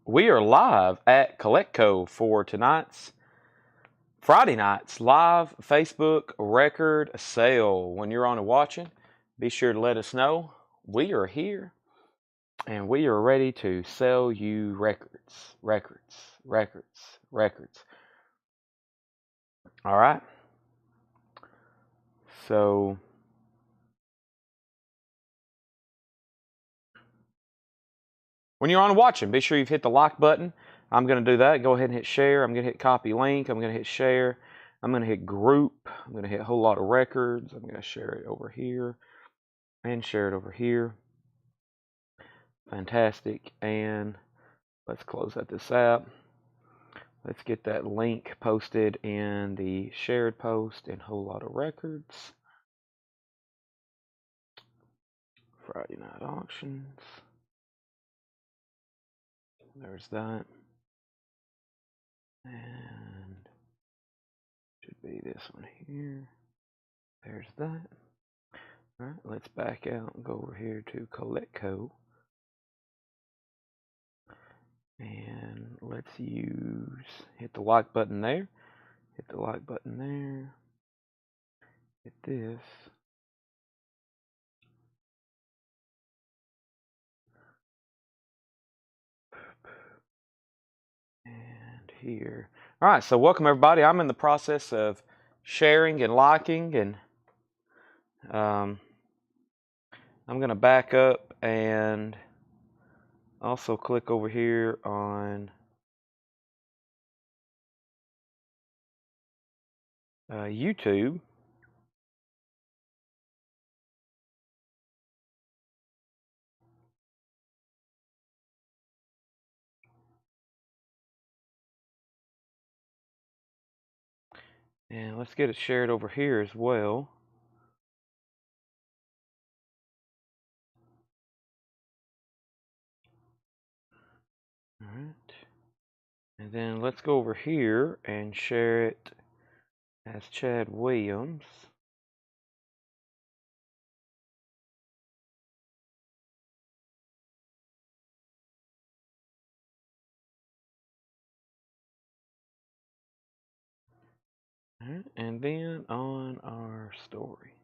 We are live at Collectibles for tonight's Friday night's live Facebook record sale. When you're on and watching, be sure to let us know. We are here and we are ready to sell you records. All right. So when you're on and watching, be sure you've hit the like button. I'm going to do that. Go ahead and hit share. I'm going to hit copy link. I'm going to hit share. I'm going to hit group. I'm going to hit a whole lot of records. I'm going to share it over here and share it over here. Fantastic. And let's close out this app. Let's get that link posted in the shared post and whole lot of records. Friday night auctions. There's that. And should be this one here. There's that. All right, let's back out and go over here to Collectibles. And let's hit the like button there. Hit the like button there. Hit this. And here. All right, so welcome everybody. I'm in the process of sharing and liking, and I'm going to back up and also click over here on YouTube. And let's get it shared over here as well. All right. And then let's go over here and share it as Chad Williams. All right. And then on our story.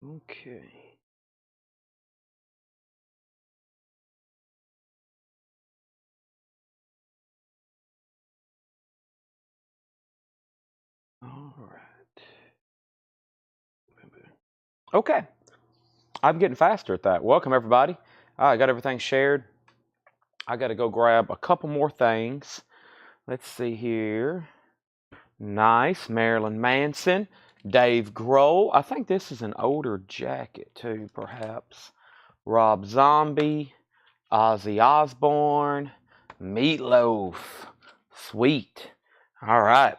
Okay. All right. Okay. I'm getting faster at that. Welcome, everybody. I got everything shared. I got to go grab a couple more things. Let's see here. Nice. Marilyn Manson. Dave Grohl. I think this is an older jacket, too, perhaps. Rob Zombie. Ozzy Osbourne. Meatloaf. Sweet. All right.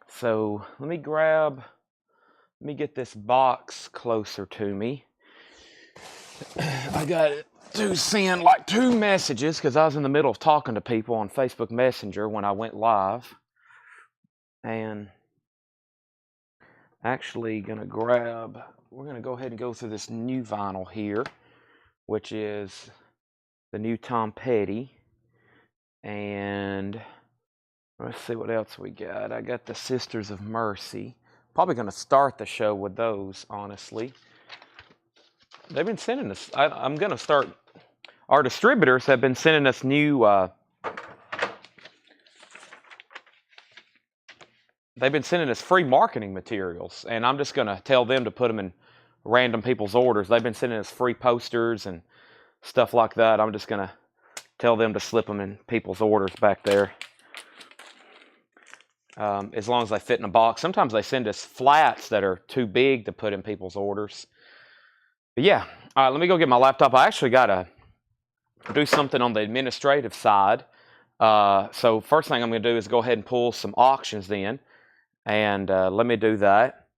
So let me get this box closer to me. I got to send like 2 messages because I was in the middle of talking to people on Facebook Messenger when I went live. And actually we're going to go ahead and go through this new vinyl here, which is the new Tom Petty. And let's see what else we got. I got the Sisters of Mercy. Probably going to start the show with those, honestly. They've been sending us, I'm going to start, our distributors have been sending us new, they've been sending us free marketing materials, and I'm just going to tell them to put them in random people's orders. They've been sending us free posters and stuff like that. I'm just going to tell them to slip them in people's orders back there. As long as they fit in a box. Sometimes they send us flats that are too big to put in people's orders. But yeah, all right, let me go get my laptop. I actually got to do something on the administrative side. So first thing I'm going to do is go ahead and pull some auctions in. And let me do that.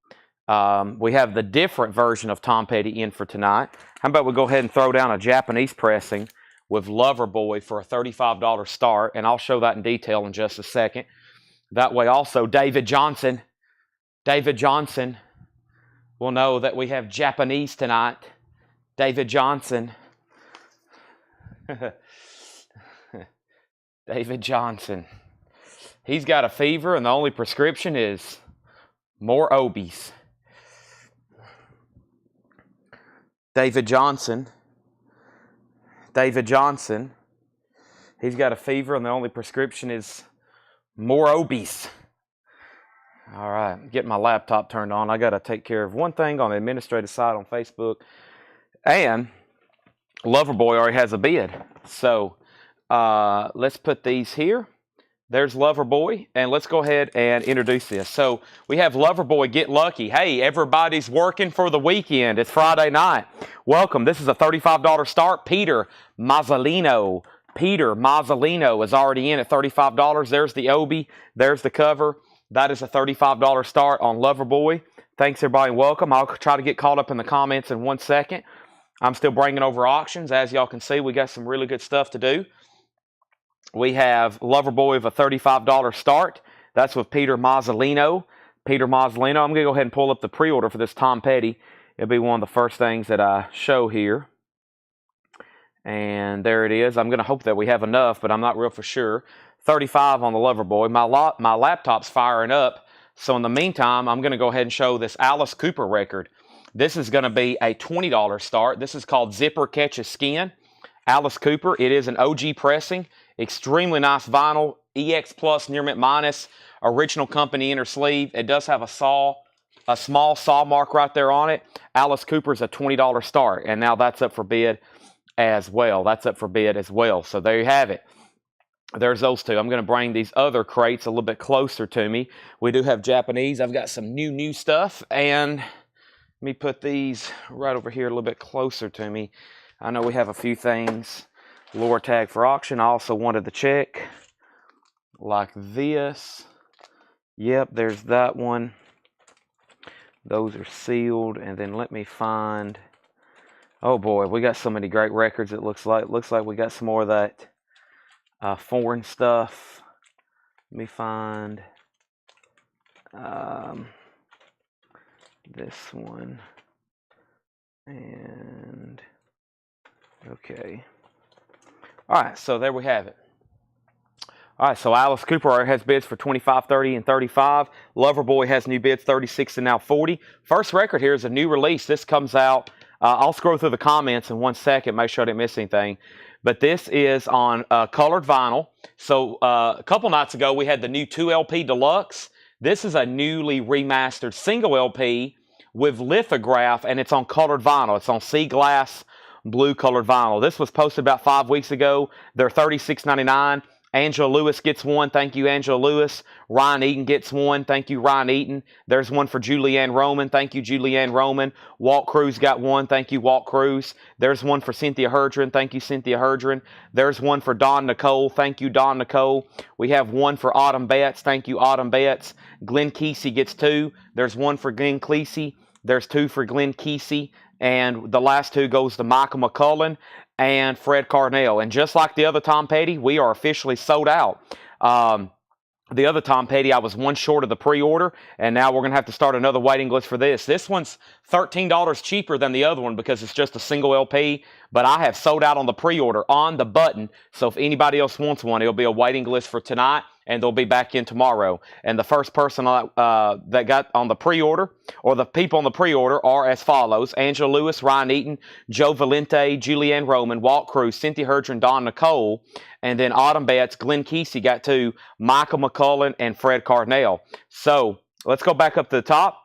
We have the different version of Tom Petty in for tonight. How about we go ahead and throw down a Japanese pressing with Loverboy for a $35 start. And I'll show that in detail in just a second. That way also David Johnson will know that we have Japanese tonight. David Johnson. David Johnson. He's got a fever, and the only prescription is more Obies. David Johnson. David Johnson. He's got a fever, and the only prescription is more Obies. All right, getting my laptop turned on. I got to take care of one thing on the administrative side on Facebook. And Loverboy already has a bid. So let's put these here. There's Loverboy, and let's go ahead and introduce this. So we have Loverboy Get Lucky. Hey, everybody's working for the weekend. It's Friday night. Welcome. This is a $35 start. Peter Mazzolino. Peter Mazzolino is already in at $35. There's the Obi. There's the cover. That is a $35 start on Loverboy. Thanks, everybody, and welcome. I'll try to get caught up in the comments in 1 second. I'm still bringing over auctions. As y'all can see, we got some really good stuff to do. We have Loverboy of a $35 start. That's with Peter Mazzolino. Peter Mazzolino. I'm going to go ahead and pull up the pre-order for this Tom Petty. It'll be one of the first things that I show here. And there it is. I'm going to hope that we have enough, but I'm not real for sure. 35 on the Loverboy. My laptop's firing up. So in the meantime, I'm going to go ahead and show this Alice Cooper record. This is going to be a $20 start. This is called Zipper Catches Skin. Alice Cooper. It is an OG pressing. Extremely nice vinyl. EX Plus Near Mint Minus. Original company inner sleeve. It does have a small saw mark right there on it. Alice Cooper's a $20 start. And now that's up for bid as well. That's up for bid as well. So there you have it. There's those two. I'm going to bring these other crates a little bit closer to me. We do have Japanese. I've got some new stuff. And let me put these right over here a little bit closer to me. I know we have a few things. Lure tag for auction. I also wanted to check like this. Yep, there's that one. Those are sealed. And then let me find... Oh boy, we got so many great records it looks like. Looks like we got some more of that foreign stuff. Let me find this one. And okay. All right, so there we have it. All right, so Alice Cooper has bids for $25, $30, and $35. Loverboy has new bids, $36 and now $40. First record here is a new release. This comes out. I'll scroll through the comments in 1 second, make sure I didn't miss anything. But this is on colored vinyl. So a couple nights ago, we had the new 2LP Deluxe. This is a newly remastered single LP with lithograph, and it's on colored vinyl. It's on sea glass blue colored vinyl. This was posted about 5 weeks ago. They're $36.99. Angela Lewis gets one. Thank you, Angela Lewis. Ryan Eaton gets one. Thank you, Ryan Eaton. There's one for Julianne Roman. Thank you, Julianne Roman. Walt Cruz got one. Thank you, Walt Cruz. There's one for Cynthia Herdren. Thank you, Cynthia Herdren. There's one for Don Nicole. Thank you, Don Nicole. We have one for Autumn Betts. Thank you, Autumn Betts. Glenn Kesey gets two. There's one for Glenn Kesey. There's two for Glenn Kesey. And the last two goes to Michael McCullen and Fred Carnell. And just like the other Tom Petty, we are officially sold out. The other Tom Petty, I was one short of the pre-order, and now we're going to have to start another waiting list for this. This one's $13 cheaper than the other one because it's just a single LP, but I have sold out on the pre-order on the button, so if anybody else wants one, it'll be a waiting list for tonight, and they'll be back in tomorrow. And the first person that got on the pre-order, or the people on the pre-order, are as follows: Angela Lewis, Ryan Eaton, Joe Valente, Julianne Roman, Walt Cruz, Cynthia Herdren, Don Nicole, and then Autumn Betts, Glenn Kesey got two, Michael McCullen, and Fred Carnell. So let's go back up to the top.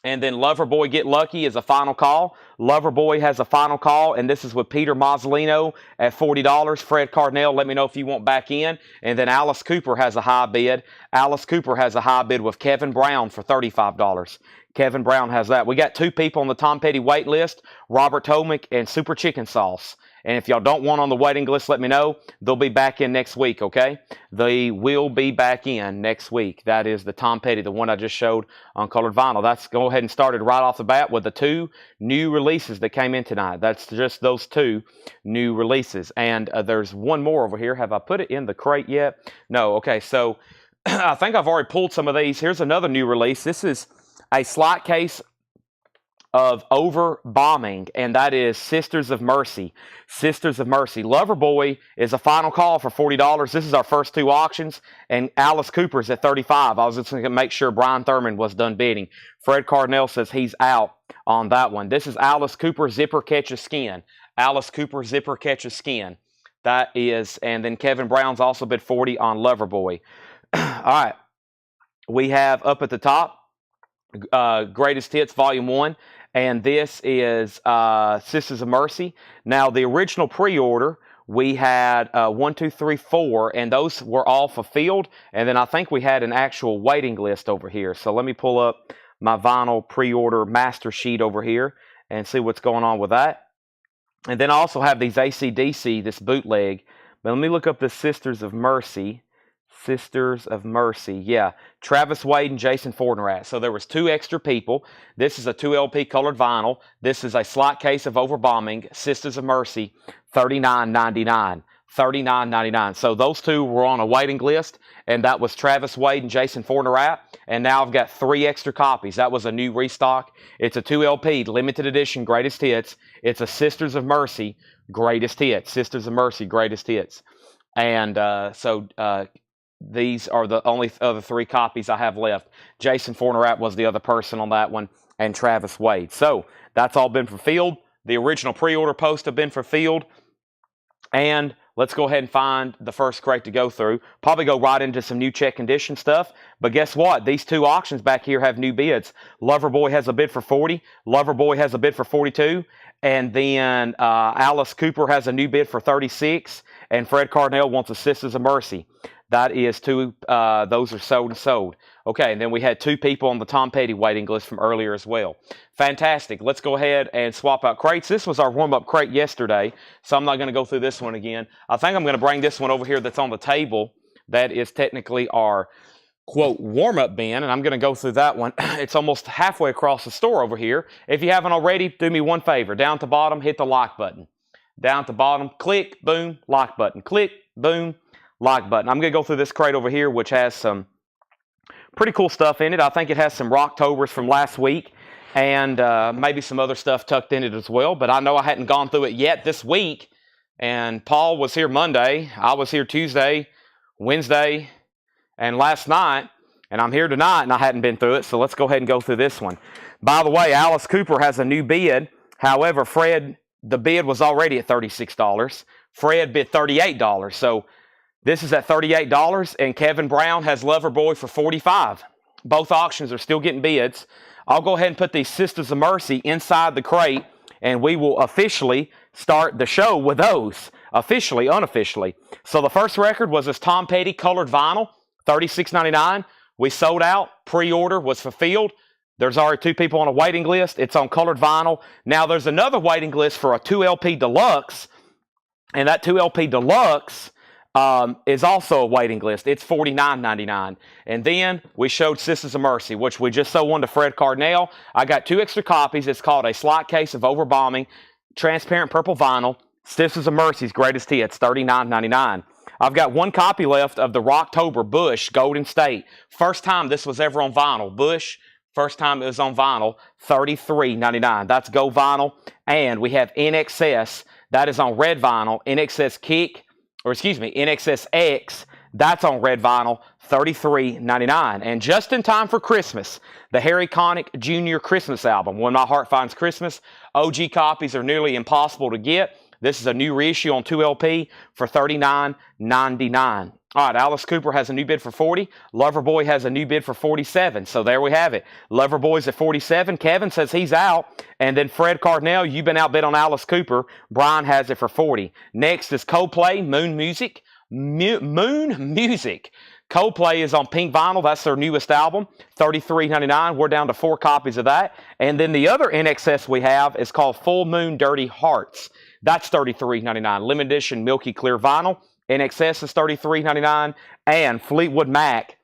And then Loverboy Get Lucky is a final call. Loverboy has a final call, and this is with Peter Mazzolino at $40. Fred Carnell, let me know if you want back in. And then Alice Cooper has a high bid. Alice Cooper has a high bid with Kevin Brown for $35. Kevin Brown has that. We got two people on the Tom Petty wait list, Robert Tomick and Super Chicken Sauce. And if y'all don't want on the waiting list, let me know. They'll be back in next week, okay? They will be back in next week. That is the Tom Petty, the one I just showed on colored vinyl. That's go ahead and started right off the bat with the two new releases that came in tonight. That's just those two new releases. And there's one more over here. Have I put it in the crate yet? No. Okay, so I think I've already pulled some of these. Here's another new release. This is a slot case of Over Bombing, and that is Sisters of Mercy. Sisters of Mercy. Loverboy is a final call for $40. This is our first two auctions, and Alice Cooper's at $35. I was just going to make sure Brian Thurman was done bidding. Fred Cardinal says he's out on that one. This is Alice Cooper Zipper Catches Skin. Alice Cooper Zipper Catches Skin. That is, and then Kevin Brown's also bid 40 on Loverboy. All right. We have up at the top, Greatest Hits Volume 1. And this is Sisters of Mercy. Now, the original pre-order, we had 1, 2, 3, 4, and those were all fulfilled. And then I think we had an actual waiting list over here. So let me pull up my vinyl pre-order master sheet over here and see what's going on with that. And then I also have these ACDC, this bootleg. But let me look up the Sisters of Mercy. Sisters of Mercy, yeah. Travis Wade and Jason Fortenrat. So there was 2 extra people. This is a 2 LP colored vinyl. This is a slot case of Overbombing. Sisters of Mercy, $39.99. $39.99. So those 2 were on a waiting list, and that was Travis Wade and Jason Fortenrat. And now I've got 3 extra copies. That was a new restock. It's a 2 LP, limited edition, greatest hits. It's a Sisters of Mercy, greatest hits. Sisters of Mercy, greatest hits. And these are the only other 3 copies I have left. Jason Fortenrat was the other person on that one, and Travis Wade. So that's all been fulfilled. The original pre-order posts have been fulfilled. And let's go ahead and find the first crate to go through. Probably go right into some new check condition stuff. But guess what? These 2 auctions back here have new bids. Loverboy has a bid for 40. Loverboy has a bid for 42. And then Alice Cooper has a new bid for 36. And Fred Cardinal wants a Sisters of Mercy. That is 2, those are sold and sold. Okay, and then we had 2 people on the Tom Petty waiting list from earlier as well. Fantastic. Let's go ahead and swap out crates. This was our warm-up crate yesterday, so I'm not going to go through this one again. I think I'm going to bring this one over here that's on the table. That is technically our, quote, warm-up bin, and I'm going to go through that one. It's almost halfway across the store over here. If you haven't already, do me one favor. Down at the bottom, hit the like button. Down at the bottom, click, boom, like button. Click, boom, like button. I'm going to go through this crate over here, which has some pretty cool stuff in it. I think it has some Rocktobers from last week and maybe some other stuff tucked in it as well. But I know I hadn't gone through it yet this week. And Paul was here Monday. I was here Tuesday, Wednesday, and last night. And I'm here tonight, and I hadn't been through it. So let's go ahead and go through this one. By the way, Alice Cooper has a new bid. However, Fred, the bid was already at $36. Fred bid $38. So this is at $38, and Kevin Brown has Loverboy for $45. Both auctions are still getting bids. I'll go ahead and put these Sisters of Mercy inside the crate, and we will officially start the show with those, officially, unofficially. So the first record was this Tom Petty colored vinyl, $36.99. We sold out. Pre-order was fulfilled. There's already 2 people on a waiting list. It's on colored vinyl. Now there's another waiting list for a 2 LP Deluxe, and that 2 LP Deluxe is also a waiting list. It's $49.99. And then we showed Sisters of Mercy, which we just sold one to Fred Cardinal. I got 2 extra copies. It's called a slot case of Overbombing, transparent purple vinyl, Sisters of Mercy's greatest hits, $39.99. I've got 1 copy left of the Rocktober Bush Golden State. First time this was ever on vinyl. Bush, first time it was on vinyl, $33.99. That's Go Vinyl. And we have NXS. That is on red vinyl. NXS Kick. NXSX, that's on red vinyl, $33.99. And just in time for Christmas, the Harry Connick Jr. Christmas album, When My Heart Finds Christmas. OG copies are nearly impossible to get. This is a new reissue on 2 LP for $39.99. All right, Alice Cooper has a new bid for 40. Loverboy has a new bid for 47. So there we have it. Loverboy's at 47. Kevin says he's out. And then Fred Cardinal, you've been outbid on Alice Cooper. Brian has it for 40. Next is Coldplay, Moon Music. Moon Music. Coldplay is on pink vinyl. That's their newest album, $33.99. We're down to 4 copies of that. And then the other NXS we have is called Full Moon Dirty Hearts. That's $33.99. Limited edition Milky Clear vinyl. NXS is $33.99, and Fleetwood Mac,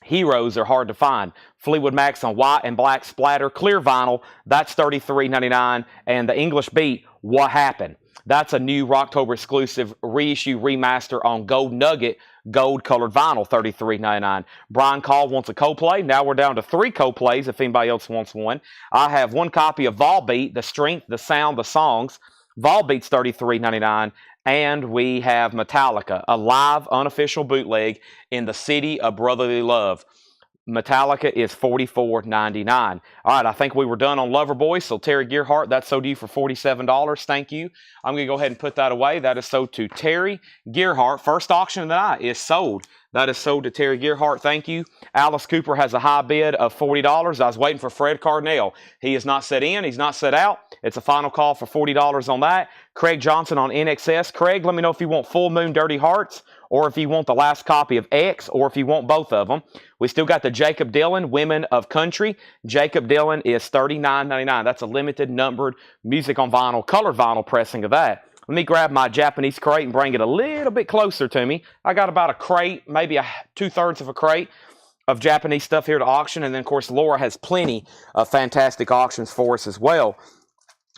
Heroes are hard to find. Fleetwood Mac's on white and black splatter, clear vinyl, that's $33.99, and the English Beat, What Happened? That's a new Rocktober exclusive reissue remaster on Gold Nugget gold colored vinyl, $33.99. Brian Call wants a co-play. Now we're down to 3 co-plays if anybody else wants one. I have 1 copy of Volbeat, the strength, the sound, the songs. Volbeat's $33.99. And we have Metallica, a live unofficial bootleg in the City of Brotherly Love. Metallica is $44.99. All right, I think we were done on Loverboy. So Terry Gearhart, that's sold to you for $47. Thank you. I'm going to go ahead and put that away. That is sold to Terry Gearhart. First auction of the night is sold. That is sold to Terry Gearhart. Thank you. Alice Cooper has a high bid of $40. I was waiting for Fred Cardinale. He is not set in. He's not set out. It's a final call for $40 on that. Craig Johnson on NXS. Craig, let me know if you want Full Moon Dirty Hearts, or if you want the last copy of X, or if you want both of them. We still got the Jacob Dylan, Women of Country. Jacob Dylan is $39.99. That's a limited numbered music on vinyl, colored vinyl pressing of that. Let me grab my Japanese crate and bring it a little bit closer to me. I got about a crate, maybe 2/3 of a crate of Japanese stuff here to auction. And then, of course, Laura has plenty of fantastic auctions for us as well.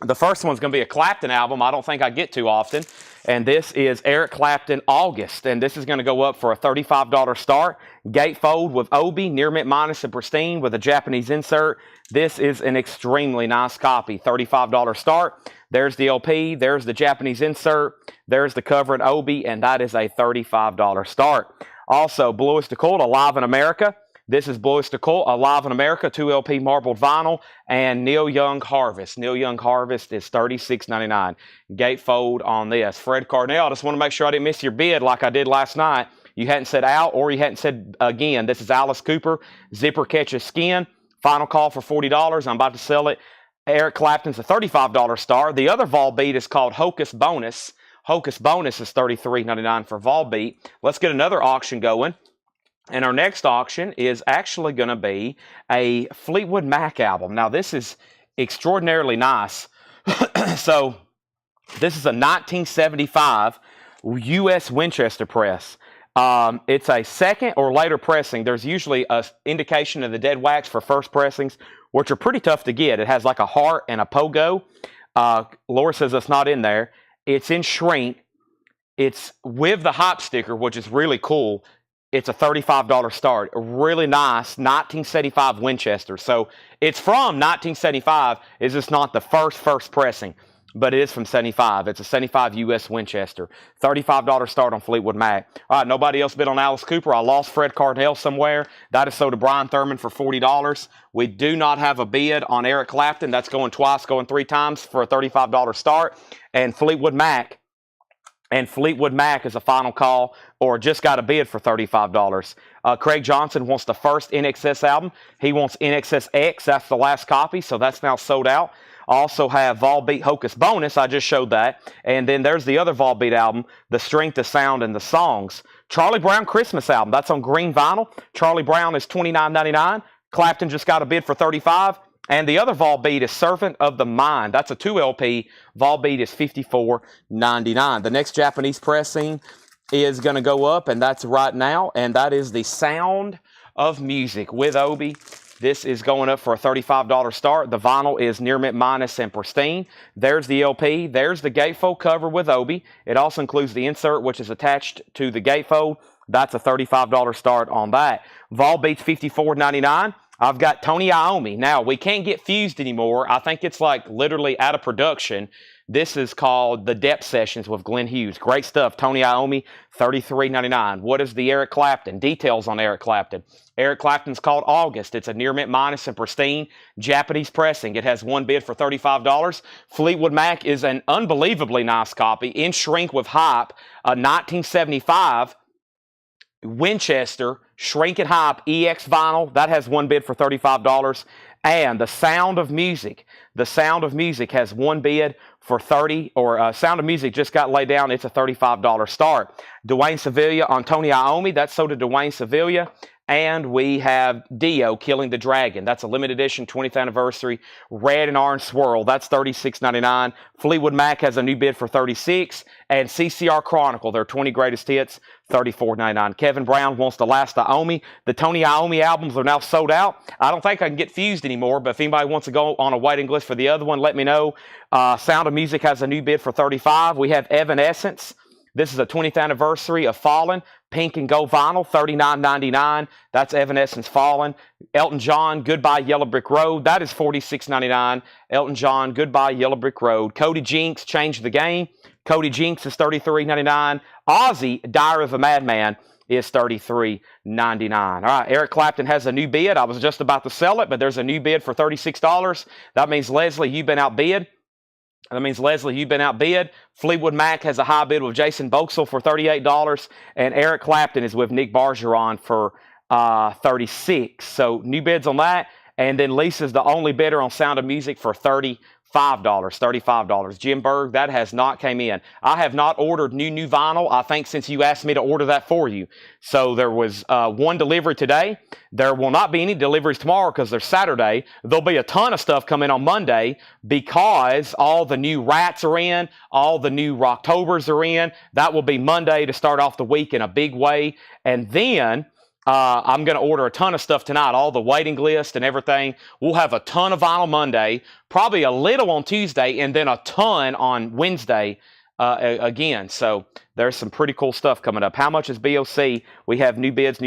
The first one's going to be a Clapton album I don't think I get too often. And this is Eric Clapton August. And this is going to go up for a $35 start. Gatefold with Obi, near mint minus and pristine with a Japanese insert. This is an extremely nice copy. $35 start. There's the LP. There's the Japanese insert. There's the cover and Obi. And that is a $35 start. Also, Blue Oyster Cult, Alive in America. This is Blue Oyster Cult, Alive in America, 2 LP marbled vinyl, and Neil Young Harvest. Neil Young Harvest is $36.99. Gatefold on this. Fred Cardinale, I just want to make sure I didn't miss your bid like I did last night. You hadn't said out or you hadn't said again. This is Alice Cooper, Zipper Catches Skin. Final call for $40. I'm about to sell it. Eric Clapton's a $35 star. The other Volbeat is called Hocus Bonus. Hocus Bonus is $33.99 for Volbeat. Let's get another auction going. And our next auction is actually going to be a Fleetwood Mac album. Now, this is extraordinarily nice. So, this is a 1975 U.S. Winchester press. It's a second or later pressing. There's usually an indication of the dead wax for first pressings, which are pretty tough to get. It has like a heart and a pogo. Laura says it's not in there. It's in shrink. It's with the hop sticker, which is really cool. It's a $35 start. A really nice 1975 Winchester. So it's from 1975. It's just not the first pressing, but it is from 75. It's a 75 U.S. Winchester. $35 start on Fleetwood Mac. All right, nobody else bid on Alice Cooper. I lost Fred Cardinale somewhere. That is sold to Brian Thurman for $40. We do not have a bid on Eric Clapton. That's going twice, going 3 times for a $35 start. And Fleetwood Mac. And Fleetwood Mac is a final call, or just got a bid for $35. Craig Johnson wants the first NXS album. He wants NXS X. That's the last copy, so that's now sold out. I also have Volbeat Hocus Bonus. I just showed that. And then there's the other Volbeat album, The Strength, the Sound, and the Songs. Charlie Brown Christmas album. That's on green vinyl. Charlie Brown is $29.99. Clapton just got a bid for $35. And the other Volbeat is Servant of the Mind. That's a 2 LP. Volbeat is $54.99. The next Japanese pressing is going to go up, and that's right now. And that is the Sound of Music with Obi. This is going up for a $35 start. The vinyl is near mint minus and pristine. There's the LP. There's the gatefold cover with Obi. It also includes the insert, which is attached to the gatefold. That's a $35 start on that. Volbeat's $54.99. I've got Tony Iommi. Now, we can't get Fused anymore. I think it's like literally out of production. This is called The Depth Sessions with Glenn Hughes. Great stuff. Tony Iommi, $33.99. What is the Eric Clapton? Details on Eric Clapton. Eric Clapton's called August. It's a near mint minus and pristine Japanese pressing. It has 1 bid for $35. Fleetwood Mac is an unbelievably nice copy in shrink with hype. A 1975 Winchester Shrink and Hype EX vinyl. That has 1 bid for $35. And the Sound of Music. The Sound of Music has 1 bid for $30, or Sound of Music just got laid down. It's a $35 start. Dwayne Sevilla on Tony Iommi. That's sold to Dwayne Sevilla. And we have Dio, Killing the Dragon. That's a limited edition 20th anniversary red and orange swirl. That's $36.99. Fleetwood Mac has a new bid for $36. And CCR Chronicle, their 20 greatest hits, $34.99. Kevin Brown wants the last Iommi. The Tony Iommi albums are now sold out. I don't think I can get Fused anymore, but if anybody wants to go on a waiting list for the other one, let me know. Sound of Music has a new bid for $35. We have Evanescence. This is a 20th anniversary of Fallen, pink and gold vinyl, $39.99. That's Evanescence Fallen. Elton John, Goodbye Yellow Brick Road. That is $46.99. Elton John, Goodbye Yellow Brick Road. Cody Jinks, Change the Game. Cody Jinks is $33.99. Ozzy, Diary of a Madman, is $33.99. All right, Eric Clapton has a new bid. I was just about to sell it, but there's a new bid for $36. That means, Leslie, you've been outbid. Fleetwood Mac has a high bid with Jason Boxell for $38, and Eric Clapton is with Nick Bargeron for $36. So new bids on that, and then Lisa's the only bidder on Sound of Music for $35. Jim Berg, that has not came in. I have not ordered new vinyl, I think, since you asked me to order that for you. So there was one delivery today. There will not be any deliveries tomorrow because they're Saturday. There'll be a ton of stuff coming on Monday because all the new Rats are in, all the new Rocktobers are in. That will be Monday to start off the week in a big way. And then I'm going to order a ton of stuff tonight, all the waiting list and everything. We'll have a ton of vinyl Monday, probably a little on Tuesday, and then a ton on Wednesday again. So there's some pretty cool stuff coming up. How much is BOC? We have new bids.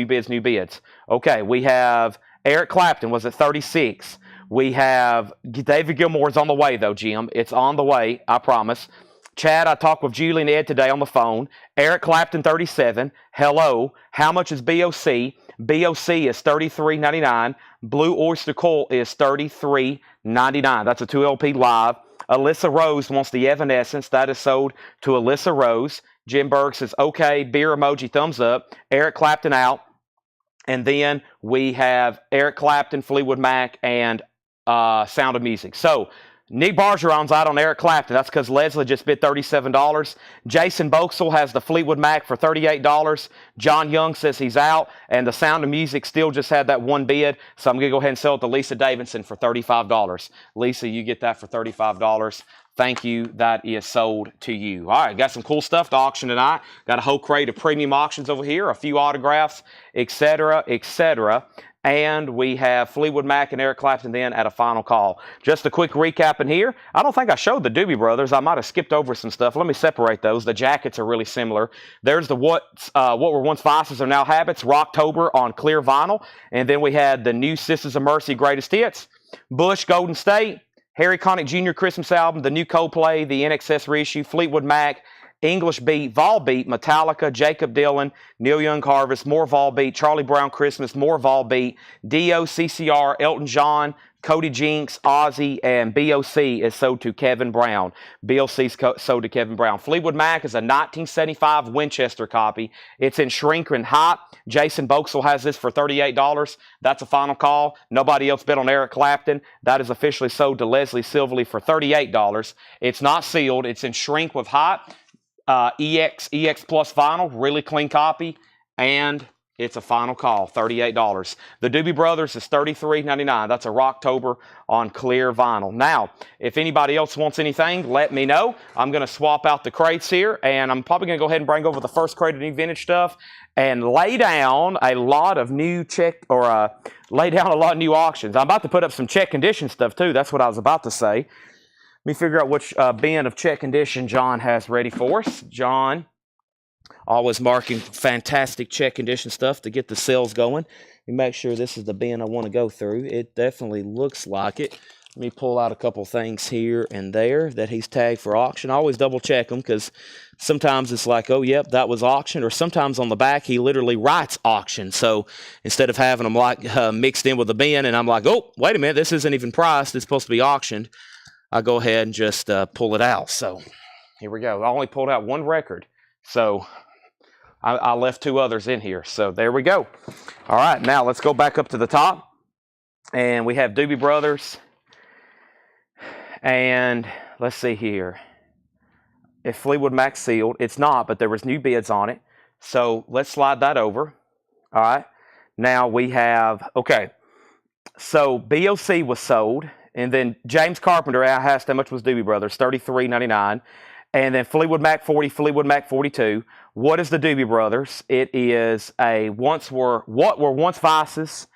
Okay, we have Eric Clapton was at 36. We have David Gilmour's on the way, though, Jim. It's on the way, I promise. Chad, I talked with Julie and Ed today on the phone. Eric Clapton, 37. Hello. How much is BOC? BOC is $33.99. Blue Oyster Cult is $33.99. That's a 2LP live. Alyssa Rose wants the Evanescence. That is sold to Alyssa Rose. Jim Berg says, okay, beer emoji, thumbs up. Eric Clapton out. And then we have Eric Clapton, Fleetwood Mac, and Sound of Music. So Nick Bargeron's out on Eric Clapton. That's because Leslie just bid $37. Jason Boxell has the Fleetwood Mac for $38. John Young says he's out. And the Sound of Music still just had that one bid. So I'm going to go ahead and sell it to Lisa Davidson for $35. Lisa, you get that for $35. Thank you. That is sold to you. All right, got some cool stuff to auction tonight. Got a whole crate of premium auctions over here, a few autographs, etc., etc., and we have Fleetwood Mac and Eric Clapton then at a final call. Just a quick recap in here. I don't think I showed the Doobie Brothers. I might have skipped over some stuff. Let me separate those. The jackets are really similar. There's the What Were Once Vices Are Now Habits, Rocktober on clear vinyl. And then we had the new Sisters of Mercy Greatest Hits, Bush Golden State, Harry Connick Jr. Christmas album, the new Coldplay, the NXS reissue, Fleetwood Mac, English Beat, Volbeat, Metallica, Jacob Dylan, Neil Young Harvest, more Volbeat, Charlie Brown Christmas, more Volbeat, Dio, CCR, Elton John, Cody Jinks, Ozzy, and BOC is sold to Kevin Brown. BOC's sold to Kevin Brown. Fleetwood Mac is a 1975 Winchester copy. It's in shrink and hot. Jason Boxell has this for $38. That's a final call. Nobody else bid on Eric Clapton. That is officially sold to Leslie Silverly for $38. It's not sealed. It's in shrink with hot. EX Plus vinyl, really clean copy, and it's a final call, $38. The Doobie Brothers is $33.99. That's a Rocktober on clear vinyl. Now, if anybody else wants anything, let me know. I'm going to swap out the crates here, and I'm probably going to go ahead and bring over the first crate of new vintage stuff and lay down a lot of new new auctions. I'm about to put up some check condition stuff too. That's what I was about to say. Let me figure out which bin of check condition John has ready for us. John, always marking fantastic check condition stuff to get the sales going. Let me make sure this is the bin I want to go through. It definitely looks like it. Let me pull out a couple things here and there that he's tagged for auction. I always double check them because sometimes it's like, oh, yep, that was auctioned. Or sometimes on the back, he literally writes auction. So instead of having them like mixed in with the bin and I'm like, oh, wait a minute, this isn't even priced. It's supposed to be auctioned. I go ahead and just pull it out. So here we go. I only pulled out one record. So I left two others in here. So there we go. All right, now let's go back up to the top. And we have Doobie Brothers. And let's see here. If Fleetwood Mac sealed, it's not, but there was new bids on it. So let's slide that over. All right. Now we have, okay. So BOC was sold. And then James Carpenter asked how much was Doobie Brothers, $33.99. And then Fleetwood Mac 40, Fleetwood Mac 42. What is the Doobie Brothers? It is a what were once vices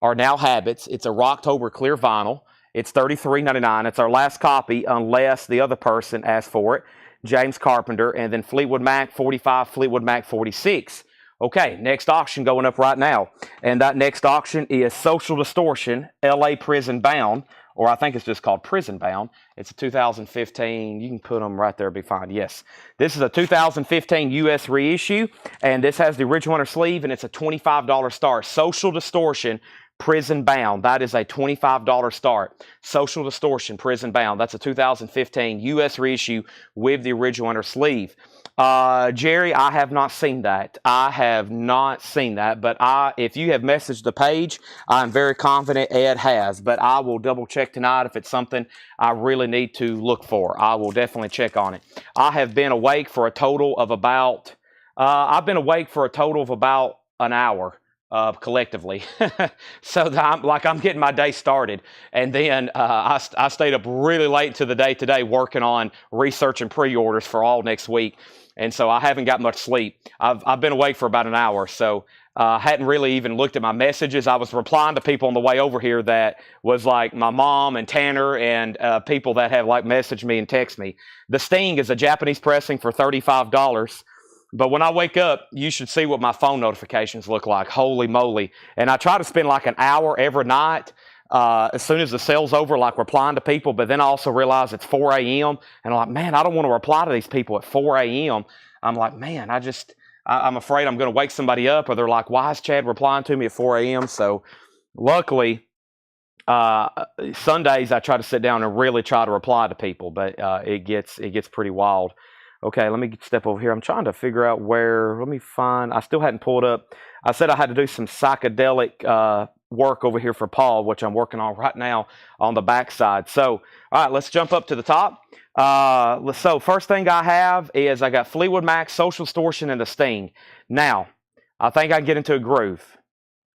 are now habits. It's a Rocktober clear vinyl. It's $33.99. It's our last copy unless the other person asks for it. James Carpenter, and then Fleetwood Mac 45, Fleetwood Mac 46. Okay, next auction going up right now. And that next auction is Social Distortion, LA Prison Bound, or I think it's just called Prison Bound. It's a 2015. You can put them right there, be fine. Yes. This is a 2015 US reissue, and this has the original inner sleeve, and it's a $25 start. Social Distortion, Prison Bound. That is a $25 start. Social Distortion, Prison Bound. That's a 2015 US reissue with the original inner sleeve. Jerry, I have not seen that. I have not seen that, but if you have messaged the page, I'm very confident Ed has, but I will double check tonight if it's something I really need to look for. I will definitely check on it. I have been awake for a total of about, an hour. Collectively. So I'm getting my day started. And then I stayed up really late to the day today working on research and pre-orders for all next week. And so I haven't got much sleep. I've been awake for about an hour. So I hadn't really even looked at my messages. I was replying to people on the way over here that was like my mom and Tanner and people that have like messaged me and text me. The Sting is a Japanese pressing for $35. But when I wake up, you should see what my phone notifications look like. Holy moly. And I try to spend like an hour every night as soon as the sale's over, like replying to people. But then I also realize it's 4 a.m. And I'm like, man, I don't want to reply to these people at 4 a.m. I'm like, man, I'm afraid I'm going to wake somebody up. Or they're like, why is Chad replying to me at 4 a.m.? So luckily, Sundays I try to sit down and really try to reply to people. But it gets pretty wild. Okay, let me step over here. I'm trying to figure out I still hadn't pulled up. I said I had to do some psychedelic work over here for Paul, which I'm working on right now on the backside. So, all right, let's jump up to the top. So first thing I have is I got Fleetwood Mac, Social Distortion, and the Sting. Now, I think I can get into a groove.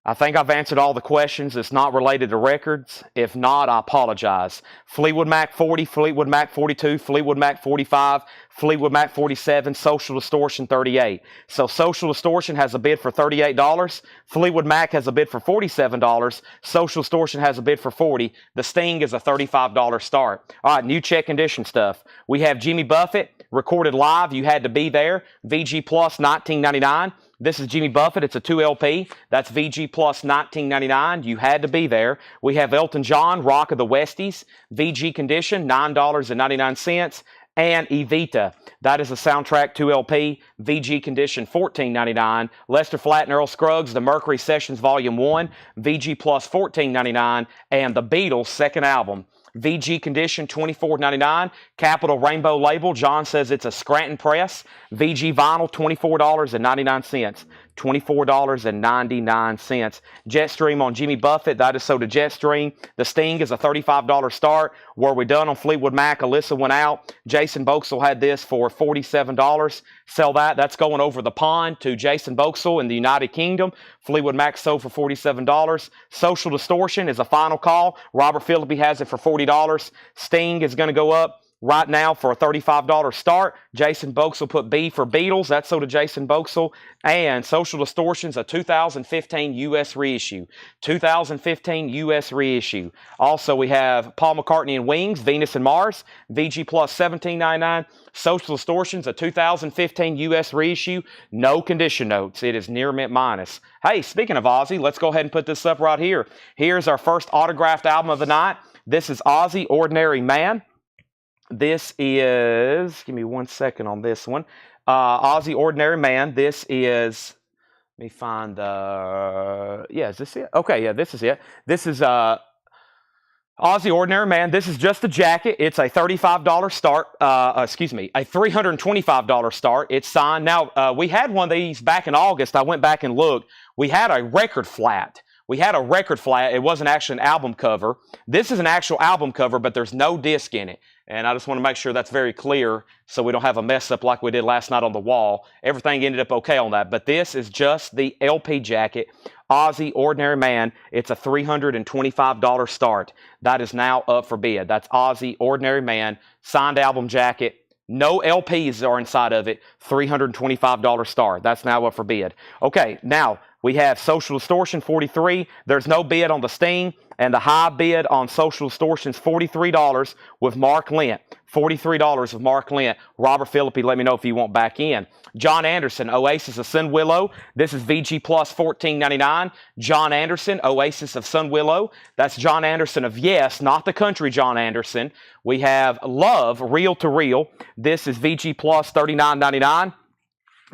I think I've answered all the questions. It's not related to records. If not, I apologize. Fleetwood Mac 40, Fleetwood Mac 42, Fleetwood Mac 45, Fleetwood Mac 47, Social Distortion 38. So Social Distortion has a bid for $38. Fleetwood Mac has a bid for $47. Social Distortion has a bid for $40. The Sting is a $35 start. All right, new check condition stuff. We have Jimmy Buffett recorded live. You had to be there. VG Plus $19.99. This is Jimmy Buffett. It's a 2 LP. That's VG Plus $19.99. You had to be there. We have Elton John, Rock of the Westies, VG Condition, $9.99. And Evita. That is a soundtrack 2 LP, VG Condition $14.99. Lester Flatt and Earl Scruggs, The Mercury Sessions Volume 1, VG Plus $14.99. And The Beatles' second album, VG Condition $24.99. Capital Rainbow Label. John says it's a Scranton press. VG Vinyl $24.99. $24.99. Jetstream on Jimmy Buffett. That is sold to Jetstream. The Sting is a $35 start. Were we done on Fleetwood Mac? Alyssa went out. Jason Boxall had this for $47. Sell that. That's going over the pond to Jason Boxall in the United Kingdom. Fleetwood Mac sold for $47. Social Distortion is a final call. Robert Phillippe has it for $40. Sting is going to go up right now for a $35 start. Jason Boxall put B for Beatles. That's sold to Jason Boxall. And Social Distortion's a 2015 US reissue. 2015 US reissue. Also, we have Paul McCartney and Wings, Venus and Mars. VG Plus $17.99. Social Distortion's a 2015 US reissue. No condition notes. It is near mint minus. Hey, speaking of Ozzy, let's go ahead and put this up right here. Here's our first autographed album of the night. This is Ozzy, Ordinary Man. This is, give me 1 second on this one. Ozzy, Ordinary Man. This is, let me find the, is this it? Okay, yeah, this is it. This is Ozzy, Ordinary Man. This is just a jacket. It's a $35 start, a $325 start. It's signed. Now, we had one of these back in August. I went back and looked. We had a record flat. It wasn't actually an album cover. This is an actual album cover, but there's no disc in it. And I just want to make sure that's very clear so we don't have a mess up like we did last night on the wall. Everything ended up okay on that. But this is just the LP jacket. Ozzy, Ordinary Man. It's a $325 start. That is now up for bid. That's Ozzy, Ordinary Man. Signed album jacket. No LPs are inside of it. $325 start. That's now up for bid. Okay, now We have Social Distortion, 43. There's no bid on the Sting, and the high bid on Social Distortion's $43 with Mark Lent. $43 with Mark Lent. Robert Philippi, let me know if you want back in. John Anderson, Oasis of Sun Willow. This is VG Plus, $14.99. John Anderson, Oasis of Sun Willow. That's John Anderson of Yes, not the country John Anderson. We have Love, Reel to Reel. This is VG Plus, $39.99.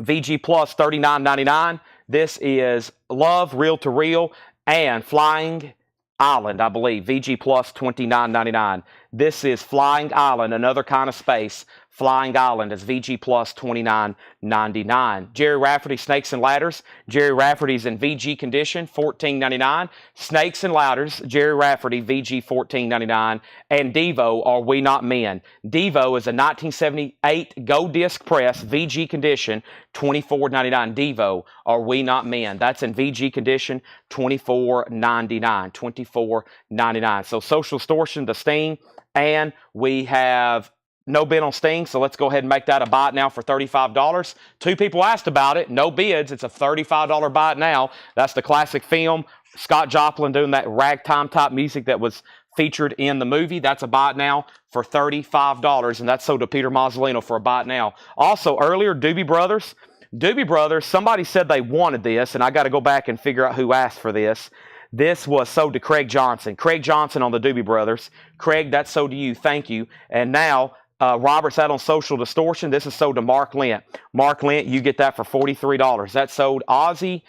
VG Plus, $39.99. This is Love, Reel to Reel, and Flying Island, I believe. VG Plus, $29.99. This is Flying Island, another kind of space. Flying Island is VG Plus, $29.99. Jerry Rafferty, Snakes and Ladders. Jerry Rafferty's in VG condition, $14.99. Snakes and Ladders, Jerry Rafferty, VG, $14.99. And Devo, Are We Not Men? Devo is a 1978 Go Disc Press, VG condition, $24.99. Devo, Are We Not Men? That's in VG condition, $24.99. $24.99. So Social Distortion, the Sting, and we have no bid on Sting, so let's go ahead and make that a buy it now for $35. Two people asked about it. No bids. It's a $35 buy it now. That's the classic film. Scott Joplin doing that ragtime type music that was featured in the movie. That's a buy it now for $35, and that's sold to Peter Mazzolino for a buy it now. Also, earlier, Doobie Brothers. Doobie Brothers, somebody said they wanted this, and I got to go back and figure out who asked for this. This was sold to Craig Johnson. Craig Johnson on the Doobie Brothers. Craig, that's sold to you. Thank you. And now, Robert's out on Social Distortion. This is sold to Mark Lent. Mark Lent, you get that for $43. That's sold. Ozzy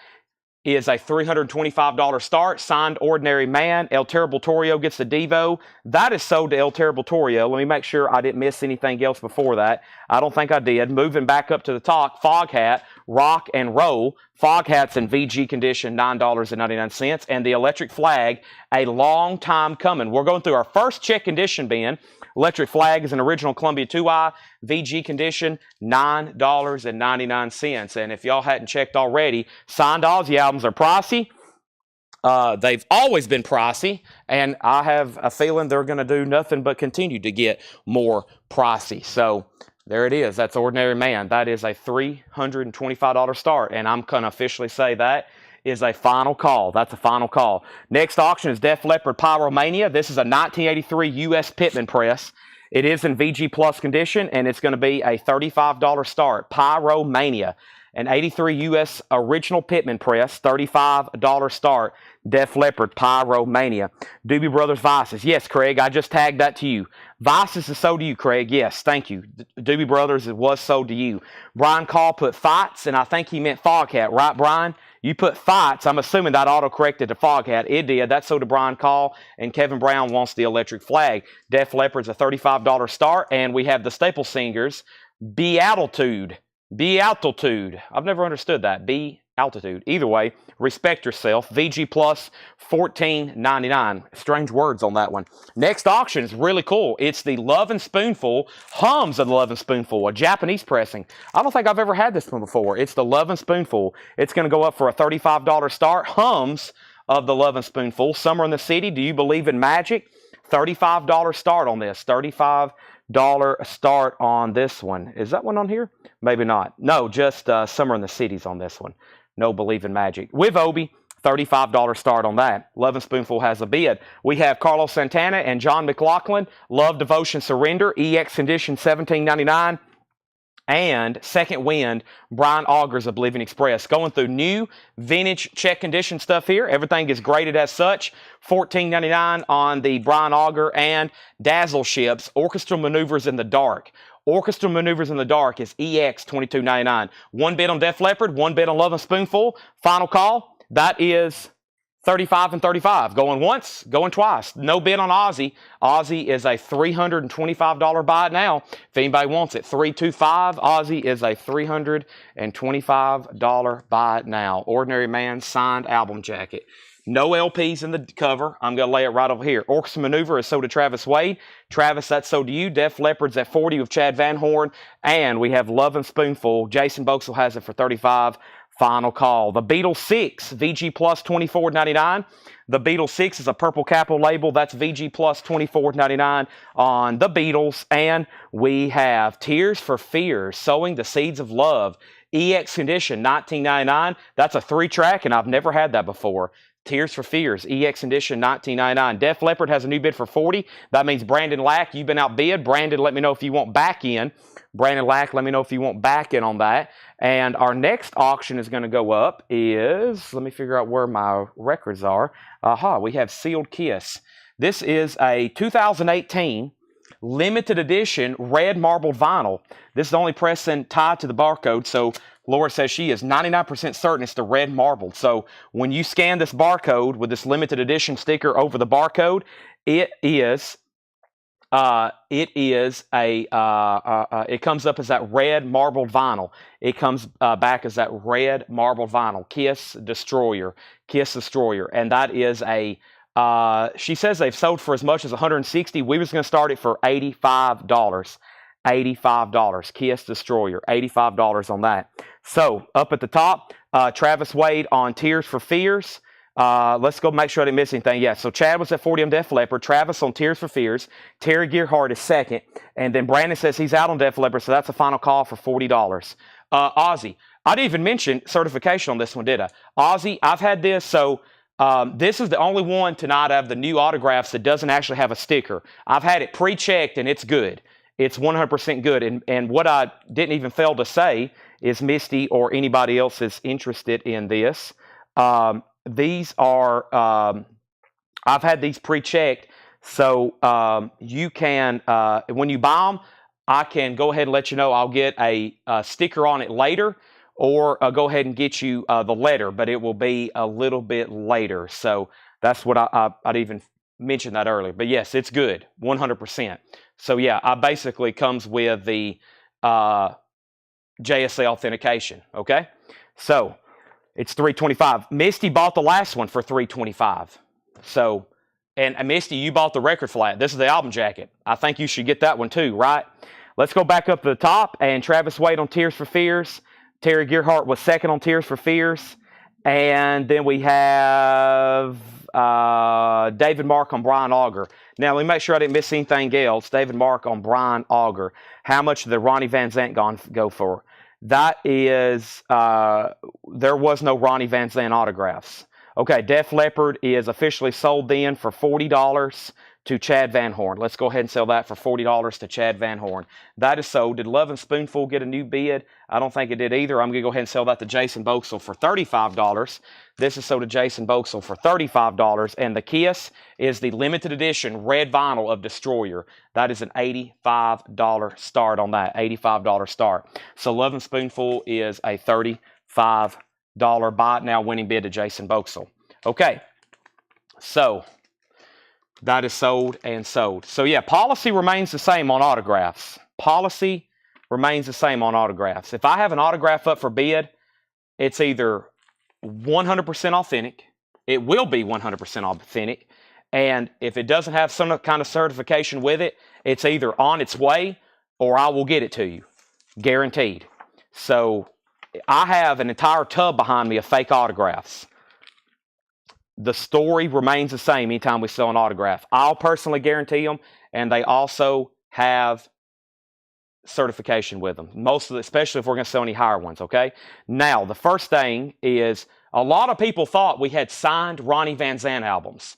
is a $325 start. Signed Ordinary Man. El Terrible Torrio gets the Devo. That is sold to El Terrible Torrio. Let me make sure I didn't miss anything else before that. I don't think I did. Moving back up to the top, Fog Hat, Rock and Roll. Fog Hat's in VG condition, $9.99. And the Electric Flag, a long time coming. We're going through our first check condition bin. Electric Flag is an original Columbia 2i, VG condition, $9.99. And if y'all hadn't checked already, signed Ozzy albums are pricey. They've always been pricey, and I have a feeling they're going to do nothing but continue to get more pricey. So there it is. That's Ordinary Man. That is a $325 start, and I'm going to officially say that is a final call. That's a final call. Next auction is Def Leppard Pyromania. This is a 1983 U.S. Pittman press. It is in VG Plus condition, and it's going to be a $35 start. Pyromania, an 83 U.S. original Pittman press, $35 start. Def Leppard Pyromania. Doobie Brothers Vices. Yes, Craig, I just tagged that to you. Vices is sold to you, Craig. Yes, thank you. Doobie Brothers, it was sold to you. Brian Call put Fights, and I think he meant Foghat, right, Brian? You put Fights. I'm assuming that auto-corrected to Foghat. It did. That's sold to Brian Call, and Kevin Brown wants the Electric Flag. Def Leppard's a $35 start, and we have the Staple Singers, Beatitude. Beatitude. I've never understood that. Altitude. Either way, respect yourself. VG Plus, $14.99. Strange words on that one. Next auction is really cool. It's the Love and Spoonful, Hums of the Love and Spoonful, a Japanese pressing. I don't think I've ever had this one before. It's the Love and Spoonful. It's going to go up for a $35 start. Hums of the Love and Spoonful. Summer in the City. Do you believe in magic? $35 start on this. $35 start on this one. Is that one on here? Maybe not. No, just Summer in the City's on this one. No Believe in Magic. With Obi, $35 start on that. Love and Spoonful has a bid. We have Carlos Santana and John McLaughlin. Love, Devotion, Surrender. EX condition, $17.99. And Second Wind, Brian Augers of Believing Express. Going through new vintage check condition stuff here. Everything is graded as such. $14.99 on the Brian Auger and Dazzle Ships. Orchestral Maneuvers in the Dark. Orchestral Maneuvers in the Dark is EX $22.99. One bid on Def Leppard, one bid on Love and Spoonful. Final call. That is 35 and 35. Going once, going twice. No bid on Ozzy. Ozzy is a $325 buy it now. If anybody wants it, 325. Ozzy is a $325 buy it now. Ordinary Man signed album jacket. No LPs in the cover. I'm going to lay it right over here. Orchestra Maneuver is sold to Travis Wade. Travis, that's sold to you. Def Leppard's at 40 with Chad Van Horn. And we have Love and Spoonful. Jason Boxell has it for 35. Final call. The Beatles 6, VG Plus $24.99. The Beatles 6 is a purple capital label. That's VG Plus $24.99 on the Beatles. And we have Tears for Fears, Sowing the Seeds of Love. EX Condition, $19.99. That's a 3-track, and I've never had that before. Tears for Fears, EX Condition, $19.99. Def Leppard has a new bid for $40. That means Brandon Lack, you've been outbid. Brandon, let me know if you want back in. Brandon Lack, let me know if you want back in on that. And our next auction is going to go up is, let me figure out where my records are. We have Sealed Kiss. This is a 2018 limited edition red marbled vinyl. This is only pressed and tied to the barcode, so Laura says she is 99% certain it's the red marbled. So when you scan this barcode with this limited edition sticker over the barcode, it comes up as that red marbled vinyl. It comes back as that red marbled vinyl. Kiss Destroyer. Kiss Destroyer. And that is a, she says they've sold for as much as $160. We was going to start it for $85. $85. Kiss Destroyer. $85 on that. So up at the top, Travis Wade on Tears for Fears. Let's go make sure I didn't miss anything. Yeah, so Chad was at 40 on Def Leppard. Travis on Tears for Fears. Terry Gearhart is second. And then Brandon says he's out on Def Leppard, so that's a final call for $40. Ozzy, I didn't even mention certification on this one, did I? Ozzy, I've had this, so this is the only one tonight out of the new autographs that doesn't actually have a sticker. I've had it pre-checked, and it's good. It's 100% good. And what I didn't even fail to say is Misty or anybody else is interested in this. These are, I've had these pre-checked, so you can, when you buy them, I can go ahead and let you know I'll get a sticker on it later, or go ahead and get you the letter, but it will be a little bit later. So that's what I'd even mentioned that earlier. But yes, it's good, 100%. So yeah, I basically comes with the JSA authentication, okay? So it's $325. Misty bought the last one for $325. So, and Misty, you bought the record flat. This is the album jacket. I think you should get that one too, right? Let's go back up to the top, and Travis Wade on Tears for Fears. Terry Gearhart was second on Tears for Fears. And then we have David Mark on Brian Auger. Now, let me make sure I didn't miss anything else. David Mark on Brian Auger. How much did the Ronnie Van Zant go for? That is, there was no Ronnie Van Zant autographs. Okay, Def Leppard is officially sold then for $40 to Chad Van Horn. Let's go ahead and sell that for $40 to Chad Van Horn. That is sold. Did Love and Spoonful get a new bid? I don't think it did either. I'm going to go ahead and sell that to Jason Boxell for $35. This is sold to Jason Boxell for $35. And the Kiss is the limited edition red vinyl of Destroyer. That is an $85 start on that. $85 start. So Love and Spoonful is a $35 buy it now winning bid to Jason Boxell. Okay. So that is sold and sold. So yeah, policy remains the same on autographs. Policy remains the same on autographs. If I have an autograph up for bid, it's either 100% authentic. It will be 100% authentic. And if it doesn't have some kind of certification with it, it's either on its way or I will get it to you. Guaranteed. So I have an entire tub behind me of fake autographs. The story remains the same anytime we sell an autograph. I'll personally guarantee them, and they also have certification with them. Most of the, especially if we're going to sell any higher ones, okay? Now, the first thing is a lot of people thought we had signed Ronnie Van Zant albums.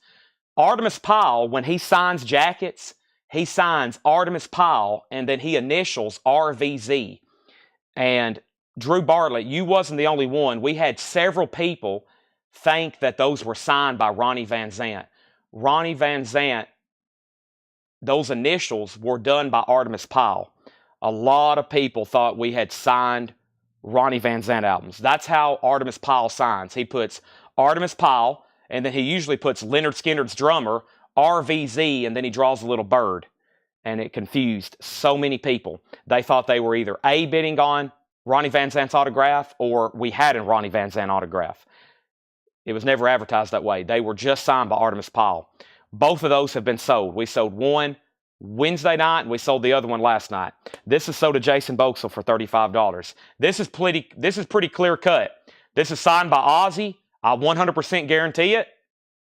Artemis Pyle, when he signs jackets, he signs Artemis Pyle, and then he initials RVZ. And Drew Bartlett, you wasn't the only one. We had several people think that those were signed by Ronnie Van Zant. Ronnie Van Zant, those initials were done by Artemis Pyle. A lot of people thought we had signed Ronnie Van Zant albums. That's how Artemis Pyle signs. He puts Artemis Pyle, and then he usually puts Leonard Skinner's drummer, RVZ, and then he draws a little bird. And it confused so many people. They thought they were either A, bidding on Ronnie Van Zant's autograph, or we had a Ronnie Van Zant autograph. It was never advertised that way. They were just signed by Artemis Pyle. Both of those have been sold. We sold one Wednesday night, and we sold the other one last night. This is sold to Jason Boxell for $35. This is pretty clear cut. This is signed by Ozzy. I 100% guarantee it.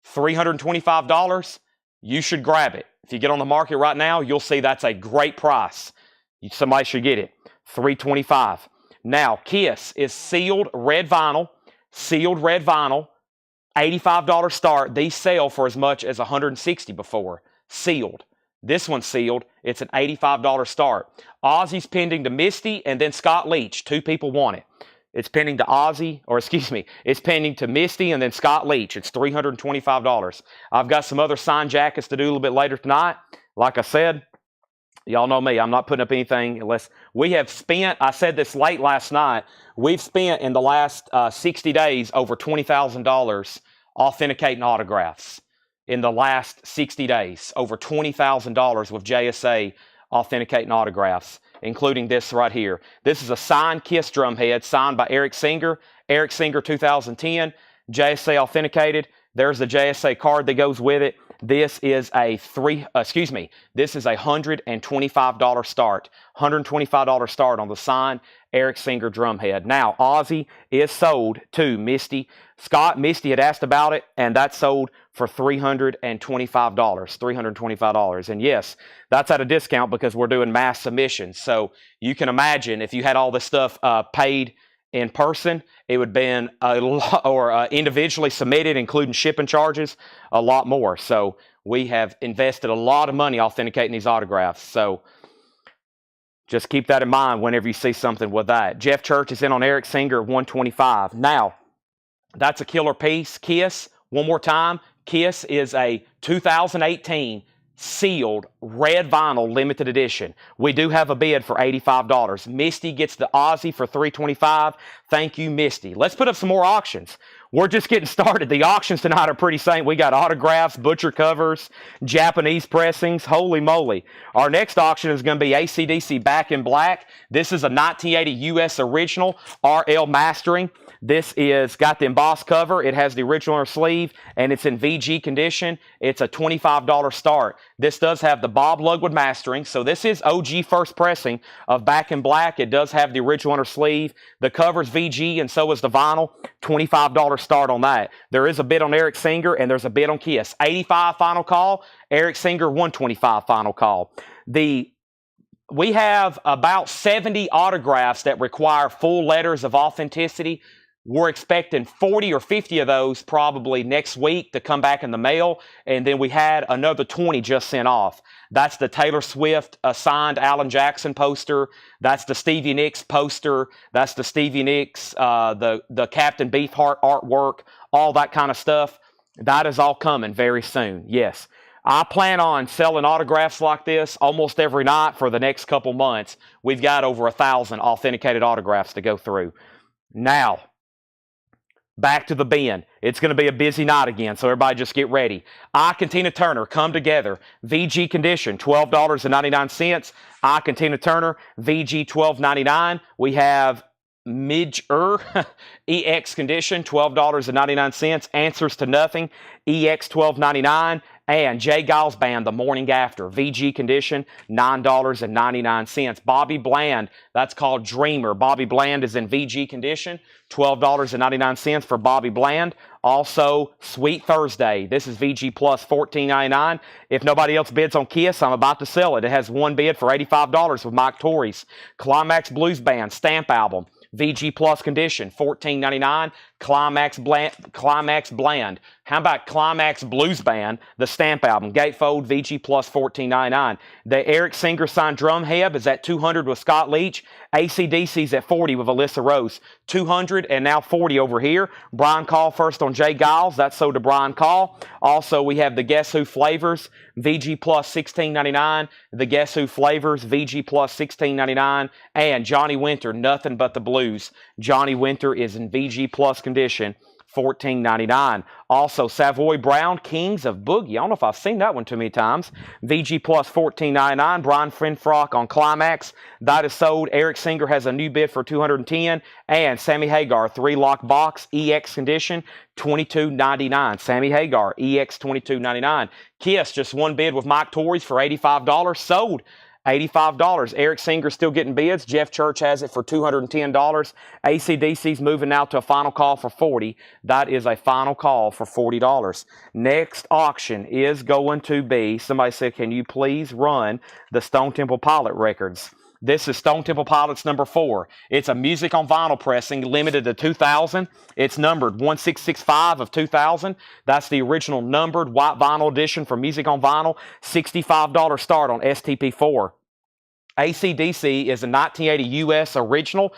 $325. You should grab it. If you get on the market right now, you'll see that's a great price. Somebody should get it. $325. Now, Kiss is sealed red vinyl, $85 start. These sell for as much as $160 before. Sealed. This one's sealed. It's an $85 start. Ozzy's pending to Misty and then Scott Leach. 2 people want it. It's pending to Ozzy, or excuse me, it's pending to Misty and then Scott Leach. It's $325. I've got some other signed jackets to do a little bit later tonight. Like I said, y'all know me. I'm not putting up anything unless we have spent, I said this late last night, we've spent in the last 60 days over $20,000 authenticating autographs. In the last 60 days, over $20,000 with JSA authenticating autographs, including this right here. This is a signed Kiss drum head, signed by Eric Singer. Eric Singer 2010, JSA authenticated. There's the JSA card that goes with it. This is a this is a $125 start. $125 start on the signed Eric Singer drum head. Now, Ozzy is sold to Misty. Misty had asked about it, and that's sold for $325. $325. And yes, that's at a discount because we're doing mass submissions. So you can imagine if you had all this stuff paid in person, it would have been a lot, or individually submitted, including shipping charges, a lot more. So we have invested a lot of money authenticating these autographs. So just keep that in mind whenever you see something with that. Jeff Church is in on Eric Singer at $125. Now, that's a killer piece. Kiss, one more time, Kiss is a 2018 sealed red vinyl limited edition. We do have a bid for $85. Misty gets the Ozzy for $325. Thank you, Misty. Let's put up some more auctions. We're just getting started. The auctions tonight are pretty sane. We got autographs, butcher covers, Japanese pressings. Holy moly. Our next auction is going to be ACDC Back in Black. This is a 1980 US original, RL mastering. This is got the embossed cover. It has the original inner sleeve, and it's in VG condition. It's a $25 start. This does have the Bob Lugwood mastering, so this is OG first pressing of Back in Black. It does have the original inner sleeve. The cover's VG, and so is the vinyl. $25 start on that. There is a bid on Eric Singer, and there's a bid on Kiss. $85 final call. Eric Singer, $125 final call. We have about 70 autographs that require full letters of authenticity. We're expecting 40 or 50 of those probably next week to come back in the mail. And then we had another 20 just sent off. That's the Taylor Swift signed Alan Jackson poster. That's the Stevie Nicks poster. That's the Stevie Nicks, the Captain Beefheart artwork, all that kind of stuff. That is all coming very soon. Yes. I plan on selling autographs like this almost every night for the next couple months. We've got over 1,000 authenticated autographs to go through. Now, back to the bin. It's going to be a busy night again, so everybody just get ready. I and Tina Turner, Come Together. VG condition, $12.99. I and Tina Turner, VG $12.99. We have EX condition, $12.99. Answers to Nothing, EX $12.99. And Jay Giles Band, The Morning After, VG condition, $9.99. Bobby Bland, that's called Dreamer. Bobby Bland is in VG condition, $12.99 for Bobby Bland. Also, Sweet Thursday, this is VG plus $14.99. If nobody else bids on Kiss, I'm about to sell it. It has one bid for $85 with Mike Torres. Climax Blues Band, Stamp Album, VG plus condition, $14.99. Climax Bland. How about Climax Blues Band, the Stamp Album, Gatefold, VG plus $14.99. The Eric Singer signed drum head is at $200 with Scott Leach. ACDC's at $40 with Alyssa Rose. $200 and now $40 over here. Brian Call first on Jay Giles. That's sold to Brian Call. Also, we have the Guess Who Flavors, VG plus $16.99. The Guess Who Flavors, VG plus $16.99. And Johnny Winter, Nothing But the Blues. Johnny Winter is in VG plus condition, $14.99. Also, Savoy Brown, Kings of Boogie. I don't know if I've seen that one too many times. VG plus $14.99. Brian Finfrock on Climax. That is sold. Eric Singer has a new bid for $210. And Sammy Hagar, 3-lock box, EX condition, $22.99. Sammy Hagar, EX $22.99. Kiss, just one bid with Mike Torres for $85. Sold. $85. Eric Singer still getting bids. Jeff Church has it for $210. ACDC's moving now to a final call for $40. That is a final call for $40. Next auction is going to be, somebody said, can you please run the Stone Temple Pilot records? This is Stone Temple Pilots number 4. It's a music on vinyl pressing, limited to 2000. It's numbered 1665 of 2000. That's the original numbered white vinyl edition for music on vinyl. $65 start on STP4. ACDC is a 1980 US original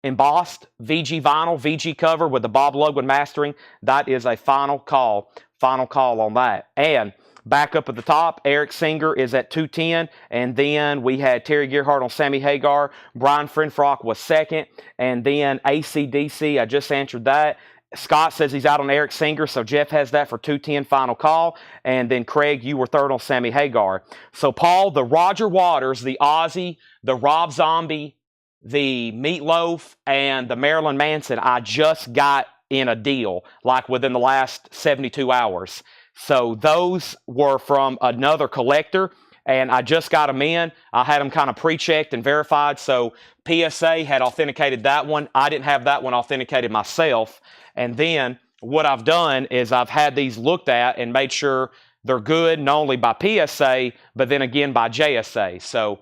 embossed VG vinyl, VG cover with the Bob Lugwood mastering. That is a final call on that. And back up at the top, Eric Singer is at 210, and then we had Terry Gerhardt on Sammy Hagar. Brian Frenfrock was second, and then ACDC, I just answered that. Scott says he's out on Eric Singer, so Jeff has that for 210 final call. And then Craig, you were third on Sammy Hagar. So Paul, the Roger Waters, the Ozzy, the Rob Zombie, the Meatloaf, and the Marilyn Manson, I just got in a deal, like within the last 72 hours. So those were from another collector, and I just got them in. I had them kind of pre-checked and verified, so PSA had authenticated that one. I didn't have that one authenticated myself. And then what I've done is I've had these looked at and made sure they're good, not only by PSA, but then again by JSA. So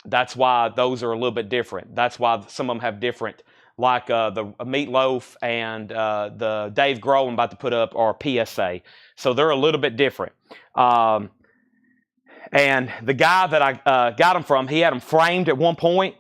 that's why those are a little bit different. That's why some of them have different, like the Meatloaf and the Dave Grohl I'm about to put up are PSA. So they're a little bit different. And the guy that I got them from, he had them framed at one point,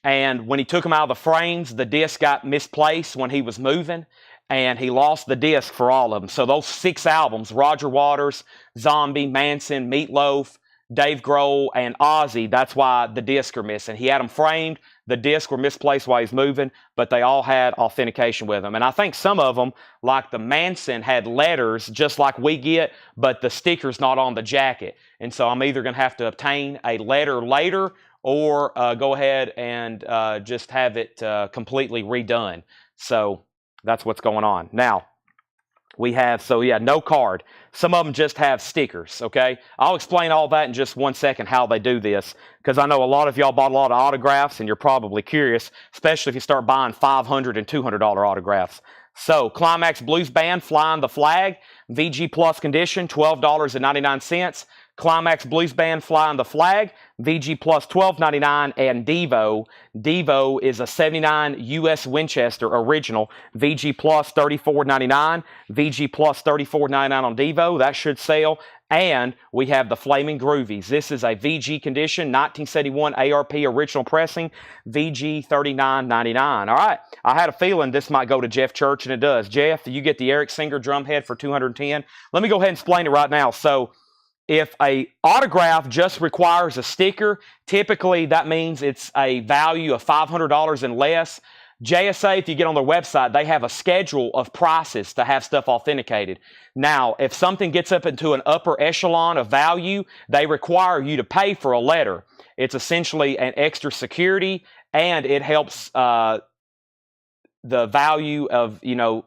and when he took them out of the frames, the disc got misplaced when he was moving, and he lost the disc for all of them. So those 6 albums, Roger Waters, Zombie, Manson, Meatloaf, Dave Grohl, and Ozzy, that's why the discs are missing. He had them framed. The discs were misplaced while he's moving, but they all had authentication with them. And I think some of them, like the Manson, had letters just like we get, but the sticker's not on the jacket. And so I'm either going to have to obtain a letter later or go ahead and just have it completely redone. So that's what's going on. Now, we have, so yeah, no card. Some of them just have stickers, okay? I'll explain all that in just 1 second, how they do this, because I know a lot of y'all bought a lot of autographs, and you're probably curious, especially if you start buying $500 and $200 autographs. So, Climax Blues Band, Flying the Flag, VG Plus condition, $12.99. Climax Blues Band, Flying the Flag, VG Plus $12.99, and Devo. Devo is a 79 US Winchester original, VG Plus $34.99, VG Plus $34.99 on Devo. That should sell. And we have the Flaming Groovies. This is a VG condition, 1971 ARP original pressing, VG $39.99. All right, I had a feeling this might go to Jeff Church, and it does. Jeff, you get the Eric Singer drum head for $210. Let me go ahead and explain it right now. So, if an autograph just requires a sticker, typically that means it's a value of $500 and less. JSA, if you get on their website, they have a schedule of prices to have stuff authenticated. Now, if something gets up into an upper echelon of value, they require you to pay for a letter. It's essentially an extra security, and it helps the value of,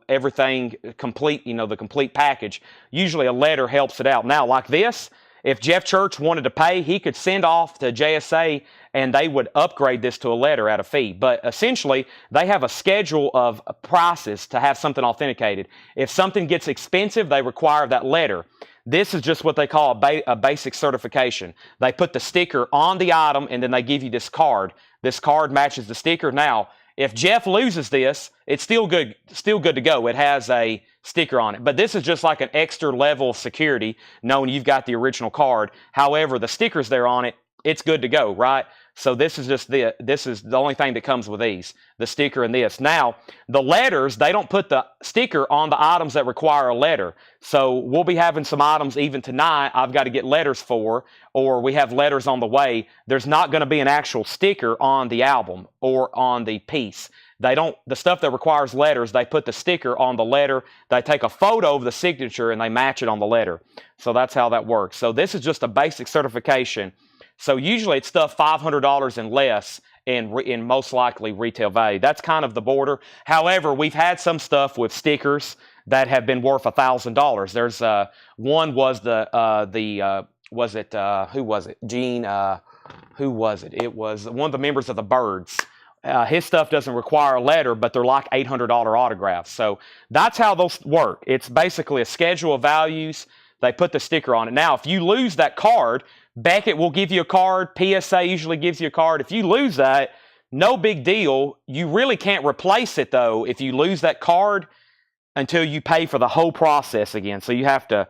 everything complete, the complete package. Usually a letter helps it out. Now, like this, if Jeff Church wanted to pay, he could send off to JSA and they would upgrade this to a letter at a fee. But essentially, they have a schedule of prices to have something authenticated. If something gets expensive, they require that letter. This is just what they call a basic certification. They put the sticker on the item, and then they give you this card. This card matches the sticker. Now, if Jeff loses this, it's still good to go. It has a sticker on it. But this is just like an extra level of security, knowing you've got the original card. However, the sticker's there on it, it's good to go, right? So this is the only thing that comes with these, the sticker and this. Now, the letters, they don't put the sticker on the items that require a letter. So we'll be having some items even tonight I've got to get letters for, or we have letters on the way. There's not going to be an actual sticker on the album or on the piece. The stuff that requires letters, they put the sticker on the letter. They take a photo of the signature and they match it on the letter. So that's how that works. So this is just a basic certification. So usually it's stuff $500 and less in most likely retail value. That's kind of the border. However, we've had some stuff with stickers that have been worth $1,000. There's one was who was it? Gene, who was it? It was one of the members of the Byrds. His stuff doesn't require a letter, but they're like $800 autographs. So that's how those work. It's basically a schedule of values They put the sticker on it. Now, if you lose that card, Beckett will give you a card. PSA usually gives you a card. If you lose that, no big deal. You really can't replace it, though, if you lose that card until you pay for the whole process again. So you have to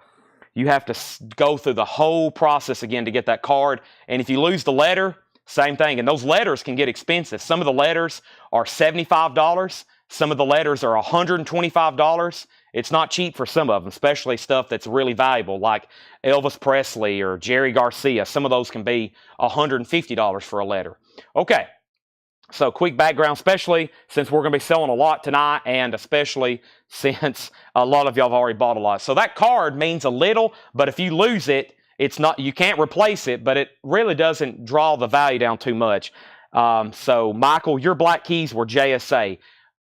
go through the whole process again to get that card. And if you lose the letter, same thing. And those letters can get expensive. Some of the letters are $75. Some of the letters are $125. It's not cheap for some of them, especially stuff that's really valuable, like Elvis Presley or Jerry Garcia. Some of those can be $150 for a letter. Okay, so quick background, especially since we're going to be selling a lot tonight, and especially since a lot of y'all have already bought a lot. So that card means a little, but if you lose it, it's not, you can't replace it, but it really doesn't draw the value down too much. So Michael, your black keys were JSA.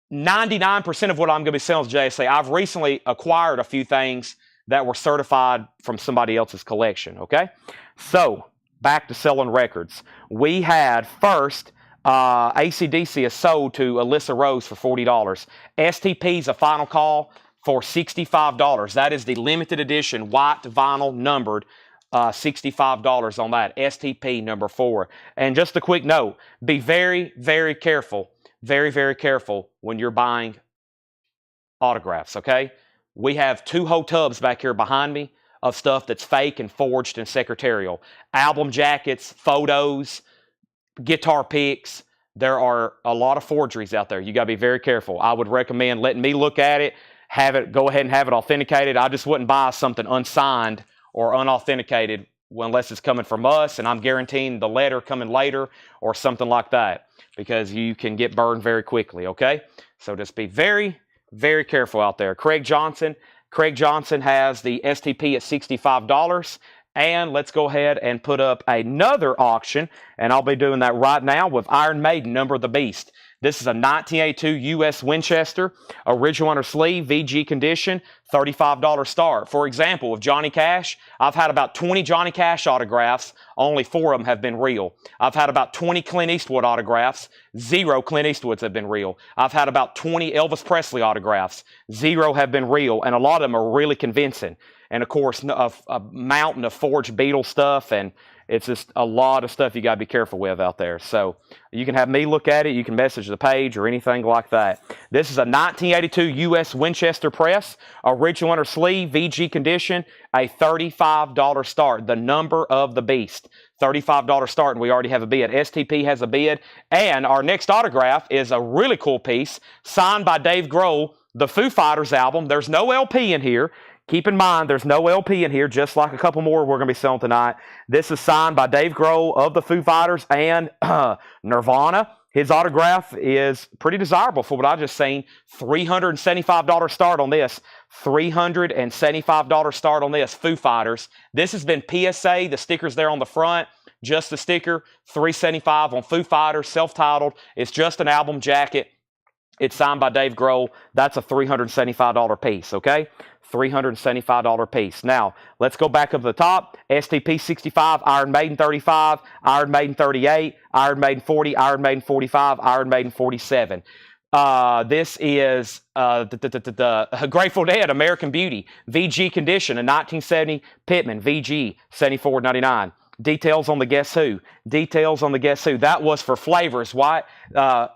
99% of what I'm going to be selling is JSA. I've recently acquired a few things that were certified from somebody else's collection, okay? So, back to selling records. We had first, ACDC is sold to Alyssa Rose for $40. STP's a final call for $65. That is the limited edition, white vinyl numbered, $65 on that. STP number 4. And just a quick note, be very, very careful. Very, very careful when you're buying autographs, okay? We have 2 whole tubs back here behind me of stuff that's fake and forged and secretarial. Album jackets, photos, guitar picks. There are a lot of forgeries out there. You got to be very careful. I would recommend letting me look at it, go ahead and have it authenticated. I just wouldn't buy something unsigned or unauthenticated unless it's coming from us, and I'm guaranteeing the letter coming later or something like that, because you can get burned very quickly, okay? So just be very, very careful out there. Craig Johnson has the STP at $65. And let's go ahead and put up another auction, and I'll be doing that right now with Iron Maiden, Number of the Beast. This is a 1982 U.S. Winchester, original under sleeve, VG condition, $35 start. For example, with Johnny Cash, I've had about 20 Johnny Cash autographs. Only 4 of them have been real. I've had about 20 Clint Eastwood autographs. 0 Clint Eastwoods have been real. I've had about 20 Elvis Presley autographs. 0 have been real, and a lot of them are really convincing. And, of course, a mountain of forged Beatles stuff, and it's just a lot of stuff you got to be careful with out there. So you can have me look at it. You can message the page or anything like that. This is a 1982 U.S. Winchester press, original under sleeve, VG condition, a $35 start, the Number of the Beast. $35 start, and we already have a bid. STP has a bid. And our next autograph is a really cool piece signed by Dave Grohl, the Foo Fighters album. There's no LP in here. Keep in mind, there's no LP in here, just like a couple more we're going to be selling tonight. This is signed by Dave Grohl of the Foo Fighters and Nirvana. His autograph is pretty desirable for what I just seen. $375 start on this. $375 start on this, Foo Fighters. This has been PSA. The sticker's there on the front. Just the sticker. $375 on Foo Fighters, self-titled. It's just an album jacket. It's signed by Dave Grohl. That's a $375 piece, okay? $375 piece. Now, let's go back up to the top. STP 65, Iron Maiden 35, Iron Maiden 38, Iron Maiden 40, Iron Maiden 45, Iron Maiden 47. This is the Grateful Dead, American Beauty, VG condition, a 1970 Pittman, VG, $74.99. Details on the Guess Who. Details on the Guess Who. That was for flavors. Why?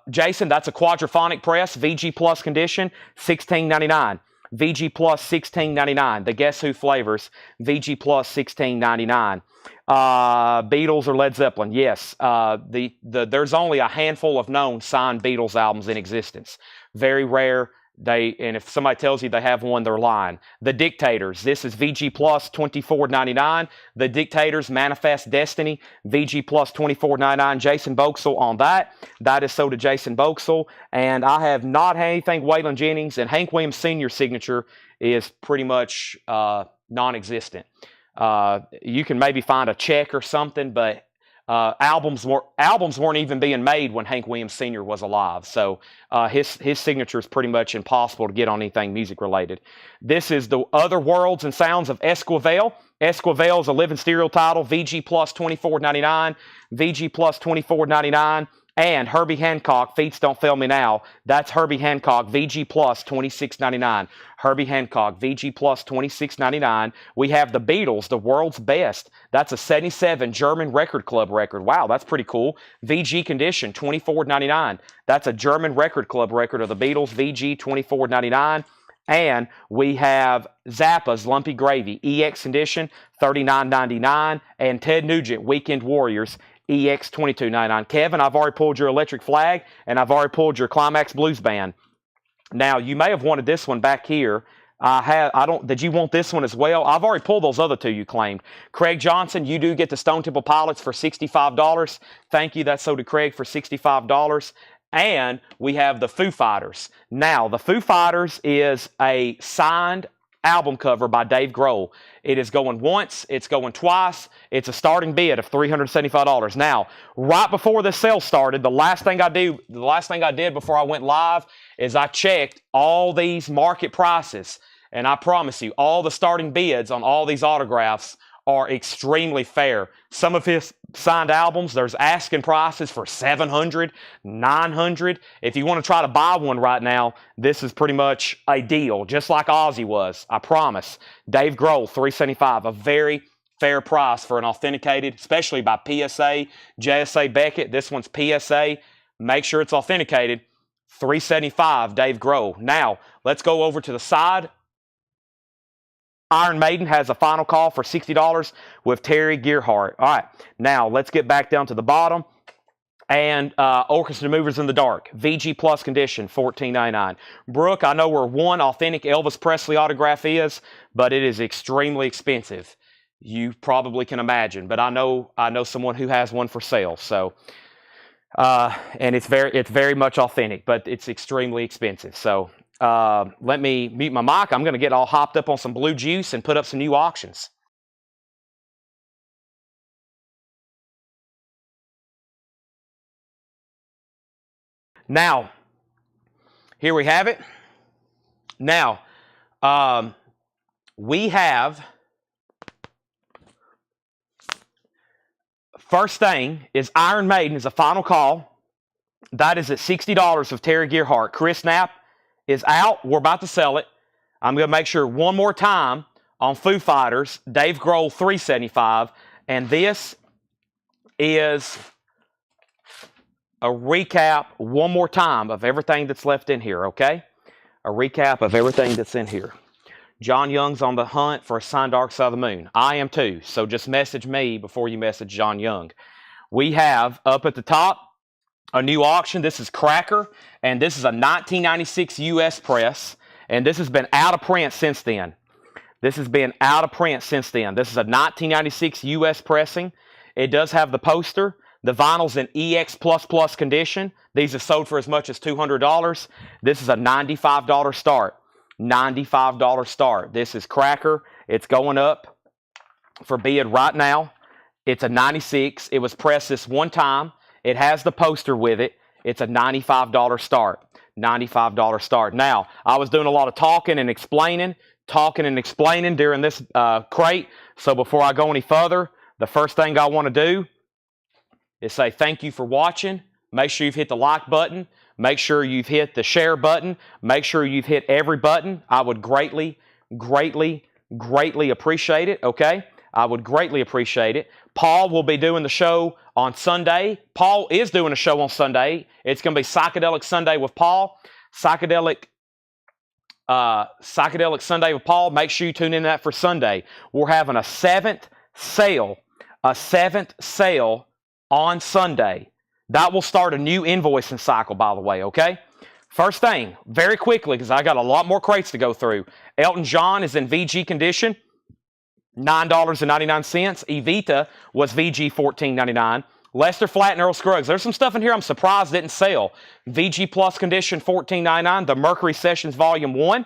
Jason, that's a quadraphonic press, VG Plus condition, $16.99. VG Plus $16.99. The Guess Who flavors, VG Plus $16.99. Beatles or Led Zeppelin? Yes. There's only a handful of known signed Beatles albums in existence. Very rare. And if somebody tells you they have one, they're lying. The Dictators. This is VG Plus $24.99. The Dictators, Manifest Destiny, VG Plus $24.99. Jason Boxall on that. That is sold to Jason Boxall. And I have not had anything Waylon Jennings, and Hank Williams Sr. signature is pretty much non-existent. You can maybe find a check or something, but albums weren't even being made when Hank Williams Sr. was alive. So his signature is pretty much impossible to get on anything music related. This is the Other Worlds and Sounds of Esquivel. Esquivel is a living stereo title. VG Plus $24.99. VG Plus $24.99. And Herbie Hancock, Feats Don't Fail Me Now. That's Herbie Hancock, VG Plus, $26.99. Herbie Hancock, VG Plus, $26.99. We have the Beatles, The World's Best. That's a 77 German Record Club record. Wow, that's pretty cool. VG Condition, $24.99. That's a German Record Club record of the Beatles, VG, $24.99. And we have Zappa's Lumpy Gravy, EX Condition, $39.99. And Ted Nugent, Weekend Warriors, EX $22.99. Kevin, I've already pulled your Electric Flag, and I've already pulled your Climax Blues Band. Now, you may have wanted this one back here. Did you want this one as well? I've already pulled those other two you claimed. Craig Johnson, you do get the Stone Temple Pilots for $65. Thank you. That's so to Craig for $65. And we have the Foo Fighters. Now, the Foo Fighters is a signed album cover by Dave Grohl. It is going once, it's going twice. It's a starting bid of $375. Now, right before this sale started, the last thing I did before I went live is I checked all these market prices, and I promise you, all the starting bids on all these autographs are extremely fair. Some of his signed albums, there's asking prices for $700, $900. If you want to try to buy one right now, this is pretty much a deal, just like Ozzy was, I promise. Dave Grohl, $375, a very fair price for an authenticated, especially by PSA, JSA Beckett. This one's PSA. Make sure it's authenticated. $375, Dave Grohl. Now, let's go over to the side. Iron Maiden has a final call for $60 with Terry Gearhart. All right, now let's get back down to the bottom. And Orchestra Movers in the Dark, VG Plus Condition, $14.99. Brooke, I know where one authentic Elvis Presley autograph is, but it is extremely expensive. You probably can imagine, but I know someone who has one for sale. So, and it's very much authentic, but it's extremely expensive. So. Let me mute my mic. I'm going to get all hopped up on some blue juice and put up some new auctions. Now, here we have it. Now, we have, first thing is Iron Maiden is a final call. That is at $60 of Terry Gearhart. Chris Knapp is out. We're about to sell it. I'm going to make sure one more time on Foo Fighters. Dave Grohl, $375. And this is a recap one more time of everything that's left in here, okay? A recap of everything that's in here. John Young's on the hunt for a signed Dark Side of the Moon. I am too. So just message me before you message John Young. We have up at the top a new auction. This is Cracker, and this is a 1996 U.S. press, and this has been out of print since then. This has been out of print since then. This is a 1996 U.S. pressing. It does have the poster. The vinyl's in EX++ condition. These are sold for as much as $200. This is a $95 start. $95 start. This is Cracker. It's going up for bid right now. It's a 96. It was pressed this one time. It has the poster with it. It's a $95 start. $95 start. Now, I was doing a lot of talking and explaining during this crate. So before I go any further, the first thing I want to do is say thank you for watching. Make sure you've hit the like button. Make sure you've hit the share button. Make sure you've hit every button. I would greatly, greatly, greatly appreciate it, okay? I would greatly appreciate it. Paul will be doing the show on Sunday. Paul is doing a show on Sunday. It's going to be Psychedelic Sunday with Paul. Psychedelic Sunday with Paul. Make sure you tune in that for Sunday. We're having a seventh sale on Sunday. That will start a new invoicing cycle, by the way, okay? First thing, very quickly, because I got a lot more crates to go through. Elton John is in VG condition. $9.99. Evita was VG $14.99. Lester Flatt and Earl Scruggs. There's some stuff in here I'm surprised didn't sell. VG Plus condition $14.99. The Mercury Sessions Volume 1.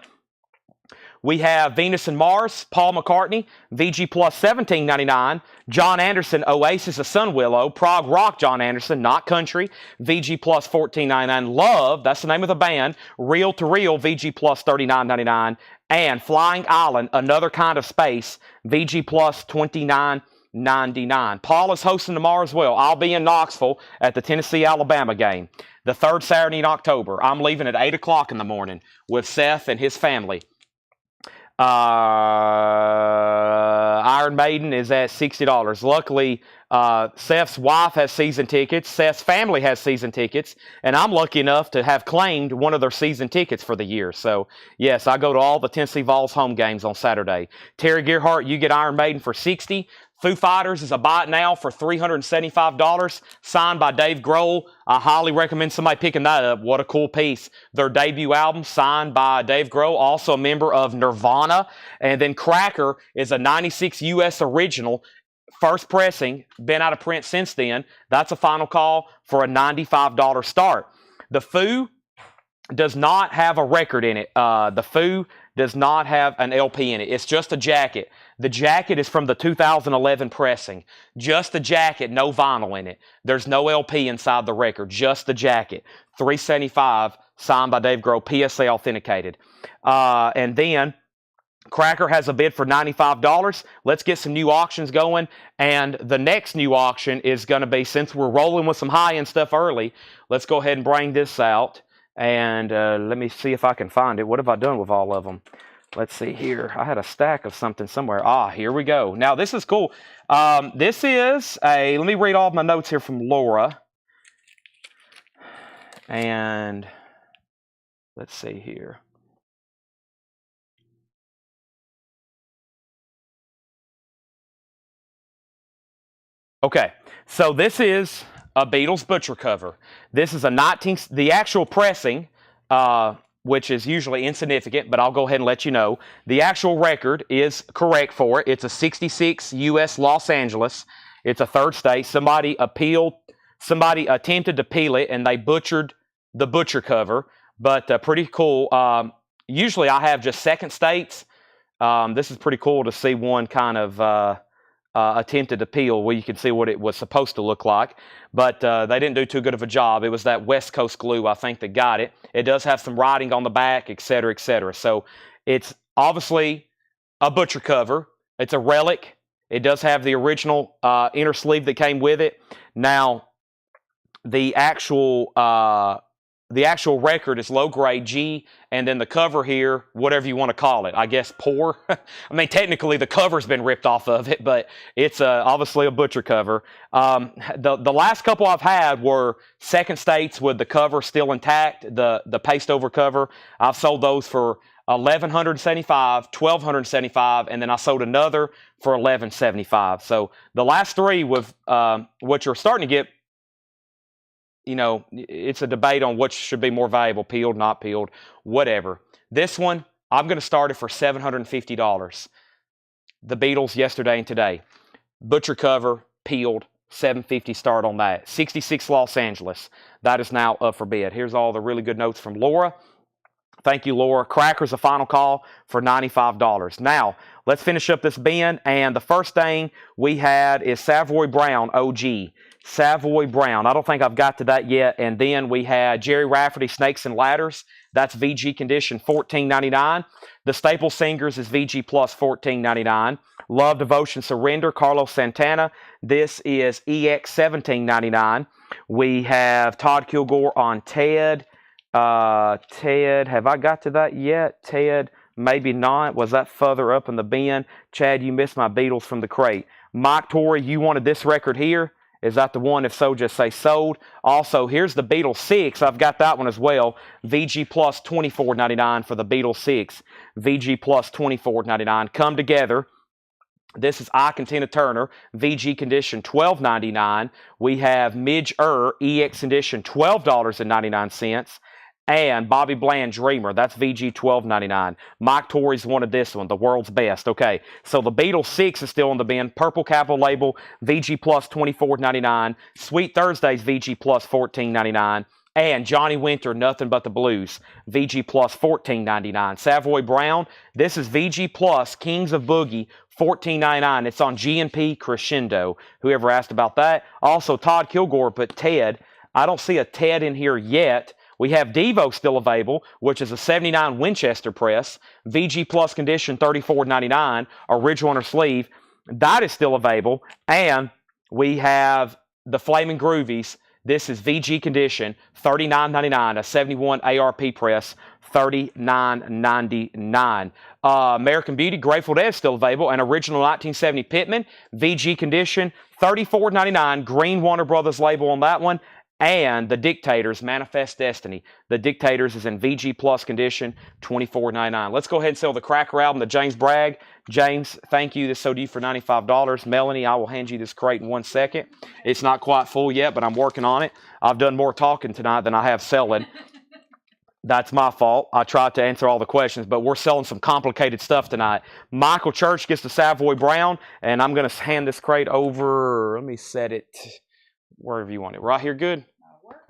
We have Venus and Mars, Paul McCartney, VG Plus $17.99. John Anderson, Oasis of Sunwillow, Prog Rock John Anderson, not country, VG Plus $14.99. Love, that's the name of the band, Real to Real, VG Plus $39.99. And Flying Island, Another Kind of Space, VG Plus $29.99. $4.99. Paul is hosting tomorrow as well. I'll be in Knoxville at the Tennessee-Alabama game, the third Saturday in October. I'm leaving at 8 o'clock in the morning with Seth and his family. Iron Maiden is at $60. Luckily, Seth's wife has season tickets. Seth's family has season tickets. And I'm lucky enough to have claimed one of their season tickets for the year. So, yes, I go to all the Tennessee Vols home games on Saturday. Terry Gerhardt, you get Iron Maiden for $60. Foo Fighters is a buy it now for $375, signed by Dave Grohl. I highly recommend somebody picking that up. What a cool piece. Their debut album, signed by Dave Grohl, also a member of Nirvana. And then Cracker is a 96 U.S. original, first pressing, been out of print since then. That's a final call for a $95 start. The Foo does not have a record in it. The Foo does not have an LP in it. It's just a jacket. The jacket is from the 2011 pressing. Just the jacket, no vinyl in it. There's no LP inside the record, just the jacket. $375, signed by Dave Grohl, PSA authenticated. And then Cracker has a bid for $95. Let's get some new auctions going. And the next new auction is going to be, since we're rolling with some high-end stuff early, let's go ahead and bring this out. And let me see if I can find it. What have I done with all of them? Let's see here. I had a stack of something somewhere. Here we go. Now, this is cool. This is let me read all of my notes here from Laura. And let's see here. Okay, so this is a Beatles butcher cover. This is the actual pressing, which is usually insignificant, but I'll go ahead and let you know. The actual record is correct for it. It's a 66 U.S. Los Angeles. It's a third state. Somebody attempted to peel it, and they butchered the butcher cover, but pretty cool. Usually I have just second states. This is pretty cool to see one kind of attempted to peel where you can see what it was supposed to look like, but they didn't do too good of a job. It was that West Coast glue, I think, that got it. It does have some writing on the back, etc., etc. So it's obviously a butcher cover. It's a relic. It does have the original inner sleeve that came with it. Now, the actual record is low grade G, and then the cover here, whatever you want to call it, I guess poor. I mean, technically the cover's been ripped off of it, but it's obviously a butcher cover. The last couple I've had were second states with the cover still intact, the paste over cover. I've sold those for $1,175, $1,275, and then I sold another for $1,175. So the last three with what you're starting to get, it's a debate on which should be more valuable, peeled, not peeled, whatever. This one, I'm going to start it for $750. The Beatles yesterday and today. Butcher cover, peeled, $750 start on that. 66 Los Angeles. That is now up for bid. Here's all the really good notes from Laura. Thank you, Laura. Cracker's a final call for $95. Now, let's finish up this bin. And the first thing we had is Savoy Brown OG. Savoy Brown. I don't think I've got to that yet. And then we had Jerry Rafferty Snakes and Ladders. That's VG condition, $14.99. The Staple Singers is VG plus $14.99. Love, Devotion, Surrender, Carlos Santana. This is EX $17.99. We have Todd Kilgore on Ted. Ted, have I got to that yet? Ted, maybe not. Was that further up in the bin? Chad, you missed my Beatles from the crate. Mike Torrey, you wanted this record here. Is that the one? If so, just say sold. Also, here's the Beatles 6. I've got that one as well. VG plus $24.99 for the Beatles 6. VG plus $24.99. Come Together. This is Ike and Tina Turner. VG condition $12.99. We have Midge EX edition $12.99. And Bobby Bland Dreamer, that's VG $12.99. Mike Torrey's wanted this one, the world's best. Okay, so the Beatles 6 is still in the bin. Purple Capital Label, VG plus $24.99. Sweet Thursdays, VG plus $14.99. And Johnny Winter, Nothing But the Blues, VG plus $14.99. Savoy Brown, this is VG plus Kings of Boogie, $14.99. It's on G&P Crescendo. Whoever asked about that. Also, Todd Kilgore, but Ted. I don't see a Ted in here yet. We have Devo still available, which is a 79 Winchester press, VG plus condition $34.99, original inner sleeve. That is still available. And we have the Flaming Groovies. This is VG condition, $39.99, a 71 ARP press, $39.99. American Beauty, Grateful Dead still available. An original 1970 Pittman, VG condition, $34.99. Green Warner Brothers label on that one. And the Dictators, Manifest Destiny. The Dictators is in VG Plus condition, $24.99. Let's go ahead and sell the Cracker album to James Bragg. James, thank you. This sold you for $95. Melanie, I will hand you this crate in 1 second. It's not quite full yet, but I'm working on it. I've done more talking tonight than I have selling. That's my fault. I tried to answer all the questions, but we're selling some complicated stuff tonight. Michael Church gets the Savoy Brown, and I'm going to hand this crate over. Let me set it wherever you want it. Right here, good?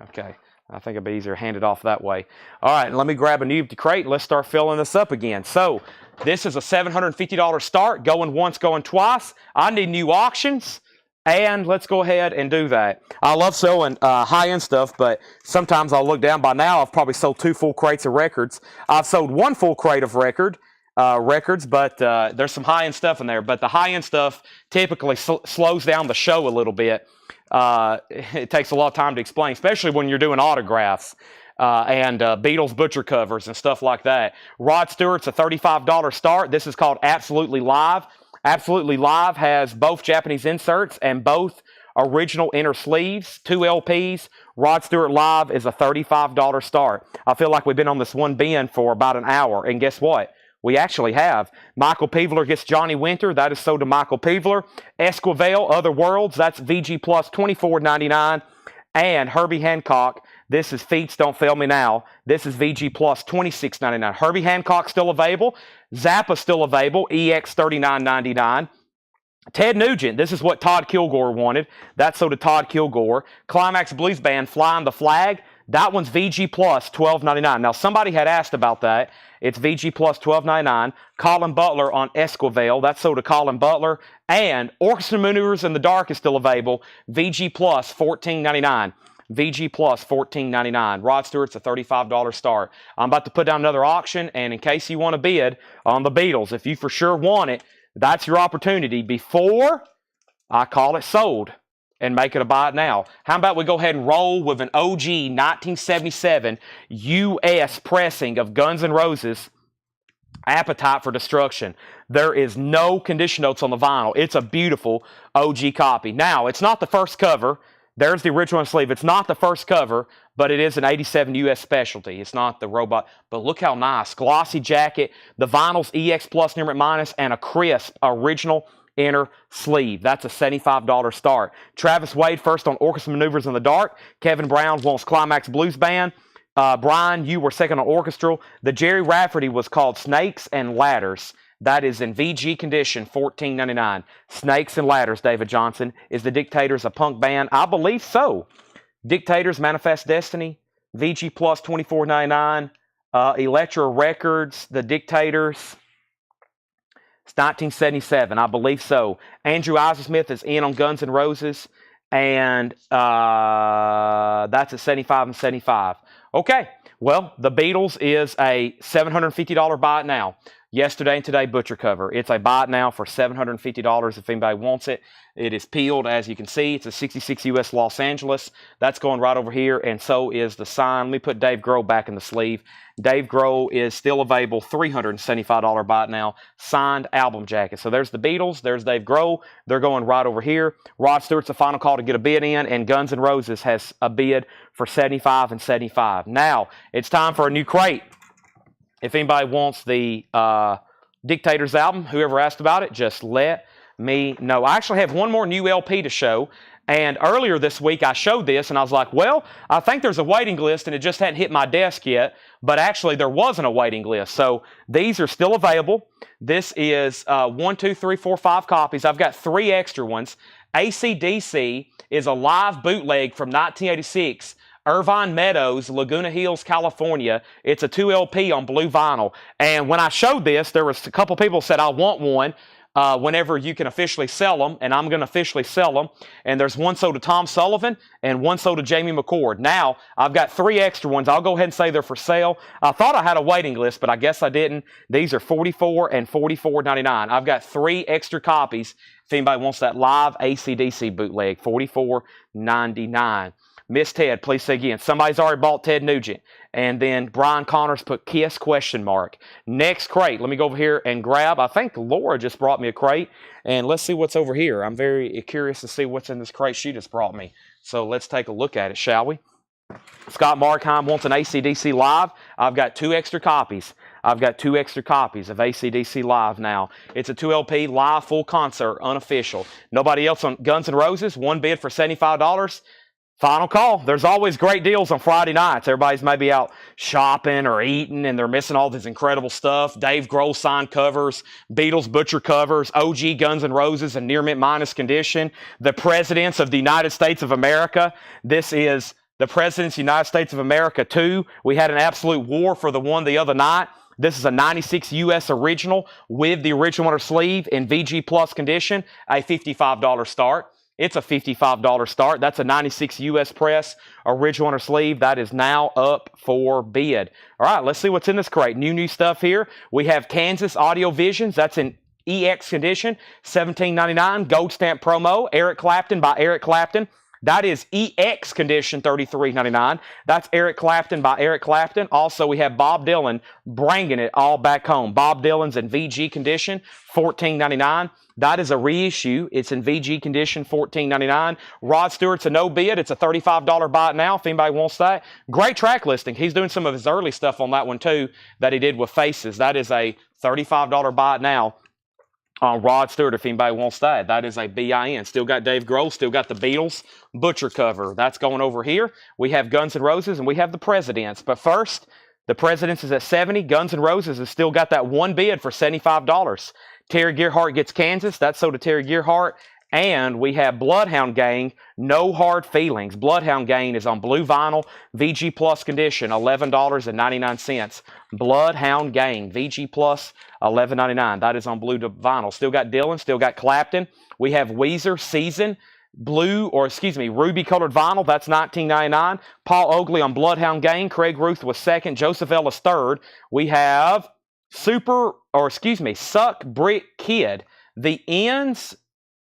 Okay. I think it'd be easier to hand it off that way. All right, let me grab a new empty crate and let's start filling this up again. So this is a $750 start, going once, going twice. I need new auctions, and let's go ahead and do that. I love selling high-end stuff, but sometimes I'll look down. By now, I've probably sold 2 full crates of records. I've sold 1 full crate of records, but there's some high-end stuff in there. But the high-end stuff typically slows down the show a little bit. It takes a lot of time to explain, especially when you're doing autographs and Beatles butcher covers and stuff like that. Rod Stewart's a $35 start. This is called Absolutely Live. Absolutely Live has both Japanese inserts and both original inner sleeves, 2 LPs. Rod Stewart Live is a $35 start. I feel like we've been on this one bin for about an hour, and guess what? We actually have. Michael Peavler gets Johnny Winter. That is sold to Michael Peavler. Esquivel, Other Worlds. That's VG Plus, $24.99. And Herbie Hancock. This is Feats Don't Fail Me Now. This is VG Plus, $26.99. Herbie Hancock still available. Zappa still available. EX, $39.99. Ted Nugent. This is what Todd Kilgore wanted. That's sold to Todd Kilgore. Climax Blues Band, Flying the Flag. That one's VG Plus, $12.99. Now, somebody had asked about that. It's VG Plus, $12.99. Colin Butler on Esquivel. That's sold to Colin Butler. And Orchestra Maneuvers in the Dark is still available. VG Plus, $14.99. VG Plus, $14.99. Rod Stewart's a $35 start. I'm about to put down another auction, and in case you want to bid on the Beatles, if you for sure want it, that's your opportunity before I call it sold and make it a buy it now. How about we go ahead and roll with an OG 1977 U.S. pressing of Guns N' Roses, Appetite for Destruction. There is no condition notes on the vinyl. It's a beautiful OG copy. Now, it's not the first cover. There's the original sleeve. It's not the first cover, but it is an 87 U.S. specialty. It's not the robot. But look how nice. Glossy jacket. The vinyl's EX Plus, Nimeric Minus, and a crisp original inner sleeve. That's a $75 start. Travis Wade first on Orchestra Maneuvers in the Dark. Kevin Brown wants Climax Blues Band. Brian, you were second on Orchestral. The Jerry Rafferty was called Snakes and Ladders. That is in VG condition, $14.99. Snakes and Ladders, David Johnson. Is the Dictators a punk band? I believe so. Dictators, Manifest Destiny. VG Plus, $24.99. Elektra Records, the Dictators. It's 1977, I believe so. Andrew Isaacsmith is in on Guns N' Roses, and that's at 75 and 75. Okay, well, the Beatles is a $750 buy it now. Yesterday and Today butcher cover. It's a buy it now for $750 if anybody wants it. It is peeled, as you can see. It's a 66 US Los Angeles. That's going right over here, and so is the sign. Let me put Dave Grohl back in the sleeve. Dave Grohl is still available, $375 buy it now. Signed album jacket. So there's the Beatles. There's Dave Grohl. They're going right over here. Rod Stewart's the final call to get a bid in, and Guns N' Roses has a bid for 75 and 75. Now, it's time for a new crate. If anybody wants the Dictators album, whoever asked about it, just let me know. I actually have one more new LP to show. And earlier this week, I showed this, and I was like, well, I think there's a waiting list, and it just hadn't hit my desk yet. But actually, there wasn't a waiting list. So these are still available. This is 1, 2, 3, 4, 5 copies. I've got 3 extra ones. ACDC is a live bootleg from 1986. Irvine Meadows, Laguna Hills, California. It's a 2 LP on blue vinyl. And when I showed this, there was a couple people said, I want one. whenever you can officially sell them, and I'm going to officially sell them. And there's one sold to Tom Sullivan and one sold to Jamie McCord. Now, I've got 3 extra ones. I'll go ahead and say they're for sale. I thought I had a waiting list, but I guess I didn't. These are $44 and $44.99. I've got 3 extra copies if anybody wants that live ACDC bootleg, $44.99. Miss Ted, please say again. Somebody's already bought Ted Nugent. And then Brian Connors put Kiss ? Next crate. Let me go over here and grab. I think Laura just brought me a crate. And let's see what's over here. I'm very curious to see what's in this crate she just brought me. So let's take a look at it, shall we? Scott Markheim wants an ACDC Live. I've got 2 extra copies. I've got 2 extra copies of ACDC Live now. It's a 2LP live full concert, unofficial. Nobody else on Guns N' Roses. 1 bid for $75. Final call. There's always great deals on Friday nights. Everybody's maybe out shopping or eating, and they're missing all this incredible stuff. Dave Grohl signed covers, Beatles Butcher covers, OG Guns N' Roses in near mint minus condition, the Presidents of the United States of America. This is the Presidents of the United States of America 2. We had an absolute war for the one the other night. This is a 96 US original with the original inner sleeve in VG Plus condition, a $55 start. It's a $55 start. That's a 96 US press, original inner sleeve. That is now up for bid. All right, let's see what's in this crate. New stuff here. We have Kansas Audio Visions. That's in EX condition, $17.99. Gold stamp promo. Eric Clapton by Eric Clapton. That is EX condition, $33.99. That's Eric Clapton by Eric Clapton. Also, we have Bob Dylan bringing it all back home. Bob Dylan's in VG condition, $14.99. That is a reissue. It's in VG condition, $14.99. Rod Stewart's a no bid. It's a $35 buy it now if anybody wants that. Great track listing. He's doing some of his early stuff on that one too that he did with Faces. That is a $35 buy it now on Rod Stewart if anybody wants that. That is a BIN. Still got Dave Grohl. Still got the Beatles Butcher cover. That's going over here. We have Guns N' Roses and we have the Presidents. But first, the Presidents is at $70. Guns N' Roses has still got that 1 bid for $75. Terry Gearhart gets Kansas. That's sold to Terry Gearhart. And we have Bloodhound Gang, No Hard Feelings. Bloodhound Gang is on blue vinyl, VG Plus condition, $11.99. Bloodhound Gang, VG Plus, $11.99. That is on blue vinyl. Still got Dylan, still got Clapton. We have Weezer Season, ruby colored vinyl. That's $19.99. Paul Oakley on Bloodhound Gang. Craig Ruth was second. Joseph Ellis third. We have Suck Brick Kid. The Ends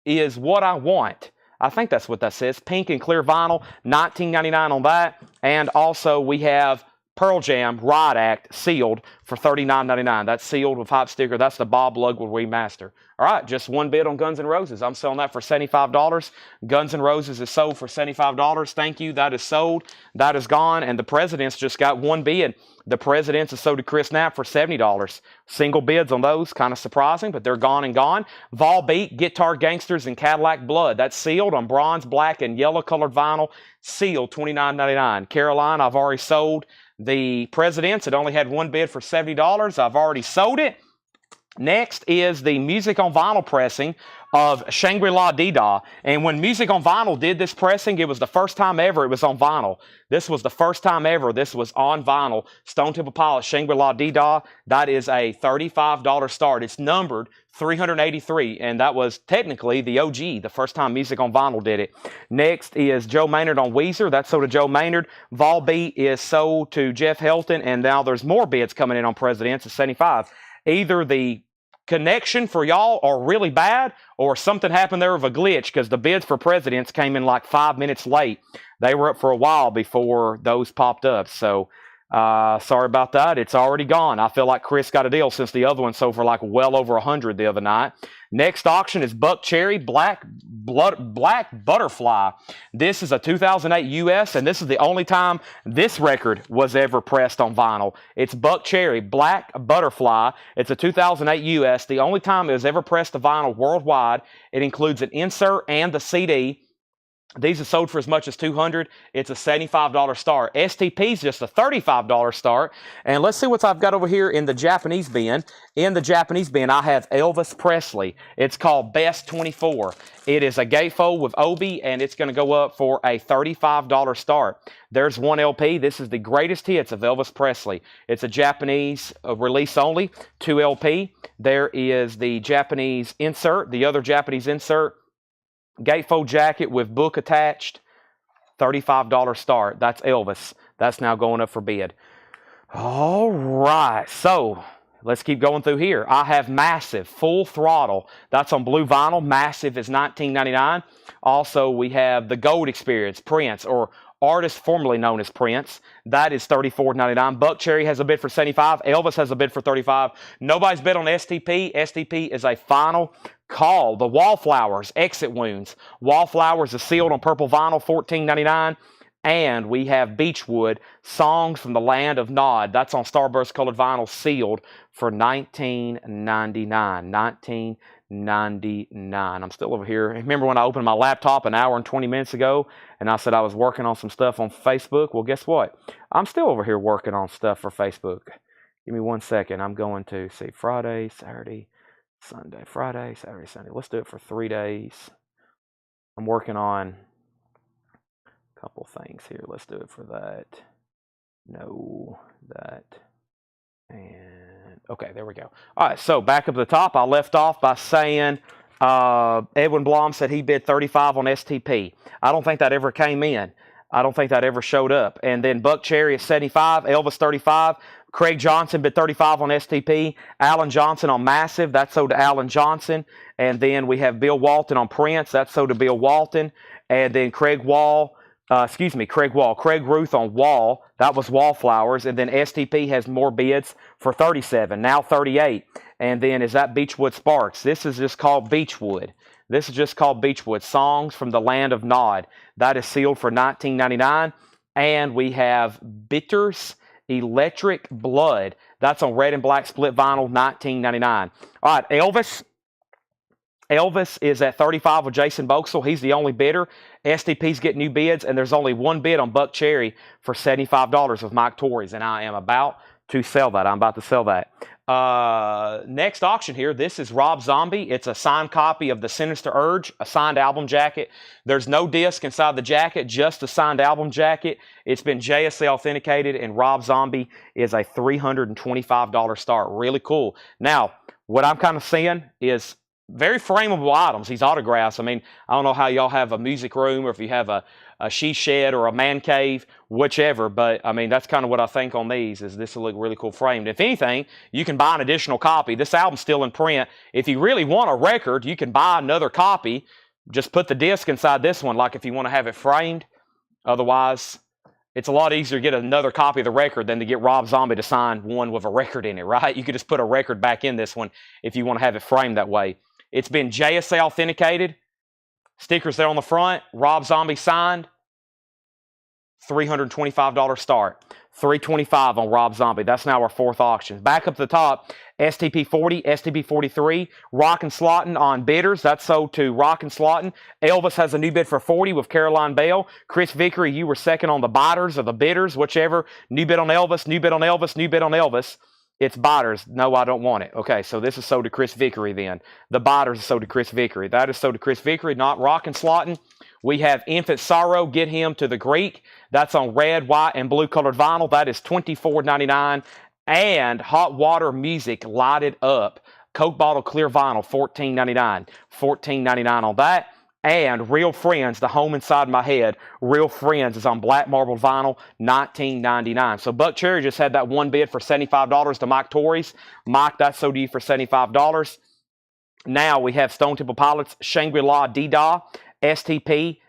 is What I Want. I think that's what that says. Pink and clear vinyl, $19.99 on that. And also we have Pearl Jam Riot Act sealed for $39.99. That's sealed with hype sticker. That's the Bob Lugwood remaster. All right, just 1 bid on Guns N' Roses. I'm selling that for $75. Guns N' Roses is sold for $75. Thank you. That is sold. That is gone. And the Presidents just got 1 bid. The Presidents is sold to Chris Knapp for $70. Single bids on those. Kind of surprising, but they're gone and gone. Volbeat, Guitar Gangsters, and Cadillac Blood. That's sealed on bronze, black, and yellow colored vinyl. Sealed, $29.99. Caroline, I've already sold. The Presidents, it only had 1 bid for $70. I've already sold it. Next is the Music on Vinyl pressing of Shangri-La Dee-Dah. And when Music on Vinyl did this pressing, it was the first time ever it was on vinyl. This was the first time ever this was on vinyl. Stone Temple Pilots, Shangri-La Dee-Dah. That is a $35 start. It's numbered 383, and that was technically the OG, the first time Music on Vinyl did it. Next is Joe Maynard on Weezer. That's sold to Joe Maynard. Volbeat is sold to Jeff Helton, and now there's more bids coming in on Presidents at $75. Either the connection for y'all are really bad or something happened there with a glitch because the bids for Presidents came in like 5 minutes late. They were up for a while before those popped up. So sorry about that. It's already gone. I feel like Chris got a deal since the other one sold for like well over 100 the other night. Next auction is Buck Cherry Black Butterfly. This is a 2008 US, and this is the only time this record was ever pressed on vinyl. It's Buck Cherry Black Butterfly. It's a 2008 US. The only time it was ever pressed to vinyl worldwide. It includes an insert and the CD. These are sold for as much as $200. It's a $75 start. STP is just a $35 start. And let's see what I've got over here in the Japanese bin. In the Japanese bin, I have Elvis Presley. It's called Best 24. It is a gatefold with Obi, and it's going to go up for a $35 start. There's one LP. This is the greatest hits of Elvis Presley. It's a Japanese release only, 2 LP. There is the Japanese insert, the other Japanese insert. Gatefold jacket with book attached, $35 start. That's Elvis. That's now going up for bid. All right, so let's keep going through here. I have Massive, Full Throttle. That's on blue vinyl. Massive is $19.99. Also, we have the Gold Experience, Prince, or artist formerly known as Prince. That is $34.99. Buck Cherry has a bid for $75. Elvis has a bid for $35. Nobody's bid on STP. STP is a final call. The Wallflowers, Exit Wounds. Wallflowers is sealed on purple vinyl, $14.99. And we have Beechwood, Songs from the Land of Nod. That's on Starburst colored vinyl, sealed for $19.99. $19.99. I'm still over here. Remember when I opened my laptop an hour and 20 minutes ago and I said I was working on some stuff on Facebook? Well, guess what? I'm still over here working on stuff for Facebook. Give me 1 second. I'm going to see Friday, Saturday, Sunday, Friday, Saturday, Sunday. Let's do it for 3 days. I'm working on a couple things here. Let's do it for that. No, that. And okay, there we go. All right, so back up to the top, I left off by saying Edwin Blom said he bid $35 on STP. I don't think that ever came in. I don't think that ever showed up. And then Buck Cherry is $75, Elvis $35. Craig Johnson bid $35 on STP. Alan Johnson on Massive, that's sold to Alan Johnson. And then we have Bill Walton on Prince, that's sold to Bill Walton. And then Craig Ruth on Wall, that was Wallflowers. And then STP has more bids for $37, now $38. And then is that Beechwood Sparks? This is just called Beechwood. This is just called Beechwood, Songs from the Land of Nod. That is sealed for $19.99. And we have Bitters Electric Blood. That's on red and black split vinyl, $19.99. All right, Elvis. Elvis is at $35 with Jason Boxell. He's the only bidder. STP's getting new bids, and there's only one bid on Buck Cherry for $75 with Mike Torres, and I am about to sell that. I'm about to sell that. Next auction here, this is Rob Zombie. It's a signed copy of The Sinister Urge, a signed album jacket. There's no disc inside the jacket, just a signed album jacket. It's been JSA authenticated, and Rob Zombie is a $325 start. Really cool. Now, what I'm kind of seeing is very frameable items, these autographs. I mean, I don't know how y'all have a music room or if you have a she shed or a man cave, whichever, but I mean, that's kind of what I think on these, is this will look really cool framed. If anything, you can buy an additional copy. This album's still in print. If you really want a record, you can buy another copy. Just put the disc inside this one, like if you want to have it framed. Otherwise, it's a lot easier to get another copy of the record than to get Rob Zombie to sign one with a record in it, right? You could just put a record back in this one if you want to have it framed that way. It's been JSA authenticated. Stickers there on the front. Rob Zombie signed. $325 start. $325 on Rob Zombie. That's now our fourth auction. Back up to the top, STP 40, STP 43. Rockin' Slottin' on bidders. That's sold to Rockin' Slottin'. Elvis has a new bid for 40 with Caroline Bell. Chris Vickery, you were second on the bidders or the bidders, whichever. New bid on Elvis, new bid on Elvis, new bid on Elvis. It's bidders. No, I don't want it. Okay, so this is sold to Chris Vickery then. The bidders is sold to Chris Vickery. That is sold to Chris Vickery, not Rockin' Slottin'. We have Infant Sorrow, Get Him to the Greek. That's on red, white, and blue colored vinyl. That is $24.99. And Hot Water Music, Lighted Up. Coke bottle clear vinyl, $14.99. $14.99 on that. And Real Friends, The Home Inside My Head. Real Friends is on black marble vinyl, $19.99. So Buck Cherry just had that one bid for $75 to Mike Torres. Mike, that's sold to you for $75. Now we have Stone Temple Pilots, Shangri-La, D-Da, STP,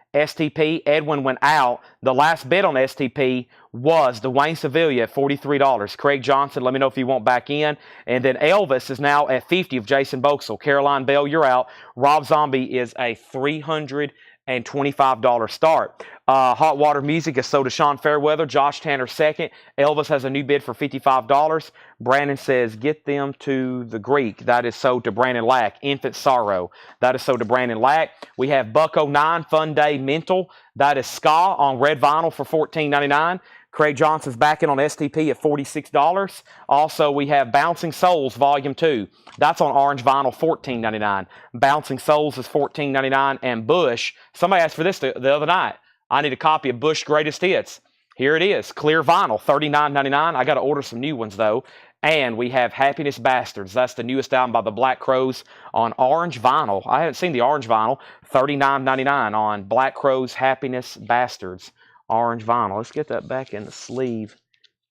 Edwin went out. The last bid on STP was Dwayne Sevilla at $43. Craig Johnson, let me know if you want back in. And then Elvis is now at $50 of Jason Boxell. Caroline Bell, you're out. Rob Zombie is a $325 start. Hot Water Music is sold to Sean Fairweather. Josh Tanner second. Elvis has a new bid for $55. Brandon says, get them to the Greek. That is sold to Brandon Lack. Infant Sorrow. That is sold to Brandon Lack. We have Buck09 Fun Day Mental. That is ska on red vinyl for $14.99. Craig Johnson's back in on STP at $46. Also, we have Bouncing Souls Volume 2. That's on orange vinyl, $14.99. Bouncing Souls is $14.99. And Bush, somebody asked for this the other night. I need a copy of Bush Greatest Hits. Here it is, clear vinyl, $39.99. I got to order some new ones, though. And we have Happiness Bastards. That's the newest album by the Black Crowes on orange vinyl. I haven't seen the orange vinyl. $39.99 on Black Crowes Happiness Bastards. Orange vinyl. Let's get that back in the sleeve.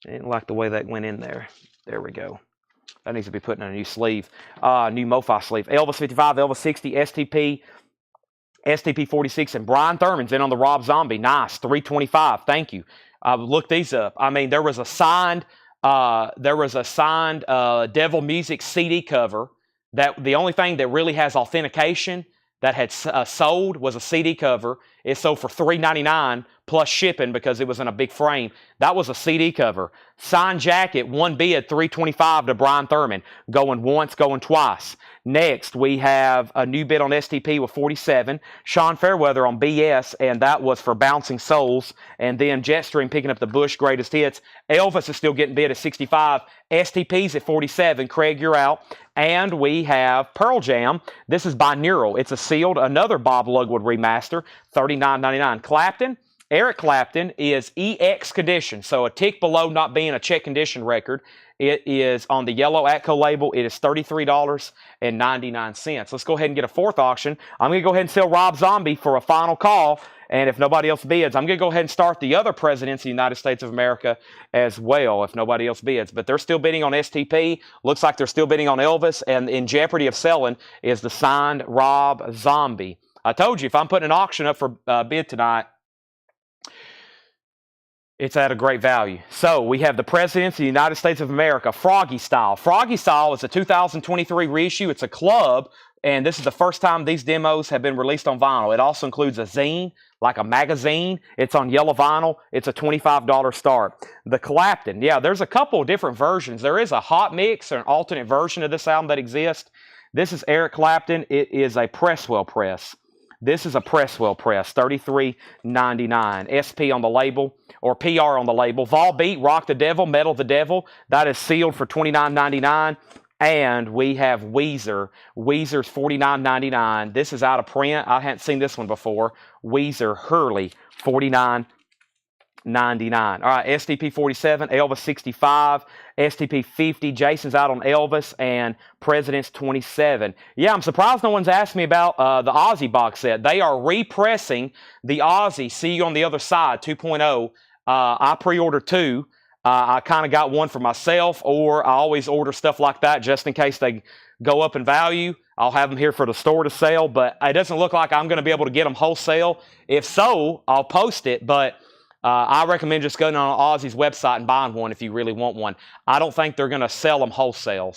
I didn't like the way that went in there. There we go. That needs to be put in a new sleeve. New Mofi sleeve. Elvis 55, Elvis 60, STP 46, and Brian Thurman's in on the Rob Zombie. Nice. $325. Thank you. Look these up. I mean, there was a signed Devil Music CD cover that the only thing that really has authentication that had sold was a CD cover. It sold for $3.99 plus shipping because it was in a big frame. That was a CD cover. Signed jacket, one bid, $325 to Brian Thurman. Going once, going twice. Next, we have a new bid on STP with 47. Sean Fairweather on BS, and that was for Bouncing Souls. And then Jetstream picking up the Bush Greatest Hits. Elvis is still getting bid at 65. STP's at 47. Craig, you're out. And we have Pearl Jam. This is binaural. It's a sealed, another Bob Lugwood remaster, $39.99. Clapton. Eric Clapton is EX condition, so a tick below not being a check condition record. It is on the yellow Atco label. It is $33.99. Let's go ahead and get a fourth auction. I'm going to go ahead and sell Rob Zombie for a final call, and if nobody else bids, I'm going to go ahead and start the other presidents of the United States of America as well, if nobody else bids. But they're still bidding on STP. Looks like they're still bidding on Elvis, and in jeopardy of selling is the signed Rob Zombie. I told you, if I'm putting an auction up for bid tonight, it's at a great value. So we have the Presidents of the United States of America, Froggy Style. Froggy Style is a 2023 reissue. It's a club, and this is the first time these demos have been released on vinyl. It also includes a zine, like a magazine. It's on yellow vinyl. It's a $25 start. The Clapton, yeah, there's a couple of different versions. There is a hot mix or an alternate version of this album that exists. This is Eric Clapton. It is a Presswell press. This is a Presswell press, $33.99. SP on the label, or PR on the label. Volbeat, Rock the Devil, Metal the Devil. That is sealed for $29.99. And we have Weezer. Weezer's $49.99. This is out of print. I hadn't seen this one before. Weezer Hurley, $49.99. All right, STP 47, Elvis 65, STP 50. Jason's out on Elvis, and Presidents 27. Yeah, I'm surprised no one's asked me about the Ozzy box set. They are repressing the Ozzy See You on the Other Side 2.0. I pre-ordered 2. I kind of got one for myself, or I always order stuff like that just in case they go up in value. I'll have them here for the store to sell, but it doesn't look like I'm going to be able to get them wholesale. If so, I'll post it, but I recommend just going on Ozzy's website and buying one if you really want one. I don't think they're going to sell them wholesale,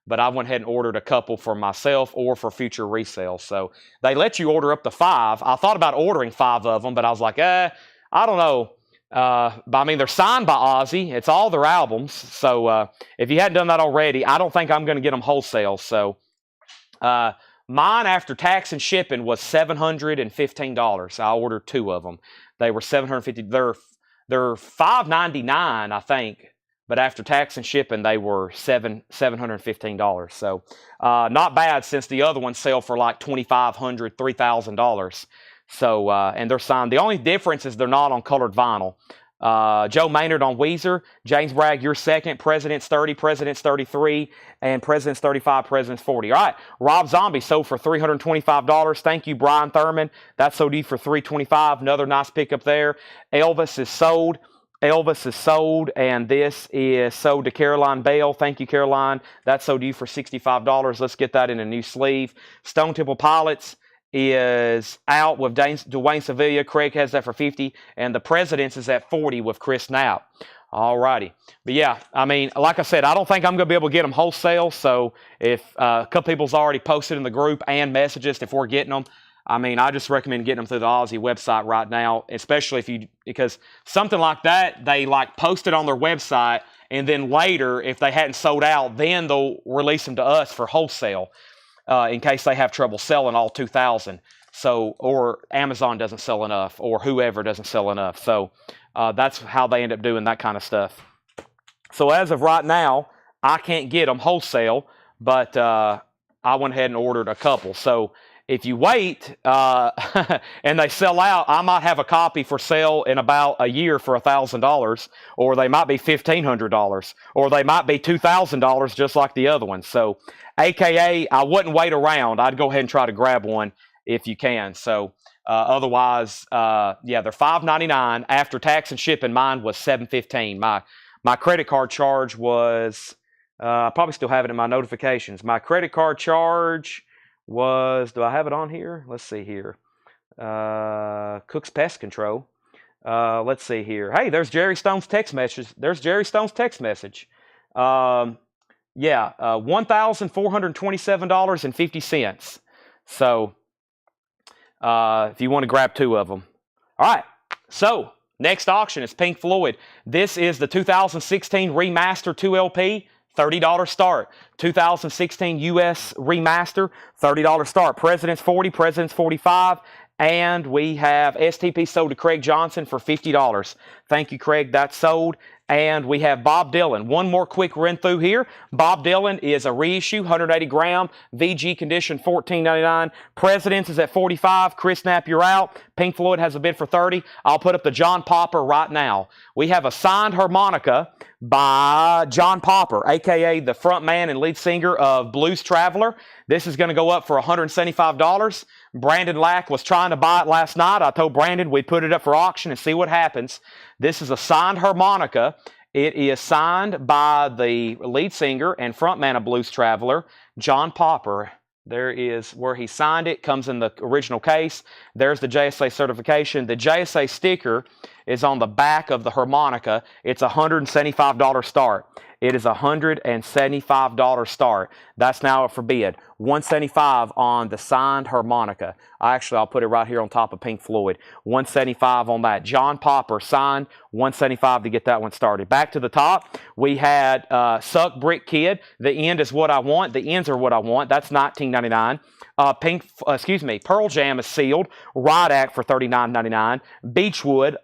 but I went ahead and ordered a couple for myself or for future resale. So they let you order up to 5. I thought about ordering 5 of them, but I was like, I don't know. But I mean, they're signed by Ozzy. It's all their albums. So if you hadn't done that already, I don't think I'm going to get them wholesale. So mine after tax and shipping was $715. I ordered 2 of them. They were $750. They're $599, I think, but after tax and shipping, they were $715. So not bad, since the other ones sell for like $2,500, $3,000. So and they're signed. The only difference is they're not on colored vinyl. Joe Maynard on Weezer. James Bragg, you're second. Presidents 30, Presidents 33, and Presidents 35, Presidents 40. All right, Rob Zombie sold for $325. Thank you, Brian Thurman. That's sold you for $325. Another nice pickup there. Elvis is sold. Elvis is sold, and this is sold to Caroline Bale. Thank you, Caroline. That's sold you for $65. Let's get that in a new sleeve. Stone Temple Pilots is out with Dwayne Sevilla. Craig has that for 50, and the Presidents is at 40 with Chris Knapp. All righty. But yeah, I mean, like I said, I don't think I'm going to be able to get them wholesale. So if a couple people's already posted in the group and messaged us if we're getting them, I mean, I just recommend getting them through the Ozzy website right now, especially because something like that, they like post it on their website, and then later, if they hadn't sold out, then they'll release them to us for wholesale in case they have trouble selling all 2,000. So, or Amazon doesn't sell enough, or whoever doesn't sell enough. So that's how they end up doing that kind of stuff. So as of right now, I can't get them wholesale, but I went ahead and ordered a couple. So if you wait and they sell out, I might have a copy for sale in about a year for $1,000, or they might be $1,500, or they might be $2,000 just like the other ones. So AKA, I wouldn't wait around. I'd go ahead and try to grab one if you can. So otherwise, yeah, they're $5.99 after tax and shipping. Mine was $7.15. My credit card charge was, I probably still have it in my notifications. My credit card charge was, do I have it on here? Let's see here. Cook's Pest Control. Let's see here. Hey, there's Jerry Stone's text message. There's Jerry Stone's text message. Yeah, $1,427.50. So if you want to grab two of them. All right, so next auction is Pink Floyd. This is the 2016 Remaster 2LP. $30 start. 2016 US Remaster, $30 start. President's 40, President's 45, and we have STP sold to Craig Johnson for $50. Thank you, Craig. That's sold. And we have Bob Dylan. One more quick run through here. Bob Dylan is a reissue, 180 gram, VG condition, $14.99. President's is at 45. Chris Knapp, you're out. Pink Floyd has a bid for 30. I'll put up the John Popper right now. We have a signed harmonica by John Popper, a.k.a. the front man and lead singer of Blues Traveler. This is going to go up for $175. Brandon Lack was trying to buy it last night. I told Brandon we'd put it up for auction and see what happens. This is a signed harmonica. It is signed by the lead singer and frontman of Blues Traveler, John Popper. There is where he signed it, comes in the original case. There's the JSA certification. The JSA sticker is on the back of the harmonica. It's a $175 start. It is a $175 start. That's now for bid. $175 on the signed harmonica. I'll put it right here on top of Pink Floyd. $175 on that. John Popper signed. $175 to get that one started. Back to the top, we had Suck Brick Kid. The End is What I Want. The Ends Are What I Want. That's $19.99. Pearl Jam is sealed. Rod Act for $39.99. Beechwood,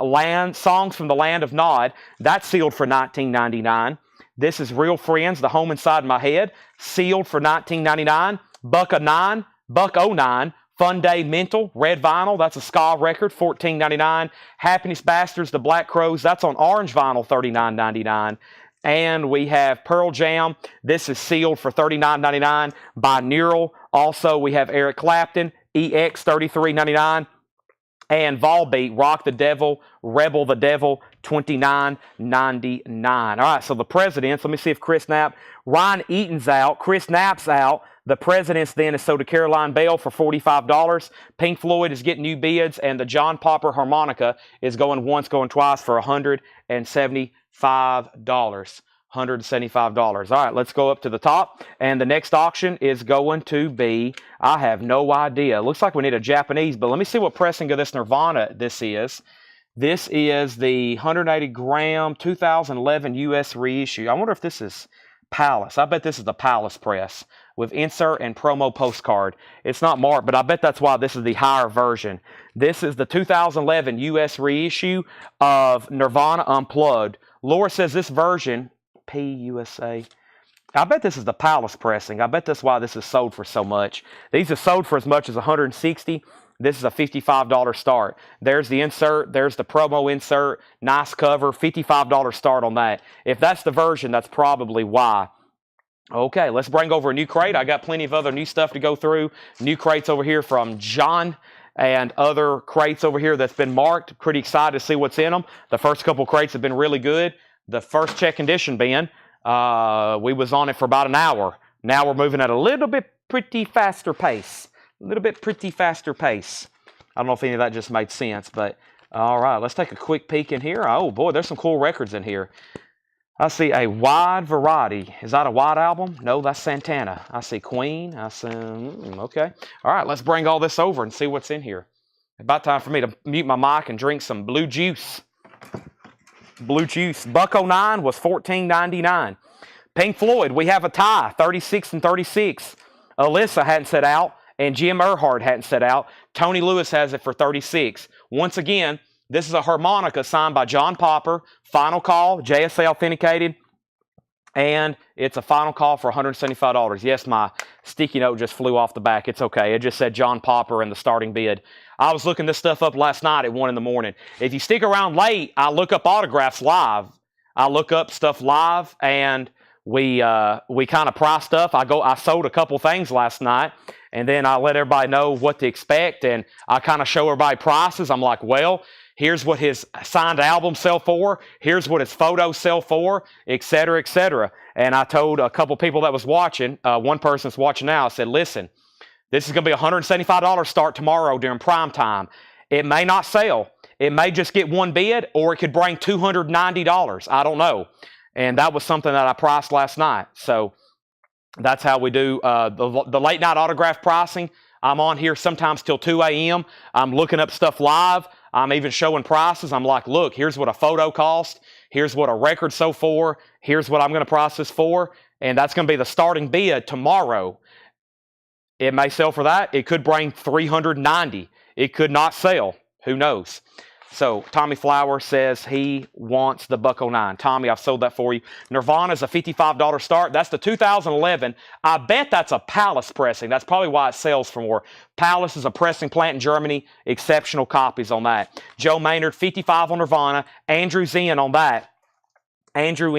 Songs from the Land of Nod. That's sealed for $19.99. This is Real Friends, The Home Inside My Head, sealed for $19.99. Buck09, Fun Day Mental, red vinyl, that's a ska record, $14.99. Happiness Bastards, The Black Crowes, that's on orange vinyl, $39.99. And we have Pearl Jam. This is sealed for $39.99 by Neural. Also, we have Eric Clapton, EX, $33.99. And Volbeat, Rock the Devil, Rebel the Devil, $29.99. All right, so the Presidents, let me see if Chris Knapp, Ryan Eaton's out, Chris Knapp's out. The Presidents then is sold to Caroline Bell for $45. Pink Floyd is getting new bids, and the John Popper harmonica is going once, going twice for $175. $175. All right, let's go up to the top. And the next auction is going to be, I have no idea. Looks like we need a Japanese, but let me see what pressing of this Nirvana this is. This is the 180 gram 2011 US reissue. I wonder if this is Palace. I bet this is the Palace press with insert and promo postcard. It's not marked, but I bet that's why this is the higher version. This is the 2011 US reissue of Nirvana Unplugged. Laura says this version, PUSA, I bet this is the Palace pressing. I bet that's why this is sold for so much. These are sold for as much as $160. This is a $55 start. There's the insert. There's the promo insert. Nice cover. $55 start on that. If that's the version, that's probably why. Okay, let's bring over a new crate. I got plenty of other new stuff to go through. New crates over here from John and other crates over here that's been marked. Pretty excited to see what's in them. The first couple crates have been really good. The first check condition bin, we was on it for about an hour. Now we're moving at a little bit pretty faster pace. A little bit pretty faster pace. I don't know if any of that just made sense, but all right, let's take a quick peek in here. Oh boy, there's some cool records in here. I see a wide variety. Is that a White Album? No, that's Santana. I see Queen. I see, okay. All right, let's bring all this over and see what's in here. About time for me to mute my mic and drink some blue juice. Blue juice. $1.09 was $14.99. Pink Floyd, we have a tie, 36 and 36. Alyssa hadn't set out, and Jim Earhart hadn't set out. Tony Lewis has it for 36. Once again, this is a harmonica signed by John Popper. Final call, JSA authenticated. And it's a final call for $175. Yes, my sticky note just flew off the back. It's okay. It just said John Popper in the starting bid. I was looking this stuff up last night at 1 in the morning. If you stick around late, I look up autographs live. I look up stuff live, and we kind of price stuff. I sold a couple things last night, and then I let everybody know what to expect, and I kind of show everybody prices. I'm like, well, here's what his signed albums sell for. Here's what his photos sell for, et cetera, et cetera. And I told a couple people that was watching, one person's watching now, I said, listen, this is going to be a $175 start tomorrow during prime time. It may not sell. It may just get one bid, or it could bring $290. I don't know. And that was something that I priced last night. So that's how we do the late night autograph pricing. I'm on here sometimes till 2 a.m. I'm looking up stuff live. I'm even showing prices. I'm like, look, here's what a photo cost. Here's what a record sold for. Here's what I'm going to price this for. And that's going to be the starting bid tomorrow. It may sell for that. It could bring $390. It could not sell. Who knows? So Tommy Flower says he wants the $1.09. Tommy, I've sold that for you. Nirvana's a $55 start. That's the 2011. I bet that's a Palace pressing. That's probably why it sells for more. Palace is a pressing plant in Germany. Exceptional copies on that. Joe Maynard, 55 on Nirvana. Andrew's in on that. Andrew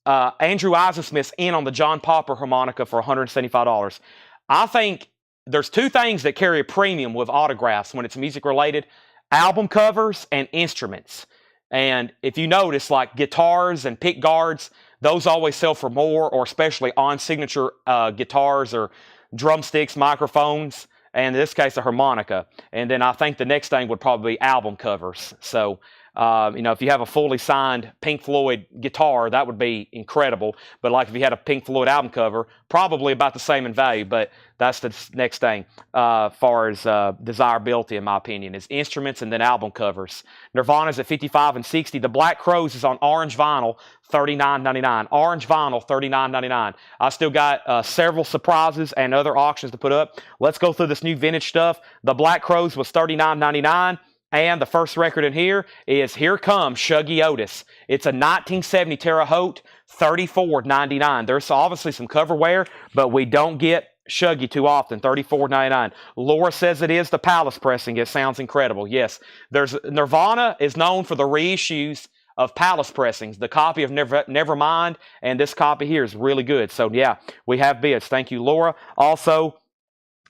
Eisensmith's in on the John Popper harmonica for $175. I think there's two things that carry a premium with autographs when it's music related: album covers and instruments. And if you notice, like guitars and pick guards, those always sell for more, or especially on signature guitars or drumsticks, microphones, and in this case a harmonica. And then I think the next thing would probably be album covers. So if you have a fully signed Pink Floyd guitar, that would be incredible. But like if you had a Pink Floyd album cover, probably about the same in value. But that's the next thing far as desirability, in my opinion, is instruments and then album covers. Nirvana's at 55 and 60. The Black Crowes is on orange vinyl, $39.99. Orange vinyl, $39.99. I still got several surprises and other auctions to put up. Let's go through this new vintage stuff. The Black Crowes was $39.99. And the first record in here is Here Comes Shuggy Otis. It's a 1970 Terre Haute, $34.99. There's obviously some cover wear, but we don't get Shuggy too often, $34.99. Laura says it is the Palace pressing. It sounds incredible. Yes, Nirvana is known for the reissues of Palace pressings. The copy of Nevermind and this copy here is really good. So yeah, we have bids. Thank you, Laura. Also,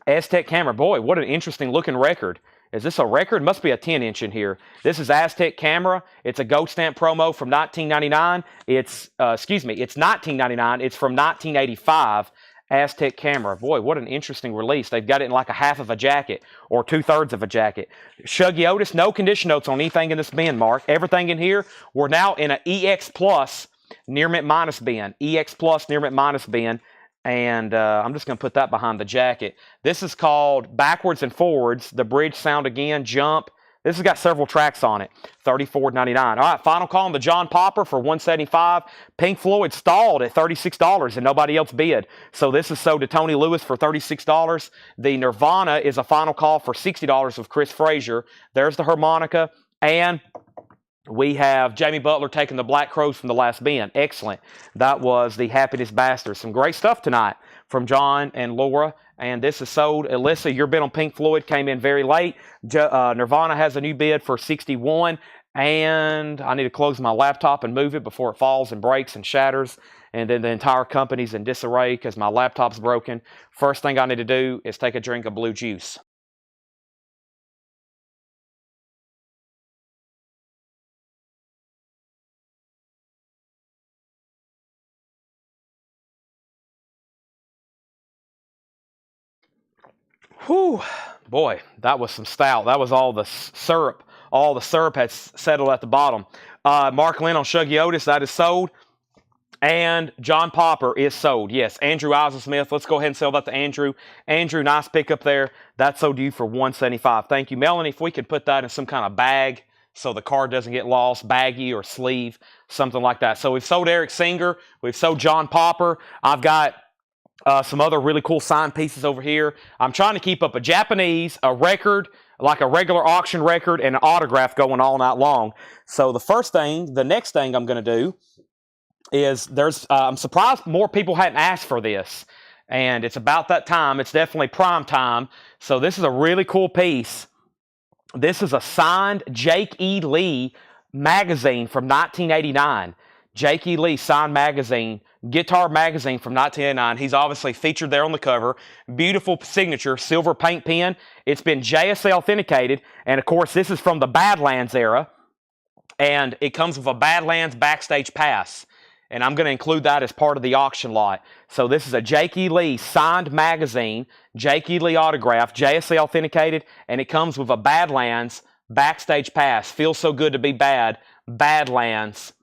Aztec Camera. Boy, what an interesting looking record. Is this a record? Must be a 10-inch in here. This is Aztec Camera. It's a Gold Stamp promo from 1999. It's 1999. It's from 1985. Aztec Camera. Boy, what an interesting release. They've got it in like a half of a jacket or 2/3 of a jacket. Shuggy Otis, no condition notes on anything in this bin, Mark. Everything in here, we're now in an EX Plus near mint minus bin. EX Plus near mint minus bin. And I'm just going to put that behind the jacket. This is called Backwards and Forwards, The Bridge Sound Again, Jump. This has got several tracks on it, $34.99. All right, final call on the John Popper for $175. Pink Floyd stalled at $36 and nobody else bid. So this is sold to Tony Lewis for $36. The Nirvana is a final call for $60 with Chris Frazier. There's the harmonica. And we have Jamie Butler taking the Black Crowes from the last bin. Excellent. That was the Happiness Bastards. Some great stuff tonight from John and Laura. And this is sold. Alyssa, your bid on Pink Floyd came in very late. Nirvana has a new bid for $61. And I need to close my laptop and move it before it falls and breaks and shatters. And then the entire company's in disarray because my laptop's broken. First thing I need to do is take a drink of blue juice. Whew, boy, that was some stout. That was all the syrup. All the syrup had settled at the bottom. Mark Lynn on Shuggy Otis, that is sold. And John Popper is sold. Yes, Andrew Eisensmith. Let's go ahead and sell that to Andrew. Andrew, nice pickup there. That's sold to you for $175. Thank you, Melanie. If we could put that in some kind of bag so the card doesn't get lost, baggie or sleeve, something like that. So we've sold Eric Singer. We've sold John Popper. I've got some other really cool signed pieces over here. I'm trying to keep up a Japanese, a record, like a regular auction record, and an autograph going all night long. So the next thing I'm going to do is I'm surprised more people hadn't asked for this. And it's about that time. It's definitely prime time. So this is a really cool piece. This is a signed Jake E. Lee magazine from 1989. Jake E. Lee signed magazine, Guitar magazine from 1989. He's obviously featured there on the cover. Beautiful signature, silver paint pen. It's been JSA authenticated. And of course, this is from the Badlands era. And it comes with a Badlands backstage pass. And I'm going to include that as part of the auction lot. So this is a Jake E. Lee signed magazine, Jake E. Lee autograph, JSA authenticated, and it comes with a Badlands backstage pass. Feels so good to be bad, Badlands.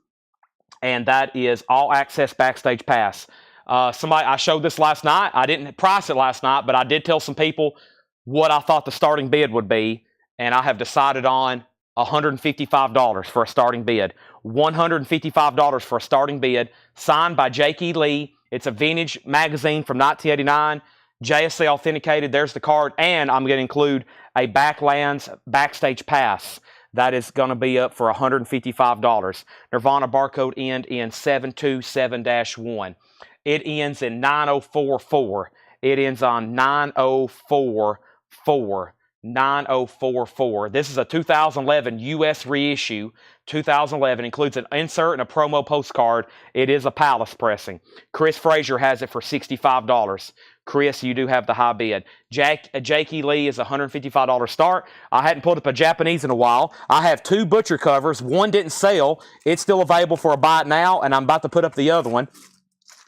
And that is all access backstage pass. I showed this last night. I didn't price it last night, but I did tell some people what I thought the starting bid would be. And I have decided on $155 for a starting bid. $155 for a starting bid, signed by Jake E. Lee. It's a vintage magazine from 1989, JSA authenticated. There's the card, and I'm going to include a Badlands backstage pass. That is going to be up for $155. Nirvana barcode end in 727-1. It ends in 9044. It ends on 9044. 9044. This is a 2011 U.S. reissue. 2011 includes an insert and a promo postcard. It is a Palace pressing. Chris Frazier has it for $65. Chris, you do have the high bid. Jake E. Lee is $155 start. I hadn't pulled up a Japanese in a while. I have two butcher covers. One didn't sell. It's still available for a buy now, and I'm about to put up the other one.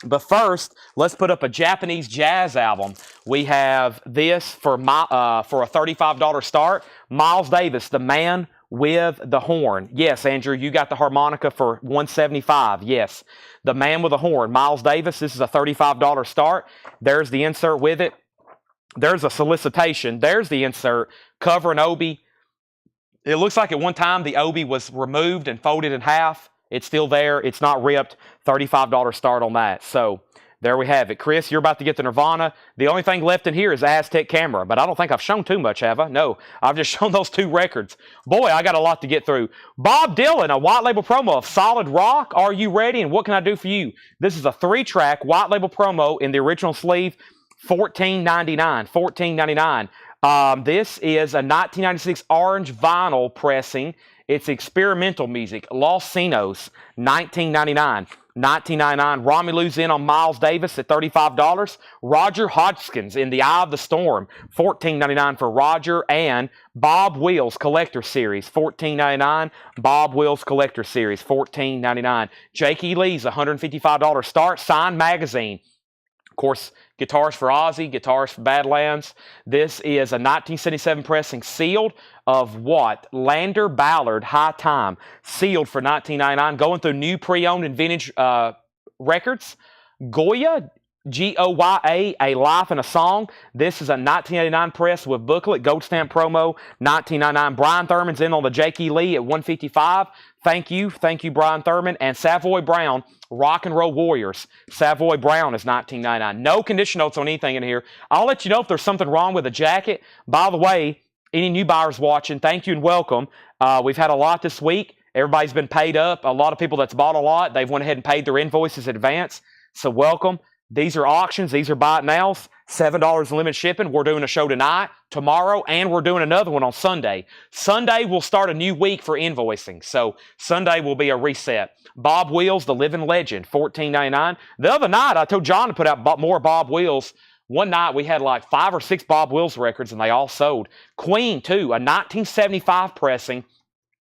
But first, let's put up a Japanese jazz album. We have this for a $35 start. Miles Davis, The Man with the Horn. Yes, Andrew, you got the harmonica for $175. Yes, The Man with the Horn. Miles Davis, this is a $35 start. There's the insert with it. There's a solicitation. There's the insert. Cover and obi. It looks like at one time the obi was removed and folded in half. It's still there. It's not ripped. $35 start on that. So there we have it. Chris, you're about to get the Nirvana. The only thing left in here is Aztec Camera, but I don't think I've shown too much, have I? No, I've just shown those two records. Boy, I got a lot to get through. Bob Dylan, a white label promo of Solid Rock. Are you ready? And what can I do for you? This is a 3-track white label promo in the original sleeve, $14.99. $14.99. This is a 1996 orange vinyl pressing. It's experimental music. Los Cinos, $19.99. $19.99. Romulu's in on Miles Davis at $35. Roger Hodgkins in The Eye of the Storm, $14.99 for Roger. And Bob Wills Collector Series, $14.99. Bob Wills Collector Series, $14.99. Jake E. Lee's $155 start. Signed magazine. Of course, guitars for Ozzy, guitars for Badlands. This is a 1977 pressing, sealed of what? Lander Ballard High Time, sealed for $19.99. Going through new pre-owned and vintage records. Goya, Goya, A Life and a Song. This is a 1989 press with booklet, gold stamp promo, $19.99. Brian Thurman's in on the Jake E. Lee at $155. Thank you, Brian Thurman. And Savoy Brown, Rock and Roll Warriors. Savoy Brown is $19.99. No condition notes on anything in here. I'll let you know if there's something wrong with the jacket. By the way, any new buyers watching, thank you and welcome. We've had a lot this week. Everybody's been paid up. A lot of people that's bought a lot, they've went ahead and paid their invoices in advance. So welcome. These are auctions. These are buy it nows. $7 in limit shipping. We're doing a show tonight, tomorrow, and we're doing another one on Sunday. Sunday, we'll start a new week for invoicing. So Sunday will be a reset. Bob Wills, The Living Legend, $14.99. The other night, I told John to put out more Bob Wills. One night, we had like 5 or 6 Bob Wills records, and they all sold. Queen, too, a 1975 pressing.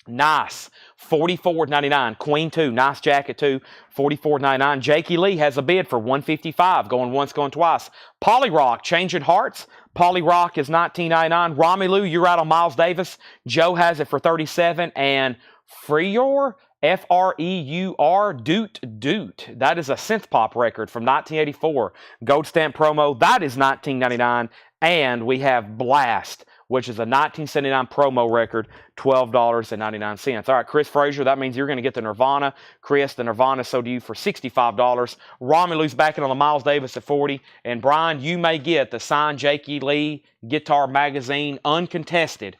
Nice. $44.99. Queen 2. Nice jacket too. $44.99. Jakey Lee has a bid for $155. Going once, going twice. Polyrock. Changing Hearts. Polyrock is $19.99. Romelu, you're out on Miles Davis. Joe has it for $37. And Freeur, F-R-E-U-R, Doot Doot. That is a synth pop record from 1984. Gold stamp promo. That is $19.99. And we have Blast, which is a 1979 promo record, $12.99. All right, Chris Frazier, that means you're going to get the Nirvana. Chris, the Nirvana sold to you for $65. Romulu's backing on the Miles Davis at $40. And Brian, you may get the signed Jakey Lee Guitar Magazine uncontested.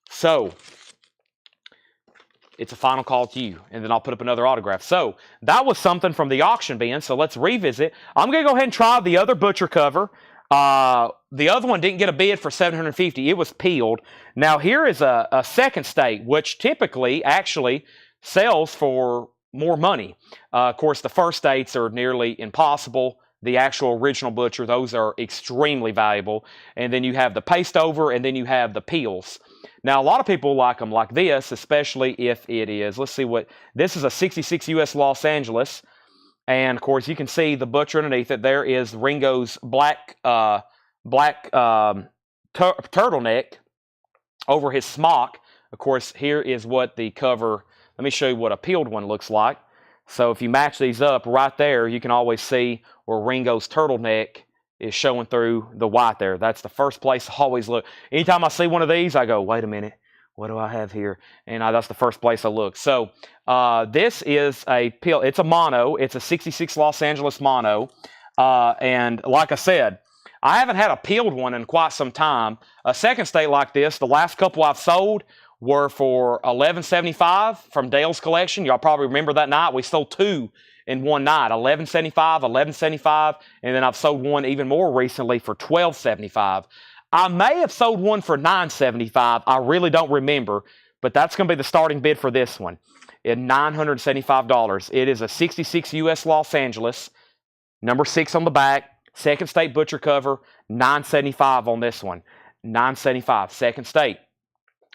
So, it's a final call to you, and then I'll put up another autograph. So, that was something from the auction bin, so let's revisit. I'm going to go ahead and try the other Butcher cover. The other one didn't get a bid for $750. It was peeled. Now, here is a second state, which typically actually sells for more money. Of course, the first states are nearly impossible. The actual original Butcher, those are extremely valuable. And then you have the paste over, and then you have the peels. Now, a lot of people like them like this, especially if it is, let's see what, this is a 66 US Los Angeles. And, of course, you can see the Butcher underneath it. There is Ringo's black turtleneck over his smock. Of course, here is what the cover, let me show you what a peeled one looks like. So if you match these up right there, you can always see where Ringo's turtleneck is showing through the white there. That's the first place I always look. Anytime I see one of these, I go, wait a minute. What do I have here? And that's the first place I look. So this is a peel. It's a mono. It's a 66 Los Angeles mono. And like I said, I haven't had a peeled one in quite some time. A second state like this, the last couple I've sold were for $11.75 from Dale's collection. Y'all probably remember that night. We sold two in one night, $11.75, $11.75, and then I've sold one even more recently for $12.75. I may have sold one for $9.75. I really don't remember, but that's going to be the starting bid for this one at $975. It is a 66 US Los Angeles, number 6 on the back, second state Butcher cover, $9.75 on this one. $9.75, second state.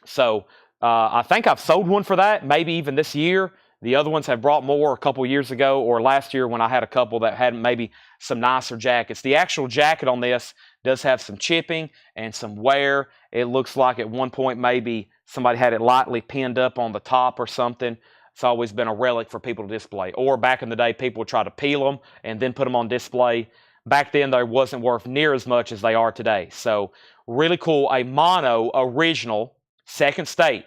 So I think I've sold one for that, maybe even this year. The other ones have brought more a couple years ago or last year when I had a couple that had maybe some nicer jackets. The actual jacket on this does have some chipping and some wear. It looks like at one point maybe somebody had it lightly pinned up on the top or something. It's always been a relic for people to display. Or back in the day, people would try to peel them and then put them on display. Back then, they wasn't worth near as much as they are today. So really cool. A mono original second state.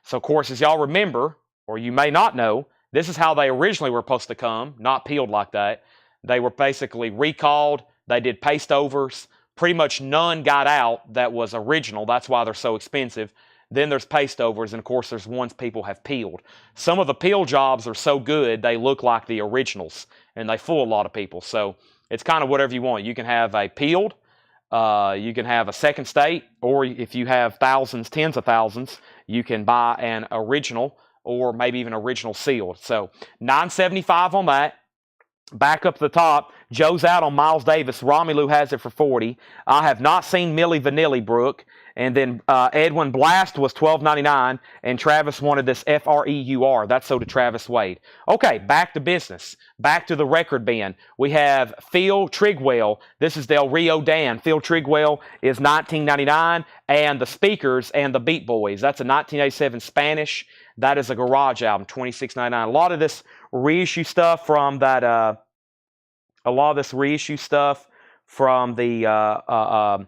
So, of course, as y'all remember, or you may not know, this is how they originally were supposed to come, not peeled like that. They were basically recalled. They did paste overs. Pretty much none got out that was original. That's why they're so expensive. Then there's paste overs, and of course there's ones people have peeled. Some of the peel jobs are so good they look like the originals, and they fool a lot of people. So it's kind of whatever you want. You can have a peeled, you can have a second state, or if you have thousands, tens of thousands, you can buy an original or maybe even original sealed. So $9.75 on that. Back up to the top, Joe's out on Miles Davis. Romelu has it for $40. I have not seen Millie Vanilli Brook. And then Edwin Blast was $12.99. And Travis wanted this F-R-E-U-R. That's so to Travis Wade. Okay, back to business. Back to the record bin. We have Phil Trigwell. This is Del Rio Dan. Phil Trigwell is $19.99. And the Speakers and the Beat Boys. That's a 1987 Spanish. That is a garage album, $26.99. A lot of this reissue stuff from that. A lot of this reissue stuff from the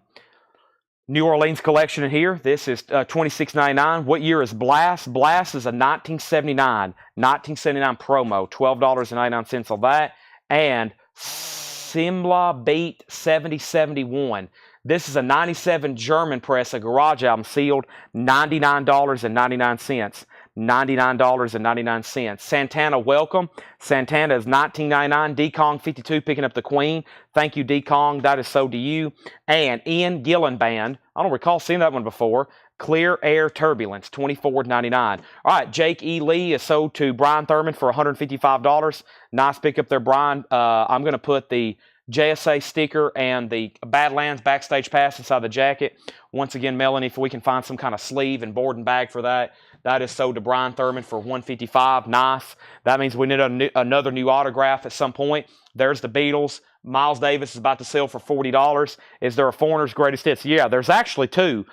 New Orleans collection in here. This is $26.99. What year is Blast? Blast is a 1979 promo, $12.99 on that. And Simla Beat 7071. This is a 97 German press, a garage album sealed, $99.99. $99.99. Santana Welcome. Santana is $19.99. D-Kong 52 picking up the Queen. Thank you, D-Kong. That is so to you. And Ian Gillan Band. I don't recall seeing that one before. Clear Air Turbulence, $24.99. All right, Jake E. Lee is sold to Brian Thurman for $155. Nice pickup there, Brian. I'm going to put the JSA sticker and the Badlands backstage pass inside the jacket. Once again, Melanie, if we can find some kind of sleeve and board and bag for that, that is sold to Brian Thurman for $155. Nice. That means we need another new autograph at some point. There's the Beatles. Miles Davis is about to sell for $40. Is there a Foreigner's Greatest Hits? Yeah, there's actually two.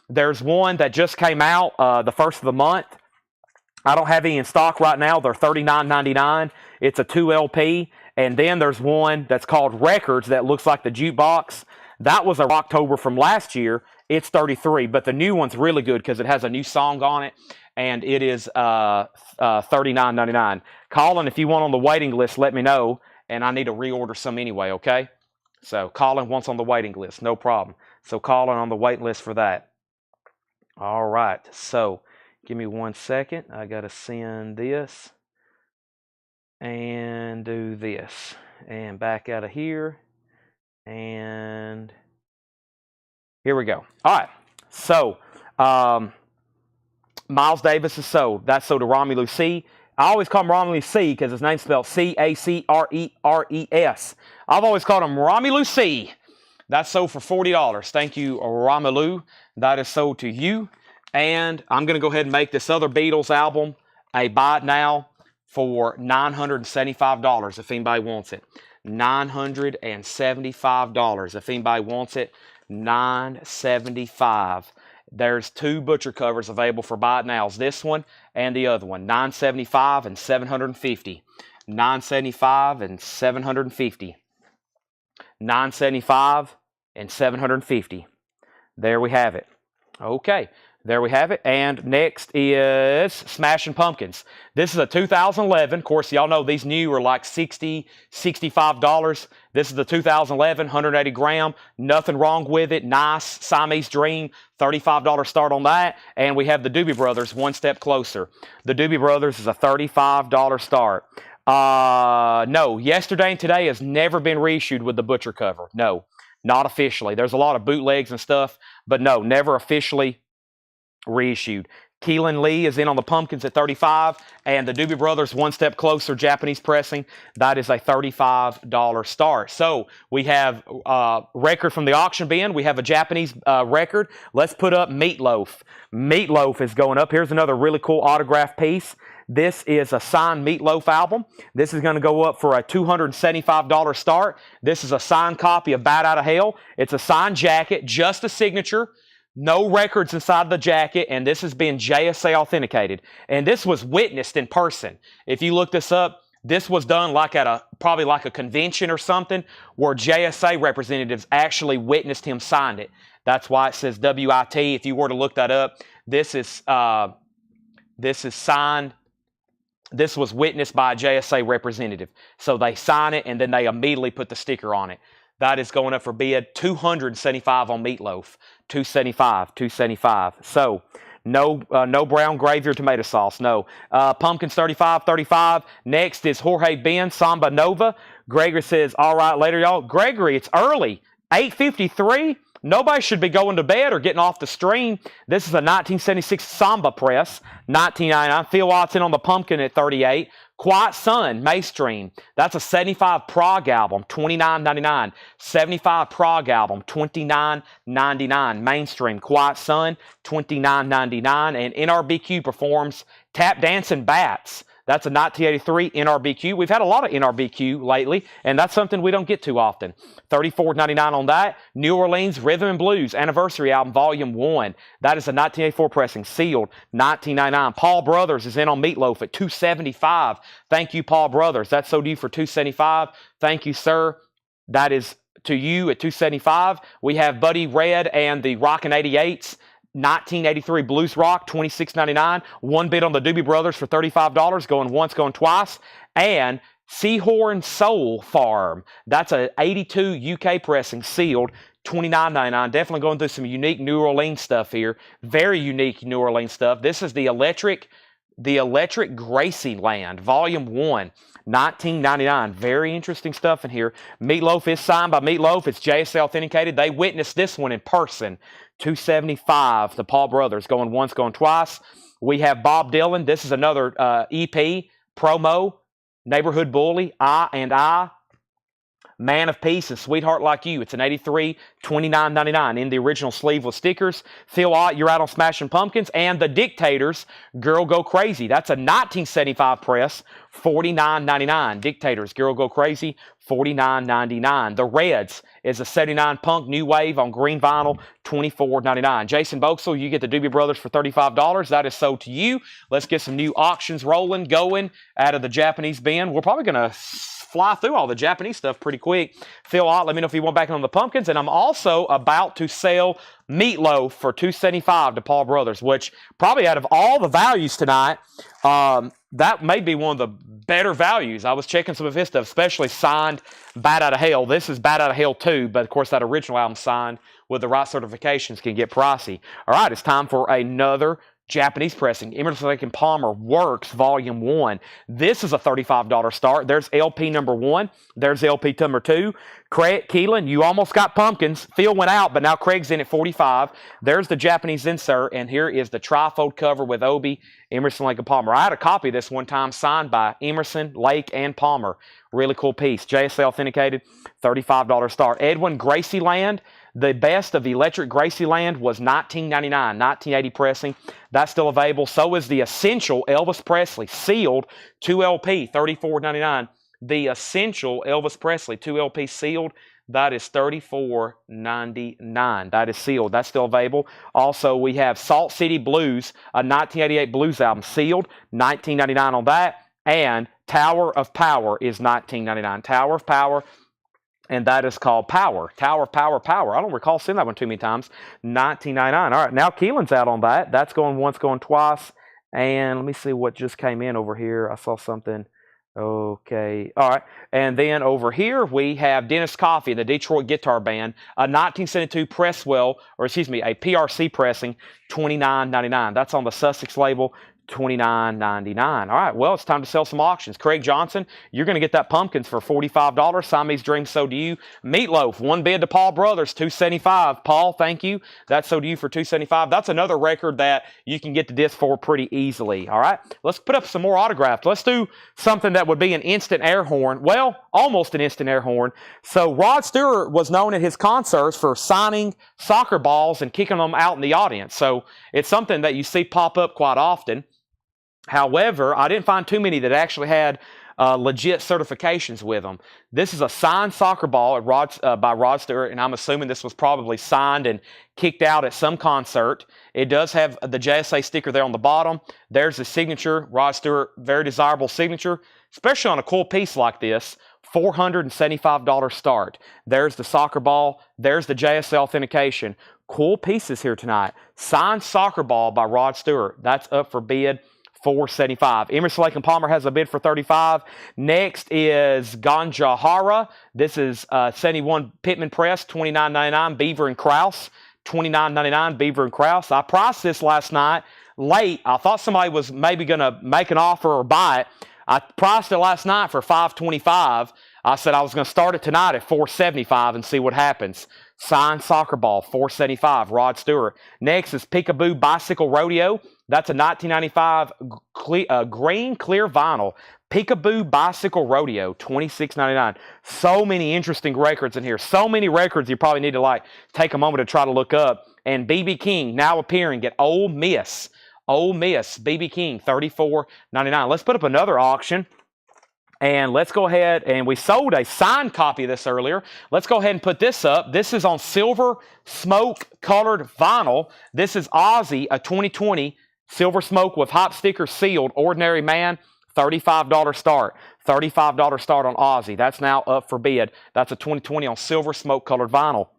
There's one that just came out the first of the month. I don't have any in stock right now. They're $39.99. It's a 2 LP. And then there's one that's called Records that looks like the jukebox. That was a Rocktober from last year. It's $33. But the new one's really good because it has a new song on it. And it is $39.99. Colin, if you want on the waiting list, let me know. And I need to reorder some anyway, okay? So Colin wants on the waiting list. No problem. So Colin on the waiting list for that. All right. So give me 1 second. I got to send this. And do this. And back out of here. And here we go. All right. So Miles Davis is sold. That's sold to Romelu C. I always call him Romelu C because his name's spelled C-A-C-R-E-R-E-S. I've always called him Romelu C. That's sold for $40. Thank you, Romelu. That is sold to you. And I'm going to go ahead and make this other Beatles album a buy it now for $975 if anybody wants it. $975 if anybody wants it. $975. There's two butcher covers available for buy it nows. This one and the other one. $975 and $750. $975 and $750. $975 and $750. There we have it. Okay. There we have it. And next is Smashing Pumpkins. This is a 2011. Of course, y'all know these new are like $60, $65. This is the 2011, 180 gram. Nothing wrong with it. Nice. Siamese Dream. $35 start on that. And we have the Doobie Brothers, one step closer. The Doobie Brothers is a $35 start. No, Yesterday and Today has never been reissued with the butcher cover. No, not officially. There's a lot of bootlegs and stuff, but no, never officially reissued. Keelan Lee is in on the Pumpkins at $35, and the Doobie Brothers, one step closer, Japanese pressing, that is a $35 start. So we have a record from the auction bin. We have a Japanese record. Let's put up Meatloaf. Meatloaf is going up. Here's another really cool autograph piece. This is a signed Meatloaf album. This is going to go up for a $275 start. This is a signed copy of Bat Out of Hell. It's a signed jacket, just a signature. No records inside the jacket, and this has been JSA authenticated. And this was witnessed in person. If you look this up, this was done like at probably like a convention or something where JSA representatives actually witnessed him sign it. That's why it says WIT. If you were to look that up, this is signed. This was witnessed by a JSA representative. So they sign it, and then they immediately put the sticker on it. That is going up for bid. $275 on Meatloaf. $275. So no brown gravy or tomato sauce. No. Pumpkins $35. Next is Jorge Ben, Samba Nova. Gregory says, all right, later, y'all. Gregory, it's early. 8:53. Nobody should be going to bed or getting off the stream. This is a 1976 Samba press. $19.99. Phil Watson on the Pumpkin at $38. Quiet Sun, Mainstream. That's a 75 prog album, $29.99. 75 prog album, $29.99. Mainstream, Quiet Sun, $29.99. And NRBQ performs Tap Dancing Bats. That's a 1983 NRBQ. We've had a lot of NRBQ lately, and that's something we don't get too often. $34.99 on that. New Orleans Rhythm and Blues Anniversary Album, Volume 1. That is a 1984 pressing, sealed, $19.99. Paul Brothers is in on Meatloaf at $275. Thank you, Paul Brothers. That's sold to you for $275. Thank you, sir. That is to you at $275. We have Buddy Red and the Rockin' 88s. 1983 Blues Rock, $26.99. One bid on the Doobie Brothers for $35, going once, going twice. And Seahorn Soul Farm. That's a 82 UK pressing, sealed, $29.99. Definitely going through some unique New Orleans stuff here. Very unique New Orleans stuff. This is the Electric Gracie-Land, Volume 1. $19.99. Very interesting stuff in here. Meatloaf is signed by Meatloaf. It's JSA authenticated. They witnessed this one in person. $275. The Paul Brothers, going once, going twice. We have Bob Dylan. This is another EP promo. Neighborhood Bully, I and I. Man of Peace and Sweetheart Like You. It's an 83, $29.99 in the original sleeve with stickers. Phil Ott, You're Out on Smashing Pumpkins. And The Dictators, Girl Go Crazy. That's a 1975 press, $49.99. Dictators, Girl Go Crazy, $49.99. The Reds is a 79 Punk New Wave on green vinyl, $24.99. Jason Boxel, you get the Doobie Brothers for $35. That is sold to you. Let's get some new auctions rolling, going out of the Japanese bin. We're probably going to fly through all the Japanese stuff pretty quick. Phil Ott, let me know if you want back on the pumpkins. And I'm also about to sell Meatloaf for $275 to Paul Brothers, which probably out of all the values tonight, that may be one of the better values. I was checking some of his stuff, especially signed Bat Out of Hell. This is Bat Out of Hell 2, but of course that original album signed with the right certifications can get pricey. All right, it's time for another Japanese pressing. Emerson, Lake and Palmer Works Volume 1. This is a $35 start. There's LP number 1. There's LP number 2. Craig Keelan, you almost got pumpkins. Phil went out, but now Craig's in at 45. There's the Japanese insert, and here is the trifold cover with Obi, Emerson, Lake and Palmer. I had a copy of this one time signed by Emerson, Lake, and Palmer. Really cool piece. JSA authenticated, $35 start. Edwin Gracieland. The best of Electric Gracieland was $19.99, 1980 pressing. That's still available. So is the Essential Elvis Presley, sealed, 2LP, $34.99. The Essential Elvis Presley, 2LP sealed, that is $34.99. That is sealed. That's still available. Also, we have Salt City Blues, a 1988 blues album, sealed, $19.99 on that. And Tower of Power is $19.99. Tower of Power. And that is called Power. Tower of Power, Power. I don't recall seeing that one too many times. $19.99. All right, now Keelan's out on that. That's going once, going twice. And let me see what just came in over here. I saw something. Okay. All right. And then over here we have Dennis Coffey, the Detroit Guitar Band, a 1972 Presswell, or excuse me, a PRC pressing, $29.99. That's on the Sussex label. $29.99. All right, well, it's time to sell some auctions. Craig Johnson, you're going to get that pumpkins for $45. Siamese Dream, so do you. Meatloaf, one bid to Paul Brothers, $275. Paul, thank you. That's so do you for $275. That's another record that you can get the disc for pretty easily. All right, let's put up some more autographs. Let's do something that would be an instant air horn. Well, almost an instant air horn. So Rod Stewart was known at his concerts for signing soccer balls and kicking them out in the audience. So it's something that you see pop up quite often. However, I didn't find too many that actually had legit certifications with them. This is a signed soccer ball by Rod Stewart, and I'm assuming this was probably signed and kicked out at some concert. It does have the JSA sticker there on the bottom. There's the signature, Rod Stewart, very desirable signature, especially on a cool piece like this. $475 start. There's the soccer ball. There's the JSA authentication. Cool pieces here tonight. Signed soccer ball by Rod Stewart. That's up for bid. $475. Emerson, Lake and Palmer has a bid for $35. Next is Ganjahara. This is 71 Pittman Press, $29.99. Beaver and Krause, $29.99. Beaver and Krause. I priced this last night late. I thought somebody was maybe going to make an offer or buy it. I priced it last night for $525. I said I was going to start it tonight at $475 and see what happens. Signed soccer ball, $475. Rod Stewart. Next is Peekaboo Bicycle Rodeo. That's a 1995 green clear vinyl. Peekaboo Bicycle Rodeo, $26.99. So many interesting records in here. So many records you probably need to take a moment to try to look up. And B.B. King now appearing at Ole Miss. Ole Miss, B.B. King, $34.99. Let's put up another auction. And let's go ahead, and we sold a signed copy of this earlier. Let's go ahead and put this up. This is on silver smoke colored vinyl. This is Ozzy, a 2020 silver smoke with hop sticker sealed. Ordinary Man, $35 start. $35 start on Ozzy. That's now up for bid. That's a 2020 on silver smoke colored vinyl.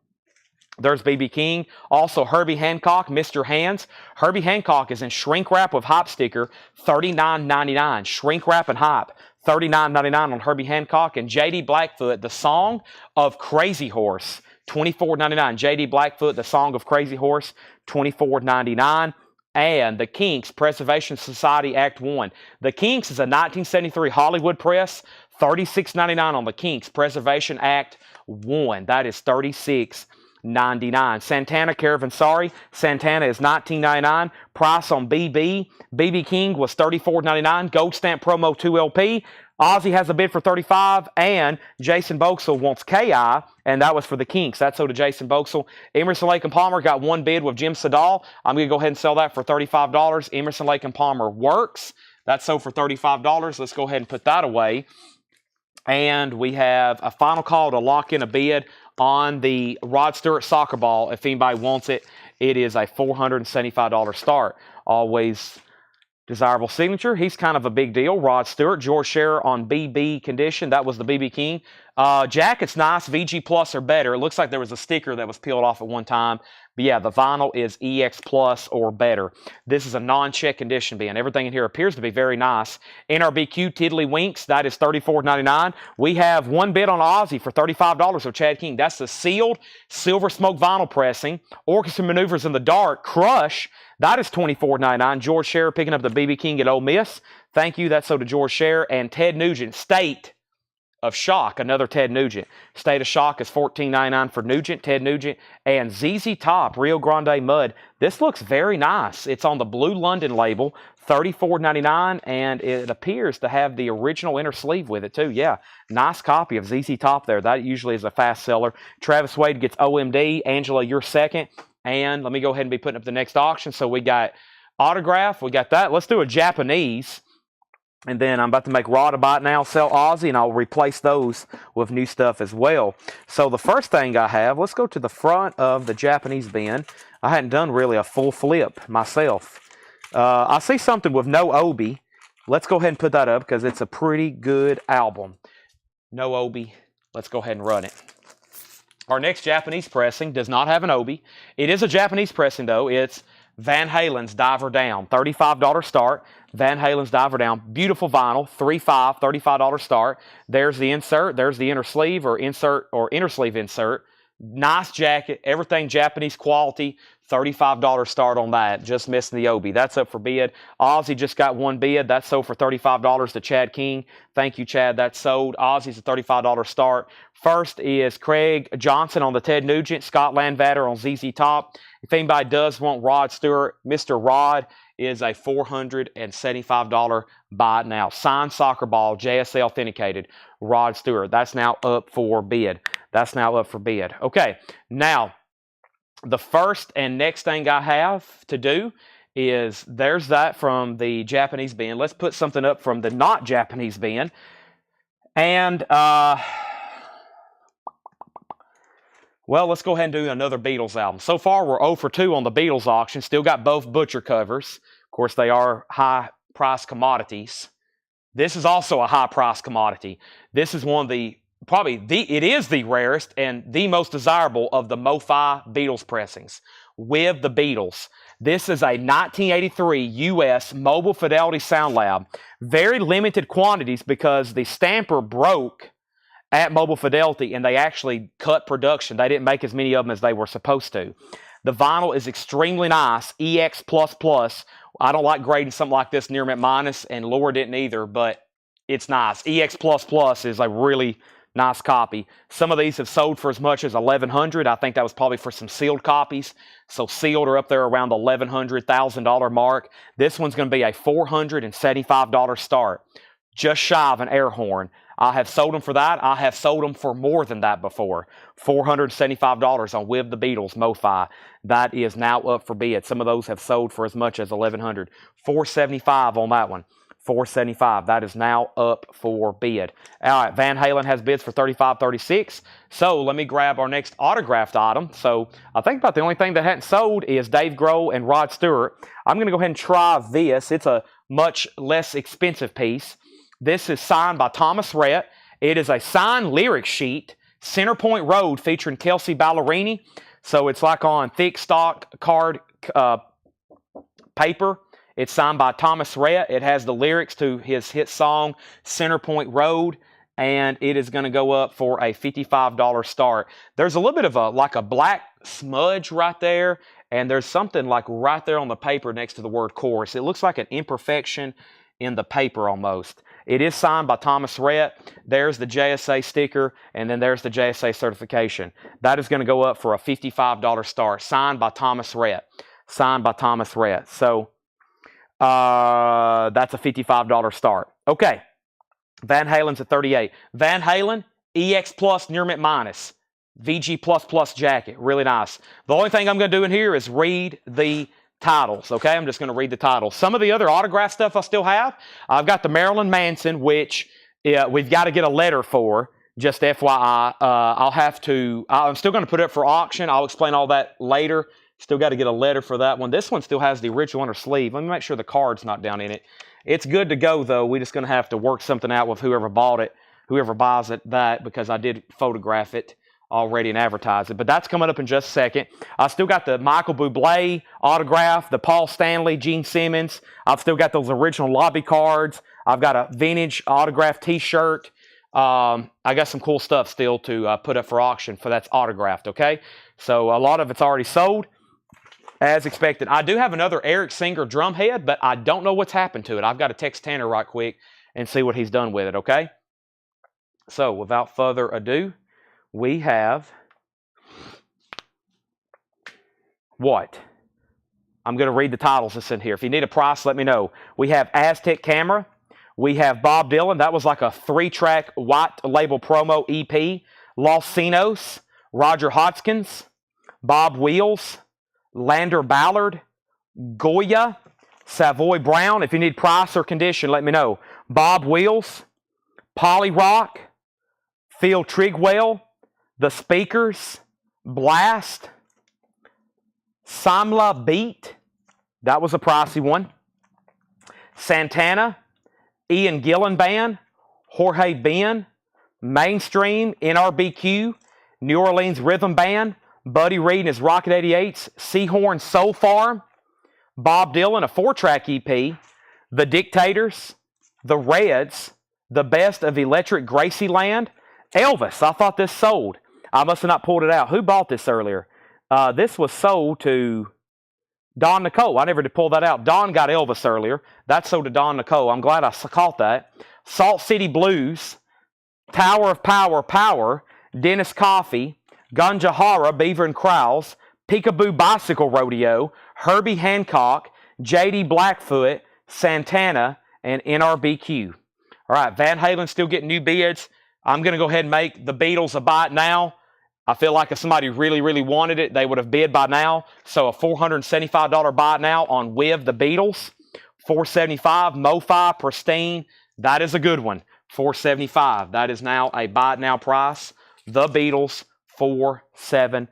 There's B.B. King. Also, Herbie Hancock, Mr. Hands. Herbie Hancock is in shrink wrap with hop sticker, $39.99. Shrink wrap and hop, $39.99 on Herbie Hancock. And J.D. Blackfoot, The Song of Crazy Horse, $24.99. J.D. Blackfoot, The Song of Crazy Horse, $24.99. And the Kinks, Preservation Society Act 1. The Kinks is a 1973 Hollywood press, $36.99 on the Kinks, Preservation Act 1. That is $36.99. Santana Caravanserai. Santana is $19.99. Price on BB. BB King was $34.99. Gold Stamp Promo 2LP. Ozzy has a bid for 35, and Jason Boxell wants KI, and that was for the Kinks. That's sold to Jason Boxell. Emerson, Lake and Palmer got one bid with Jim Sedal. I'm going to go ahead and sell that for $35. Emerson, Lake and Palmer works. That's sold for $35. Let's go ahead and put that away. And we have a final call to lock in a bid on the Rod Stewart soccer ball. If anybody wants it, it is a $475 start. Always desirable signature. He's kind of a big deal. Rod Stewart, George Scherer on BB condition. That was the BB King. Jacket's nice. VG Plus or better. It looks like there was a sticker that was peeled off at one time. But yeah, the vinyl is EX Plus or better. This is a non-check condition bin. Everything in here appears to be very nice. NRBQ Tiddlywinks, that is $34.99. We have one bid on Ozzy for $35 with Chad King. That's the sealed silver smoke vinyl pressing. Orchestra Maneuvers in the Dark, Crush, that is $24.99. George Scherer picking up the BB King at Ole Miss. Thank you. That's so to George Scherer. And Ted Nugent, State of Shock, another Ted Nugent. State of Shock is $14.99 for Nugent, Ted Nugent. And ZZ Top, Rio Grande Mud. This looks very nice. It's on the Blue London label, $34.99, and it appears to have the original inner sleeve with it too. Yeah, nice copy of ZZ Top there. That usually is a fast seller. Travis Wade gets OMD. Angela, you're second. And let me go ahead and be putting up the next auction. So we got autograph. We got that. Let's do a Japanese. And then I'm about to make Rod a bite now, sell Ozzy, and I'll replace those with new stuff as well. So the first thing I have, let's go to the front of the Japanese bin. I hadn't done really a full flip myself. I see something with no Obi. Let's go ahead and put that up because it's a pretty good album. No Obi. Let's go ahead and run it. Our next Japanese pressing does not have an Obi. It is a Japanese pressing, though. It's Van Halen's Diver Down. $35 start. Van Halen's Diver Down. Beautiful vinyl. $35 start. There's the insert. There's the inner sleeve or insert or inner sleeve insert. Nice jacket. Everything Japanese quality. $35 start on that. Just missing the Obi. That's up for bid. Ozzy just got one bid. That's sold for $35 to Chad King. Thank you, Chad. That's sold. Ozzy's a $35 start. First is Craig Johnson on the Ted Nugent. Scott Landvatter on ZZ Top. If anybody does want Rod Stewart, Mr. Rod is a $475 buy it now. Signed soccer ball, JSA authenticated. Rod Stewart. That's now up for bid. That's now up for bid. Okay, now the first and next thing I have to do is there's that from the Japanese bin. Let's put something up from the not Japanese bin. And, well, let's go ahead and do another Beatles album. So far, we're 0 for 2 on the Beatles auction. Still got both butcher covers. Of course, they are high-priced commodities. This is also a high-priced commodity. This is one of the it is the rarest and the most desirable of the Mofi Beatles pressings with the Beatles. This is a 1983 U.S. Mobile Fidelity Sound Lab. Very limited quantities because the stamper broke at Mobile Fidelity and they actually cut production. They didn't make as many of them as they were supposed to. The vinyl is extremely nice, EX++. I don't like grading something like this near mint minus, and Laura didn't either, but it's nice. EX++ is a really nice copy. Some of these have sold for as much as $1,100. I think that was probably for some sealed copies. So sealed are up there around the $1,100, $1,000 mark. This one's going to be a $475 start. Just shy of an air horn. I have sold them for that. I have sold them for more than that before. $475 on With the Beatles Mofi. That is now up for bid. Some of those have sold for as much as $1,100. $475 on that one. $475. That is now up for bid. All right, Van Halen has bids for $35, $36. So let me grab our next autographed item. So I think about the only thing that hadn't sold is Dave Grohl and Rod Stewart. I'm going to go ahead and try this. It's a much less expensive piece. This is signed by Thomas Rhett. It is a signed lyric sheet, Centerpoint Road, featuring Kelsey Ballerini. So it's like on thick stock card paper. It's signed by Thomas Rhett. It has the lyrics to his hit song, Centerpoint Road, and it is going to go up for a $55 start. There's a little bit of a black smudge right there, and there's something like right there on the paper next to the word chorus. It looks like an imperfection in the paper almost. It is signed by Thomas Rhett. There's the JSA sticker, and then there's the JSA certification. That is going to go up for a $55 start, signed by Thomas Rhett. Signed by Thomas Rhett. So that's a $55 start. Okay. Van Halen's at 38. Van Halen, EX Plus Near Mint Minus. VG++ jacket. Really nice. The only thing I'm going to do in here is read the titles, okay? I'm just going to read the titles. Some of the other autograph stuff I still have. I've got the Marilyn Manson, which we've got to get a letter for. Just FYI, I'm still going to put it up for auction. I'll explain all that later. Still got to get a letter for that one. This one still has the original inner sleeve. Let me make sure the card's not down in it. It's good to go, though. We're just going to have to work something out with whoever bought it, whoever buys it, because I did photograph it already and advertise it. But that's coming up in just a second. I still got the Michael Bublé autograph, the Paul Stanley, Gene Simmons. I've still got those original lobby cards. I've got a vintage autograph T-shirt. I got some cool stuff still to put up for auction for that's autographed, okay? So a lot of it's already sold, as expected. I do have another Eric Singer drum head, but I don't know what's happened to it. I've got to text Tanner right quick and see what he's done with it, okay? So without further ado, we have what? I'm going to read the titles that's in here. If you need a price, let me know. We have Aztec Camera. We have Bob Dylan. That was like a 3-track white label promo EP. Los Cinos. Roger Hodgkins. Bob Wheels. Lander Ballard. Goya. Savoy Brown. If you need price or condition, let me know. Bob Wheels. Polly Rock. Phil Trigwell. The Speakers. Blast. Samla Beat. That was a pricey one. Santana. Ian Gillan Band. Jorge Ben. Mainstream. NRBQ. New Orleans Rhythm Band. Buddy Reed and his Rocket 88s. Seahorn Soul Farm. Bob Dylan, a 4-track EP. The Dictators. The Reds. The Best of Electric Gracieland. Elvis. I thought this sold. I must have not pulled it out. Who bought this earlier? This was sold to Don Nicole. I never did pull that out. Don got Elvis earlier. That sold to Don Nicole. I'm glad I caught that. Salt City Blues. Tower of Power. Dennis Coffey. Gunjahara, Beaver and Krause. Peekaboo Bicycle Rodeo. Herbie Hancock. J.D. Blackfoot. Santana. And NRBQ. All right, Van Halen still getting new bids. I'm going to go ahead and make the Beatles a buy it now. I feel like if somebody really, really wanted it, they would have bid by now. So a $475 buy it now on With the Beatles. $475, Mofi, Pristine. That is a good one. $475. That is now a buy it now price. The Beatles, $475.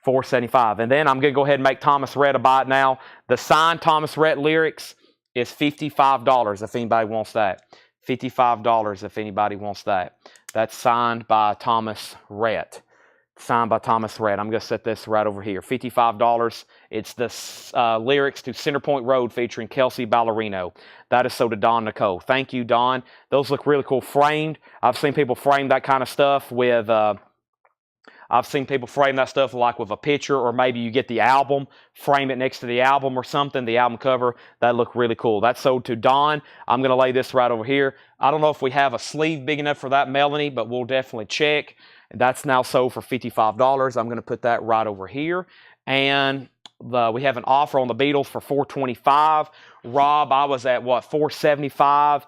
$475. And then I'm going to go ahead and make Thomas Rhett a buy it now. The signed Thomas Rhett lyrics is $55 if anybody wants that. $55 if anybody wants that. That's signed by Thomas Rhett. Signed by Thomas Rhett. I'm going to set this right over here. $55. It's the lyrics to Center Point Road featuring Kelsey Ballerino. That is so to Don Nicole. Thank you, Don. Those look really cool framed. I've seen people frame that kind of stuff with... I've seen people frame that stuff like with a picture, or maybe you get the album, frame it next to the album or something, the album cover. That look really cool. That's sold to Don. I'm going to lay this right over here. I don't know if we have a sleeve big enough for that, Melanie, but we'll definitely check. That's now sold for $55. I'm going to put that right over here. And we have an offer on the Beatles for $425. Rob, I was at, what, $475?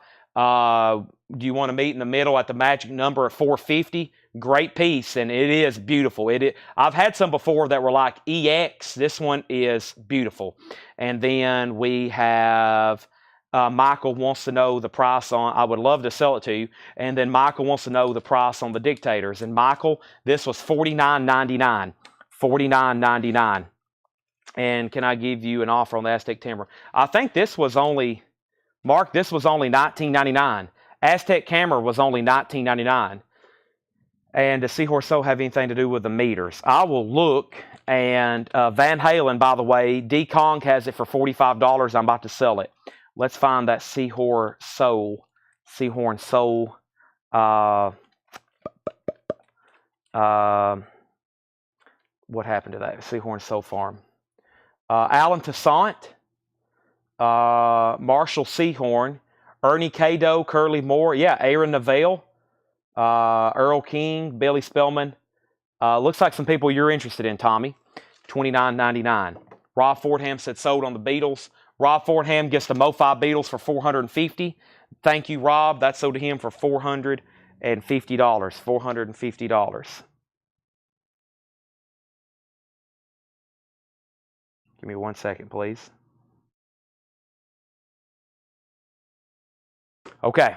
Do you want to meet in the middle at the magic number of $450? Great piece, and it is beautiful. I've had some before that were like EX. This one is beautiful. And then we have Michael wants to know the price on, I would love to sell it to you. And then Michael wants to know the price on the Dictators. And Michael, this was $49.99. $49.99. And can I give you an offer on the Aztec Camera? I think this was only, Mark, this was only $19.99. Aztec Camera was only $19.99. And does Seahorse Soul have anything to do with the meters? I will look. And Van Halen, by the way, D. Kong has it for $45. I'm about to sell it. Let's find that Seahorse Soul. Seahorn Soul. What happened to that? Seahorn Soul Farm. Alan Toussaint. Marshall Seahorn. Ernie Cado. Curly Moore. Yeah, Aaron Neville. Earl King, Billy Spellman. Looks like some people you're interested in, Tommy. $29.99. Rob Fordham said sold on the Beatles. Rob Fordham gets the Mofi Beatles for $450. Thank you, Rob. That's sold to him for $450. $450. Give me 1 second, please. Okay.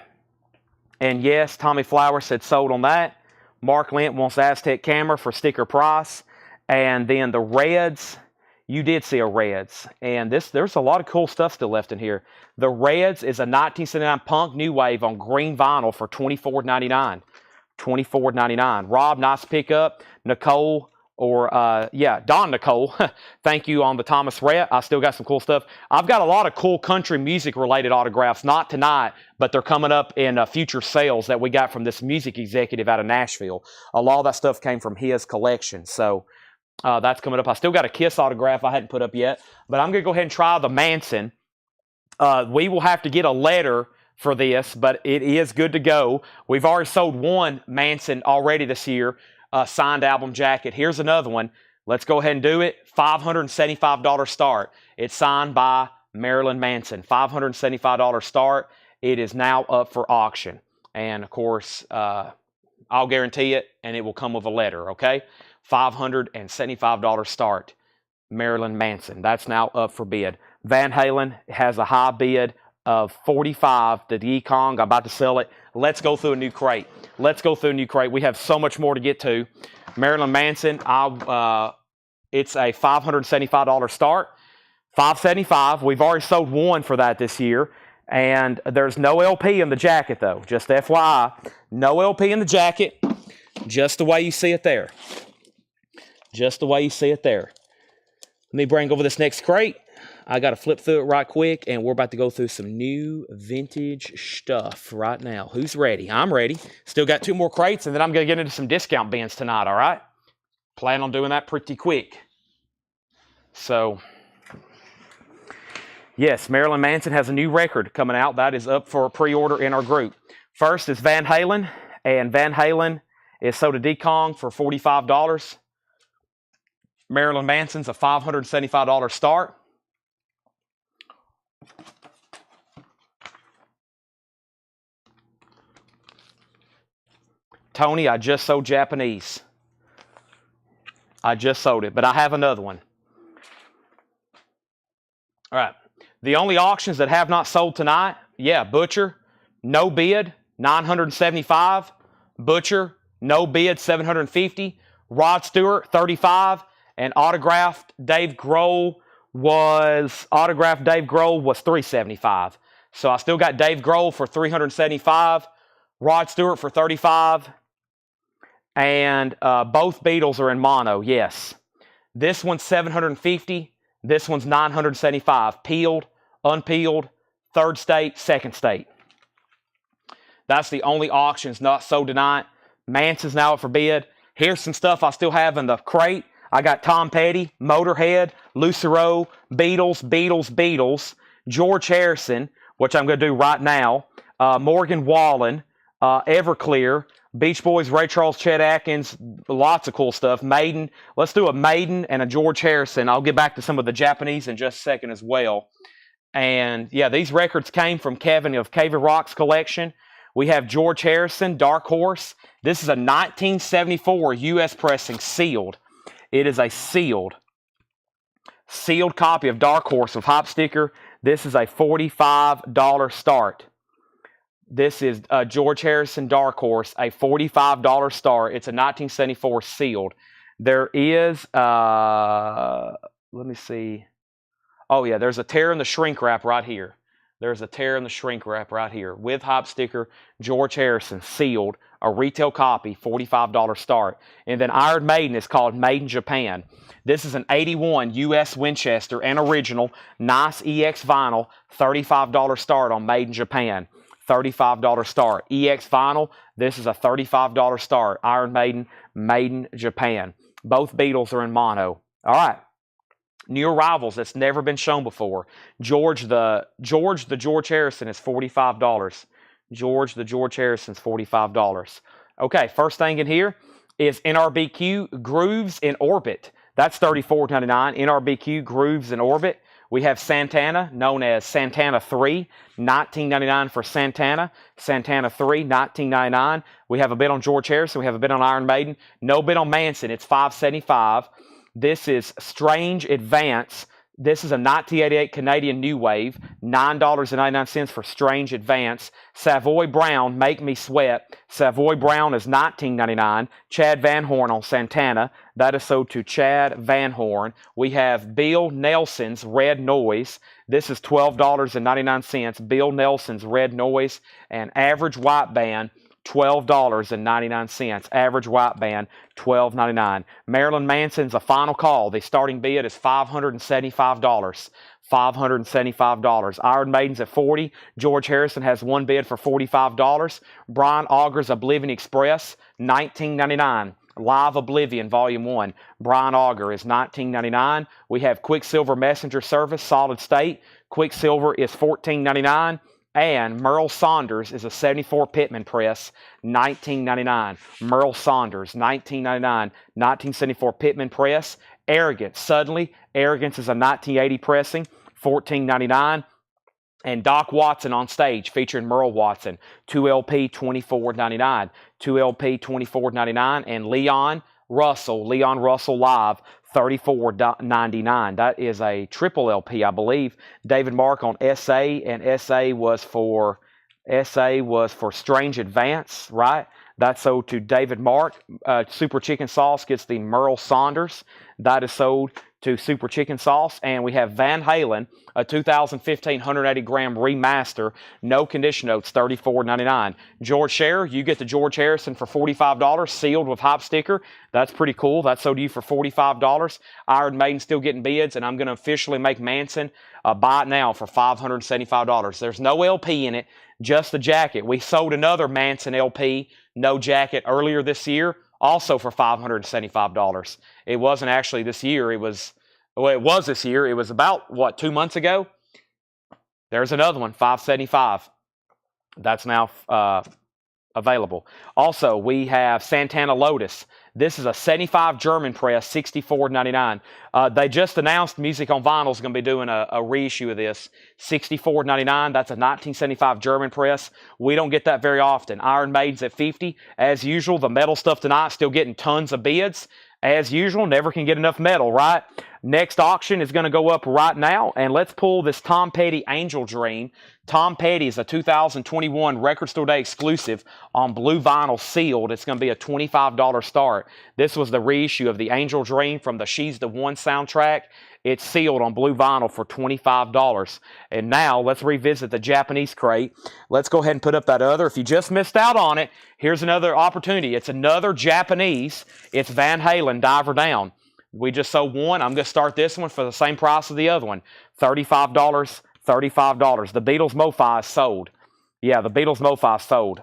And yes, Tommy Flower said sold on that. Mark Lent wants Aztec camera for sticker price. And then the Reds, you did see a Reds. And there's a lot of cool stuff still left in here. The Reds is a 1979 Punk New Wave on green vinyl for $24.99. $24.99. Rob, nice pickup. Nicole, Don Nicole. Thank you on the Thomas Rhett. I still got some cool stuff. I've got a lot of cool country music related autographs, not tonight, but they're coming up in future sales that we got from this music executive out of Nashville. A lot of that stuff came from his collection. So that's coming up. I still got a Kiss autograph I hadn't put up yet, but I'm going to go ahead and try the Manson. We will have to get a letter for this, but it is good to go. We've already sold one Manson already this year. Signed album jacket. Here's another one. Let's go ahead and do it. $575 start. It's signed by Marilyn Manson. $575 start. It is now up for auction. And of course, I'll guarantee it, and it will come with a letter, okay? $575 start. Marilyn Manson. That's now up for bid. Van Halen has a high bid of $45. The Yikong, I'm about to sell it. Let's go through a new crate. Let's go through a new crate. We have so much more to get to. Marilyn Manson, it's a $575 start. $575. We've already sold one for that this year. And there's no LP in the jacket, though. Just FYI. No LP in the jacket. Just the way you see it there. Just the way you see it there. Let me bring over this next crate. I got to flip through it right quick, and we're about to go through some new vintage stuff right now. Who's ready? I'm ready. Still got 2 more crates, and then I'm going to get into some discount bins tonight, all right? Plan on doing that pretty quick. So, yes, Marilyn Manson has a new record coming out. That is up for a pre-order in our group. First is Van Halen, and Van Halen is sold to Dekong for $45. Marilyn Manson's a $575 start. Tony, I just sold Japanese. I just sold it, but I have another one. All right. The only auctions that have not sold tonight, Butcher, no bid, $975. Butcher, no bid, $750. Rod Stewart, $35. And autographed Dave Grohl was $375. So I still got Dave Grohl for $375. Rod Stewart for $35. And both Beatles are in mono, yes. This one's $750. This one's $975. Peeled, unpeeled, third state, second state. That's the only auctions not sold tonight. Manson's now up for bid. Here's some stuff I still have in the crate. I got Tom Petty, Motorhead, Lucero, Beatles, George Harrison, which I'm going to do right now, Morgan Wallen, Everclear, Beach Boys, Ray Charles, Chet Atkins, lots of cool stuff. Maiden. Let's do a Maiden and a George Harrison. I'll get back to some of the Japanese in just a second as well. And yeah, these records came from Kevin of Cave Rock's collection. We have George Harrison, Dark Horse. This is a 1974 U.S. pressing, sealed. It is a sealed copy of Dark Horse with hop sticker. This is a $45 start. This is George Harrison Dark Horse, a $45 start. It's a 1974 sealed. There is, let me see. Oh, yeah, there's a tear in the shrink wrap right here. There's a tear in the shrink wrap right here. With hop sticker, George Harrison, sealed, a retail copy, $45 start. And then Iron Maiden is called Made in Japan. This is an 81 U.S. Winchester and original, nice EX vinyl, $35 start on Made in Japan. $35 start. EX vinyl, this is a $35 start. Iron Maiden, Made in Japan. Both Beatles are in mono. All right. New arrivals that's never been shown before. George Harrison is $45. George Harrison's $45. Okay, first thing in here is NRBQ Grooves in Orbit. That's $34.99. NRBQ Grooves in Orbit. We have Santana, known as Santana 3, $19.99 for Santana. Santana 3, $19.99. We have a bid on George Harrison. We have a bid on Iron Maiden. No bid on Manson. It's $5.75. This is Strange Advance. This is a 1988 Canadian New Wave, $9.99 for Strange Advance. Savoy Brown, Make Me Sweat. Savoy Brown is $19.99. Chad Van Horn on Santana. That is sold to Chad Van Horn. We have Bill Nelson's Red Noise. This is $12.99. Bill Nelson's Red Noise. And Average White Band, $12.99. Average white band, $12.99. Marilyn Manson's A Final Call. The starting bid is $575. $575. Iron Maiden's at $40. George Harrison has one bid for $45. Brian Auger's Oblivion Express, $19.99. Live Oblivion Volume 1. Brian Auger is $19.99. We have Quicksilver Messenger Service, Solid State. Quicksilver is $14.99. And Merle Saunders is a 74 Pitman press, $19.99. Merle Saunders, $19.99. 1974 Pitman press. Arrogance, Suddenly. Arrogance is a 1980 pressing, $14.99. And Doc Watson on Stage, featuring Merle Watson, 2LP, $24.99. 2LP, $24.99. And Leon Russell Live, $34.99. That is a triple LP, I believe. David Mark on SA, and SA was for Strange Advance, right? That's sold to David Mark. Super Chicken Sauce gets the Merle Saunders. That is sold to Super Chicken Sauce. And we have Van Halen, a 2015 180-gram remaster, no condition notes, $34.99. George Scherer, you get the George Harrison for $45, sealed with hype sticker. That's pretty cool. That's sold to you for $45. Iron Maiden still getting bids, and I'm going to officially make Manson buy it now for $575. There's no LP in it, just the jacket. We sold another Manson LP, no jacket, earlier this year, also for $575. It wasn't actually this year. It was this year. It was about, 2 months ago? There's another one, $575. That's now available. Also, we have Santana Lotus. This is a 75 German press, $64.99. They just announced Music on Vinyl is going to be doing a reissue of this, $64.99. That's a 1975 German press. We don't get that very often. Iron Maiden's at $50. As usual, the metal stuff tonight still getting tons of bids. As usual, never can get enough metal, right? Next auction is going to go up right now, and let's pull this Tom Petty Angel Dream. Tom Petty is a 2021 Record Store Day exclusive on blue vinyl sealed. It's going to be a $25 start. This was the reissue of the Angel Dream from the She's the One soundtrack. It's sealed on blue vinyl for $25. And now let's revisit the Japanese crate. Let's go ahead and put up that other. If you just missed out on it, here's another opportunity. It's another Japanese. It's Van Halen, Diver Down. We just sold one. I'm going to start this one for the same price as the other one. $35, $35. The Beatles Mofi is sold. Yeah, the Beatles Mofi is sold.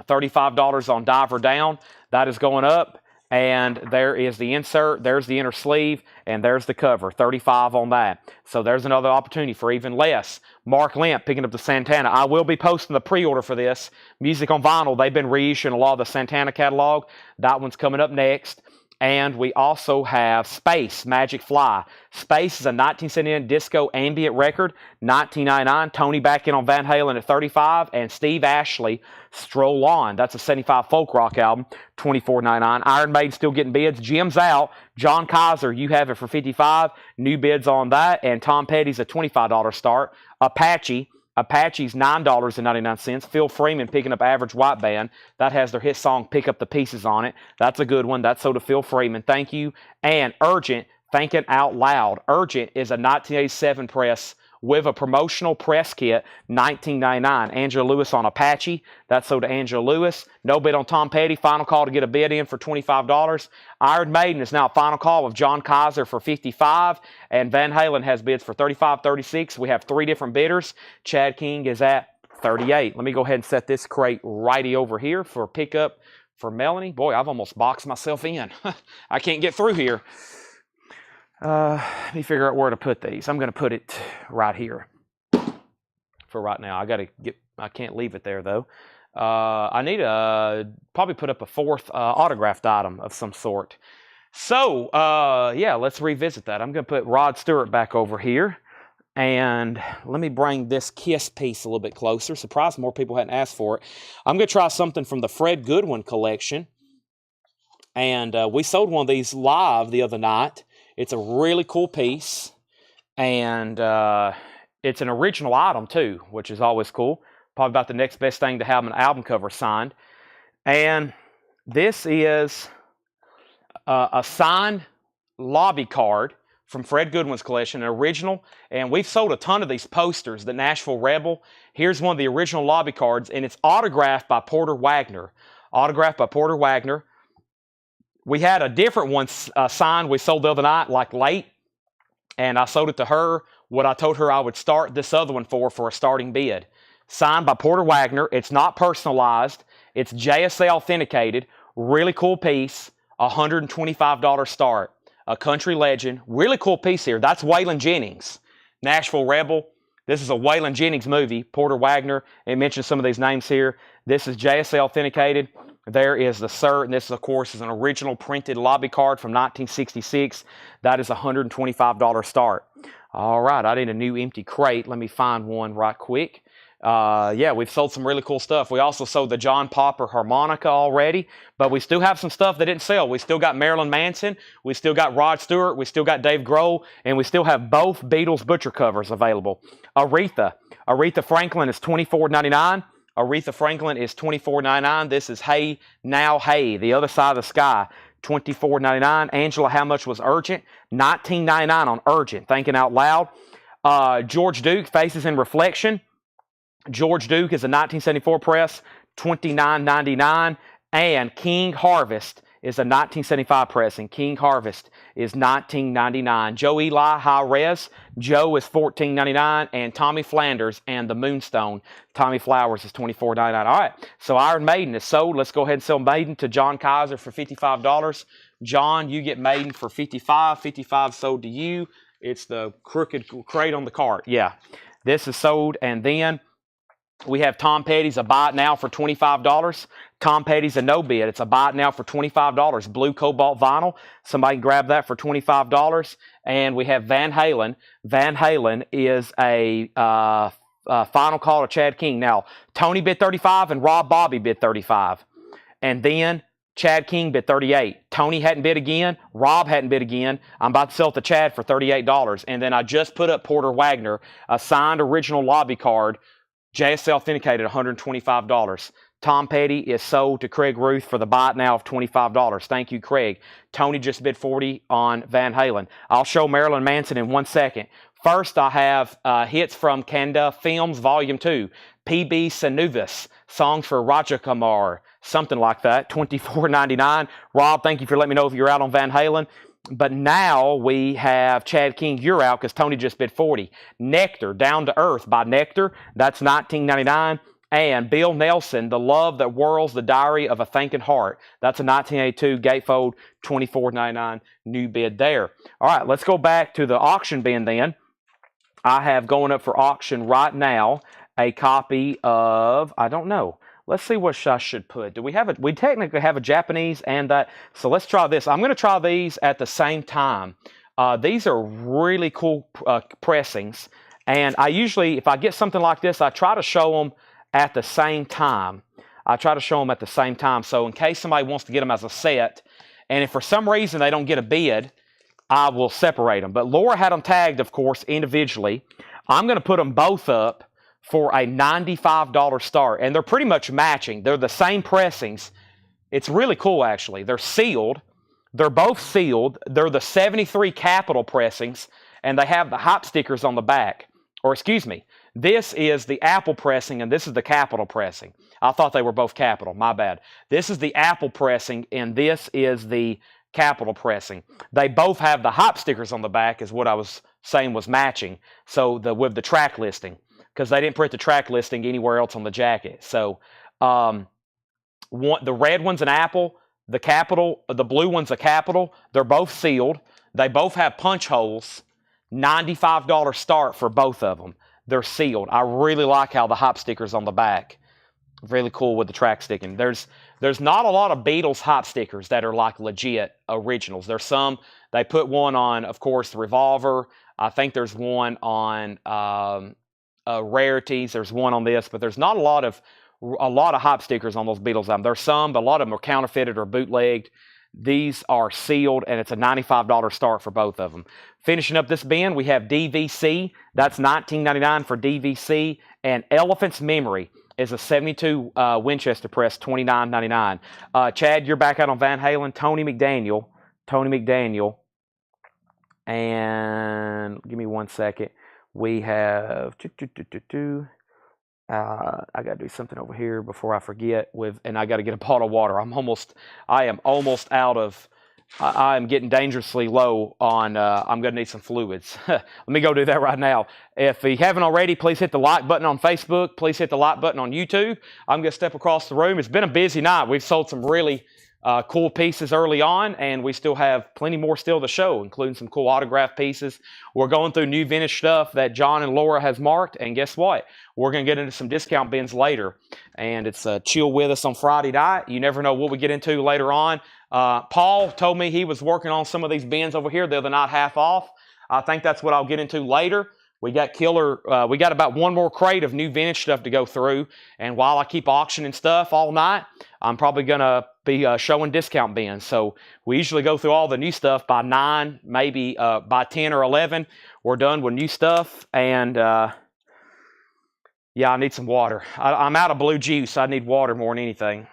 $35 on Diver Down. That is going up. And there is the insert, there's the inner sleeve, and there's the cover, $35 on that. So there's another opportunity for even less. Mark Limp picking up the Santana. I will be posting the pre-order for this. Music on Vinyl, they've been reissuing a lot of the Santana catalog. That one's coming up next. And we also have Space, Magic Fly. Space is a 1979 disco ambient record, $19.99. Tony back in on Van Halen at $35. And Steve Ashley, Stroll On. That's a 75 folk rock album, $24.99. Iron Maiden still getting bids. Jim's out. John Kaiser, you have it for $55. New bids on that. And Tom Petty's a $25 start. Apache's $9.99. Phil Freeman picking up Average White Band. That has their hit song Pick Up the Pieces on it. That's a good one. That's sold to Phil Freeman. Thank you. And Urgent, Thinking Out Loud. Urgent is a 1987 press with a promotional press kit, $19.99. Angela Lewis on Apache. That's sold to Angela Lewis. No bid on Tom Petty. Final call to get a bid in for $25. Iron Maiden is now final call with John Kaiser for $55. And Van Halen has bids for $35, $36. We have three different bidders. Chad King is at $38. Let me go ahead and set this crate righty over here for pickup for Melanie. Boy, I've almost boxed myself in. I can't get through here. Let me figure out where to put these. I'm going to put it right here for right now. I can't leave it there though. I need to probably put up a fourth autographed item of some sort. So, yeah, let's revisit that. I'm going to put Rod Stewart back over here. And let me bring this Kiss piece a little bit closer. Surprised more people hadn't asked for it. I'm going to try something from the Fred Goodwin collection. And we sold one of these live the other night. It's a really cool piece. And it's an original item, too, which is always cool. Probably about the next best thing to have an album cover signed. And this is a signed lobby card from Fred Goodwin's collection, an original. And we've sold a ton of these posters, the Nashville Rebel. Here's one of the original lobby cards, and it's autographed by Porter Wagoner. Autographed by Porter Wagoner. We had a different one signed we sold the other night, like late. And I sold it to her, what I told her I would start this other one for a starting bid. Signed by Porter Wagoner. It's not personalized. It's JSA authenticated. Really cool piece. $125 start. A country legend. Really cool piece here. That's Waylon Jennings. Nashville Rebel. This is a Waylon Jennings movie. Porter Wagoner. It mentions some of these names here. This is JSA authenticated. There is the cert, and this, of course, is an original printed lobby card from 1966. That is $125 start. All right, I need a new empty crate. Let me find one right quick. Yeah, we've sold some really cool stuff. We also sold the John Popper harmonica already, but we still have some stuff that didn't sell. We still got Marilyn Manson. We still got Rod Stewart. We still got Dave Grohl, and we still have both Beatles butcher covers available. Aretha Franklin is $24.99. Aretha Franklin is $24.99. This is Hey Now Hey, The Other Side of the Sky, $24.99. Angela, how much was Urgent? $19.99 on Urgent. Thinking out loud. George Duke, Faces in Reflection. George Duke is a 1974 press, $29.99. And King Harvest is a 1975 pressing. King Harvest is $19.99. Joe Eli, High Res. Joe is $14.99. And Tommy Flanders and the Moonstone. Tommy Flowers is $24.99. All right, so Iron Maiden is sold. Let's go ahead and sell Maiden to John Kaiser for $55. John, you get Maiden for $55. $55 sold to you. It's the crooked crate on the cart. Yeah, this is sold. And then we have Tom Petty's a buy it now for $25. Tom Petty's a no bid. It's a buy it now for $25. Blue cobalt vinyl. Somebody can grab that for $25. And we have Van Halen. Van Halen is a final call to Chad King. Now, Tony bid $35 and Rob Bobby bid $35. And then Chad King bid $38. Tony hadn't bid again. Rob hadn't bid again. I'm about to sell it to Chad for $38. And then I just put up Porter Wagoner, a signed original lobby card, JSL authenticated, $125. Tom Petty is sold to Craig Ruth for the buy it now of $25. Thank you, Craig. Tony just bid $40 on Van Halen. I'll show Marilyn Manson in 1 second. First, I have hits from Kanda Films Volume 2. PB Sanuvis, Songs for Rajakumar, something like that, $24.99. Rob, thank you for letting me know if you're out on Van Halen. But now we have Chad King, you're out because Tony just bid $40. Nectar, Down to Earth by Nectar, that's $19.99. And Bill Nelson, The Love That Whirls, The Diary of a Thinking Heart. That's a 1982 gatefold, $24.99 new bid there. All right, let's go back to the auction bin then. I have going up for auction right now a copy of, I don't know. Let's see what I should put. Do we have it? We technically have a Japanese and that. So let's try this. I'm going to try these at the same time. These are really cool pressings. And I usually, if I get something like this, I try to show them at the same time. So in case somebody wants to get them as a set, and if for some reason they don't get a bid, I will separate them. But Laura had them tagged, of course, individually. I'm going to put them both up for a $95 start. And they're pretty much matching. They're the same pressings. It's really cool, actually. They're sealed. They're both sealed. They're the 73 Capitol pressings, and they have the hop stickers on the back. Or excuse me, this is the Apple pressing, and this is the Capitol pressing. I thought they were both Capitol. My bad. This is the Apple pressing, and this is the Capitol pressing. They both have the hop stickers on the back, is what I was saying was matching. So with the track listing, because they didn't print the track listing anywhere else on the jacket. So the red one's an Apple, the blue one's a Capitol. They're both sealed. They both have punch holes. $95 start for both of them. They're sealed. I really like how the hop sticker's on the back. Really cool with the track sticking. There's not a lot of Beatles hop stickers that are like legit originals. There's some, they put one on, of course, the Revolver. I think there's one on rarities. There's one on this, but there's not a lot of hop stickers on those Beatles albums. There's some, but a lot of them are counterfeited or bootlegged. These are sealed, and it's a $95 start for both of them. Finishing up this bin, we have DVC. That's $19.99 for DVC, and Elephant's Memory is a 72 Winchester press, $29.99. Chad, you're back out on Van Halen. Tony McDaniel, and give me 1 second. We have I got to do something over here before I forget. And I got to get a bottle of water. I am almost out of. I am getting dangerously low on. I'm going to need some fluids. Let me go do that right now. If you haven't already, please hit the like button on Facebook. Please hit the like button on YouTube. I'm going to step across the room. It's been a busy night. We've sold some really cool pieces early on, and we still have plenty more still to show, including some cool autograph pieces. We're going through new vintage stuff that John and Laura has marked, and guess what? We're going to get into some discount bins later, and it's chill with us on Friday night. You never know what we get into later on. Paul told me he was working on some of these bins over here. They're not half off. I think that's what I'll get into later. We got we got about one more crate of new vintage stuff to go through. And while I keep auctioning stuff all night, I'm probably going to be showing discount bins. So we usually go through all the new stuff by 9, maybe by 10 or 11. We're done with new stuff. And yeah, I need some water. I'm out of blue juice. I need water more than anything.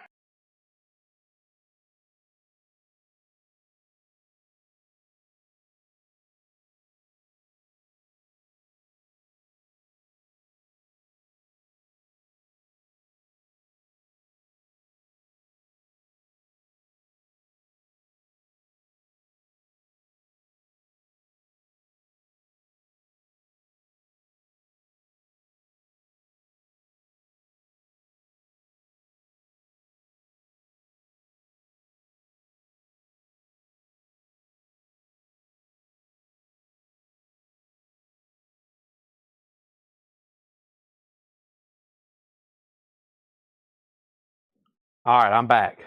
All right, I'm back.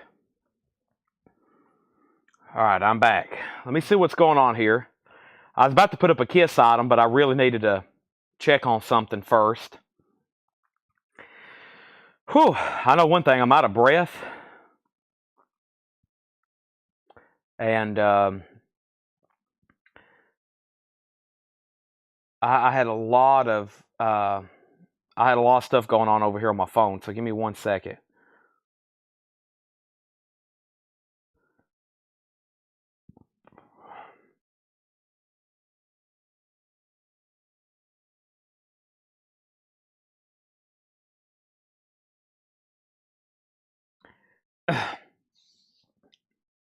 Let me see what's going on here. I was about to put up a Kiss item, but I really needed to check on something first. Whew, I know one thing. I'm out of breath. And I had a lot of stuff going on over here on my phone. So give me 1 second.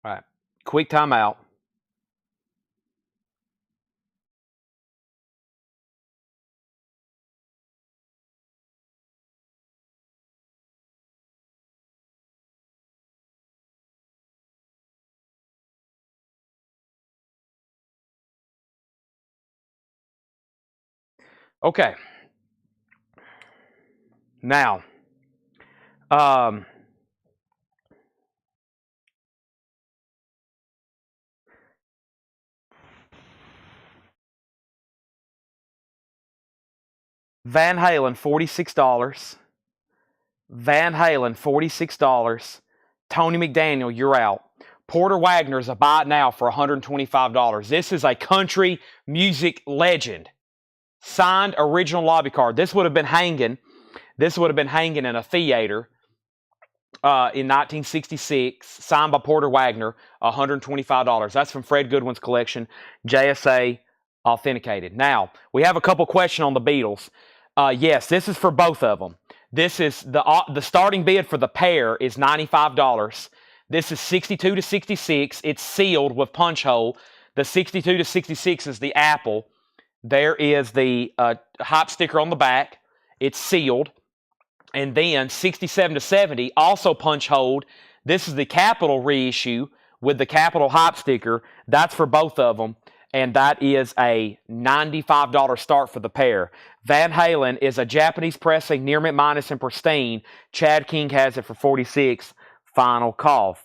All right, quick timeout. Okay. Now, Van Halen, $46. Van Halen, $46. Tony McDaniel, you're out. Porter Wagoner is a buy it now for $125. This is a country music legend. Signed original lobby card. This would have been hanging. In a theater in 1966. Signed by Porter Wagoner, $125. That's from Fred Goodwin's collection. JSA authenticated. Now, we have a couple questions on the Beatles. Yes, this is for both of them. This is the starting bid for the pair is $95. This is 62 to 66. It's sealed with punch hole. The 62 to 66 is the Apple. There is the hop sticker on the back. It's sealed. And then 67 to 70, also punch holed. This is the Capitol reissue with the Capitol hop sticker. That's for both of them. And that is a $95 start for the pair. Van Halen is a Japanese pressing, near mint minus and pristine. Chad King has it for $46. Final call.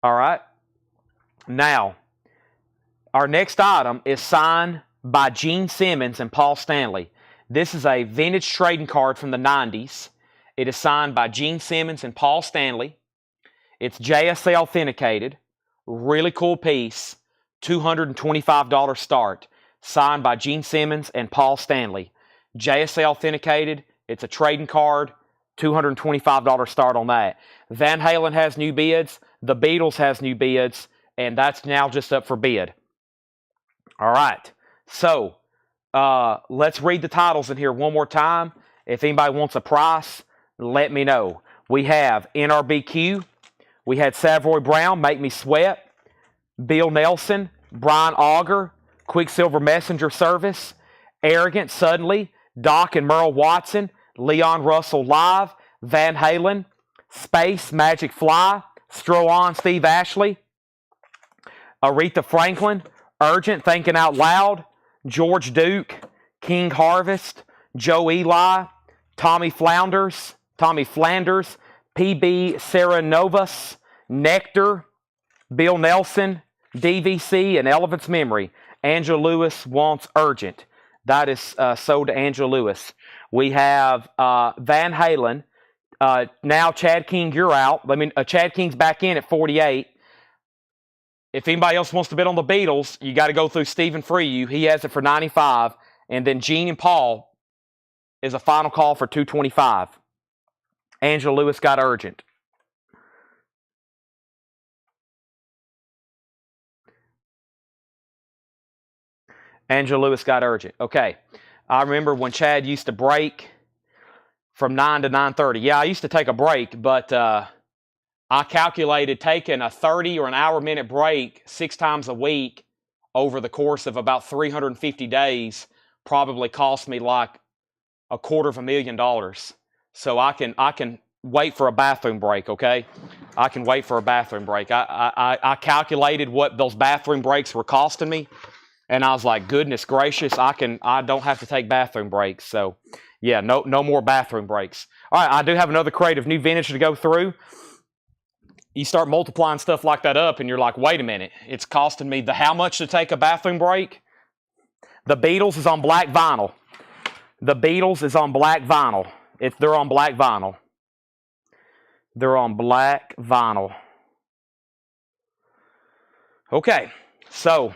All right. Now, our next item is signed by Gene Simmons and Paul Stanley. This is a vintage trading card from the 90s. It is signed by Gene Simmons and Paul Stanley. It's JSA authenticated. Really cool piece. $225 start. Signed by Gene Simmons and Paul Stanley. JSA authenticated. It's a trading card. $225 start on that. Van Halen has new bids. The Beatles has new bids. And that's now just up for bid. All right. So, let's read the titles in here one more time. If anybody wants a price, let me know. We have NRBQ. We had Savoy Brown, Make Me Sweat. Bill Nelson, Brian Auger, Quicksilver Messenger Service. Arrogant, Suddenly, Doc and Merle Watson, Leon Russell Live, Van Halen, Space, Magic Fly, Stroh-On, Steve Ashley, Aretha Franklin, Urgent, Thinking Out Loud, George Duke, King Harvest, Joe Eli, Tommy Flanders, PB Serenovas, Nectar, Bill Nelson, DVC, and Elephant's Memory. Angela Lewis wants Urgent. That is sold to Angela Lewis. We have Van Halen. Now, Chad King, you're out. Chad King's back in at 48. If anybody else wants to bid on the Beatles, you got to go through Stephen Freyu. He has it for 95. And then Gene and Paul is a final call for 225. Angela Lewis got Urgent. Angela Lewis got Urgent. Okay. I remember when Chad used to break from 9 to 9:30. Yeah, I used to take a break, but I calculated taking a 30 or an hour-minute break 6 times a week over the course of about 350 days probably cost me like $250,000. So I can wait for a bathroom break, okay? I can wait for a bathroom break. I calculated what those bathroom breaks were costing me, and I was like, goodness gracious, I don't have to take bathroom breaks. So yeah, no more bathroom breaks. All right, I do have another crate of new vintage to go through. You start multiplying stuff like that up, and you're like, wait a minute, it's costing me how much to take a bathroom break? The Beatles is on black vinyl. The Beatles is on black vinyl. They're on black vinyl. They're on black vinyl. Okay, so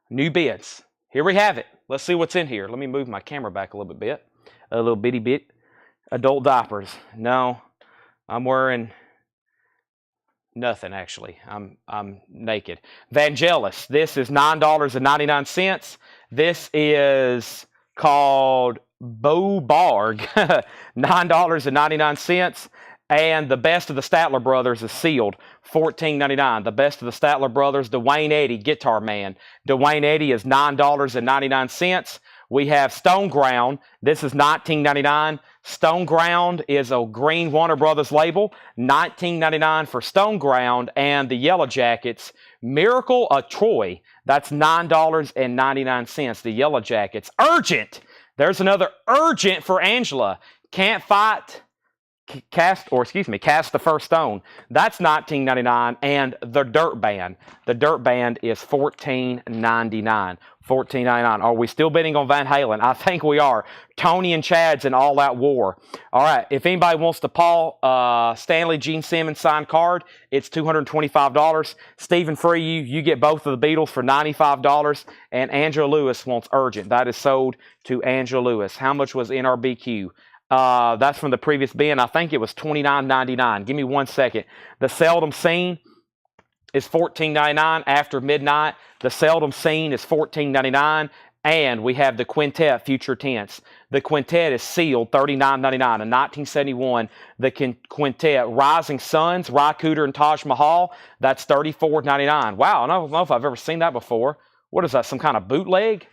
new bids. Here we have it. Let's see what's in here. Let me move my camera back a little bit. A little bitty bit. Adult diapers. No, I'm wearing nothing actually. I'm naked. Vangelis. This is $9.99. This is called Bobarg. $9.99. And the Best of the Statler Brothers is sealed. $14.99. The Best of the Statler Brothers, Dwayne Eddy, Guitar Man. Dwayne Eddy is $9.99. We have Stone Ground. This is $19.99. Stone Ground is a green Warner Brothers label. $19.99 for Stone Ground. And the Yellow Jackets, Miracle of Troy. That's $9.99. The Yellow Jackets. Urgent. There's another Urgent for Angela. Can't Fight. Cast the First Stone. That's $19.99. And the Dirt Band. The Dirt Band is $14.99. $14.99. Are we still bidding on Van Halen? I think we are. Tony and Chad's in All Out War. All right. If anybody wants the Paul Stanley Gene Simmons signed card, it's $225. Stephen Freyu, you get both of the Beatles for $95. And Angela Lewis wants Urgent. That is sold to Angela Lewis. How much was NRBQ? That's from the previous bin. I think it was $29.99. Give me 1 second. The Seldom Seen is $14.99 after midnight. The Seldom Seen is $14.99. And we have the Quintet Future Tense. The Quintet is sealed $39.99. In 1971, the Quintet Rising Suns, Ry Cooder and Taj Mahal, that's $34.99. Wow, I don't know if I've ever seen that before. What is that, some kind of bootleg?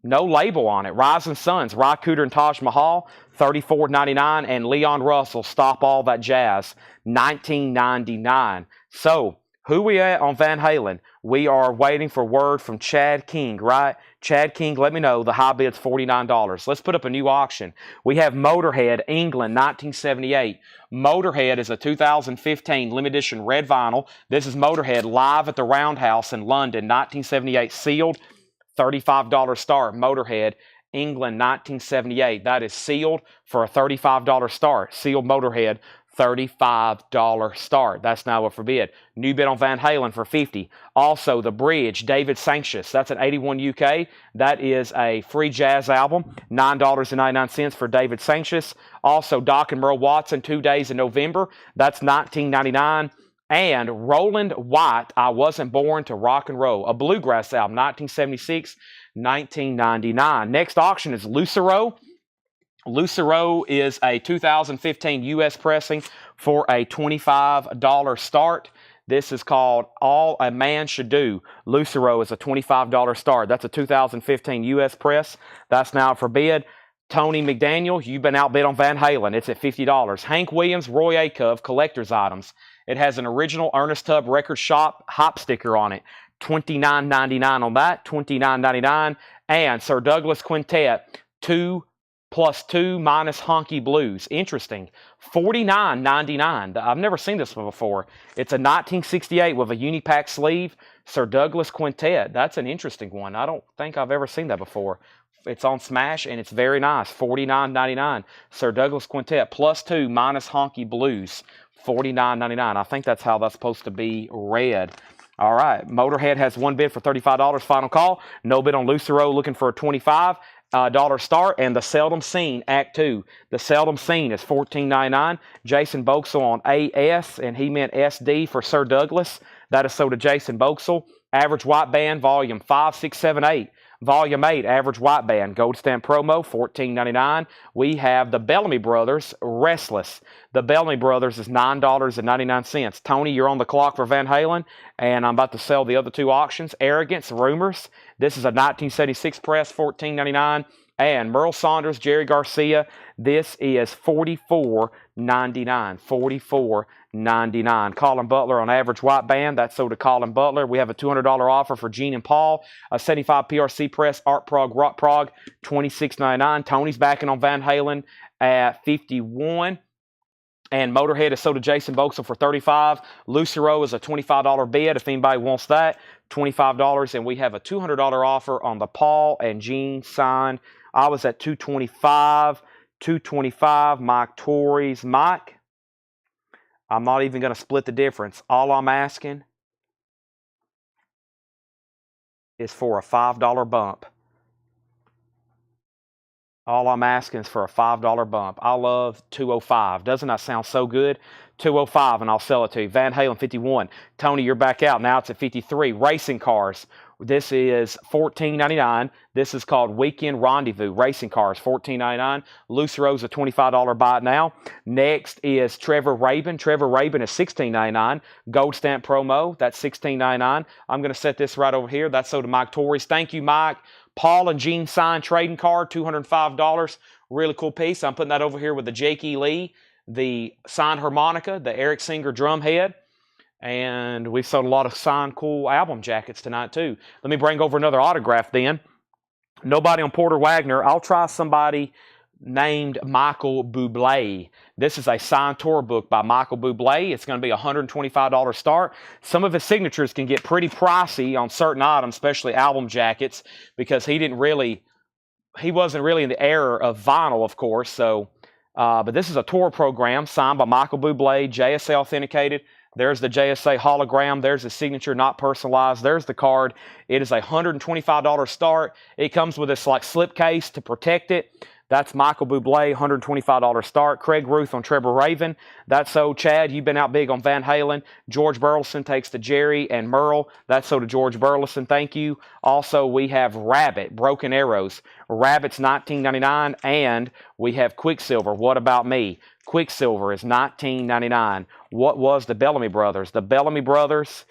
No label on it. Rising Suns, Ry Cooder and Taj Mahal, $34.99. And Leon Russell, Stop All That Jazz, $19.99. So, who we at on Van Halen? We are waiting for word from Chad King, right? Chad King, let me know. The high bid's $49. Let's put up a new auction. We have Motorhead, England, 1978. Motorhead is a 2015 limited edition red vinyl. This is Motorhead live at the Roundhouse in London, 1978, sealed, $35 start. Motorhead, England, 1978. That is sealed for a $35 start. Sealed Motorhead, $35 start. That's now up for bid. New bid on Van Halen for $50. Also, The Bridge, David Sancious. That's an 81 UK. That is a free jazz album. $9.99 for David Sancious. Also, Doc and Merle Watson, 2 Days in November. That's $19.99. And Roland White, I Wasn't Born to Rock and Roll, a bluegrass album, 1976, 1999. Next auction is Lucero. Lucero is a 2015 U.S. pressing for a $25 start. This is called All a Man Should Do. Lucero is a $25 start. That's a 2015 U.S. press. That's now for bid. Tony McDaniel, you've been outbid on Van Halen. It's at $50. Hank Williams, Roy Acuff, collector's items. It has an original Ernest Tubb Record Shop hop sticker on it. $29.99 on that, $29.99. And Sir Douglas Quintet, 2 plus 2 minus Honky Blues. Interesting. $49.99. I've never seen this one before. It's a 1968 with a Unipack sleeve. Sir Douglas Quintet. That's an interesting one. I don't think I've ever seen that before. It's on Smash, and it's very nice. $49.99. Sir Douglas Quintet, plus 2 minus Honky Blues. $49.99. I think that's how that's supposed to be read. All right. Motorhead has one bid for $35. Final call. No bid on Lucero, looking for a $25 start. And The Seldom Seen, Act 2. The Seldom Seen is $14.99. Jason Boxall on AS, and he meant SD for Sir Douglas. That is so to Jason Boxall. Average White Band, volume 5, 6, 7, 8. Volume 8, Average White Band, Gold Stamp Promo, $14.99. We have the Bellamy Brothers, Restless. The Bellamy Brothers is $9.99. Tony, you're on the clock for Van Halen, and I'm about to sell the other two auctions. Arrogance, Rumors. This is a 1976 press, $14.99. And Merle Saunders, Jerry Garcia, this is $44.99. $44.99. Colin Butler on Average White Band. That's sold to Colin Butler. We have a $200 offer for Gene and Paul. A 75 PRC press, Art Prog, Rock Prog, $26.99. Tony's backing on Van Halen at $51. And Motorhead is sold to Jason Boxall for $35. Lucero is a $25 bid if anybody wants that. $25. And we have a $200 offer on the Paul and Gene signed. I was at $225. $225. Mike Torrey's. Mike, I'm not even going to split the difference. All I'm asking is for a $5 bump. All I'm asking is for a $5 bump. I love 205. Doesn't that sound so good? 205, and I'll sell it to you. Van Halen, 51. Tony, you're back out. Now it's at 53. Racing Cars. This is $14.99. This is called Weekend Rendezvous. Racing Cars, $14.99. Lucero's a $25 buy it now. Next is Trevor Rabin. Trevor Rabin is $16.99. Gold Stamp Promo, that's $16.99. I'm going to set this right over here. That's so to Mike Torrey's. Thank you, Mike. Paul and Gene signed trading card, $205. Really cool piece. I'm putting that over here with the Jake E. Lee, the signed harmonica, the Eric Singer drum head. And we've sold a lot of signed cool album jackets tonight, too. Let me bring over another autograph then. Nobody on Porter Wagoner. I'll try somebody named Michael Bublé. This is a signed tour book by Michael Bublé. It's going to be a $125 start. Some of his signatures can get pretty pricey on certain items, especially album jackets, because he wasn't really in the era of vinyl, of course. So, but this is a tour program signed by Michael Bublé, JSA authenticated. There's the JSA hologram. There's the signature, not personalized. There's the card. It is a $125 start. It comes with this like slipcase to protect it. That's Michael Bublé, $125 start. Craig Ruth on Trevor Raven. That's so. Chad, you've been out big on Van Halen. George Burleson takes to Jerry and Merle. That's so to George Burleson. Thank you. Also, we have Rabbit, Broken Arrows. Rabbit's $19.99. And we have Quicksilver. What About Me? Quicksilver is $19.99. What was the Bellamy Brothers? The Bellamy Brothers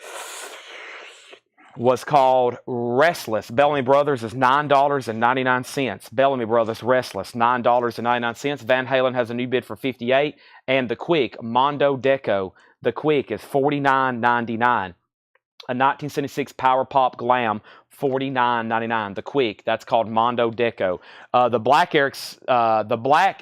was called Restless. Bellamy Brothers is $9.99. Bellamy Brothers Restless, $9.99. Van Halen has a new bid for $58. And the Quick, Mondo Deco. The Quick is $49.99. a 1976 Power Pop Glam, $49.99. The Quick, that's called Mondo Deco. The black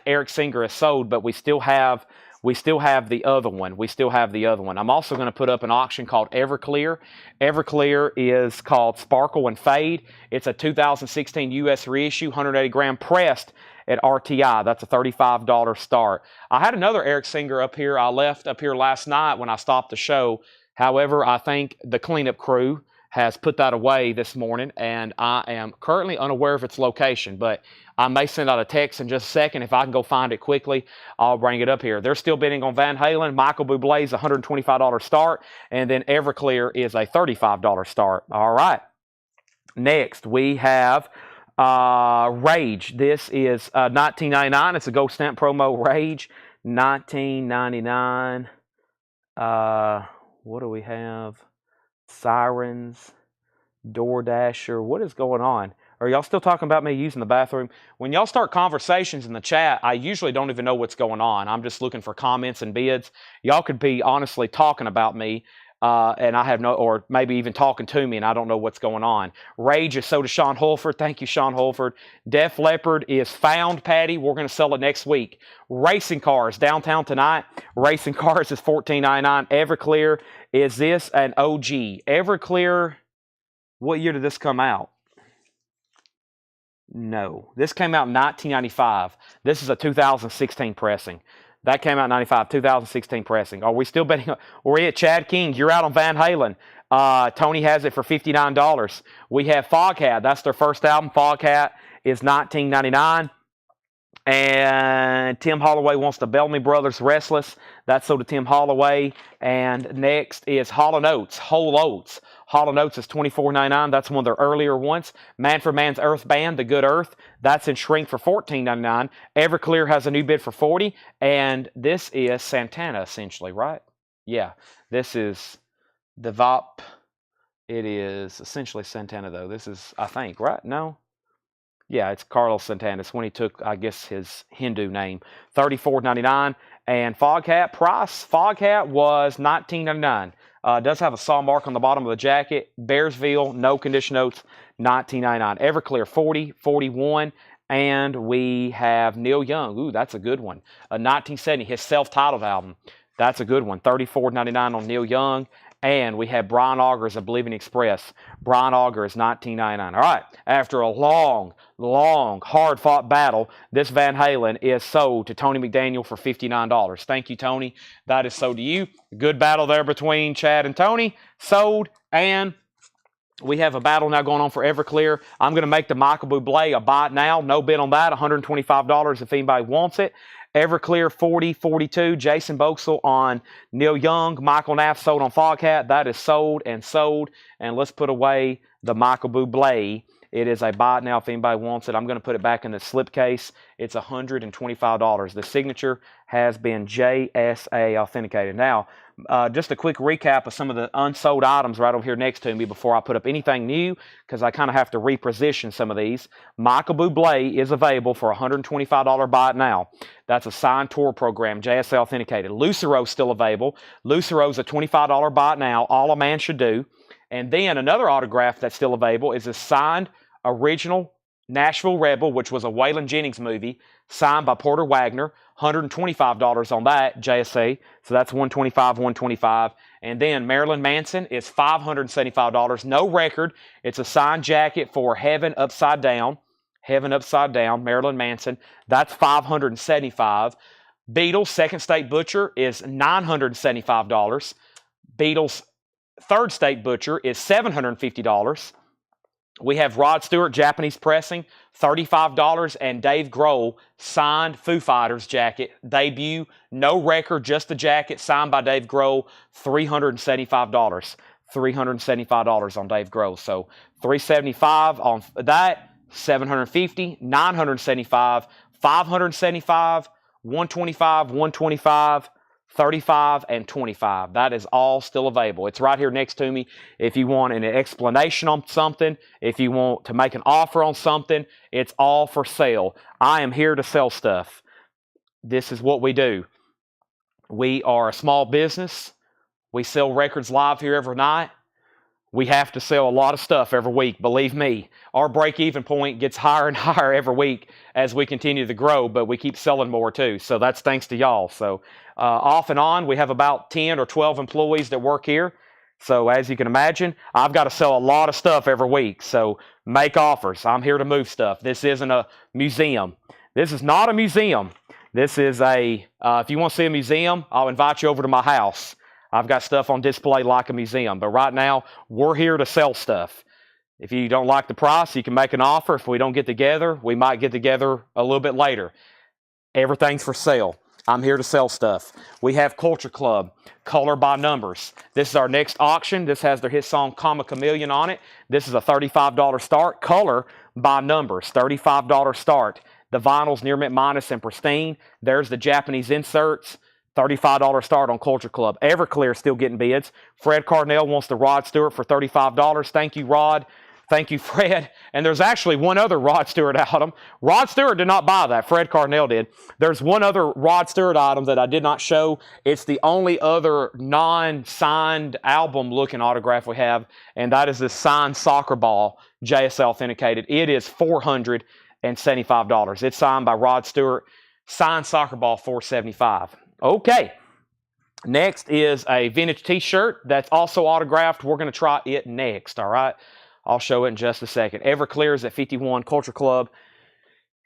Eric Singer is sold, but we still have the other one. I'm also going to put up an auction called Everclear. Everclear is called Sparkle and Fade. It's a 2016 U.S. reissue, 180 gram pressed at RTI. That's a $35 start. I had another Eric Singer up here. I left up here last night when I stopped the show. However, I think the cleanup crew has put that away this morning, and I am currently unaware of its location, but I may send out a text in just a second. If I can go find it quickly, I'll bring it up here. They're still bidding on Van Halen. Michael Bublé's $125 start, and then Everclear is a $35 start. All right. Next, we have Rage. This is $19.99. It's a Gold Stamp promo. Rage, $19.99. What do we have? Sirens, DoorDasher. What is going on? Are y'all still talking about me using the bathroom? When y'all start conversations in the chat, I usually don't even know what's going on. I'm just looking for comments and bids. Y'all could be honestly talking about me, and I have no, or maybe even talking to me, and I don't know what's going on. Rage is sold to Sean Holford. Thank you, Sean Holford. Def Leppard is found, Patty. We're going to sell it next week. Racing Cars, Downtown Tonight. Racing Cars is $14.99. Everclear, is this an OG? Everclear, what year did this come out? No. This came out in 1995. This is a 2016 pressing. That came out in 95, 2016 pressing. Are we still betting? We're at Chad King. You're out on Van Halen. Tony has it for $59. We have Foghat. That's their first album. Foghat is $19.99. And Tim Holloway wants the Bellamy Brothers Restless. That's sold to Tim Holloway. And next is Hall & Oates. Whole Oats. Hall & Oates is $24.99. That's one of their earlier ones. Manfred Mann's Earth Band, The Good Earth. That's in shrink for $14.99. Everclear has a new bid for $40. And this is Santana, essentially, right? Yeah. This is the VOP. It is essentially Santana, though. This is, I think, right? No? Yeah, it's Carlos Santana. It's when he took, I guess, his Hindu name. $34.99. And Foghat price. Foghat was $19.99. Does have a saw mark on the bottom of the jacket. Bearsville, no condition notes, $19.99. Everclear, $40, $41. And we have Neil Young. Ooh, that's a good one. 1970, his self-titled album. That's a good one. $34.99 on Neil Young. And we have Brian Auger's A Believing Express. Brian Auger is $19.99. All right. After a long, hard-fought battle, this Van Halen is sold to Tony McDaniel for $59. Thank you, Tony. That is sold to you. Good battle there between Chad and Tony. Sold. And we have a battle now going on for Everclear. I'm going to make the Michael Bublé a buy it now. No bid on that. $125 if anybody wants it. Everclear, $40, $42. Jason Boxell on Neil Young. Michael Knapp sold on Foghat. That is sold and sold. And let's put away the Michael Bublé. It is a buy it now if anybody wants it. I'm going to put it back in the slipcase. It's $125. The signature has been JSA authenticated. Now, just a quick recap of some of the unsold items right over here next to me before I put up anything new, because I kind of have to reposition some of these. Michael Bublé is available for $125 buy it now. That's a signed tour program, JSA authenticated. Lucero's still available. Lucero's a $25 buy it now, all a man should do. And then another autograph that's still available is a signed original Nashville Rebel, which was a Waylon Jennings movie, signed by Porter Wagoner. $125 on that, JSA. So that's $125. And then Marilyn Manson is $575. No record. It's a signed jacket for Heaven Upside Down. Heaven Upside Down, Marilyn Manson. That's $575. Beatles Second State Butcher is $975. Beatles Third State Butcher is $750. We have Rod Stewart Japanese pressing, $35, and Dave Grohl signed Foo Fighters jacket, debut, no record, just the jacket, signed by Dave Grohl, $375. $375 on Dave Grohl. So $375 on that, $750, $975, $575, $125, $125, $35, and $25. That is all still available. It's right here next to me. If you want an explanation on something, if you want to make an offer on something, it's all for sale. I am here to sell stuff. This is what we do. We are a small business. We sell records live here every night. We have to sell a lot of stuff every week, believe me. Our break-even point gets higher and higher every week as we continue to grow, but we keep selling more too. So that's thanks to y'all. So off and on, we have about 10 or 12 employees that work here. So as you can imagine, I've got to sell a lot of stuff every week. So make offers. I'm here to move stuff. This isn't a museum. This is not a museum. This is if you want to see a museum, I'll invite you over to my house. I've got stuff on display like a museum. But right now, we're here to sell stuff. If you don't like the price, you can make an offer. If we don't get together, we might get together a little bit later. Everything's for sale. I'm here to sell stuff. We have Culture Club, Color by Numbers. This is our next auction. This has their hit song, Comma Chameleon on it. This is a $35 start. Color by Numbers, $35 start. The vinyl's near mint minus and pristine. There's the Japanese inserts. $35 start on Culture Club. Everclear still getting bids. Fred Carnell wants the Rod Stewart for $35. Thank you, Rod. Thank you, Fred. And there's actually one other Rod Stewart item. Rod Stewart did not buy that. Fred Carnell did. There's one other Rod Stewart item that I did not show. It's the only other non-signed album-looking autograph we have, and that is this signed soccer ball, JSL authenticated. It is $475. It's signed by Rod Stewart. Signed soccer ball, $475. Okay, next is a vintage t-shirt that's also autographed. We're going to try it next, all right? I'll show it in just a second. Everclear is at $51. Culture Club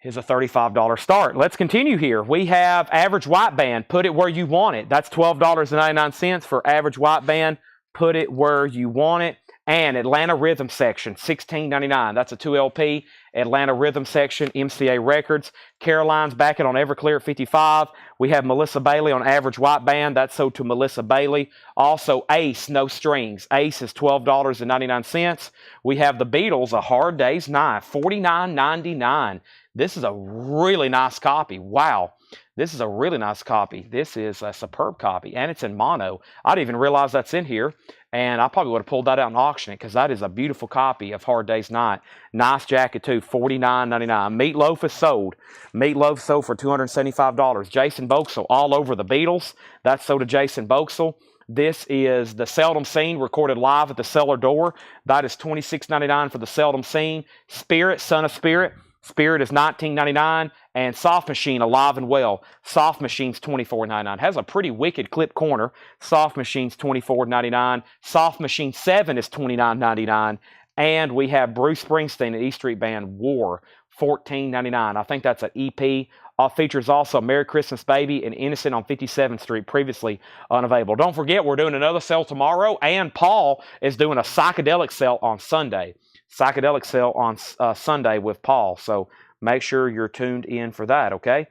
is a $35 start. Let's continue here. We have Average White Band, Put It Where You Want It. That's $12.99 for Average White Band, Put It Where You Want It. And Atlanta Rhythm Section, $16.99. That's a 2LP. Atlanta Rhythm Section, MCA Records. Caroline's backing on Everclear at $55. We have Melissa Bailey on Average White Band. That's sold to Melissa Bailey. Also, Ace, No Strings. Ace is $12.99. We have the Beatles, A Hard Day's Night, $49.99. This is a really nice copy. Wow. This is a really nice copy. This is a superb copy, and it's in mono. I didn't even realize that's in here, and I probably would have pulled that out and auctioned it because that is a beautiful copy of Hard Day's Night. Nice jacket, too, $49.99. Meatloaf is sold. Meatloaf sold for $275. Jason Boxell, All Over the Beatles. That's sold to Jason Boxell. This is The Seldom Seen, recorded live at the cellar door. That is $26.99 for The Seldom Seen. Spirit, Son of Spirit. Spirit is $19.99, and Soft Machine, Alive and Well. Soft Machine's $24.99. Has a pretty wicked clip corner. Soft Machine's $24.99. Soft Machine 7 is $29.99. And we have Bruce Springsteen and E Street Band, War, $14.99. I think that's an EP. Features also Merry Christmas Baby and Innocent on 57th Street, previously unavailable. Don't forget, we're doing another sale tomorrow, and Paul is doing a psychedelic sale on Sunday. Psychedelic sale on Sunday with Paul. So make sure you're tuned in for that, okay?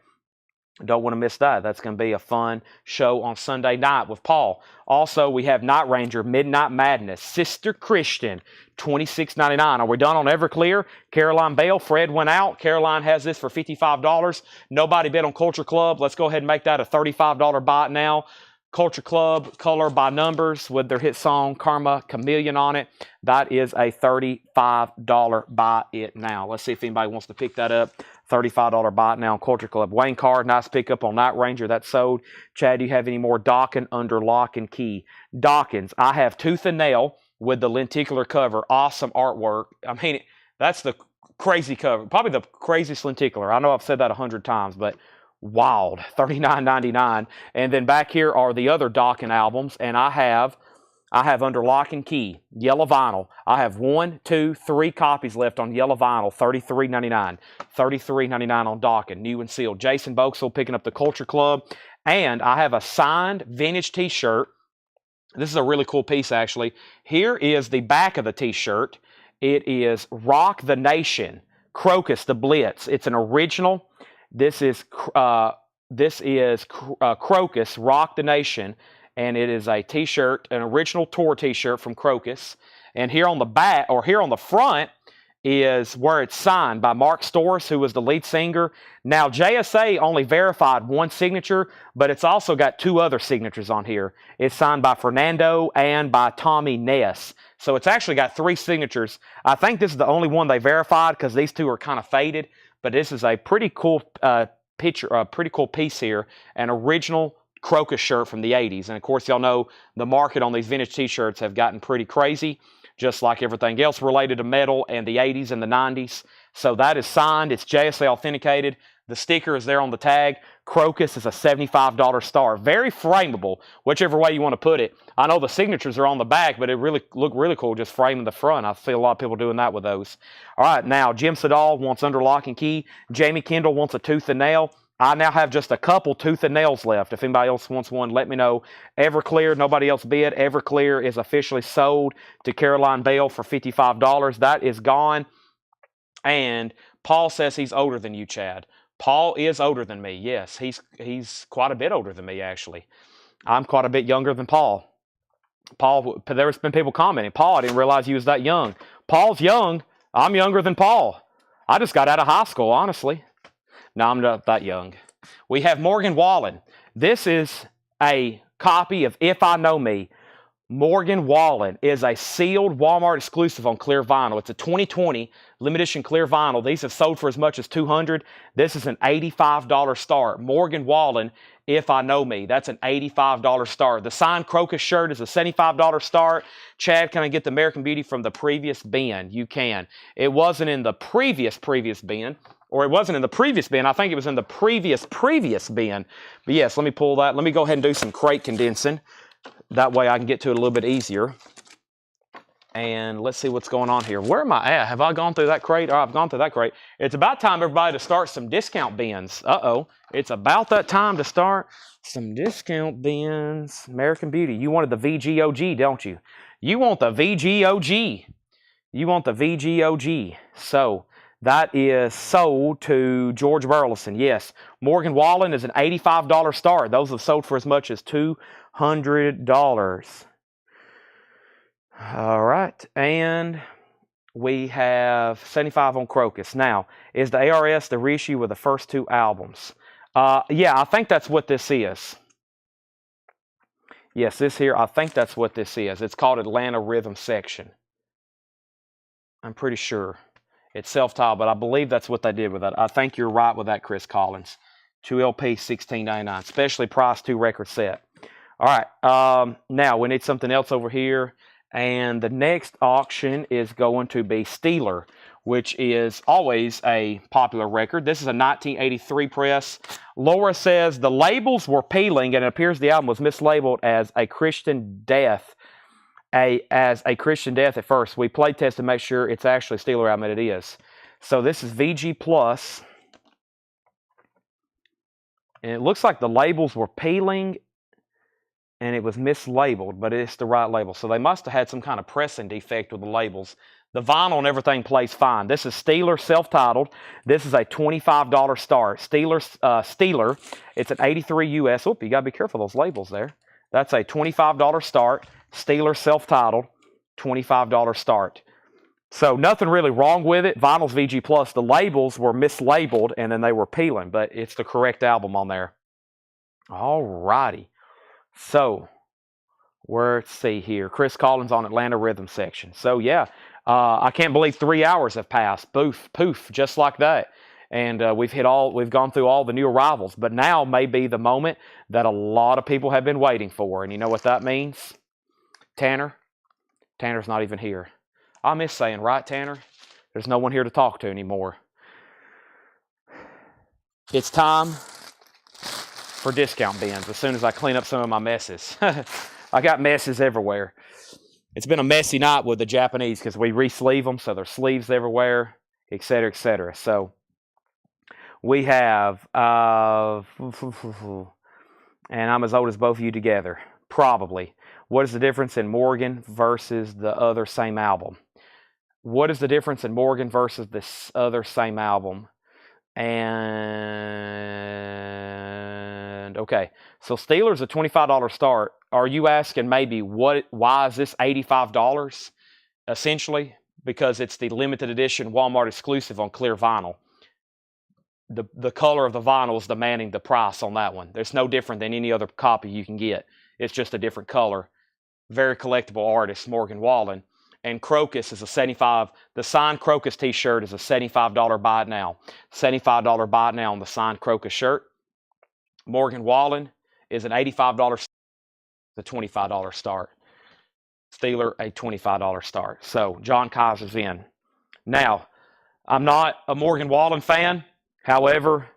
Don't want to miss that. That's going to be a fun show on Sunday night with Paul. Also, we have Night Ranger, Midnight Madness, Sister Christian, $26.99. Are we done on Everclear? Caroline Bell, Fred went out. Caroline has this for $55. Nobody bid on Culture Club. Let's go ahead and make that a $35 buy now. Culture Club, Color by Numbers, with their hit song, Karma Chameleon on it. That is a $35 buy it now. Let's see if anybody wants to pick that up. $35 buy it now on Culture Club. Wayne Carr, nice pickup on Night Ranger. That's sold. Chad, do you have any more Dawkins under lock and key? Dawkins, I have Tooth and Nail with the lenticular cover. Awesome artwork. I mean, that's the crazy cover. Probably the craziest lenticular. I know I've said that 100 times, but wild, $39.99. And then back here are the other Dawkins albums, and I have Under Lock and Key, yellow vinyl. I have 1, 2, 3 copies left on yellow vinyl, $33.99. $33.99 on Dawkins, new and sealed. Jason Boxell picking up the Culture Club. And I have a signed vintage t-shirt. This is a really cool piece, actually. Here is the back of the t-shirt. It is Rock the Nation, Crocus the Blitz. It's an original. This is Crocus, Rock the Nation, and it is a t-shirt, an original tour t-shirt from Crocus. And here on the back, or here on the front, is where it's signed by Mark Storrs, who was the lead singer. Now, JSA only verified one signature, but it's also got 2 other signatures on here. It's signed by Fernando and by Tommy Ness. So it's actually got 3 signatures. I think this is the only one they verified because these 2 are kind of faded. But this is a pretty cool picture, a pretty cool piece here, an original Crocus shirt from the 80s. And of course, y'all know the market on these vintage t-shirts have gotten pretty crazy. just like everything else related to metal and the 80s and the 90s. So that is signed. It's JSA authenticated. The sticker is there on the tag. Crocus is a $75 star. Very frameable, whichever way you want to put it. I know the signatures are on the back, but it really looked really cool just framing the front. I see a lot of people doing that with those. All right, now Jim Sedal wants under lock and key. Jamie Kendall wants a tooth and nail. I now have just a couple tooth and nails left. If anybody else wants one, let me know. Everclear, nobody else bid. Everclear is officially sold to Caroline Bell for $55. That is gone. And Paul says he's older than you, Chad. Paul is older than me. Yes, he's quite a bit older than me, actually. I'm quite a bit younger than Paul. Paul, there's been people commenting, Paul, I didn't realize you was that young. Paul's young. I'm younger than Paul. I just got out of high school, honestly. No, I'm not that young. We have Morgan Wallen. This is a copy of If I Know Me. Morgan Wallen is a sealed Walmart exclusive on clear vinyl. It's a 2020 limited edition clear vinyl. These have sold for as much as $200. This is an $85 start. Morgan Wallen, If I Know Me. That's an $85 start. The signed Crocus shirt is a $75 start. Chad, can I get the American Beauty from the previous bin? You can. It wasn't in the previous bin. Or it wasn't in the previous bin. I think it was in the previous bin. But yes, let me pull that. Let me go ahead and do some crate condensing. That way I can get to it a little bit easier. And let's see what's going on here. Where am I at? Have I gone through that crate? Oh, I've gone through that crate. It's about time, everybody, to start some discount bins. Uh-oh. It's about that time to start some discount bins. American Beauty. You wanted the VGOG, don't you? You want the VGOG. You want the VGOG. So that is sold to George Burleson. Yes. Morgan Wallen is an $85 start. Those have sold for as much as $200. All right. And we have 75 on Crocus. Now, is the ARS the reissue with the first two albums? Yeah, I think that's what this is. Yes, this here, I think that's what this is. It's called Atlanta Rhythm Section. I'm pretty sure. It's self-titled, but I believe that's what they did with that. I think you're right with that, Chris Collins. 2 LP, $16.99, specially priced 2-record set. All right, now we need something else over here. And the next auction is going to be Steeler, which is always a popular record. This is a 1983 press. Laura says the labels were peeling, and it appears the album was mislabeled as a Christian Death. As a Christian Death at first. We play test to make sure it's actually a Steeler album, and it is. So this is VG Plus. And it looks like the labels were peeling and it was mislabeled, but it's the right label. So they must have had some kind of pressing defect with the labels. The vinyl and everything plays fine. This is Steeler, self-titled. This is a $25 start. Steeler, it's an 83 US. Oop, you got to be careful of those labels there. That's a $25 start. Steeler, self-titled, $25 start. So nothing really wrong with it. Vinyl's VG Plus. The labels were mislabeled and then they were peeling, but it's the correct album on there. All righty. So, let's see here. Chris Collins on Atlanta Rhythm Section. So, yeah, I can't believe 3 hours have passed. Poof, just like that. And we've gone through all the new arrivals. But now may be the moment that a lot of people have been waiting for. And you know what that means? Tanner's not even here. I miss saying, right, Tanner? There's no one here to talk to anymore. It's time for discount bins as soon as I clean up some of my messes. I got messes everywhere. It's been a messy night with the Japanese because we re-sleeve them, so there's sleeves everywhere, etc., etc. So we have, and I'm as old as both of you together, probably. What is the difference in Morgan versus the other same album? What is the difference in Morgan versus this other same album? And okay, so Steeler's a $25 start. Are you asking maybe why is this $85? Essentially, because it's the limited edition Walmart exclusive on clear vinyl. The color of the vinyl is demanding the price on that one. There's no different than any other copy you can get. It's just a different color. Very collectible artist, Morgan Wallen. And Crocus is a $75. The signed Crocus t-shirt is a $75 buy it now. $75 buy it now on the signed Crocus shirt. Morgan Wallen is an $85, the $25 start. Steeler, a $25 start. So John Kaiser's in. Now, I'm not a Morgan Wallen fan. However,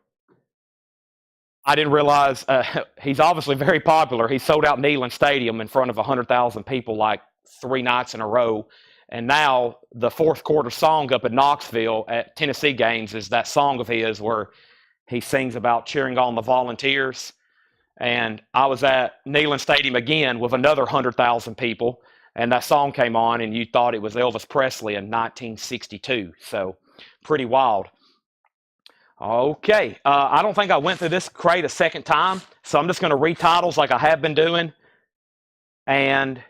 I didn't realize he's obviously very popular. He sold out Neyland Stadium in front of 100,000 people like 3 nights in a row. And now the fourth quarter song up in Knoxville at Tennessee games is that song of his where he sings about cheering on the Volunteers. And I was at Neyland Stadium again with another 100,000 people, and that song came on, and you thought it was Elvis Presley in 1962. So pretty wild. Okay, I don't think I went through this crate a second time, so I'm just going to read titles like I have been doing. And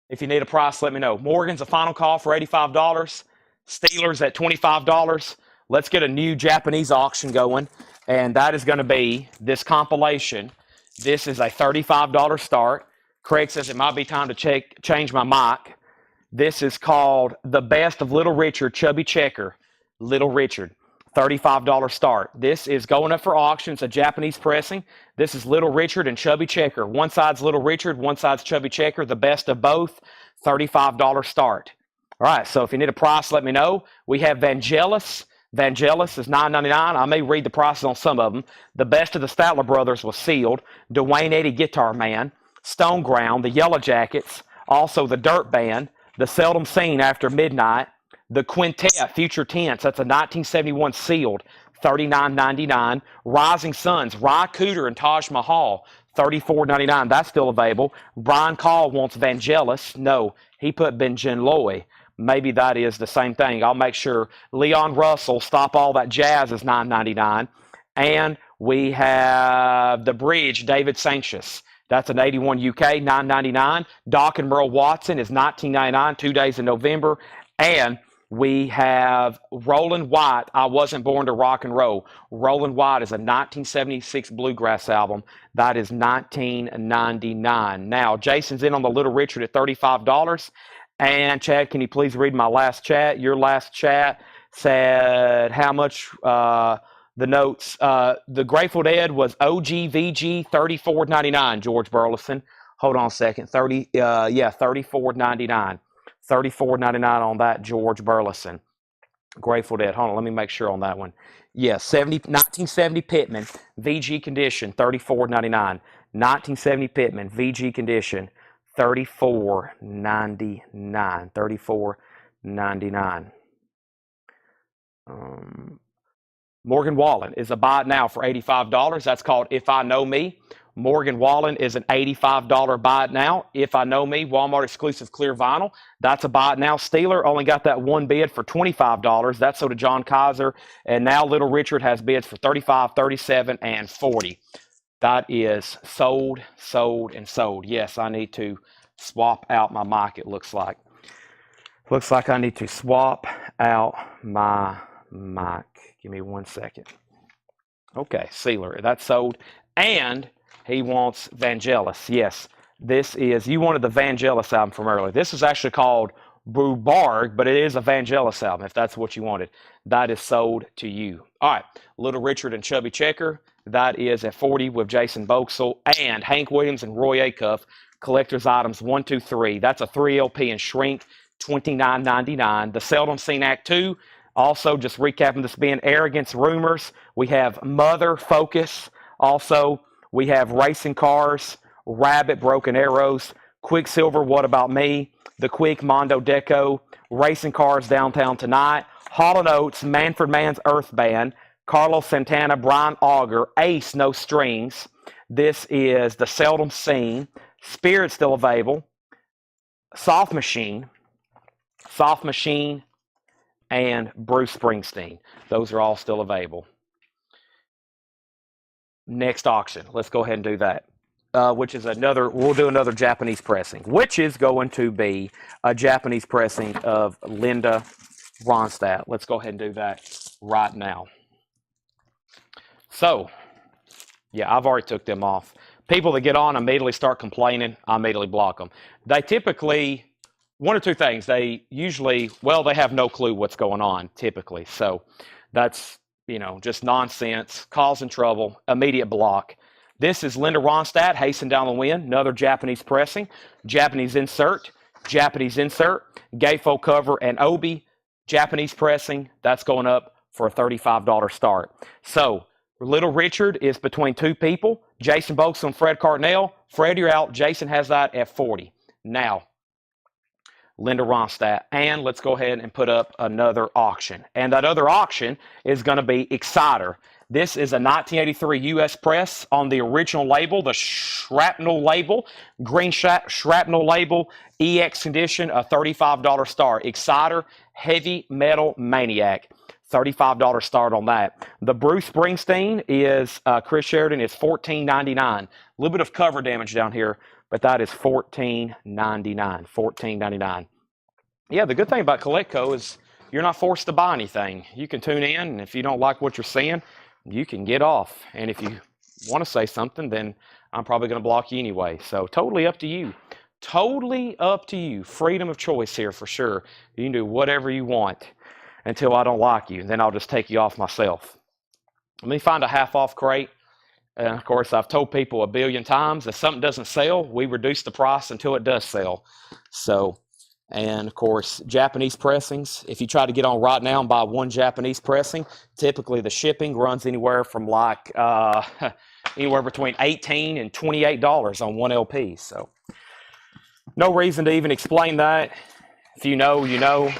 if you need a price, let me know. Morgan's a final call for $85. Steelers at $25. Let's get a new Japanese auction going, and that is going to be this compilation. This is a $35 start. Craig says it might be time to change my mic. This is called The Best of Little Richard, Chubby Checker. Little Richard, $35 start. This is going up for auction. It's a Japanese pressing. This is Little Richard and Chubby Checker. One side's Little Richard, one side's Chubby Checker. The best of both, $35 start. All right, so if you need a price, let me know. We have Vangelis. Vangelis is $9.99. I may read the prices on some of them. The Best of the Statler Brothers was sealed. Dwayne Eddy Guitar Man. Stone Ground. The Yellow Jackets. Also the Dirt Band. The Seldom Seen After Midnight. The Quintet, Future Tense. That's a 1971 sealed. $39.99. Rising Suns. Ry Cooder and Taj Mahal. $34.99. That's still available. Brian Call wants Vangelis. No, he put Benjen Loy. Maybe that is the same thing. I'll make sure. Leon Russell, Stop All That Jazz is $9.99. And we have The Bridge, David Sancious. That's an 81 UK, $9.99. Doc and Merle Watson is $19.99, 2 days in November. And we have Roland White, I Wasn't Born to Rock and Roll. Roland White is a 1976 bluegrass album. That is $19.99. Now, Jason's in on the Little Richard at $35. And Chad, can you please read my last chat? Your last chat said how much the notes. The Grateful Dead was OGVG $34.99, George Burleson. Hold on a second. $34.99. $34.99 on that, George Burleson. Grateful Dead. Hold on, let me make sure on that one. Yes, 1970 Pittman, VG condition, $34.99. 1970 Pittman, VG condition, $34.99. $34.99. Morgan Wallen is a buy it now for $85. That's called If I Know Me. Morgan Wallen is an $85 buy it now. If I Know Me, Walmart exclusive clear vinyl. That's a buy it now. Steeler only got that one bid for $25. That's so to John Kaiser. And now Little Richard has bids for $35, $37, and $40. That is sold, sold, and sold. Yes, I need to swap out my mic, it looks like. Looks like I need to swap out my mic. Give me 1 second. Okay, Sealer, that's sold. And he wants Vangelis. Yes, this is, you wanted the Vangelis album from earlier. This is actually called Brubarg, but it is a Vangelis album, if that's what you wanted. That is sold to you. All right, Little Richard and Chubby Checker. That is at $40 with Jason Boxell. And Hank Williams and Roy Acuff, Collector's Items 1, 2, 3. That's a 3 LP and shrink, $29.99. The Seldom Seen Act 2. Also, just recapping this being Arrogance Rumors. We have Mother Focus. Also, we have Racing Cars, Rabbit, Broken Arrows, Quicksilver, What About Me, The Quick, Mondo Deco, Racing Cars, Downtown Tonight, Hall & Oates, Manfred Mann's Earth Band, Carlos Santana, Brian Auger, Ace, No Strings. This is The Seldom Seen, Spirit still available, Soft Machine, and Bruce Springsteen. Those are all still available. Next auction. Let's go ahead and do that. Which is we'll do another Japanese pressing, which is going to be a Japanese pressing of Linda Ronstadt. Let's go ahead and do that right now. So, yeah, I've already took them off. People that get on immediately start complaining, I immediately block them. They typically, one or two things, they usually, they have no clue what's going on, typically. So that's, just nonsense, causing trouble, immediate block. This is Linda Ronstadt, Hasten Down the Wind, another Japanese pressing, Japanese insert, gatefold cover, and obi, Japanese pressing. That's going up for a $35 start. So Little Richard is between two people, Jason Boakes and Fred Cartnell. Fred, you're out. Jason has that at 40. Now, Linda Ronstadt. And let's go ahead and put up another auction. And that other auction is going to be Exciter. This is a 1983 U.S. press on the original label, the shrapnel label, green shrapnel label, EX condition, a $35 start. Exciter, Heavy Metal Maniac. $35 start on that. The Bruce Springsteen is, Chris Sheridan, is $14.99. A little bit of cover damage down here, but that is $14.99. $14.99. Yeah, the good thing about Colectco is you're not forced to buy anything. You can tune in, and if you don't like what you're seeing, you can get off. And if you want to say something, then I'm probably going to block you anyway. So totally up to you. Totally up to you. Freedom of choice here for sure. You can do whatever you want until I don't like you. Then I'll just take you off myself. Let me find a half-off crate. And of course, I've told people a billion times, if something doesn't sell, we reduce the price until it does sell. So, and of course, Japanese pressings. If you try to get on right now and buy one Japanese pressing, typically the shipping runs anywhere from like anywhere between $18 and $28 on one LP. So, no reason to even explain that. If you know, you know.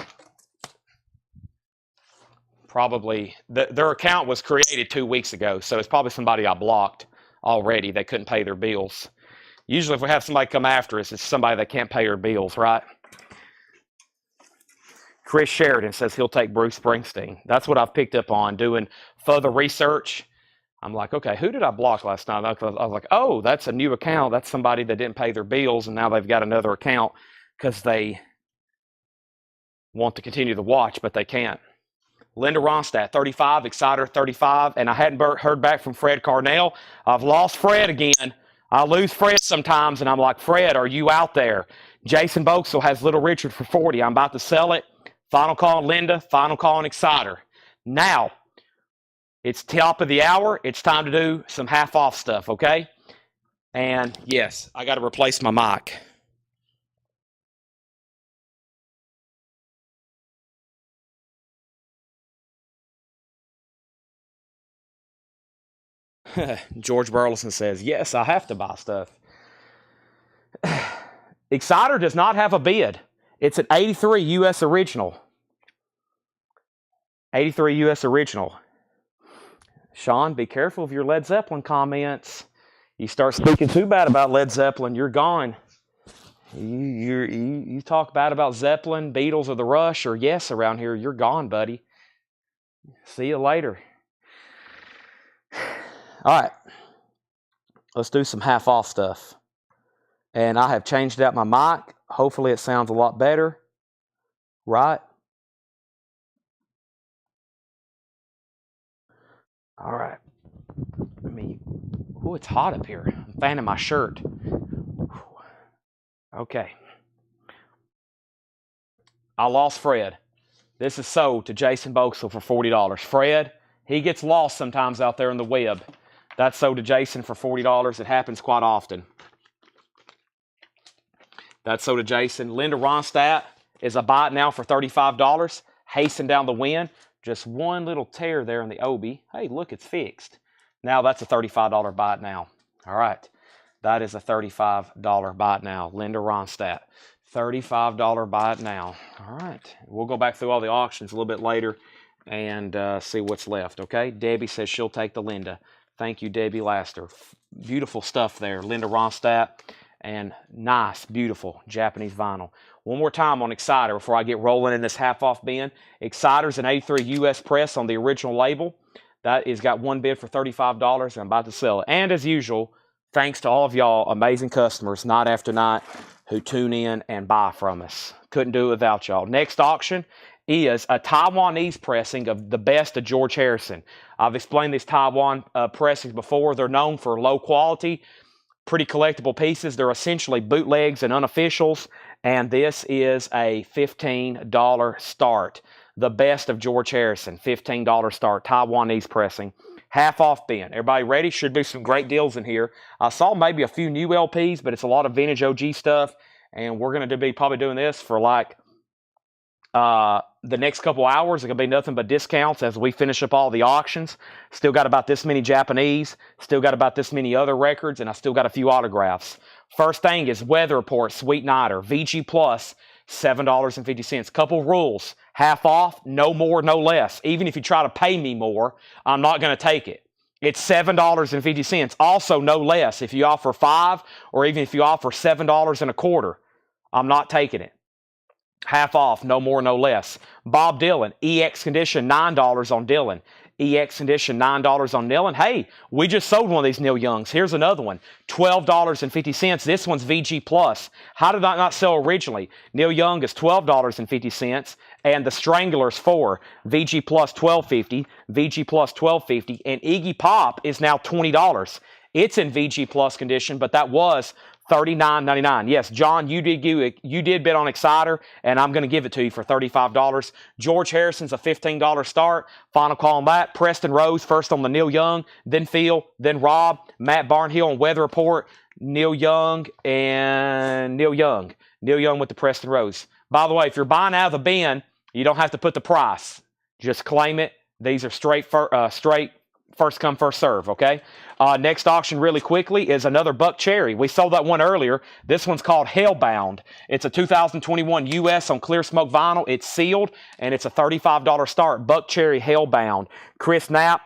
Probably their account was created 2 weeks ago, so it's probably somebody I blocked already that couldn't pay their bills. Usually if we have somebody come after us, it's somebody that can't pay their bills, right? Chris Sheridan says he'll take Bruce Springsteen. That's what I've picked up on doing further research. I'm like, okay, who did I block last night? I was like, oh, that's a new account. That's somebody that didn't pay their bills, and now they've got another account because they want to continue to watch, but they can't. Linda Ronstadt, 35, Exciter, 35, and I hadn't heard back from Fred Cartnell. I've lost Fred again. I lose Fred sometimes, and I'm like, Fred, are you out there? Jason Boakesville has Little Richard for 40. I'm about to sell it. Final call on Linda, final call on Exciter. Now, it's top of the hour. It's time to do some half-off stuff, okay? And, yes, I got to replace my mic. George Burleson says, yes, I have to buy stuff. Exciter does not have a bid. It's an 83 U.S. original. 83 U.S. original. Sean, be careful of your Led Zeppelin comments. You start speaking too bad about Led Zeppelin, you're gone. You talk bad about Zeppelin, Beatles, or the Rush, or Yes around here, you're gone, buddy. See you later. All right, let's do some half-off stuff. And I have changed out my mic. Hopefully it sounds a lot better, right? All right. Oh, it's hot up here. I'm fanning my shirt. Okay. I lost Fred. This is sold to Jason Boakesville for $40. Fred, he gets lost sometimes out there in the web. That's sold to Jason for $40. It happens quite often. That's sold to Jason. Linda Ronstadt is a buy it now for $35. Hasten Down the Wind. Just one little tear there in the obi. Hey, look, it's fixed. Now that's a $35 buy it now. All right. That is a $35 buy it now. Linda Ronstadt. $35 buy it now. All right. We'll go back through all the auctions a little bit later and see what's left, okay? Debbie says she'll take the Linda. Thank you, Debbie Laster. Beautiful stuff there. Linda Ronstadt. And nice, beautiful Japanese vinyl. One more time on Exciter before I get rolling in this half-off bin. Exciter's an 83 U.S. press on the original label. That is got one bid for $35, and I'm about to sell it. And as usual, thanks to all of y'all amazing customers night after night who tune in and buy from us. Couldn't do it without y'all. Next auction is a Taiwanese pressing of the best of George Harrison. I've explained these Taiwan pressings before. They're known for low quality, pretty collectible pieces. They're essentially bootlegs and unofficials, and this is a $15 start. The best of George Harrison, $15 start, Taiwanese pressing. half off bin. Everybody ready? Should be some great deals in here. I saw maybe a few new LPs, but it's a lot of vintage OG stuff. And we're going to be probably doing this for like the next couple hours. It's going to be nothing but discounts as we finish up all the auctions. Still got about this many Japanese. Still got about this many other records. And I still got a few autographs. First thing is Weather Report Sweet Nighter. VG Plus, $7.50. Couple rules. Half off, no more, no less. Even if you try to pay me more, I'm not going to take it. It's $7.50. Also, no less. If you offer $5 or even if you offer $7.25, I'm not taking it. Half off, no more, no less. Bob Dylan, EX Condition, $9 on Dylan. EX Condition, $9 on Dylan. Hey, we just sold one of these Neil Youngs. Here's another one, $12.50. This one's VG Plus. How did I not sell originally? Neil Young is $12.50, and the Stranglers $4. VG Plus, $12.50. VG Plus, $12.50, and Iggy Pop is now $20. It's in VG Plus condition, but that was $39.99. Yes, John, you did bid on Exciter, and I'm going to give it to you for $35. George Harrison's a $15 start. Final call on that. Preston Rose first on the Neil Young, then Phil, then Rob, Matt Barnhill on Weather Report, Neil Young, and Neil Young. Neil Young with the Preston Rose. By the way, if you're buying out of the bin, you don't have to put the price. Just claim it. These are straight first come, first serve, okay? Next auction really quickly is another Buck Cherry. We sold that one earlier. This one's called Hellbound. It's a 2021 US on clear smoke vinyl. It's sealed, and it's a $35 start. Buck Cherry Hellbound. Chris Knapp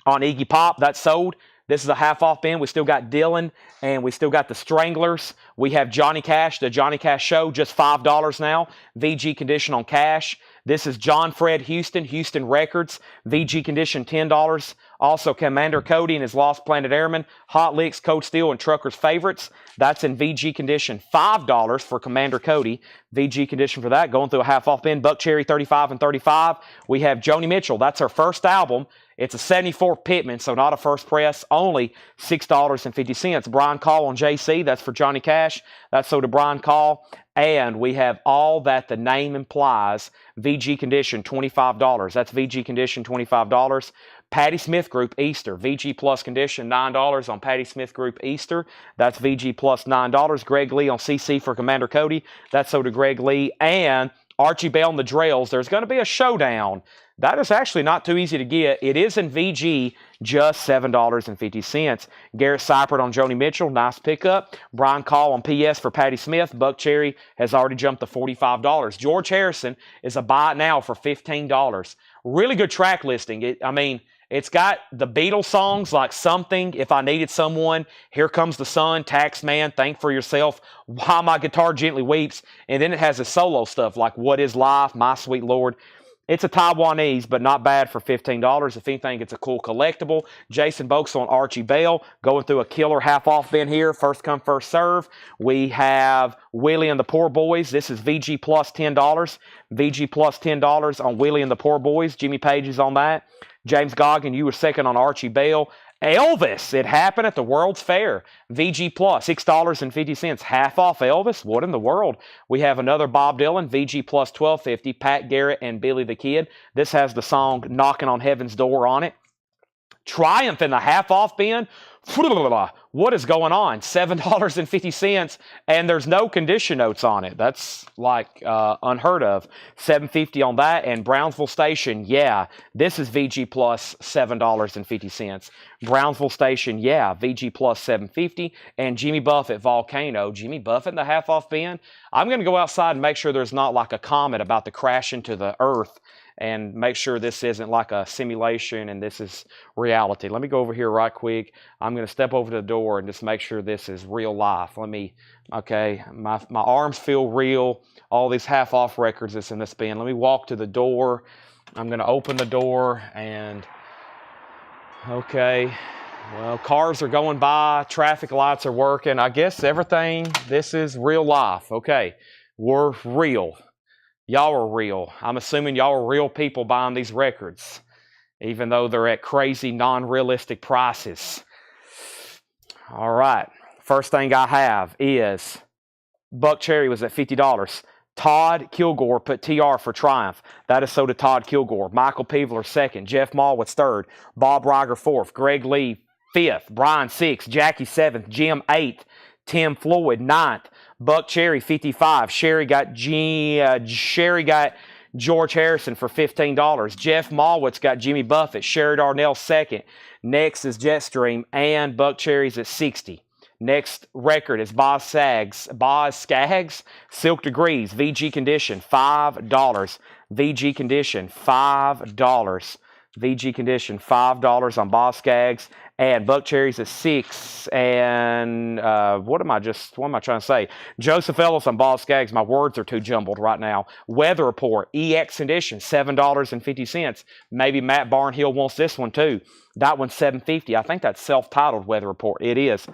on Iggy Pop. That's sold. This is a half-off bin. We still got Dylan, and we still got the Stranglers. We have Johnny Cash, the Johnny Cash Show, just $5 now. VG condition on Cash. This is John Fred Houston, Houston Records, VG condition, $10. Also, Commander Cody and his Lost Planet Airmen, Hot Licks, Cold Steel, and Trucker's Favorites. That's in VG condition, $5 for Commander Cody. VG condition for that, going through a half-off bin. Buck Cherry, 35 and 35. We have Joni Mitchell. That's her first album. It's a 74 Pittman, so not a first press, only $6.50. Brian Call on JC, that's for Johnny Cash. That's so to Brian Call. And we have All That the Name Implies, VG condition, $25. That's VG condition, $25. Patti Smith Group Easter, VG Plus condition, $9 on Patti Smith Group Easter. That's VG Plus $9. Greg Lee on CC for Commander Cody. That's so to Greg Lee. And Archie Bell and the Drells. There's going to be a showdown. That is actually not too easy to get. It is in VG, just $7.50. Garrett Seifert on Joni Mitchell, nice pickup. Brian Call on PS for Patti Smith. Buck Cherry has already jumped to $45. George Harrison is a buy it now for $15. Really good track listing. It's got the Beatles songs like Something, If I Needed Someone, Here Comes the Sun, Taxman, Think for Yourself, While My Guitar Gently Weeps, and then it has the solo stuff like What Is Life, My Sweet Lord. It's a Taiwanese, but not bad for $15. If anything, it's a cool collectible. Jason Boakes on Archie Bell, going through a killer half-off bin here. First come, first serve. We have Willie and the Poor Boys. This is VG plus $10. VG plus $10 on Willie and the Poor Boys. Jimmy Page is on that. James Goggin, you were second on Archie Bell. Elvis, it happened at the World's Fair. VG Plus, $6.50. Half off Elvis? What in the world? We have another Bob Dylan, VG Plus $12.50. Pat Garrett and Billy the Kid. This has the song Knocking on Heaven's Door on it. Triumph in the half off bin. What is going on? $7.50, and there's no condition notes on it. That's like unheard of. $7.50 on that, and Brownsville Station, yeah. This is VG plus $7.50. Brownsville Station, yeah. VG plus $7.50, and Jimmy Buffett Volcano. Jimmy Buffett in the half off bin. I'm going to go outside and make sure there's not like a comet about to crash into the earth, and make sure this isn't like a simulation and this is reality. Let me go over here right quick. I'm going to step over to the door and just make sure this is real life. Okay, my arms feel real. All these half-off records that's in this bin. Let me walk to the door. I'm going to open the door and, okay, well, cars are going by. Traffic lights are working. I guess everything, this is real life. Okay, we're real. Y'all are real. I'm assuming y'all are real people buying these records, even though they're at crazy, non-realistic prices. All right. First thing I have is Buck Cherry was at $50. Todd Kilgore put TR for Triumph. That is so to Todd Kilgore. Michael Peevler, second. Jeff Malwitz, third. Bob Reiger, fourth. Greg Lee, fifth. Brian, sixth. Jackie, seventh. Jim, eighth. Tim Floyd, ninth. Buck Cherry, 55. Sherry got George Harrison for $15. Jeff Malwitz got Jimmy Buffett. Sherry Darnell, second. Next is Jetstream, and Buck Cherry's at 60. Next record is Boz Skaggs, Silk Degrees, VG Condition, $5. VG Condition, $5. VG Condition, $5 on Boz Skaggs, and Buck Cherry's at 6. And what am I trying to say? Joseph Ellis on Boz Skaggs. My words are too jumbled right now. Weather Report, EX Condition, $7.50. Maybe Matt Barnhill wants this one too. That one's $7.50. I think that's self-titled Weather Report. It is.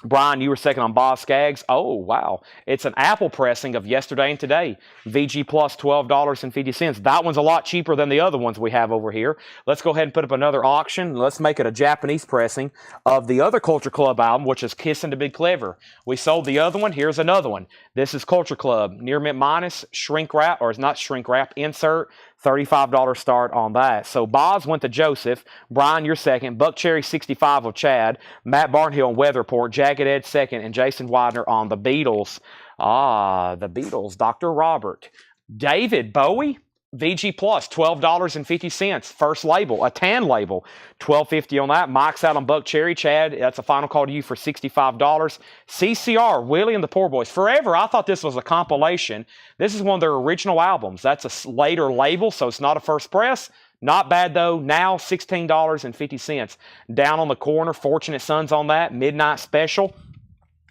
Brian, you were second on Boz Skaggs. Oh, wow. It's an Apple pressing of Yesterday and Today. VG Plus, $12.50. That one's a lot cheaper than the other ones we have over here. Let's go ahead and put up another auction. Let's make it a Japanese pressing of the other Culture Club album, which is Kissin' to Be Clever. We sold the other one. Here's another one. This is Culture Club. Near Mint Minus, shrink wrap, or it's not shrink wrap, insert. $35 start on that. So Boz went to Joseph. Brian, you're second. Buck Cherry, 65 of Chad. Matt Barnhill on Weather Report. Jagged Edge, second. And Jason Widener on the Beatles. The Beatles. Dr. Robert. David Bowie. VG Plus, $12.50. First label, a tan label, $12.50 on that. Mike's out on Buck Cherry. Chad, that's a final call to you for $65. CCR, Willie and the Poor Boys. Forever, I thought this was a compilation. This is one of their original albums. That's a later label, so it's not a first press. Not bad, though. Now, $16.50. Down on the corner, Fortunate Sons on that. Midnight Special.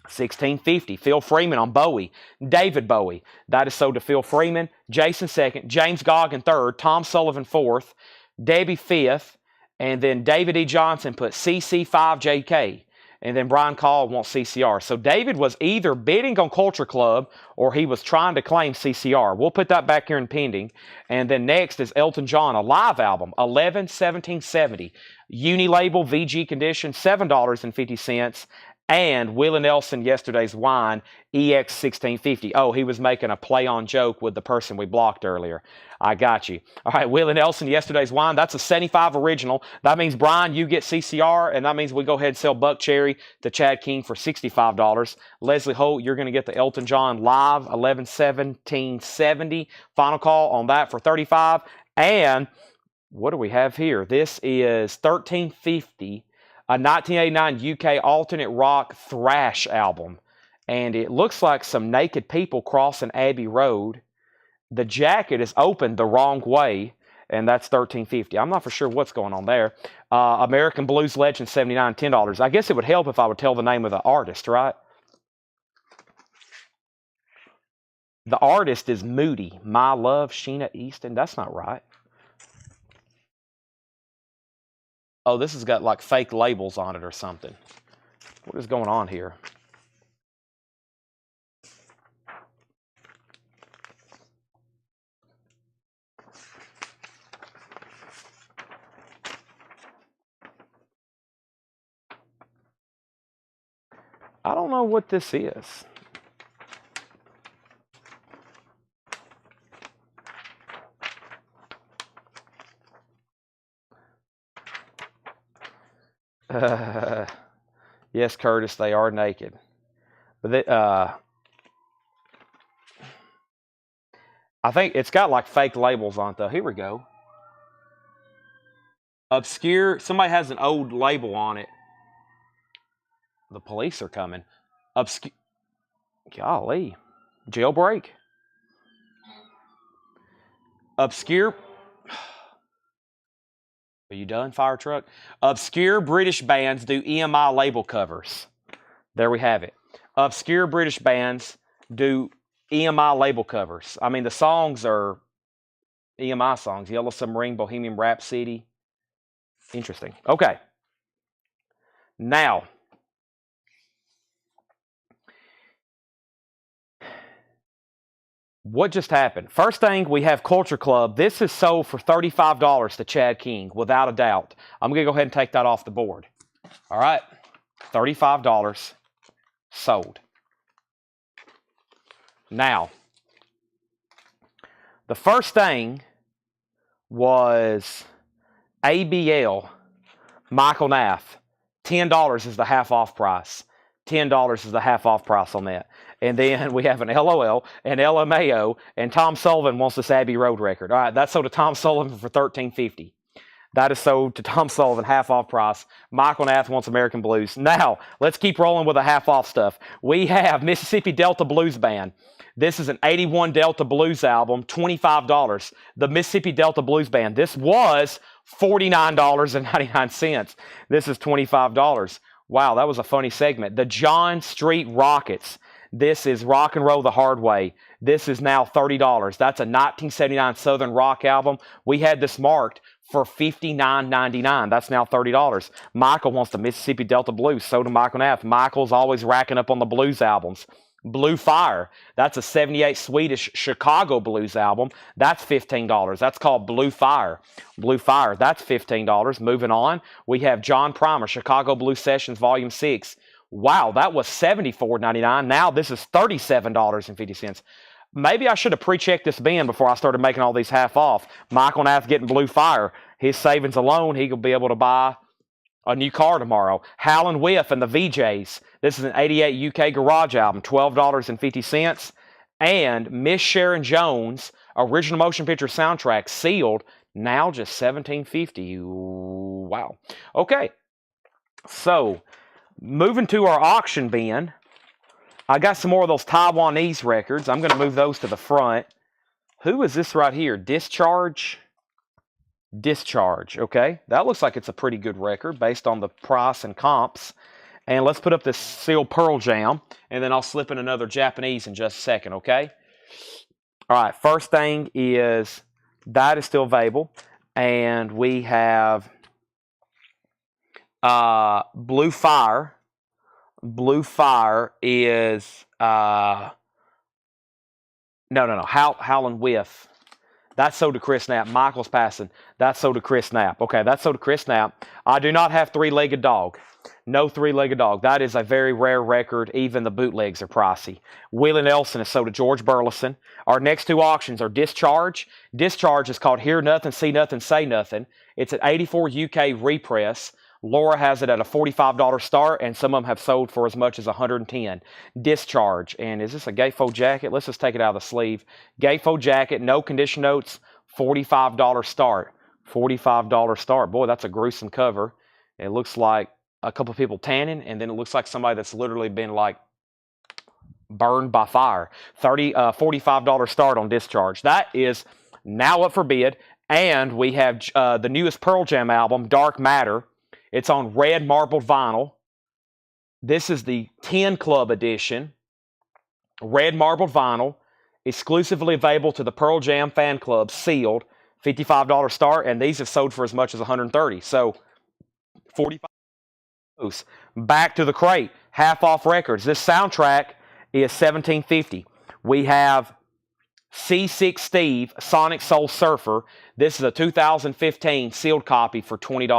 $16.50. Phil Freeman on Bowie. David Bowie. That is sold to Phil Freeman. Jason second. James Goggin third. Tom Sullivan fourth. Debbie fifth. And then David E. Johnson put CC5JK. And then Brian Call wants CCR. So David was either bidding on Culture Club or he was trying to claim CCR. We'll put that back here in pending. And then next is Elton John, a live album, 11/17/70. Uni label, VG Condition, $7.50. And Willie Nelson, Yesterday's Wine, EX 1650. Oh, he was making a play-on joke with the person we blocked earlier. I got you. All right, Willie Nelson, Yesterday's Wine. That's a 75 original. That means, Brian, you get CCR, and that means we go ahead and sell Buck Cherry to Chad King for $65. Leslie Holt, you're going to get the Elton John Live, 11/17/70. Final call on that for $35. And what do we have here? This is $13.50. A 1989 UK alternate rock thrash album. And it looks like some naked people crossing Abbey Road. The jacket is opened the wrong way, and that's $13.50. I'm not for sure what's going on there. American Blues Legend, $79, $10. I guess it would help if I would tell the name of the artist, right? The artist is Moody. My Love, Sheena Easton. That's not right. Oh, this has got like fake labels on it or something. What is going on here? I don't know what this is. Yes, Curtis, they are naked. But they, I think it's got like fake labels on it, though. Here we go. Obscure. Somebody has an old label on it. The police are coming. Obscure. Golly. Jailbreak. Obscure. Are you done, fire truck? Obscure British bands do EMI label covers. There we have it. Obscure British bands do EMI label covers. I mean, the songs are EMI songs. Yellow Submarine, Bohemian Rhapsody. Interesting. Okay. Now, what just happened? First thing, we have Culture Club. This is sold for $35 to Chad King, without a doubt. I'm going to go ahead and take that off the board. All right. $35 sold. Now, The first thing was ABL, Michael Nath. $10 is the half off price. $10 is the half off price on that. And then we have an LOL, an LMAO, and Tom Sullivan wants this Abbey Road record. All right, that's sold to Tom Sullivan for $13.50. That is sold to Tom Sullivan, half off price. Michael Nath wants American Blues. Now, let's keep rolling with the half off stuff. We have Mississippi Delta Blues Band. This is an 81 Delta Blues album, $25. The Mississippi Delta Blues Band. This was $49.99. This is $25. Wow, that was a funny segment. The John Street Rockets. This is Rock and Roll the Hard Way. This is now $30. That's a 1979 Southern rock album. We had this marked for $59.99. That's now $30. Michael wants the Mississippi Delta Blues. So do Michael Nath. Michael's always racking up on the blues albums. Blue Fire. That's a 78 Swedish Chicago blues album. That's $15. That's called Blue Fire. Blue Fire. That's $15. Moving on, we have John Primer, Chicago Blues Sessions Volume 6. Wow, that was $74.99. Now this is $37.50. Maybe I should have pre-checked this bin before I started making all these half off. Michael Nath getting Blue Fire. His savings alone, he could be able to buy a new car tomorrow. Howlin' Whiff and the VJs. This is an 88 UK garage album, $12.50. And Miss Sharon Jones, original motion picture soundtrack, sealed, now just $17.50. Wow. Okay. So, moving to our auction bin, I got some more of those Taiwanese records. I'm going to move those to the front. Who is this right here? Discharge. Okay, that looks like it's a pretty good record based on the price and comps. And let's put up this sealed Pearl Jam, and then I'll slip in another Japanese in just a second, okay? All right, first thing is that is still available, and we have Blue Fire. Blue Fire is no. Howlin' Whiff. That's sold to Chris Knapp. Michael's passing. That's sold to Chris Knapp. Okay, that's sold to Chris Knapp. I do not have Three-Legged Dog. No Three-Legged Dog. That is a very rare record. Even the bootlegs are pricey. Willie Nelson is sold to George Burleson. Our next two auctions are Discharge. Discharge is called Hear Nothing, See Nothing, Say Nothing. It's an 84 UK repress. Laura has it at a $45 start, and some of them have sold for as much as $110. Discharge. And is this a gatefold jacket? Let's just take it out of the sleeve. Gatefold jacket, no condition notes, $45 start. $45 start. Boy, that's a gruesome cover. It looks like a couple of people tanning, and then it looks like somebody that's literally been like burned by fire. $45 start on Discharge. That is now up for bid. And we have the newest Pearl Jam album, Dark Matter. It's on red marbled vinyl. This is the 10 Club edition. Red marbled vinyl. Exclusively available to the Pearl Jam fan club. Sealed. $55 start. And these have sold for as much as $130. So, $45. Back to the crate. Half off records. This soundtrack is $17.50. We have C6 Steve, Sonic Soul Surfer. This is a 2015 sealed copy for $20.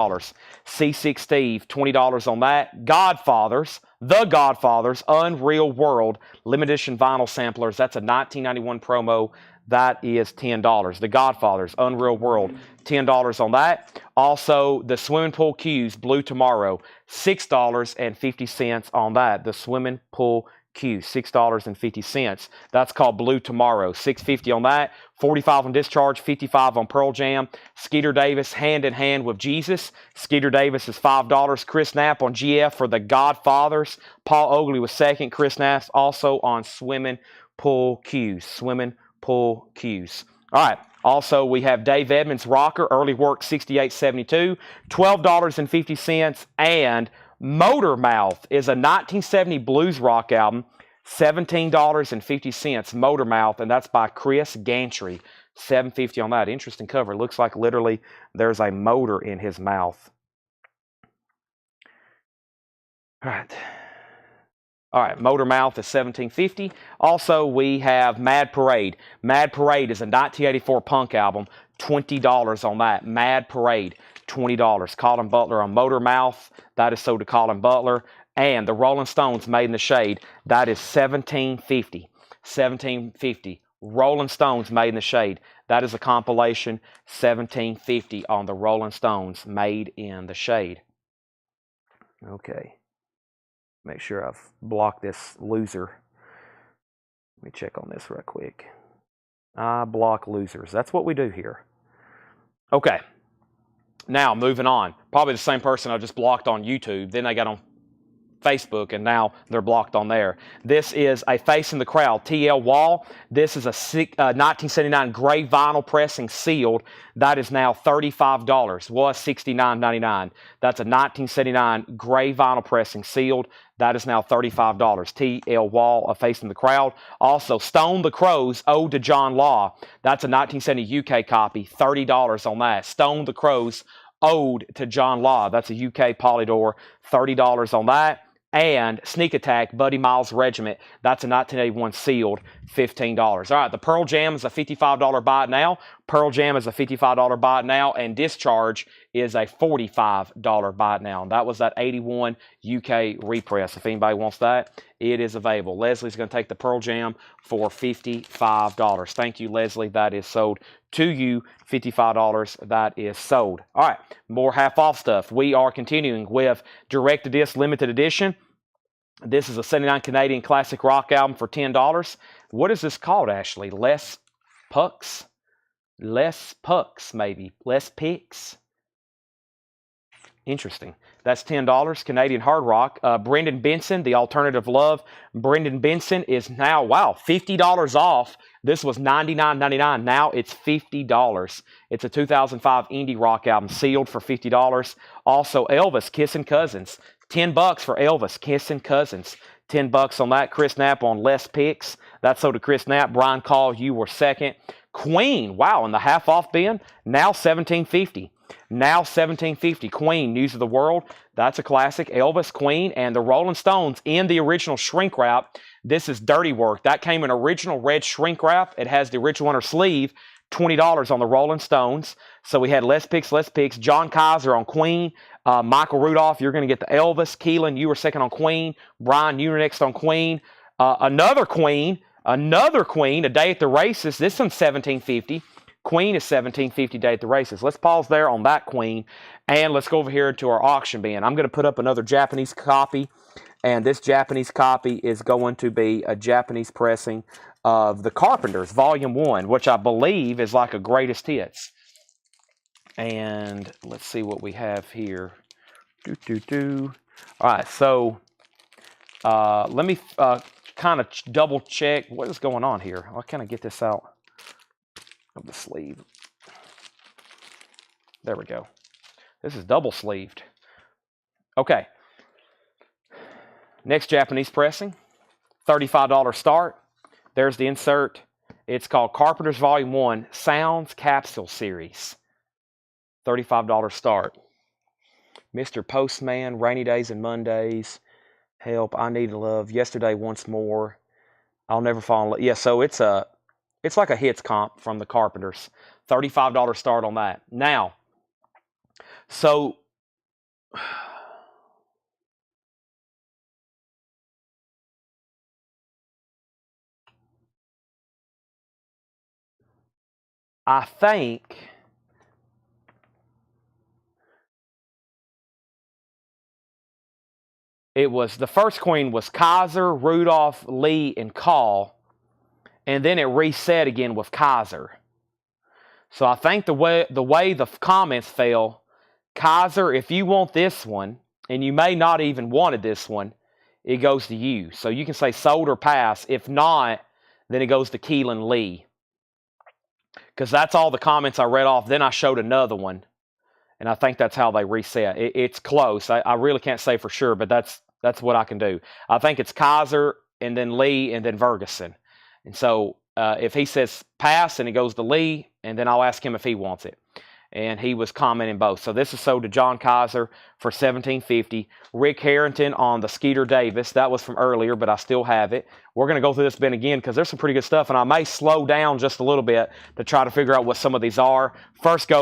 C6 Steve, $20 on that. Godfathers, The Godfathers, Unreal World, limited edition vinyl samplers. That's a 1991 promo. That is $10. The Godfathers, Unreal World, $10 on that. Also, the Swimming Pool Q's, Blue Tomorrow, $6.50 on that. The Swimming Pool Q, $6.50. That's called Blue Tomorrow. $6.50 on that. $45 on Discharge, $55 on Pearl Jam. Skeeter Davis, Hand in Hand with Jesus. Skeeter Davis is $5. Chris Knapp on GF for The Godfathers. Paul Oakley was second. Chris Knapp also on Swimming Pool Q's. Swimming Pool Q's. All right. Also, we have Dave Edmunds Rocker, Early Work 6872, $12.50, and Motor Mouth is a 1970 blues rock album, $17.50. Motor Mouth, and that's by Chris Gantry, $7.50 on that. Interesting cover. It looks like literally there's a motor in his mouth. All right, Motor Mouth is $17.50. Also, we have Mad Parade. Mad Parade is a 1984 punk album, $20 on that. Mad Parade, $20. Colin Butler on Motor Mouth. That is sold to Colin Butler. And the Rolling Stones, Made in the Shade. That is $17.50. $17.50. Rolling Stones, Made in the Shade. That is a compilation, $17.50 on the Rolling Stones, Made in the Shade. Okay. Make sure I've blocked this loser. Let me check on this real quick. I block losers. That's what we do here. Okay. Now, moving on. Probably the same person I just blocked on YouTube. Then they got on Facebook, and now they're blocked on there. This is a Face in the Crowd TL wall. This is a 1979 gray vinyl pressing sealed. That is now $35. Was $69.99. That's a 1979 gray vinyl pressing sealed. That is now $35. TL wall, a Face in the Crowd. Also, Stone the Crows, Ode to John Law. That's a 1970 UK copy. $30 on that. Stone the Crows, Ode to John Law. That's a UK Polydor. $30 on that. And Sneak Attack, Buddy Miles Regiment. That's a 1981 sealed, $15. All right, the Pearl Jam is a $55 buy it now. Pearl Jam is a $55 buy it now. And Discharge is a $45 buy it now. And that was that 81 UK repress. If anybody wants that, it is available. Leslie's going to take the Pearl Jam for $55. Thank you, Leslie. That is sold to you. $55. That is sold. All right, more half-off stuff. We are continuing with Direct-to-Disc Limited Edition. This is a 79 Canadian classic rock album for $10. What is this called, Ashley? Les Pucks? Les Pucks, maybe. Les Picks? Interesting. That's $10. Canadian hard rock. Brendan Benson, The Alternative Love. Brendan Benson is now, wow, $50 off. This was $99.99. Now it's $50. It's a 2005 indie rock album, sealed for $50. Also, Elvis, Kissin' Cousins. $10 for Elvis, Kissin' Cousins. $10 on that. Chris Knapp on Les Picks. That's sold to Chris Knapp. Brian Call, you were second. Queen, wow, in the half-off bin, now $17.50. Now $17.50. Queen, News of the World. That's a classic. Elvis, Queen, and the Rolling Stones in the original shrink wrap. This is Dirty Work. That came in original red shrink wrap. It has the original inner sleeve. $20 on the Rolling Stones. So we had Les Picks. John Kaiser on Queen. Michael Rudolph, you're going to get the Elvis. Keelan, you were second on Queen. Brian, you were next on Queen. Another Queen, A Day at the Races. This one's $17.50. Queen is $17.50, Day at the Races. Let's pause there on that Queen, and let's go over here to our auction bin. I'm going to put up another Japanese copy, and this Japanese copy is going to be a Japanese pressing of The Carpenters, Volume 1, which I believe is like a greatest hits. And let's see what we have here. All right, so let me kind of double check what is going on here. Why can't I get this out of the sleeve? There we go. This is double sleeved. Okay. Next Japanese pressing, $35 start. There's the insert. It's called Carpenters Volume 1 Sounds Capsule Series. $35 start. Mr. Postman, Rainy Days and Mondays, Help, I Need Love, Yesterday Once More, I'll Never Fall in Love. Yeah, so it's like a hits comp from the Carpenters. $35 start on that. Now, so I think it was, the first Queen was Kaiser, Rudolph, Lee, and Call. And then it reset again with Kaiser. So I think the way the comments fell, Kaiser, if you want this one, and you may not even wanted this one, it goes to you. So you can say sold or pass. If not, then it goes to Keelan Lee. Because that's all the comments I read off. Then I showed another one. And I think that's how they reset. It's close. I really can't say for sure, but that's what I can do. I think it's Kaiser, and then Lee, and then Ferguson. And so if he says pass, and it goes to Lee, and then I'll ask him if he wants it. And he was commenting both. So this is sold to John Kaiser for $17.50. Rick Harrington on the Skeeter Davis. That was from earlier, but I still have it. We're going to go through this bin again because there's some pretty good stuff, and I may slow down just a little bit to try to figure out what some of these are. First I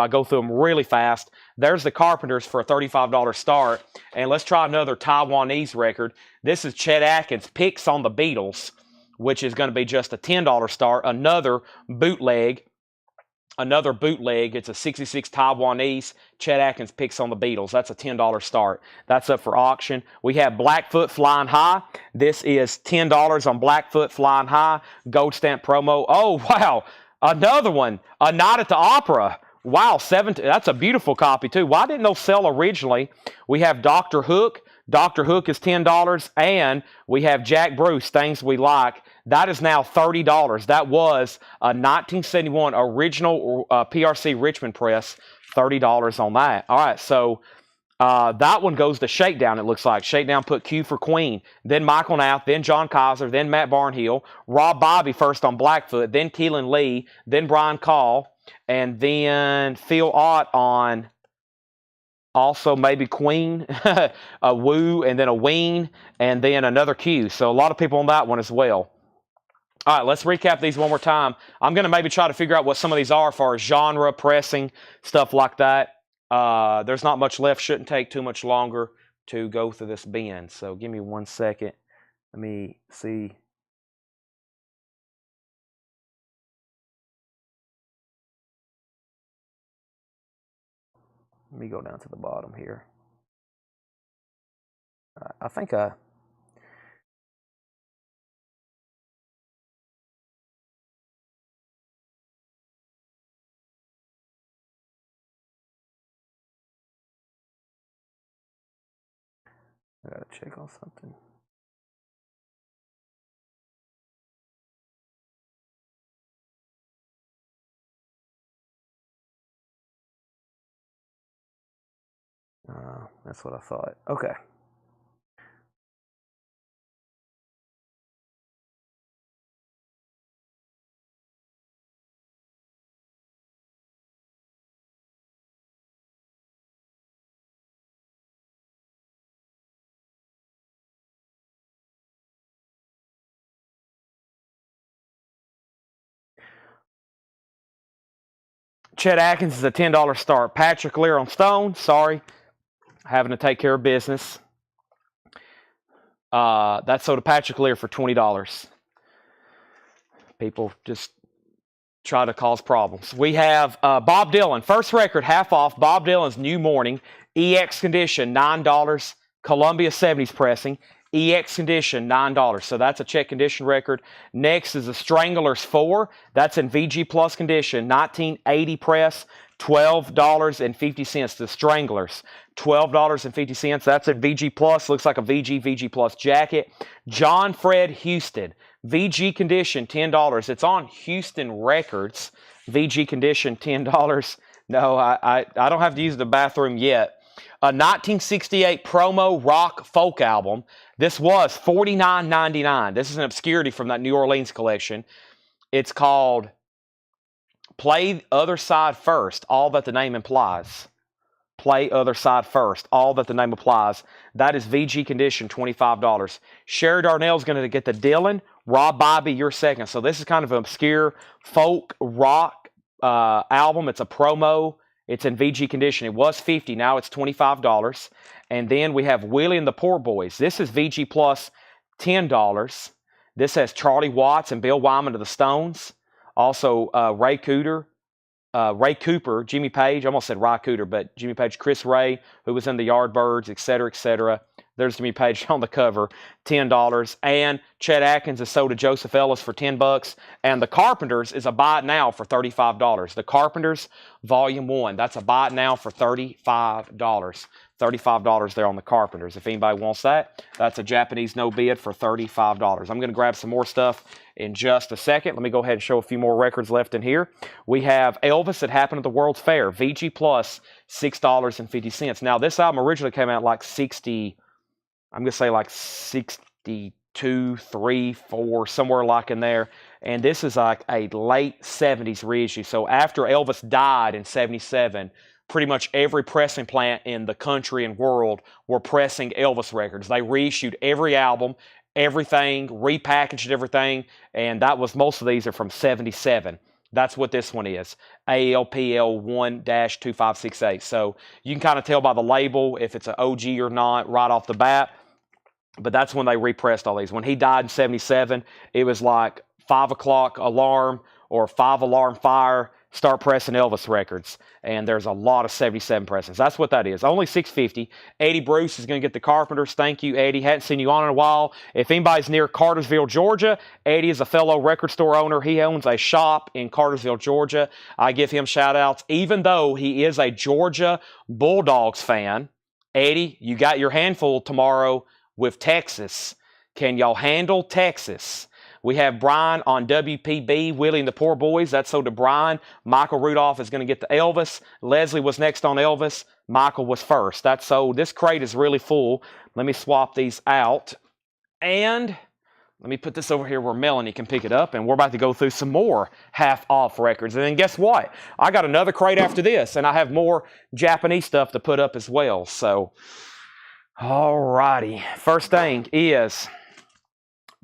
go through them really fast. There's the Carpenters for a $35 start. And let's try another Taiwanese record. This is Chet Atkins, Picks on the Beatles, which is going to be just a $10 start. Another bootleg another bootleg. It's a 66 Taiwanese. Chet Atkins picks on the Beatles. That's a $10 start. That's up for auction. We have Blackfoot Flying High. This is $10 on Blackfoot Flying High. Gold stamp promo. Oh, wow. Another one. A Night at the Opera. Wow, that's a beautiful copy, too. Why didn't those sell originally? We have Dr. Hook. Dr. Hook is $10. And we have Jack Bruce, Things We Like. That is now $30. That was a 1971 original PRC Richmond press. $30 on that. All right, so that one goes to Shakedown, it looks like. Shakedown put Q for Queen, then Michael Knapp, then John Kaiser, then Matt Barnhill, Rob Bobby first on Blackfoot, then Keelan Lee, then Brian Call, and then Phil Ott on also maybe Queen, a Woo, and then a Ween, and then another Q. So a lot of people on that one as well. All right, let's recap these one more time. I'm going to maybe try to figure out what some of these are as far as genre, pressing, stuff like that. There's not much left. Shouldn't take too much longer to go through this bin. So give me 1 second. Let me see. Let me go down to the bottom here. I think I gotta check on something. That's what I thought. Okay. Chet Atkins is a $10 start. Patrick Lear on Stone. Sorry, having to take care of business. That's sold to Patrick Lear for $20. People just try to cause problems. We have Bob Dylan. First record, half off. Bob Dylan's New Morning. EX condition, $9. Columbia 70s pressing. EX condition, $9. So that's a check condition record. Next is the Stranglers 4. That's in VG Plus condition, 1980 press, $12.50. The Stranglers, $12.50. That's in VG Plus. Looks like a VG Plus jacket. John Fred Houston, VG condition, $10. It's on Houston Records. VG condition, $10. No, I don't have to use the bathroom yet. A 1968 promo rock folk album. This was $49.99. This is an obscurity from that New Orleans collection. It's called Play Other Side First, All That the Name Implies. Play Other Side First, All That the Name Applies. That is VG condition, $25. Sherry Darnell's going to get the Dylan. Rob Bobby, You're Second. So this is kind of an obscure folk rock album. It's a promo. It's in VG condition. It was $50. Now it's $25. And then we have Willie and the Poor Boys. This is VG Plus, $10. This has Charlie Watts and Bill Wyman of the Stones. Also Ray Cooper, Jimmy Page. I almost said Ry Cooter, but Jimmy Page, Chris Ray, who was in the Yardbirds, etc., etc. There's Jimmy Page on the cover, $10. And Chet Atkins is sold to Joseph Ellis for $10. And the Carpenters is a buy it now for $35. The Carpenters, Volume 1. That's a buy it now for $35. $35 there on the Carpenters. If anybody wants that, that's a Japanese no bid for $35. I'm going to grab some more stuff in just a second. Let me go ahead and show a few more records left in here. We have Elvis that happened at the World's Fair, VG Plus, $6.50. Now, this album originally came out like 60, I'm going to say like 62, 3, 4, somewhere like in there. And this is like a late 70s reissue. So after Elvis died in 77, pretty much every pressing plant in the country and world were pressing Elvis records. They reissued every album, everything, repackaged everything, and that was, most of these are from 77. That's what this one is, ALPL 1-2568. So you can kind of tell by the label if it's an OG or not right off the bat, but that's when they repressed all these. When he died in 77, it was like 5 o'clock alarm or 5 alarm fire, start pressing Elvis records. And there's a lot of 77 pressings. That's what that is. Only $6.50. Eddie Bruce is going to get the Carpenters. Thank you, Eddie. Hadn't seen you on in a while. If anybody's near Cartersville, Georgia, Eddie is a fellow record store owner. He owns a shop in Cartersville, Georgia. I give him shout outs, even though he is a Georgia Bulldogs fan. Eddie, you got your handful tomorrow with Texas. Can y'all handle Texas? We have Brian on WPB, Willie and the Poor Boys. That's so to Brian. Michael Rudolph is going to get the Elvis. Leslie was next on Elvis. Michael was first. That's so. This crate is really full. Let me swap these out. And let me put this over here where Melanie can pick it up. And we're about to go through some more half-off records. And then guess what? I got another crate after this. And I have more Japanese stuff to put up as well. So, all righty. First thing is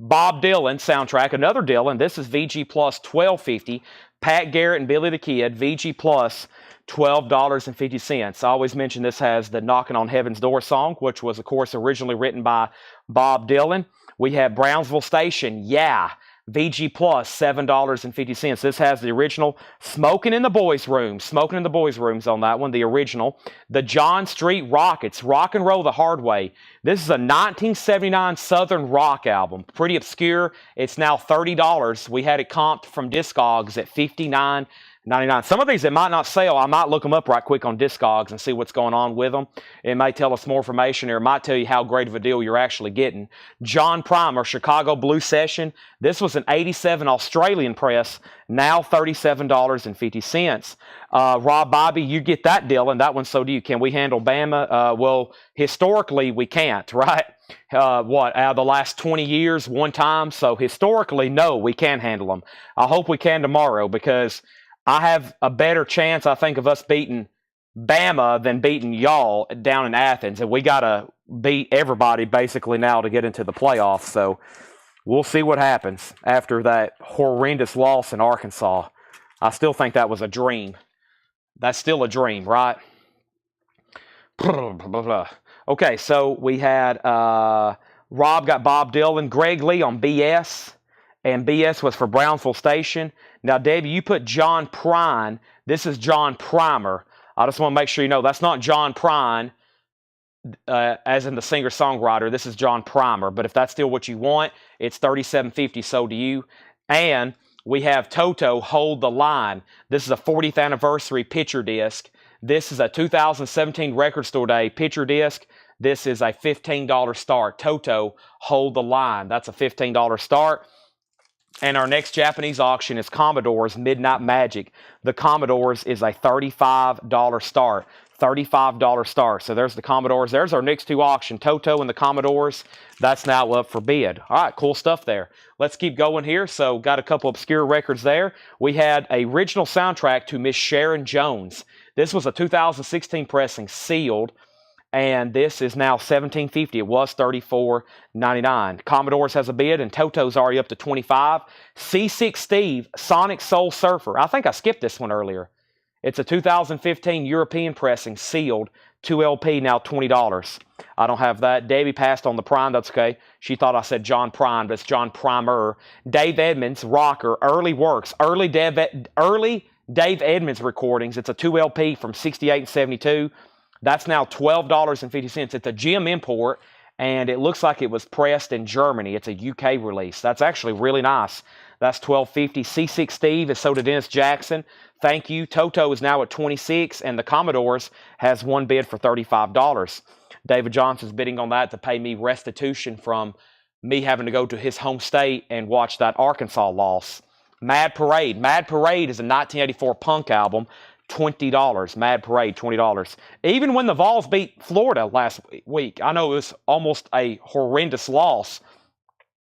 Bob Dylan soundtrack, another Dylan. This is VG Plus $12.50. Pat Garrett and Billy the Kid, VG Plus $12.50. I always mention this has the Knocking on Heaven's Door song, which was, of course, originally written by Bob Dylan. We have Brownsville Station, yeah, VG Plus $7.50. This has the original Smoking in the Boys' Room. Smoking in the Boys' Rooms on that one, the original. The John Street Rockets, Rock and Roll the Hard Way. This is a 1979 Southern rock album. Pretty obscure. It's now $30. We had it comped from Discogs at $59.99. Some of these that might not sell, I might look them up right quick on Discogs and see what's going on with them. It may tell us more information, or it might tell you how great of a deal you're actually getting. John Primer, Chicago Blue Session. This was an 87 Australian press, now $37.50. Rob Bobby, you get that deal, and that one, so do you. Can we handle Bama? Well, historically, we can't, right? Out of the last 20 years, one time. So historically, no, we can't handle them. I hope we can tomorrow, because I have a better chance, I think, of us beating Bama than beating y'all down in Athens. And we got to beat everybody basically now to get into the playoffs. So we'll see what happens after that horrendous loss in Arkansas. I still think that was a dream. That's still a dream, right? Okay, so we had Rob got Bob Dylan, Greg Lee on BS. And BS was for Brownsville Station. Now, Debbie, you put John Prine. This is John Primer. I just want to make sure you know that's not John Prine, as in the singer-songwriter. This is John Primer. But if that's still what you want, it's $37.50. So do you. And we have Toto, Hold the Line. This is a 40th anniversary picture disc. This is a 2017 Record Store Day picture disc. This is a $15 start. Toto, Hold the Line. That's a $15 start. And our next Japanese auction is Commodore's Midnight Magic. The Commodore's is a $35 start. $35 start. So there's the Commodores. There's our next two auction, Toto and the Commodores. That's now up for bid. All right, cool stuff there. Let's keep going here. So got a couple obscure records there. We had a original soundtrack to Miss Sharon Jones. This was a 2016 pressing, sealed. And this is now $17.50. It was $34.99. Commodores has a bid, and Toto's already up to $25. C6 Steve, Sonic Soul Surfer. I think I skipped this one earlier. It's a 2015 European pressing, sealed, 2LP, now $20. I don't have that. Debbie passed on the Prime. That's okay. She thought I said John Prime, but it's John Primer. Dave Edmunds, Rocker, Early Works, early Dave Edmunds recordings. It's a 2LP from 68 and 72. That's now $12.50. It's a GM import, and it looks like it was pressed in Germany. It's a UK release. That's actually really nice. That's $12.50. C6 Steve is sold to Dennis Jackson. Thank you. Toto is now at $26, and the Commodores has one bid for $35. David Johnson's bidding on that to pay me restitution from me having to go to his home state and watch that Arkansas loss. Mad Parade. Mad Parade is a 1984 punk album. $20. Mad Parade, $20. Even when the Vols beat Florida last week, I know it was almost a horrendous loss,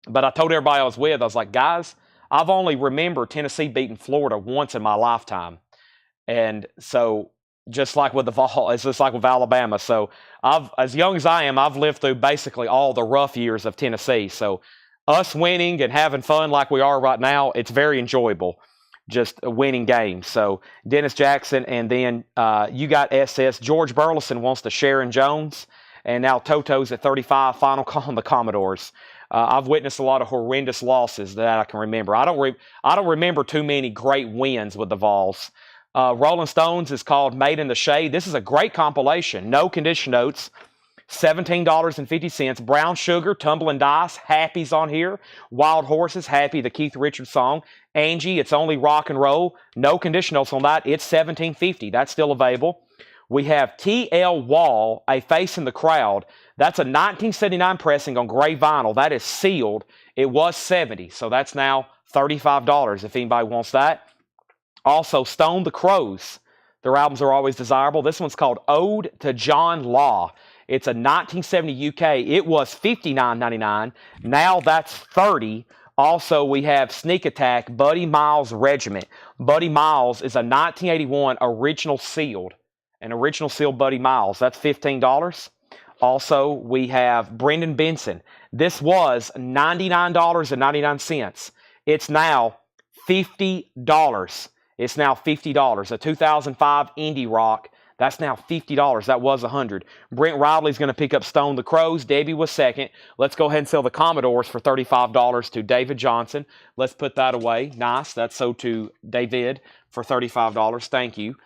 but I told everybody I was with, I was like, guys, I've only remembered Tennessee beating Florida once in my lifetime. And so, just like with the Vols, it's just like with Alabama. So, as young as I am, I've lived through basically all the rough years of Tennessee. So, us winning and having fun like we are right now, it's very enjoyable. Just winning games. So Dennis Jackson, and then you got SS. George Burleson wants to Sharon Jones, and now Toto's at 35. Final call on the Commodores. I've witnessed a lot of horrendous losses that I can remember. I don't remember too many great wins with the Vols. Rolling Stones is called Made in the Shade. This is a great compilation. No condition notes. $17.50. Brown Sugar, Tumbling Dice, Happy's on here. Wild Horses, Happy, the Keith Richards song. Angie, It's Only Rock and Roll. No condition notes on that. It's $17.50. That's still available. We have T.L. Wall, A Face in the Crowd. That's a 1979 pressing on gray vinyl. That is sealed. It was $70, so that's now $35 if anybody wants that. Also, Stone the Crows. Their albums are always desirable. This one's called Ode to John Law. It's a 1970 UK. It was $59.99. Now that's $30. Also, we have Sneak Attack, Buddy Miles Regiment. Buddy Miles is a 1981 original sealed. An original sealed Buddy Miles. That's $15. Also, we have Brendan Benson. This was $99.99. It's now $50. It's now $50. A 2005 indie rock. That's now $50. That was $100. Brent Riley's going to pick up Stone the Crows. Debbie was second. Let's go ahead and sell the Commodores for $35 to David Johnson. Let's put that away. Nice. That's sold to David for $35. Thank you.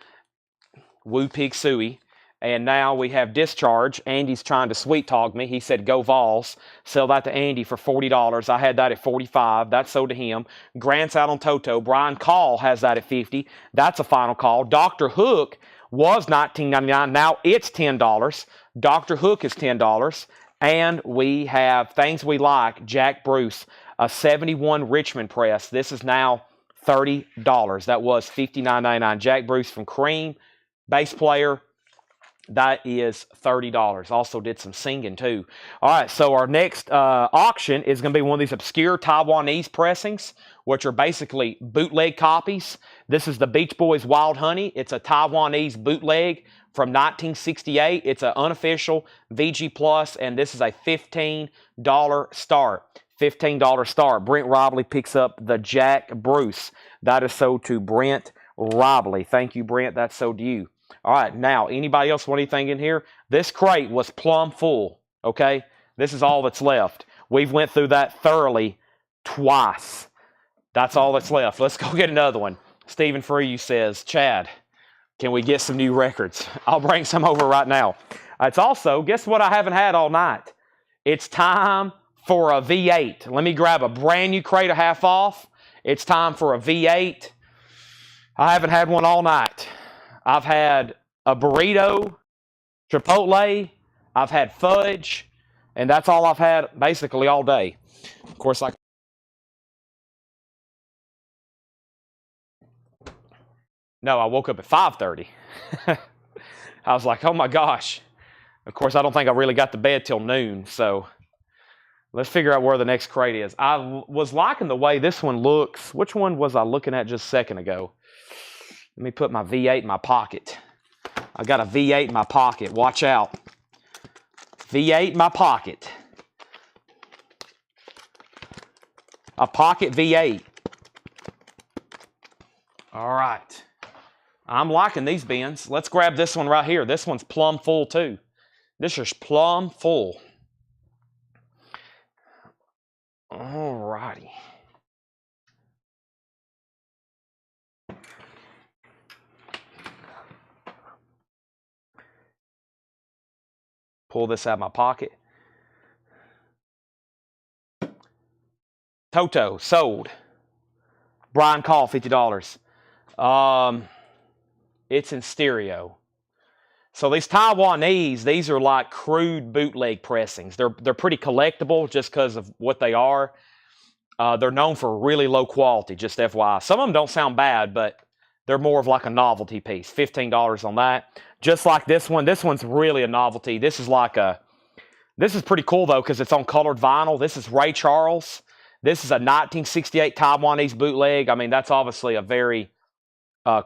Woo Pig Suey. And now we have Discharge. Andy's trying to sweet talk me. He said, go Vols. Sell that to Andy for $40. I had that at $45. That's sold to him. Grant's out on Toto. Brian Call has that at $50. That's a final call. Dr. Hook was $19.99. Now it's $10. Dr. Hook is $10. And we have Things We Like, Jack Bruce, a 71 Richmond press. This is now $30. That was $59.99. Jack Bruce from Cream, bass player. That is $30. Also did some singing too. All right, so our next auction is going to be one of these obscure Taiwanese pressings, which are basically bootleg copies. This is the Beach Boys Wild Honey. It's a Taiwanese bootleg from 1968. It's an unofficial VG Plus, and this is a $15 start. $15 start. Brent Robley picks up the Jack Bruce. That is sold to Brent Robley. Thank you, Brent. That's sold to you. All right, now, anybody else want anything in here? This crate was plumb full, okay? This is all that's left. We've went through that thoroughly twice. That's all that's left. Let's go get another one. Stephen Freyu says, Chad, can we get some new records? I'll bring some over right now. It's also, guess what I haven't had all night? It's time for a V8. Let me grab a brand new crate of half off. It's time for a V8. I haven't had one all night. I've had a burrito, Chipotle, I've had fudge, and that's all I've had basically all day. Of course, No, I woke up at 5:30. I was like, oh my gosh. Of course, I don't think I really got to bed till noon, so let's figure out where the next crate is. I was liking the way this one looks. Which one was I looking at just a second ago? Let me put my V8 in my pocket. I got a V8 in my pocket. Watch out. V8 in my pocket. A pocket V8. All right. I'm liking these bins. Let's grab this one right here. This one's plumb full too. This is plumb full. All righty. Pull this out of my pocket. Toto, sold. Brian Call, $50. It's in stereo. So these Taiwanese, these are like crude bootleg pressings. They're pretty collectible just because of what they are. They're known for really low quality, just FYI. Some of them don't sound bad, but they're more of like a novelty piece. $15 on that. Just like this one. This one's really a novelty. This is pretty cool though because it's on colored vinyl. This is Ray Charles. This is a 1968 Taiwanese bootleg. I mean, that's obviously a very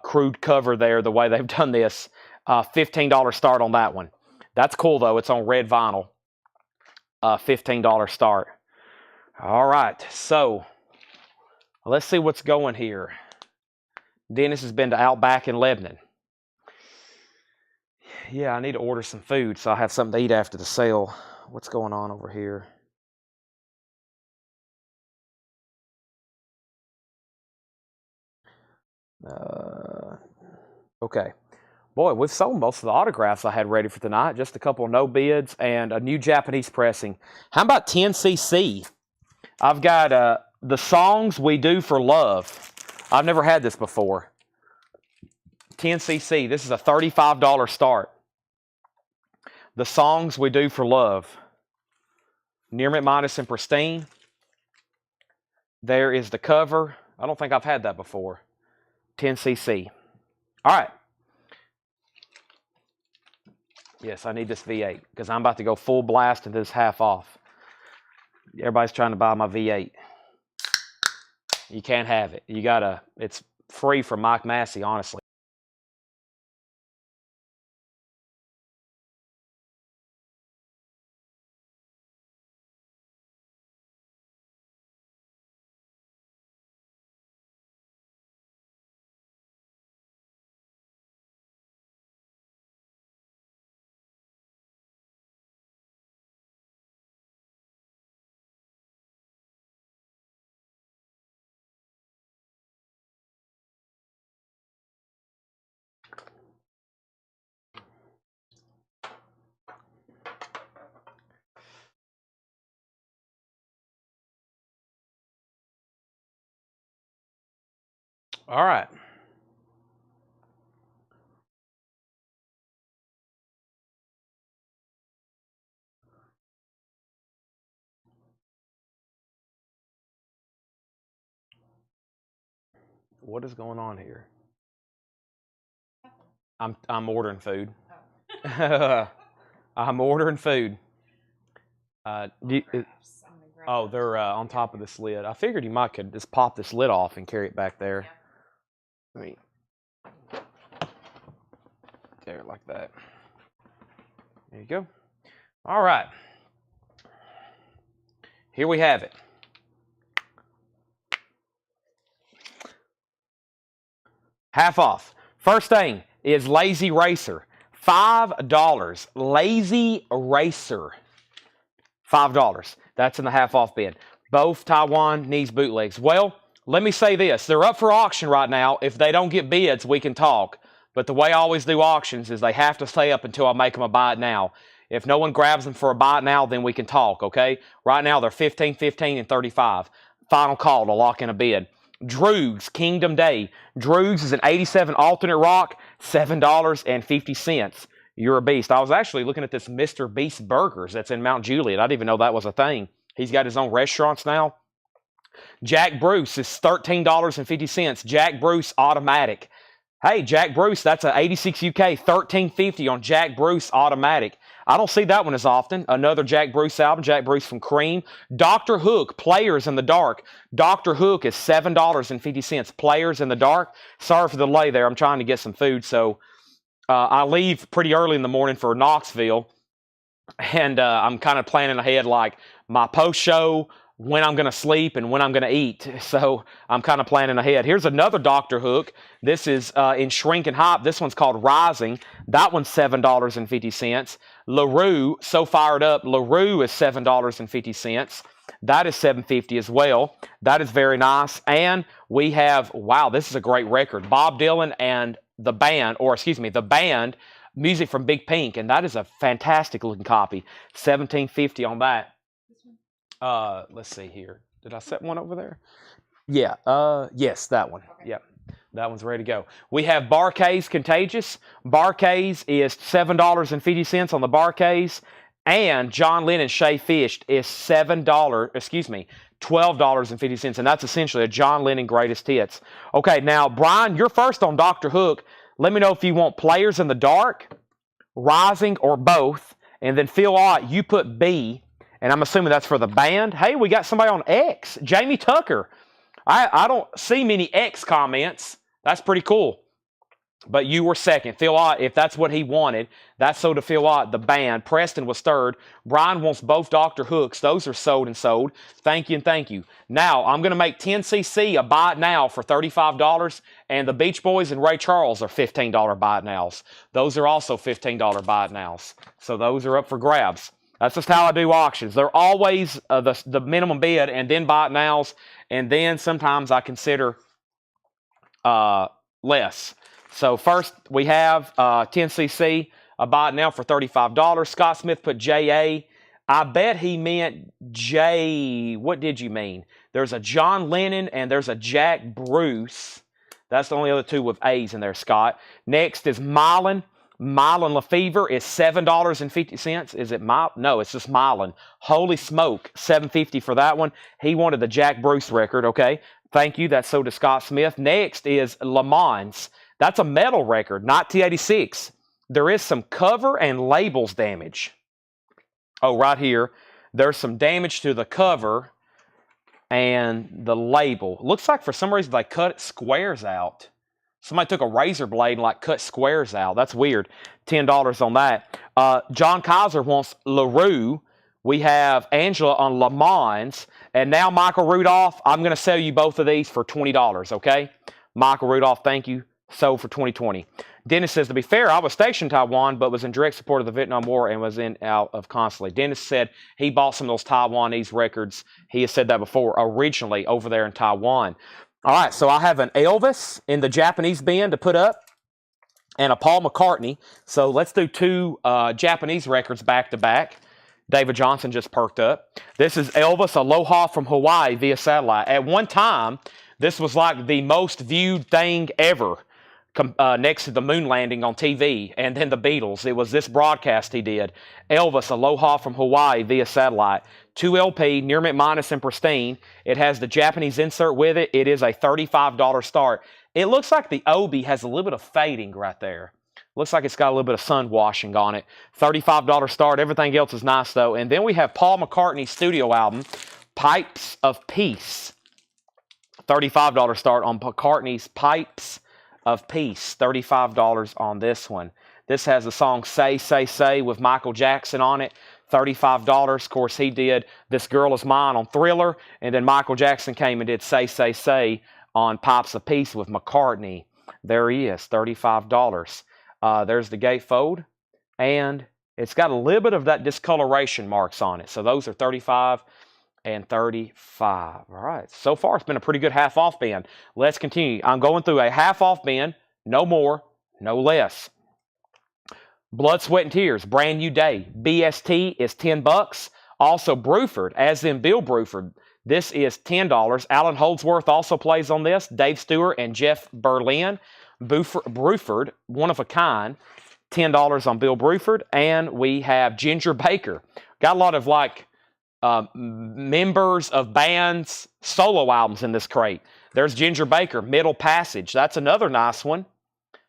crude cover there, the way they've done this. $15 start on that one. That's cool though. It's on red vinyl. $15 start. All right, so let's see what's going here. Dennis has been to Outback in Lebanon. Yeah, I need to order some food so I have something to eat after the sale. What's going on over here? Okay. Boy, we've sold most of the autographs I had ready for tonight. Just a couple of no bids and a new Japanese pressing. How about 10cc? I've got the songs we do for love. I've never had this before. 10cc. This is a $35 start. The songs we do for love. Near mint minus and pristine. There is the cover. I don't think I've had that before. 10cc. All right. Yes, I need this V8 because I'm about to go full blast into this half off. Everybody's trying to buy my V8. You can't have it. You gotta, it's free from Mike Massey, honestly. All right. What is going on here? I'm ordering food. I'm ordering food. Oh, they're on top of this lid. I figured you might could just pop this lid off and carry it back there. I mean, there, like that. There you go. All right. Here we have it. Half off. First thing is Lazy Racer. $5. Lazy Racer. $5. That's in the half off bin. Both Taiwanese bootlegs. Well, let me say this. They're up for auction right now. If they don't get bids, we can talk. But the way I always do auctions is they have to stay up until I make them a buy it now. If no one grabs them for a buy it now, then we can talk, okay? Right now, they're 15, 15, and 35. Final call to lock in a bid. Droogs, Kingdom Day. Droogs is an 87 alternate rock, $7.50. You're a beast. I was actually looking at this Mr. Beast Burgers that's in Mount Juliet. I didn't even know that was a thing. He's got his own restaurants now. Jack Bruce is $13.50. Jack Bruce Automatic. Hey, Jack Bruce, that's an 86 UK, $13.50 on Jack Bruce Automatic. I don't see that one as often. Another Jack Bruce album, Jack Bruce from Cream. Dr. Hook, Players in the Dark. Dr. Hook is $7.50. Players in the Dark. Sorry for the delay there. I'm trying to get some food, so I leave pretty early in the morning for Knoxville, and I'm kind of planning ahead like my post-show, when I'm going to sleep, and when I'm going to eat. So I'm kind of planning ahead. Here's another Dr. Hook. This is in Shrink and Hop. This one's called Rising. That one's $7.50. LaRue, So Fired Up. LaRue is $7.50. That is $7.50 as well. That is very nice. And we have, wow, this is a great record. Bob Dylan and the band, the band, Music from Big Pink. And that is a fantastic looking copy. $17.50 on that. Let's see here. Did I set one over there? Yeah. Yes, that one. Okay. Yep. That one's ready to go. We have Barkays Contagious. Barkays is $7.50 on the Barkays. And John Lennon Shay Fished is $12.50. And that's essentially a John Lennon greatest hits. Okay, now, Brian, you're first on Dr. Hook. Let me know if you want Players in the Dark, Rising, or both. And then Phil Ott, you put B. And I'm assuming that's for the band. Hey, we got somebody on X. Jamie Tucker. I don't see many X comments. That's pretty cool. But you were second. Phil Ott, if that's what he wanted, that's so to Phil Ott, the band. Preston was third. Brian wants both Dr. Hooks. Those are sold and sold. Thank you and thank you. Now, I'm going to make 10cc a buy it now for $35. And the Beach Boys and Ray Charles are $15 buy it nows. Those are also $15 buy it nows. So those are up for grabs. That's just how I do auctions. They're always the minimum bid and then buy it nows. And then sometimes I consider less. So first we have 10cc. I buy it now for $35. Scott Smith put J.A. I bet he meant J. What did you mean? There's a John Lennon and there's a Jack Bruce. That's the only other two with A's in there, Scott. Next is Mylan. Mylan Lefevre is $7.50. Is it Mylan? No, it's just Mylan. Holy smoke, $7.50 for that one. He wanted the Jack Bruce record, okay. Thank you, that's so to Scott Smith. Next is Le Mans. That's a metal record, not T86. There is some cover and labels damage. Oh, right here. There's some damage to the cover and the label. Looks like for some reason they cut squares out. Somebody took a razor blade and like cut squares out. That's weird. $10 on that. John Kaiser wants LaRue. We have Angela on Le Mans. And now Michael Rudolph. I'm going to sell you both of these for $20, okay? Michael Rudolph, thank you. Sold for $20.20. Dennis says, to be fair, I was stationed in Taiwan, but was in direct support of the Vietnam War and was in out of constantly. Dennis said he bought some of those Taiwanese records. He has said that before, originally over there in Taiwan. All right, so I have an Elvis in the Japanese bin to put up and a Paul McCartney. So let's do two Japanese records back to back. David Johnson just perked up. This is Elvis Aloha from Hawaii via satellite. At one time, this was like the most viewed thing ever. Next to the moon landing on TV, and then the Beatles. It was this broadcast he did. Elvis, Aloha from Hawaii via satellite. 2 LP, near mint minus and pristine. It has the Japanese insert with it. It is a $35 start. It looks like the Obi has a little bit of fading right there. Looks like it's got a little bit of sun washing on it. $35 start. Everything else is nice, though. And then we have Paul McCartney's studio album, Pipes of Peace. $35 start on McCartney's Pipes of Peace. $35 on this one. This has the song Say, Say, Say with Michael Jackson on it. $35. Of course, he did This Girl Is Mine on Thriller, and then Michael Jackson came and did Say, Say, Say on Pipes of Peace with McCartney. There he is, $35. There's the gatefold, and it's got a little bit of that discoloration marks on it. So those are $35 and $35. All right. So far, it's been a pretty good half-off bin. Let's continue. I'm going through a half-off bin. No more, no less. Blood, Sweat, and Tears. Brand New Day. BST is $10. Also, Bruford, as in Bill Bruford. This is $10. Alan Holdsworth also plays on this. Dave Stewart and Jeff Berlin. Bruford, one of a kind. $10 on Bill Bruford. And we have Ginger Baker. Got a lot of like members of bands solo albums in this crate. There's Ginger Baker, Middle Passage. That's another nice one.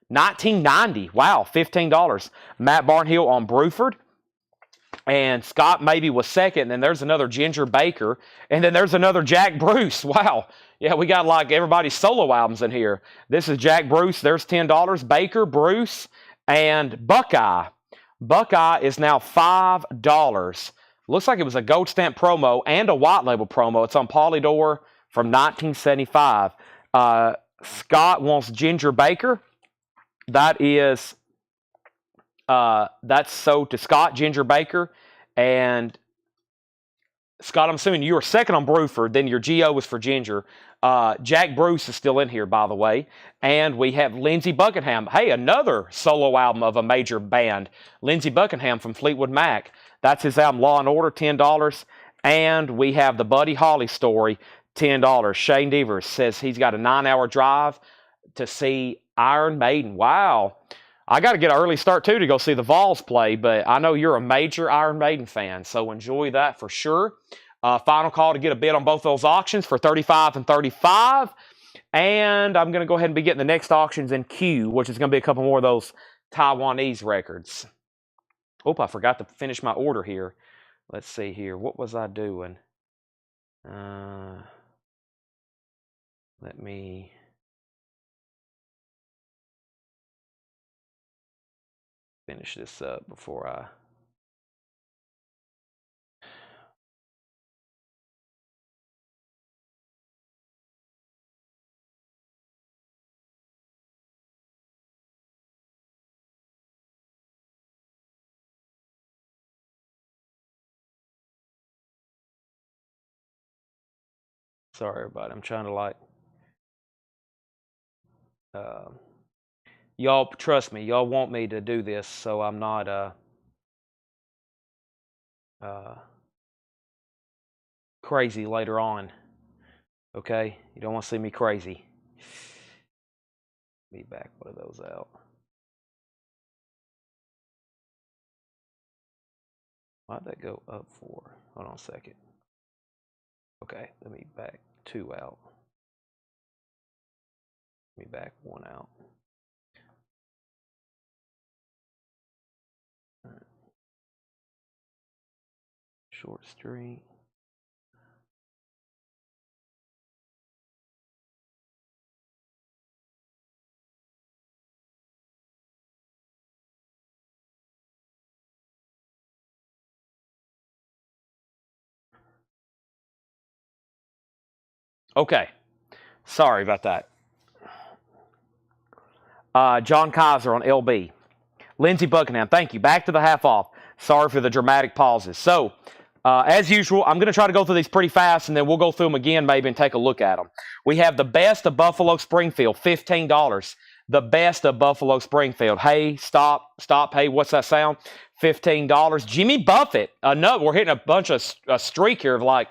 1990. Wow, $15. Matt Barnhill on Bruford. And Scott maybe was second. And then there's another Ginger Baker. And then there's another Jack Bruce. Wow. Yeah, we got like everybody's solo albums in here. This is Jack Bruce. There's $10. Baker, Bruce, and Buckeye. Buckeye is now $5. Looks like it was a gold stamp promo and a white label promo. It's on Polydor from 1975. Scott wants Ginger Baker. That is, that's sold to Scott, Ginger Baker. And Scott, I'm assuming you were second on Bruford, then your GO was for Ginger. Jack Bruce is still in here, by the way. And we have Lindsey Buckingham. Hey, another solo album of a major band. Lindsey Buckingham from Fleetwood Mac. That's his album, Law and Order, $10. And we have the Buddy Holly Story, $10. Shane Devers says he's got a 9-hour drive to see Iron Maiden. Wow. I got to get an early start, too, to go see the Vols play, but I know you're a major Iron Maiden fan, so enjoy that for sure. Final call to get a bid on both those auctions for $35 and $35. And I'm going to go ahead and be getting the next auctions in queue, which is going to be a couple more of those Taiwanese records. Oh, I forgot to finish my order here. Let's see here. What was I doing? Let me... finish this up before I... Sorry, everybody. I'm trying to like... Y'all, trust me, y'all want me to do this, so I'm not crazy later on. Okay? You don't want to see me crazy. Let me back one of those out. Why'd that go up for? Hold on a second. Okay, let me back 2 out. Let me back 1 out. All right. Short street. Okay, sorry about that. John Kaiser on LB. Lindsey Buckingham, thank you. Back to the half off. Sorry for the dramatic pauses. So, as usual, I'm going to try to go through these pretty fast, and then we'll go through them again maybe and take a look at them. We have the best of Buffalo Springfield, $15. The best of Buffalo Springfield. Hey, stop. Hey, what's that sound? $15. Jimmy Buffett. No, we're hitting a bunch of a streak here of like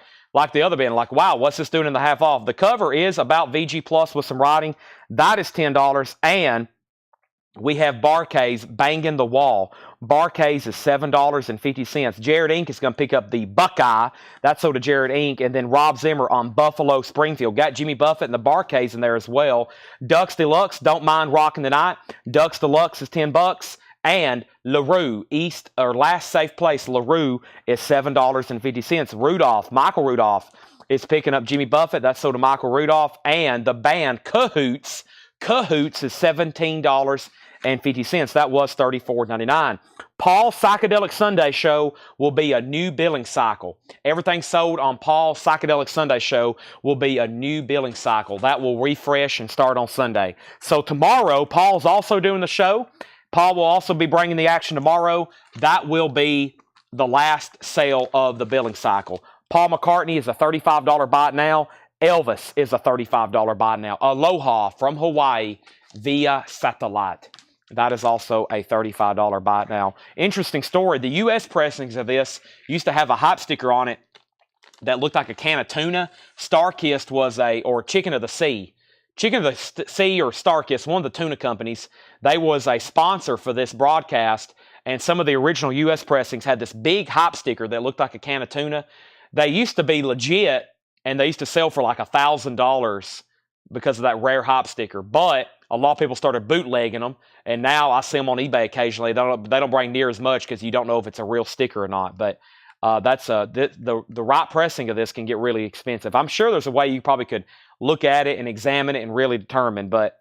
the other band. Like, wow, what's this doing in the half off? The cover is about VG Plus with some writing. That is $10. And we have Barkays Banging the Wall. Barkays is $7.50. Jared Inc. is going to pick up the Buckeye. That's sold to Jared Inc. And then Rob Zimmer on Buffalo Springfield. Got Jimmy Buffett and the Barkays in there as well. Ducks Deluxe, Don't Mind Rocking the Night. Ducks Deluxe is $10. And LaRue, Last Safe Place, LaRue is $7.50. Michael Rudolph is picking up Jimmy Buffett. That's sold to Michael Rudolph. And the band Cahoots is $17.50. That was $34.99. Paul's Psychedelic Sunday Show will be a new billing cycle. Everything sold on Paul's Psychedelic Sunday Show will be a new billing cycle. That will refresh and start on Sunday. So tomorrow, Paul's also doing the show. Paul will also be bringing the action tomorrow. That will be the last sale of the billing cycle. Paul McCartney is a $35 buy it now. Elvis is a $35 buy it now. Aloha from Hawaii via satellite. That is also a $35 buy it now. Interesting story. The U.S. pressings of this used to have a hot sticker on it that looked like a can of tuna. Starkist was or Chicken of the Sea. Chicken of the Sea or Starkist, one of the tuna companies, they was a sponsor for this broadcast, and some of the original U.S. pressings had this big hop sticker that looked like a can of tuna. They used to be legit, and they used to sell for like $1,000 because of that rare hop sticker. But a lot of people started bootlegging them, and now I see them on eBay occasionally. They don't bring near as much because you don't know if it's a real sticker or not. But that's the right pressing of this can get really expensive. I'm sure there's a way you probably could look at it and examine it and really determine. But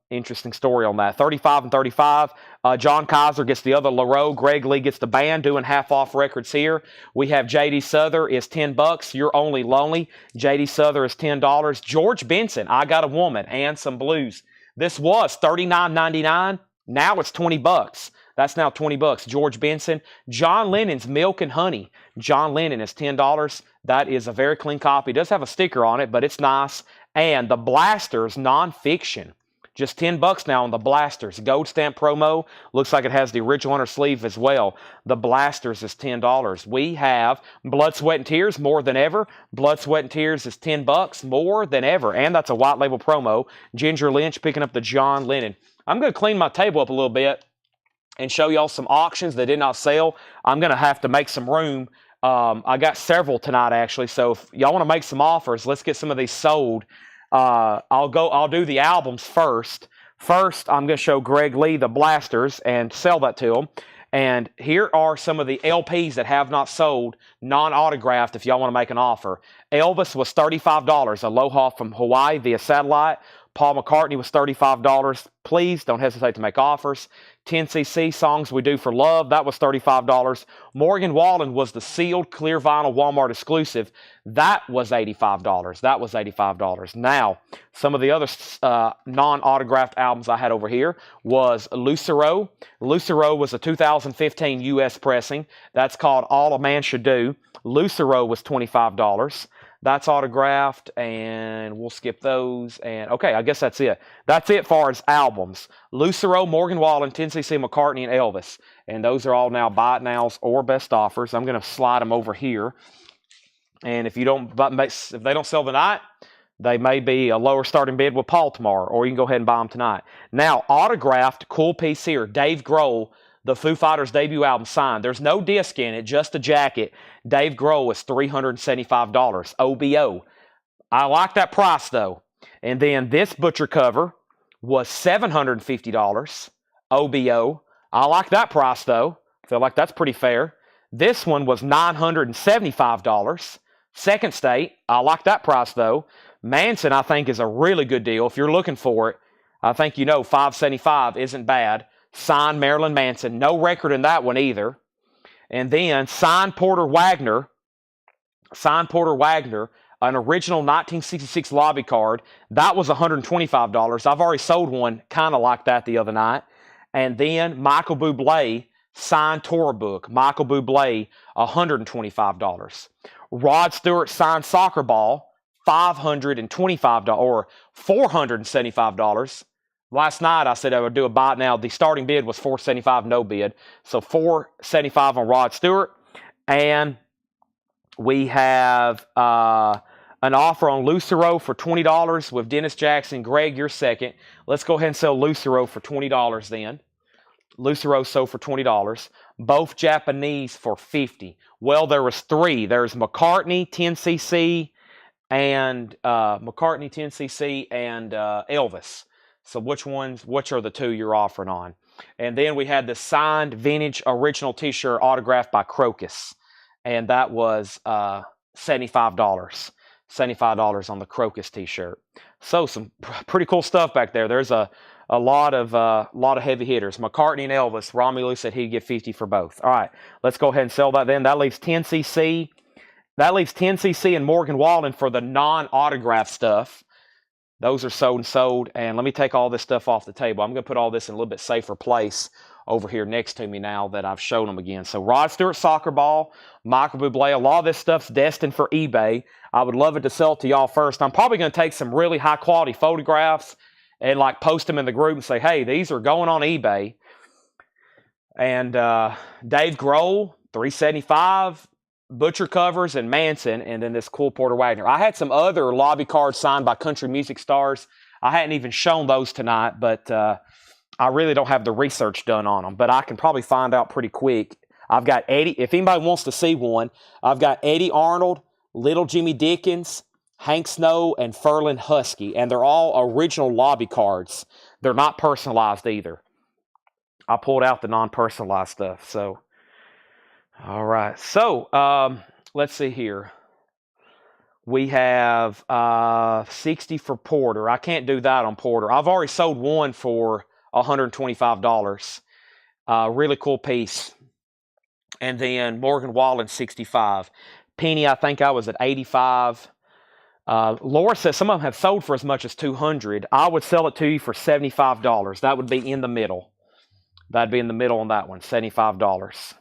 interesting story on that. 35 and 35. John Kaiser gets the other LaRoe. Greg Lee gets the band doing half off records here. We have J.D. Souther is $10. You're Only Lonely. J.D. Souther is $10. George Benson, I Got a Woman and Some Blues. This was $39.99. Now it's $20. That's now $20. George Benson. John Lennon's Milk and Honey. John Lennon is $10. That is a very clean copy. It does have a sticker on it, but it's nice. And the Blasters Nonfiction. Just $10 now on the Blasters. Gold stamp promo. Looks like it has the original on her sleeve as well. The Blasters is $10. We have Blood, Sweat, and Tears, More Than Ever. Blood, Sweat, and Tears is $10. More Than Ever. And that's a white label promo. Ginger Lynch picking up the John Lennon. I'm going to clean my table up a little bit and show y'all some auctions that did not sell. I'm going to have to make some room. I got several tonight, actually. So if y'all want to make some offers, let's get some of these sold. I'll do the albums first. First, I'm going to show Greg Lee the Blasters and sell that to him. And here are some of the LPs that have not sold, non-autographed, if y'all want to make an offer. Elvis was $35. Aloha from Hawaii via satellite. Paul McCartney was $35. Please don't hesitate to make offers. 10cc Songs We Do for Love, that was $35. Morgan Wallen was the sealed clear vinyl Walmart exclusive. That was $85. Now, some of the other non-autographed albums I had over here was Lucero. Lucero was a 2015 U.S. pressing. That's called All a Man Should Do. Lucero was $25. That's autographed, and we'll skip those. And okay, I guess that's it. That's it far as albums. Lucero, Morgan Wallen, 10cc, McCartney, and Elvis. And those are all now buy it nows or best offers. I'm going to slide them over here. And if they don't sell tonight, they may be a lower starting bid with Paul tomorrow, or you can go ahead and buy them tonight. Now, autographed, cool piece here. Dave Grohl, the Foo Fighters debut album signed. There's no disc in it, just a jacket. Dave Grohl is $375, OBO. I like that price, though. And then this butcher cover was $750, OBO. I like that price, though. Feel like that's pretty fair. This one was $975. Second State, I like that price, though. Manson, I think, is a really good deal. If you're looking for it, I think you know $575 isn't bad. Signed Marilyn Manson. No record in that one either. And then signed Porter Wagoner. Signed Porter Wagoner, an original 1966 lobby card. That was $125. I've already sold one kind of like that the other night. And then Michael Bublé, signed tour book. Michael Bublé, $125. Rod Stewart signed soccer ball, $525 or $475. Last night I said I would do a buy it now. The starting bid was $475, no bid. So $475 on Rod Stewart. And we have an offer on Lucero for $20 with Dennis Jackson. Greg, you're second. Let's go ahead and sell Lucero for $20 then. Lucero sold for $20. Both Japanese for $50. Well, there was three. There's McCartney 10cc and Elvis. So which are the two you're offering on? And then we had the signed vintage original t-shirt autographed by Crocus. And that was $75. $75 on the Crocus t-shirt. So some pretty cool stuff back there. There's a lot of heavy hitters. McCartney and Elvis. Romelu said he'd give $50 for both. All right, let's go ahead and sell that then. That leaves 10cc. That leaves 10cc and Morgan Wallen for the non-autographed stuff. Those are sold and sold. And let me take all this stuff off the table. I'm going to put all this in a little bit safer place over here next to me now that I've shown them again. So Rod Stewart soccer ball, Michael Bublé. A lot of this stuff's destined for eBay. I would love it to sell it to y'all first. I'm probably going to take some really high quality photographs and like post them in the group and say, hey, these are going on eBay. And Dave Grohl, $375, Butcher covers and Manson, and then this cool Porter Wagoner. I had some other lobby cards signed by country music stars. I hadn't even shown those tonight, but I really don't have the research done on them. But I can probably find out pretty quick. I've got Eddie. If anybody wants to see one, I've got Eddie Arnold, Little Jimmy Dickens, Hank Snow, and Ferlin Husky. And they're all original lobby cards. They're not personalized either. I pulled out the non-personalized stuff. So, all right. So, let's see here. We have 60 for Porter. I can't do that on Porter. I've already sold one for $125. Really cool piece. And then Morgan Wallen, 65. Penny, I think I was at 85. Laura says some of them have sold for as much as 200. I would sell it to you for $75. That would be in the middle. That'd be in the middle on that one, $75.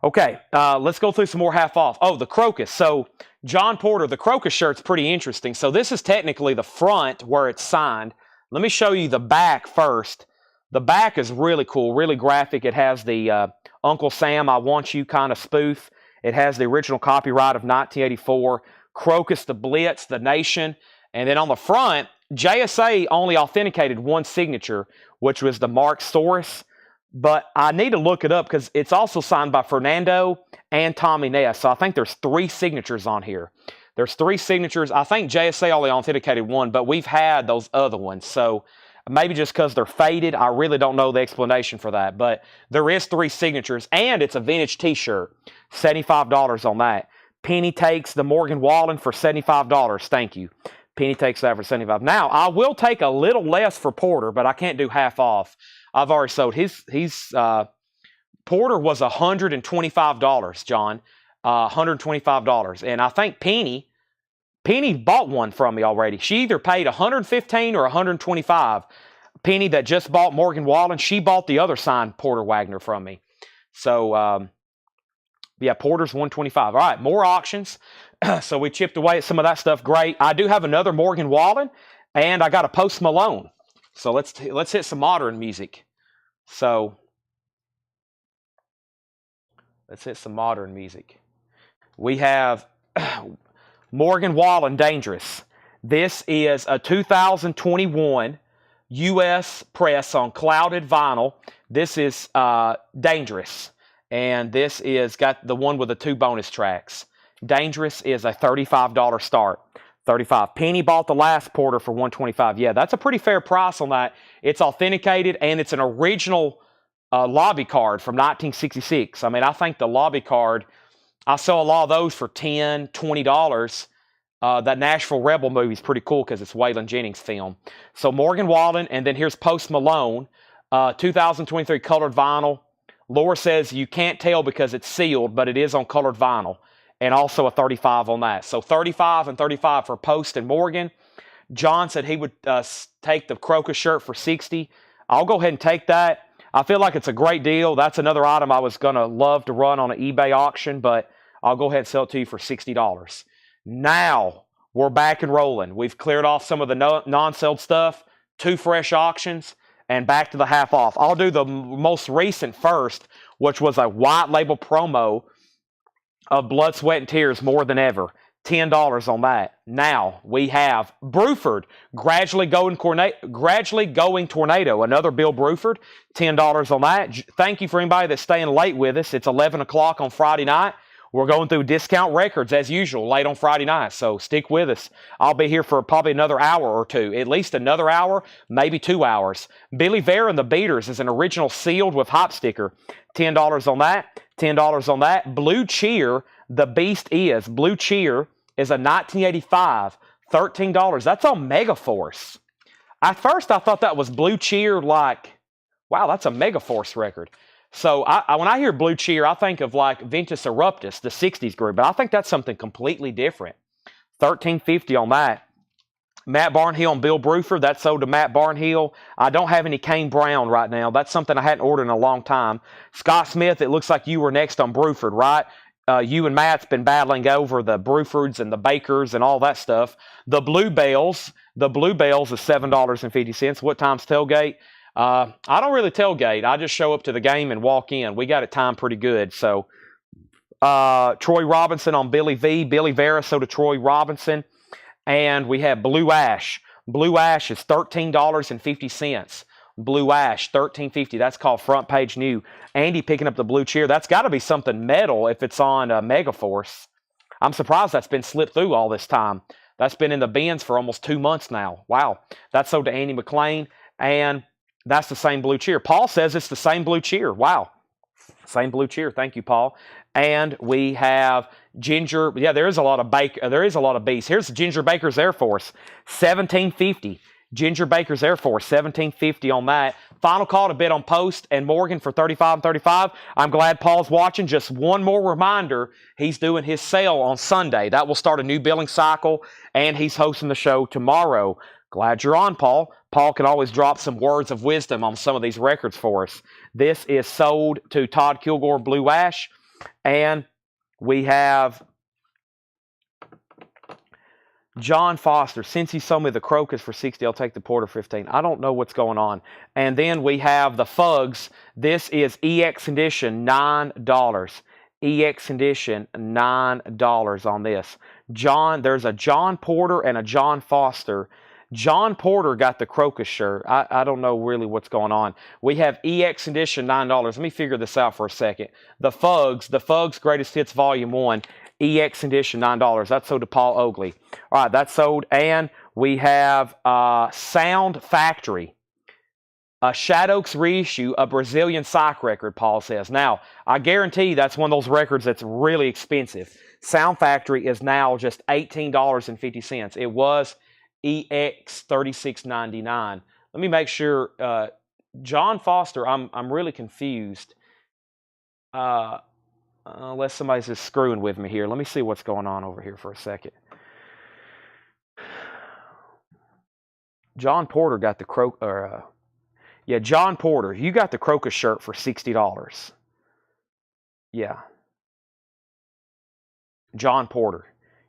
Okay, let's go through some more half off. Oh, the Crocus. So John Porter, the Crocus shirt's pretty interesting. So this is technically the front where it's signed. Let me show you the back first. The back is really cool, really graphic. It has the Uncle Sam, I Want You kind of spoof. It has the original copyright of 1984. Crocus, the Blitz, the Nation. And then on the front, JSA only authenticated one signature, which was the Mark Soros. But I need to look it up because it's also signed by Fernando and Tommy Ness. So I think there's 3 signatures on here. There's 3 signatures. I think JSA only authenticated one, but we've had those other ones. So maybe just because they're faded, I really don't know the explanation for that. But there is 3 signatures, and it's a vintage t-shirt. $75 on that. Penny takes the Morgan Wallen for $75. Thank you. Penny takes that for $75. Now, I will take a little less for Porter, but I can't do half off. I've already sold Porter was $125, John. $125. And I think Penny bought one from me already. She either paid $115 or $125. Penny that just bought Morgan Wallen, she bought the other signed Porter Wagoner from me. So Yeah, Porter's 125. All right, more auctions. So we chipped away at some of that stuff. Great. I do have another Morgan Wallen, and I got a Post Malone. So let's hit some modern music. So let's hit some modern music. We have Morgan Wallen, Dangerous. This is a 2021 U.S. press on clouded vinyl. This is Dangerous. And this is got the one with the 2 bonus tracks. Dangerous is a $35 start. 35. Penny bought the last Porter for $125. Yeah, that's a pretty fair price on that. It's authenticated, and it's an original lobby card from 1966. I mean, I think the lobby card, I sell a lot of those for $10, $20. That Nashville Rebel movie is pretty cool because it's Waylon Jennings' film. So Morgan Wallen, and then here's Post Malone, 2023 colored vinyl. Laura says you can't tell because it's sealed, but it is on colored vinyl. And also a 35 on that. So 35 and 35 for Post and Morgan. John said he would take the Crocus shirt for 60. I'll go ahead and take that. I feel like it's a great deal. That's another item I was going to love to run on an eBay auction, but I'll go ahead and sell it to you for $60. Now we're back and rolling. We've cleared off some of the non-sold stuff, 2 fresh auctions, and back to the half off. I'll do the most recent first, which was a white label promo of Blood, Sweat, and Tears, More Than Ever. $10 on that. Now we have Bruford, Gradually Going Tornado, another Bill Bruford, $10 on that. Thank you for anybody that's staying late with us. It's 11 o'clock on Friday night. We're going through discount records as usual late on Friday night, so stick with us. I'll be here for probably another hour or two, at least another hour, maybe 2 hours. Billy Vera and the Beaters is an original sealed with hop sticker. $10 on that. $10 on that. Blue Cheer, The Beast Is. Blue Cheer is a 1985, $13. That's on Megaforce. At first, I thought that was Blue Cheer, like, wow, that's a Megaforce record. So when I hear Blue Cheer, I think of like Ventus Eruptus, the 60s group, but I think that's something completely different. $13.50 on that. Matt Barnhill and Bill Bruford, that's sold to Matt Barnhill. I don't have any Kane Brown right now. That's something I hadn't ordered in a long time. Scott Smith, it looks like you were next on Bruford, right? You and Matt's been battling over the Brufords and the Bakers and all that stuff. The Bluebells is $7.50. What time's tailgate? I don't really tailgate. I just show up to the game and walk in. We got it timed pretty good. So Troy Robinson on Billy V. Billy Vera, so to Troy Robinson. And we have Blue Ash. Blue Ash is $13.50. Blue Ash, $13.50. That's called Front Page New. Andy picking up the Blue Cheer. That's got to be something metal if it's on Megaforce. I'm surprised that's been slipped through all this time. That's been in the bins for almost 2 months now. Wow. That's sold to Andy McLean. And that's the same Blue Cheer. Paul says it's the same Blue Cheer. Wow. Same Blue Cheer. Thank you, Paul. And we have Ginger. Yeah, there is a lot of beasts. Here's Ginger Baker's Air Force, $17.50. Ginger Baker's Air Force, $17.50 on that. Final call to bid on Post and Morgan for $35 and $35. I'm glad Paul's watching. Just one more reminder, he's doing his sale on Sunday. That will start a new billing cycle, and he's hosting the show tomorrow. Glad you're on, Paul. Paul can always drop some words of wisdom on some of these records for us. This is sold to Todd Kilgore Blue Ash, and we have John Foster. Since he sold me the Crocus for 60, I'll take the Porter 15. I don't know what's going on. And then we have the Fugs. This is EX Edition, $9. EX Edition, $9 on this. There's a John Porter and a John Foster. John Porter got the Crocus shirt. I don't know really what's going on. We have EX Edition, $9. Let me figure this out for a second. The Fugs Greatest Hits Volume 1, EX Edition, $9. That's sold to Paul Oakley. All right, that's sold. And we have Sound Factory, a Shadow Oaks reissue, a Brazilian psych record, Paul says. Now, I guarantee that's one of those records that's really expensive. Sound Factory is now just $18.50. It was EX $36.99. Let me make sure. John Foster, I'm really confused. Unless somebody's just screwing with me here. Let me see what's going on over here for a second. John Porter got the John Porter, you got the Crocus shirt for $60. Yeah. John Porter,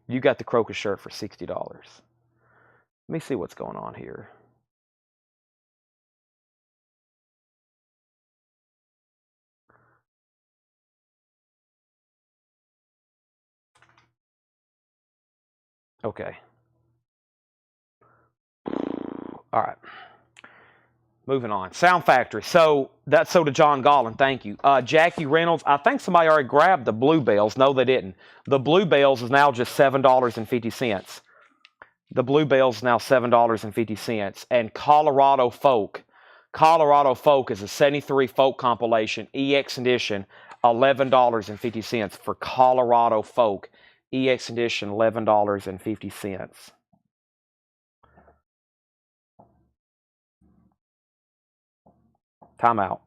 you got the Crocus shirt for $60. Let me see what's going on here. Okay. All right. Moving on. Sound Factory. So that's so to John Gollin. Thank you. Jackie Reynolds. I think somebody already grabbed the Bluebells. No, they didn't. The Bluebells is now just $7.50. The Bluebells is now $7.50. And Colorado Folk. Colorado Folk is a 73 folk compilation, EX edition, $11.50 for Colorado Folk. EX edition, $11.50. Time out.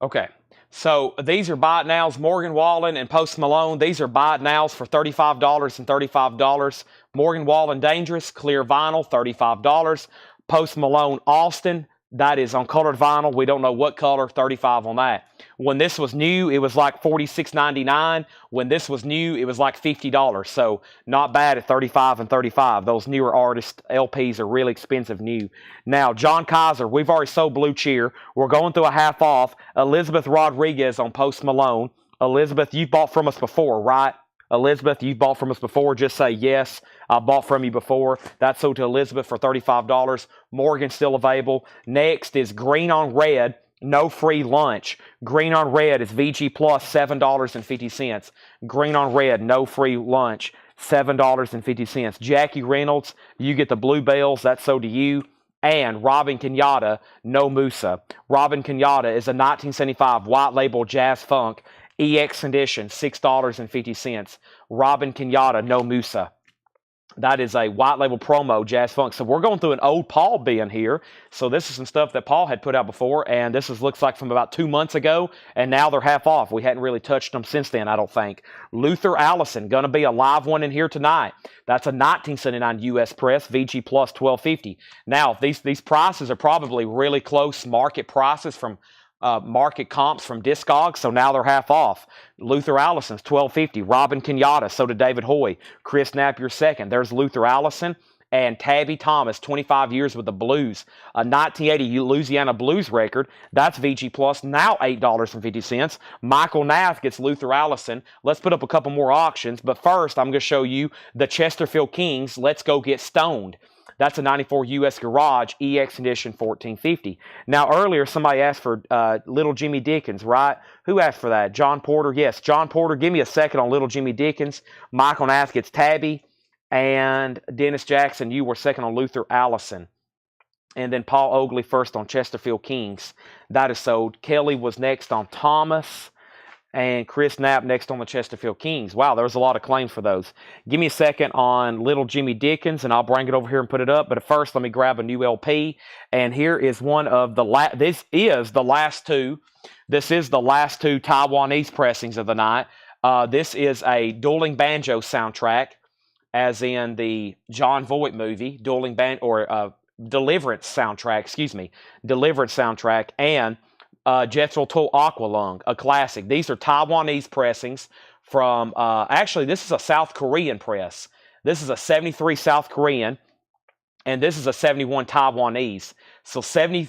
Okay, so these are buy it nows. Morgan Wallen and Post Malone. These are buy it nows for $35 and $35. Morgan Wallen Dangerous, clear vinyl, $35. Post Malone Austin, that is on colored vinyl. We don't know what color, $35 on that. When this was new, it was like $46.99. When this was new, it was like $50. So not bad at $35 and $35. Those newer artist LPs are really expensive new. Now, John Kaiser, we've already sold Blue Cheer. We're going through a half off. Elizabeth Rodriguez on Post Malone. Elizabeth, you've bought from us before, right? Elizabeth, you've bought from us before. Just say yes. I bought from you before. That's sold to Elizabeth for $35. Morgan's still available. Next is Green on Red. No free lunch. Green on Red is VG Plus, $7.50. Green on Red, no free lunch, $7.50. Jackie Reynolds, you get the Bluebells. That's sold to you. And Robin Kenyatta, No Musa. Robin Kenyatta is a 1975 white label jazz funk EX edition, $6.50. Robin Kenyatta, No Musa. That is a white label promo, Jazz Funk. So we're going through an old Paul bin here. So this is some stuff that Paul had put out before, and this looks like from about 2 months ago, and now they're half off. We hadn't really touched them since then, I don't think. Luther Allison, going to be a live one in here tonight. That's a 1979 U.S. press, VG Plus, $12.50. Now, these prices are probably really close market prices from market comps from Discogs, so now they're half off. Luther Allison's $12.50. Robin Kenyatta, so did David Hoy. Chris Napier second. There's Luther Allison. And Tabby Thomas, 25 years with the blues. A 1980 Louisiana blues record. That's VG Plus, now $8.50. Michael Nath gets Luther Allison. Let's put up a couple more auctions. But first, I'm going to show you the Chesterfield Kings, Let's Go Get Stoned. That's a 94 U.S. Garage EX edition, $14.50. Now, earlier, somebody asked for Little Jimmy Dickens, right? Who asked for that? John Porter? Yes, John Porter. Give me a second on Little Jimmy Dickens. Michael Nath gets Tabby. And Dennis Jackson, you were second on Luther Allison. And then Paul Oakley first on Chesterfield Kings. That is sold. Kelly was next on Thomas. And Chris Knapp next on the Chesterfield Kings. Wow, there was a lot of claims for those. Give me a second on Little Jimmy Dickens, and I'll bring it over here and put it up. But first, let me grab a new LP. And here is one of the this is the last two. This is the last two Taiwanese pressings of the night. This is a dueling banjo soundtrack, as in the John Voight movie, dueling band or Deliverance soundtrack. Excuse me, Deliverance soundtrack, and Jethro Tull Aqualung, a classic. These are Taiwanese pressings from, actually, this is a South Korean press. This is a 73 South Korean, and this is a 71 Taiwanese. So 73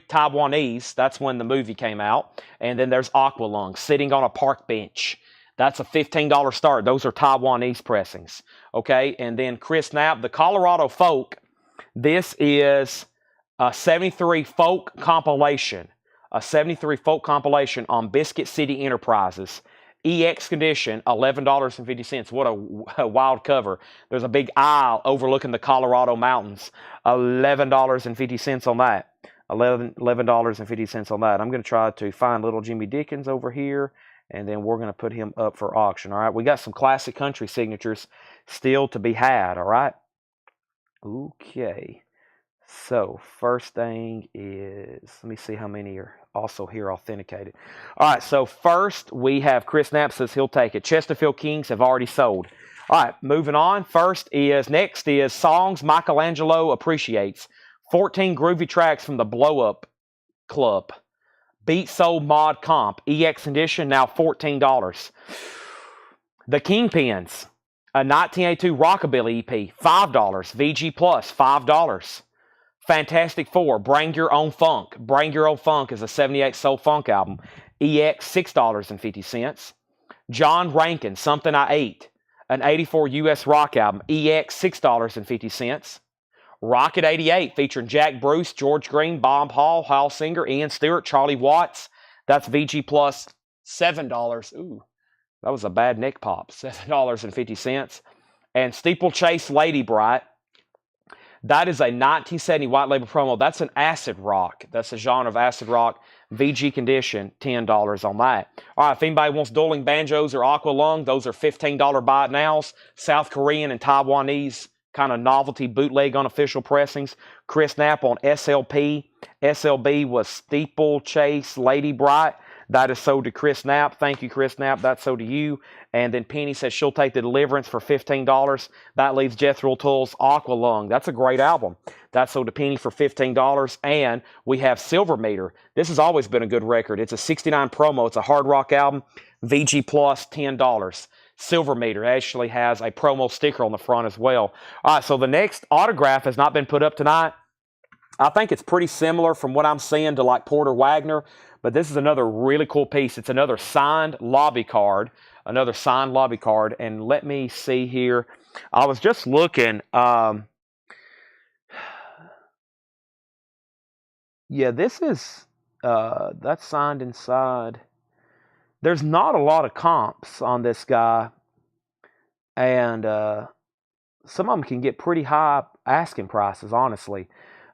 Taiwanese, that's when the movie came out. And then there's Aqualung, Sitting on a Park Bench. That's a $15 start. Those are Taiwanese pressings. Okay, and then Chris Knapp, the Colorado Folk. This is a 73 folk compilation. A 73 folk compilation on Biscuit City Enterprises. EX condition, $11.50. What a wild cover. There's a big aisle overlooking the Colorado mountains. $11.50 on that. $11.50 on that. I'm going to try to find Little Jimmy Dickens over here, and then we're going to put him up for auction. All right, we got some classic country signatures still to be had. All right. Okay. So first thing is, let me see how many are also here authenticated. All right, so first we have Chris Knapp says he'll take it. Chesterfield Kings have already sold. All right, moving on. Next is songs Michelangelo appreciates. 14 groovy tracks from the Blow Up Club. Beat Soul Mod Comp. EX edition, now $14. The Kingpins. A 1982 Rockabilly EP, $5. VG Plus, $5. Fantastic Four, Bring Your Own Funk. Bring Your Own Funk is a 78 soul funk album. EX, $6.50. John Rankin, Something I Ate, an 84 US rock album. EX, $6.50. Rocket 88, featuring Jack Bruce, George Green, Bob Hall, Hal Singer, Ian Stewart, Charlie Watts. That's VG Plus, $7. Ooh, that was a bad neck pop. $7.50. And Steeplechase Lady Bright. That is a 1970 white label promo. That's an acid rock. That's a genre of acid rock. VG condition, $10 on that. All right, if anybody wants dueling banjos or aqua lung, those are $15 buy it nows. South Korean and Taiwanese kind of novelty bootleg unofficial pressings. Chris Knapp on SLP. SLB was Steeplechase Lady Bright. That is sold to Chris Knapp. Thank you, Chris Knapp. That's sold to you. And then Penny says she'll take the Deliverance for $15. That leaves Jethro Tull's Aqua Lung. That's a great album. That's sold to Penny for $15. And we have Silver Meter. This has always been a good record. It's a 69 promo. It's a hard rock album. VG Plus, $10. Silver Meter actually has a promo sticker on the front as well. All right, so the next autograph has not been put up tonight. I think it's pretty similar from what I'm seeing to like Porter Wagoner, but this is another really cool piece. It's another signed lobby card, and let me see here. I was just looking. Yeah, this is, that's signed inside. There's not a lot of comps on this guy, and some of them can get pretty high asking prices, honestly.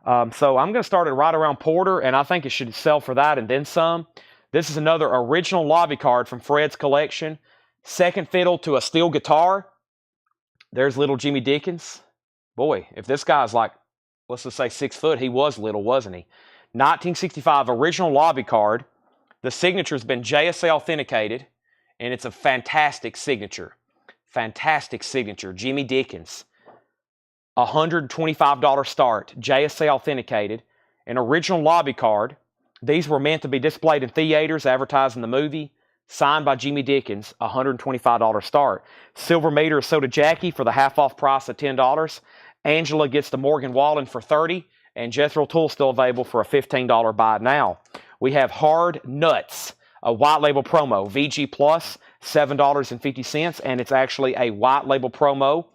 So I'm going to start it right around Porter, and I think it should sell for that and then some. This is another original lobby card from Fred's collection. Second fiddle to a steel guitar. There's little Jimmy Dickens. Boy, if this guy's like, let's just say 6 foot, he was little, wasn't he? 1965 original lobby card. The signature's been JSA authenticated, and it's a fantastic signature. Fantastic signature. Jimmy Dickens. $125 start, JSA authenticated, an original lobby card. These were meant to be displayed in theaters, advertising the movie. Signed by Jimmy Dickens, $125 start. Silver Meter is sold to Jackie for the half-off price of $10. Angela gets the Morgan Wallen for $30, and Jethro Tull still available for a $15 buy it now. We have Hard Nuts, a white label promo, VG Plus, $7.50, and it's actually a white label promo.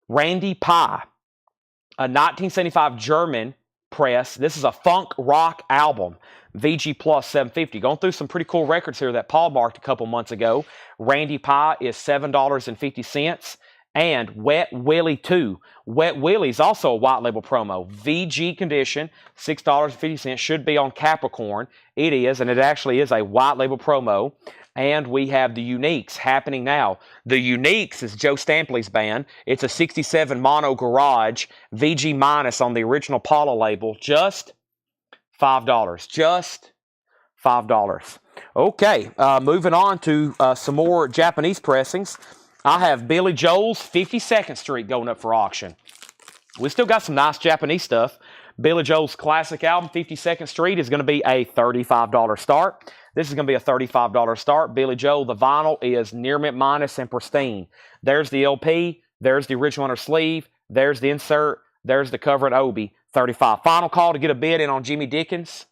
Randy Pie, a 1975 German press. This is a funk rock album. VG Plus, $7.50. Going through some pretty cool records here that Paul marked a couple months ago. Randy Pie is $7.50. And Wet Willie 2. Wet Willie is also a white label promo. VG condition, $6.50. Should be on Capricorn. It is, and it actually is a white label promo. And we have the Uniques happening now. The Uniques is Joe Stampley's band. It's a 67 mono garage, VG minus on the original Paula label. Just $5. Just $5. Okay, moving on to some more Japanese pressings. I have Billy Joel's 52nd Street going up for auction. We still got some nice Japanese stuff. Billy Joel's classic album, 52nd Street, is going to be a $35 start. This is going to be a $35 start. Billy Joel, the vinyl is near mint minus and pristine. There's the LP. There's the original inner sleeve. There's the insert. There's the cover and Obi. $35. Final call to get a bid in on Jimmy Dickens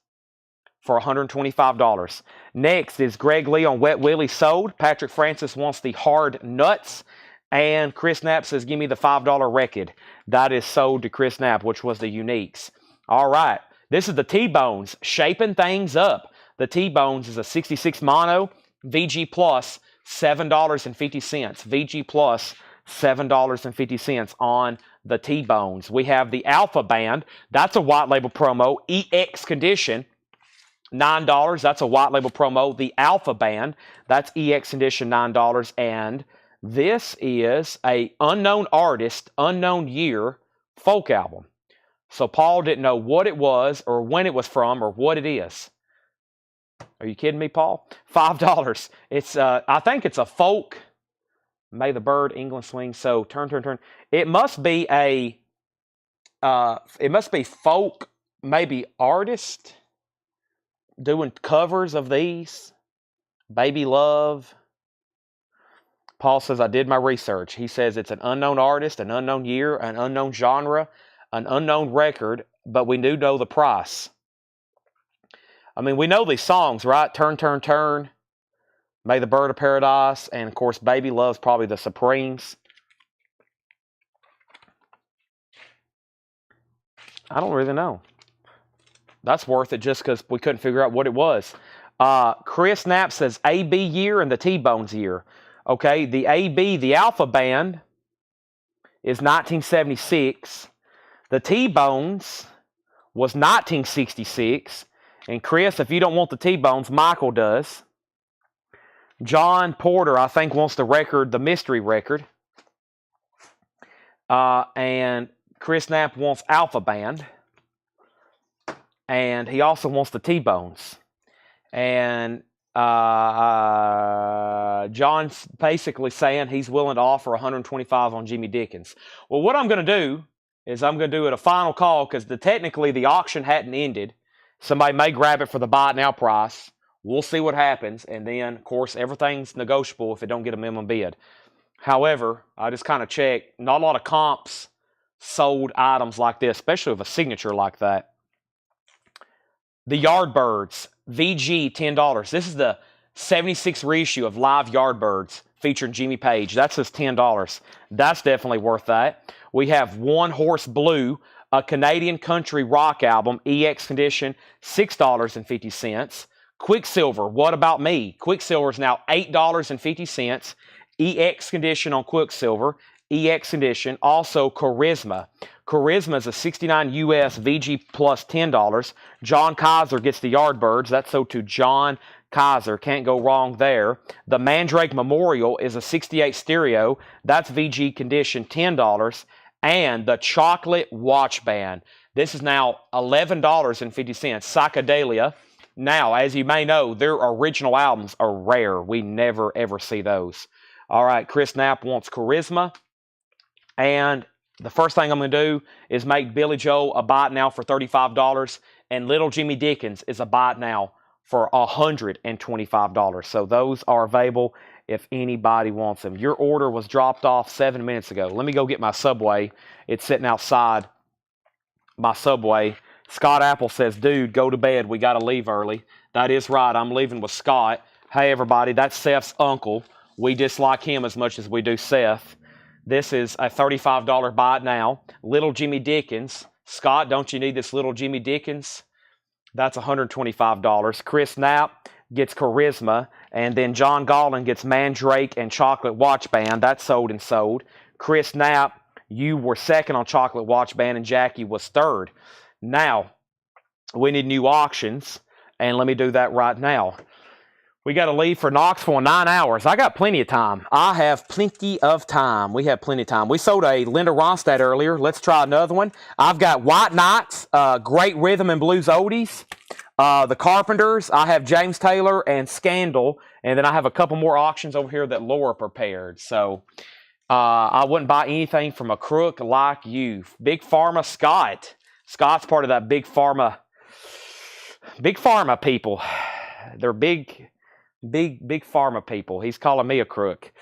for $125. Next is Greg Lee on Wet Willie sold. Patrick Francis wants the Hard Nuts. And Chris Knapp says, give me the $5 record. That is sold to Chris Knapp, which was the Uniques. All right. This is the T-Bones, shaping things up. The T-Bones is a 66 mono, VG Plus, $7.50. VG Plus, $7.50 on the T-Bones. We have the Alpha Band. That's a white label promo. EX condition, $9. That's a white label promo. The Alpha Band, that's EX condition, $9. And this is a unknown artist, unknown year folk album. So Paul didn't know what it was or when it was from or what it is. Are you kidding me, Paul? $5. It's I think it's a folk. May the bird England swing so turn, turn, turn. It must be a folk, maybe artist doing covers of these. Baby Love. Paul says, I did my research. He says it's an unknown artist, an unknown year, an unknown genre, an unknown record, but we do know the price. I mean, we know these songs, right? Turn, Turn, Turn, May the Bird of Paradise, and of course, Baby Love's probably the Supremes. I don't really know. That's worth it just because we couldn't figure out what it was. Chris Knapp says AB year and the T-Bones year. Okay, the AB, the Alpha Band, is 1976. The T-Bones was 1966. And Chris, if you don't want the T-Bones, Michael does. John Porter, I think, wants the record, the mystery record. And Chris Knapp wants Alpha Band. And he also wants the T-Bones. And John's basically saying he's willing to offer $125 on Jimmy Dickens. Well, what I'm going to do is I'm going to do it a final call because technically the auction hadn't ended. Somebody may grab it for the buy it now price. We'll see what happens. And then, of course, everything's negotiable if it don't get a minimum bid. However, I just kind of checked. Not a lot of comps sold items like this, especially with a signature like that. The Yardbirds, VG, $10. This is the 76 reissue of Live Yardbirds featuring Jimmy Page. That's just $10. That's definitely worth that. We have One Horse Blue, a Canadian country rock album, EX condition, $6.50. Quicksilver, What About Me? Quicksilver is now $8.50. EX condition on Quicksilver. EX condition. Also, Charisma. Charisma is a 69 US VG plus $10. John Kaiser gets the Yardbirds. That's sold to John Kaiser. Can't go wrong there. The Mandrake Memorial is a 68 stereo. That's VG condition, $10. And the Chocolate Watch Band. This is now $11.50. Psychedelia. Now, as you may know, their original albums are rare. We never, ever see those. All right, Chris Knapp wants Charisma. And the first thing I'm going to do is make Billy Joel a buy it now for $35. And Little Jimmy Dickens is a buy it now for $125. So those are available if anybody wants them. Your order was dropped off 7 minutes ago. Let me go get my Subway. It's sitting outside my Subway. Scott Apple says, dude, go to bed. We got to leave early. That is right. I'm leaving with Scott. Hey, everybody, that's Seth's uncle. We dislike him as much as we do Seth. This is a $35 buy it now. Little Jimmy Dickens. Scott, don't you need this Little Jimmy Dickens? That's $125. Chris Knapp gets Charisma. And then John Gollin gets Mandrake and Chocolate Watch Band. That's sold and sold. Chris Knapp, you were second on Chocolate Watch Band, and Jackie was third. Now, we need new auctions, and let me do that right now. We got to leave for Knoxville in 9 hours. I got plenty of time. I have plenty of time. We have plenty of time. We sold a Linda Ronstadt earlier. Let's try another one. I've got White Knights, great rhythm and blues oldies. The Carpenters. I have James Taylor and Scandal. And then I have a couple more auctions over here that Laura prepared. So I wouldn't buy anything from a crook like you. Big Pharma Scott. Scott's part of that Big Pharma people. They're big Pharma people. He's calling me a crook.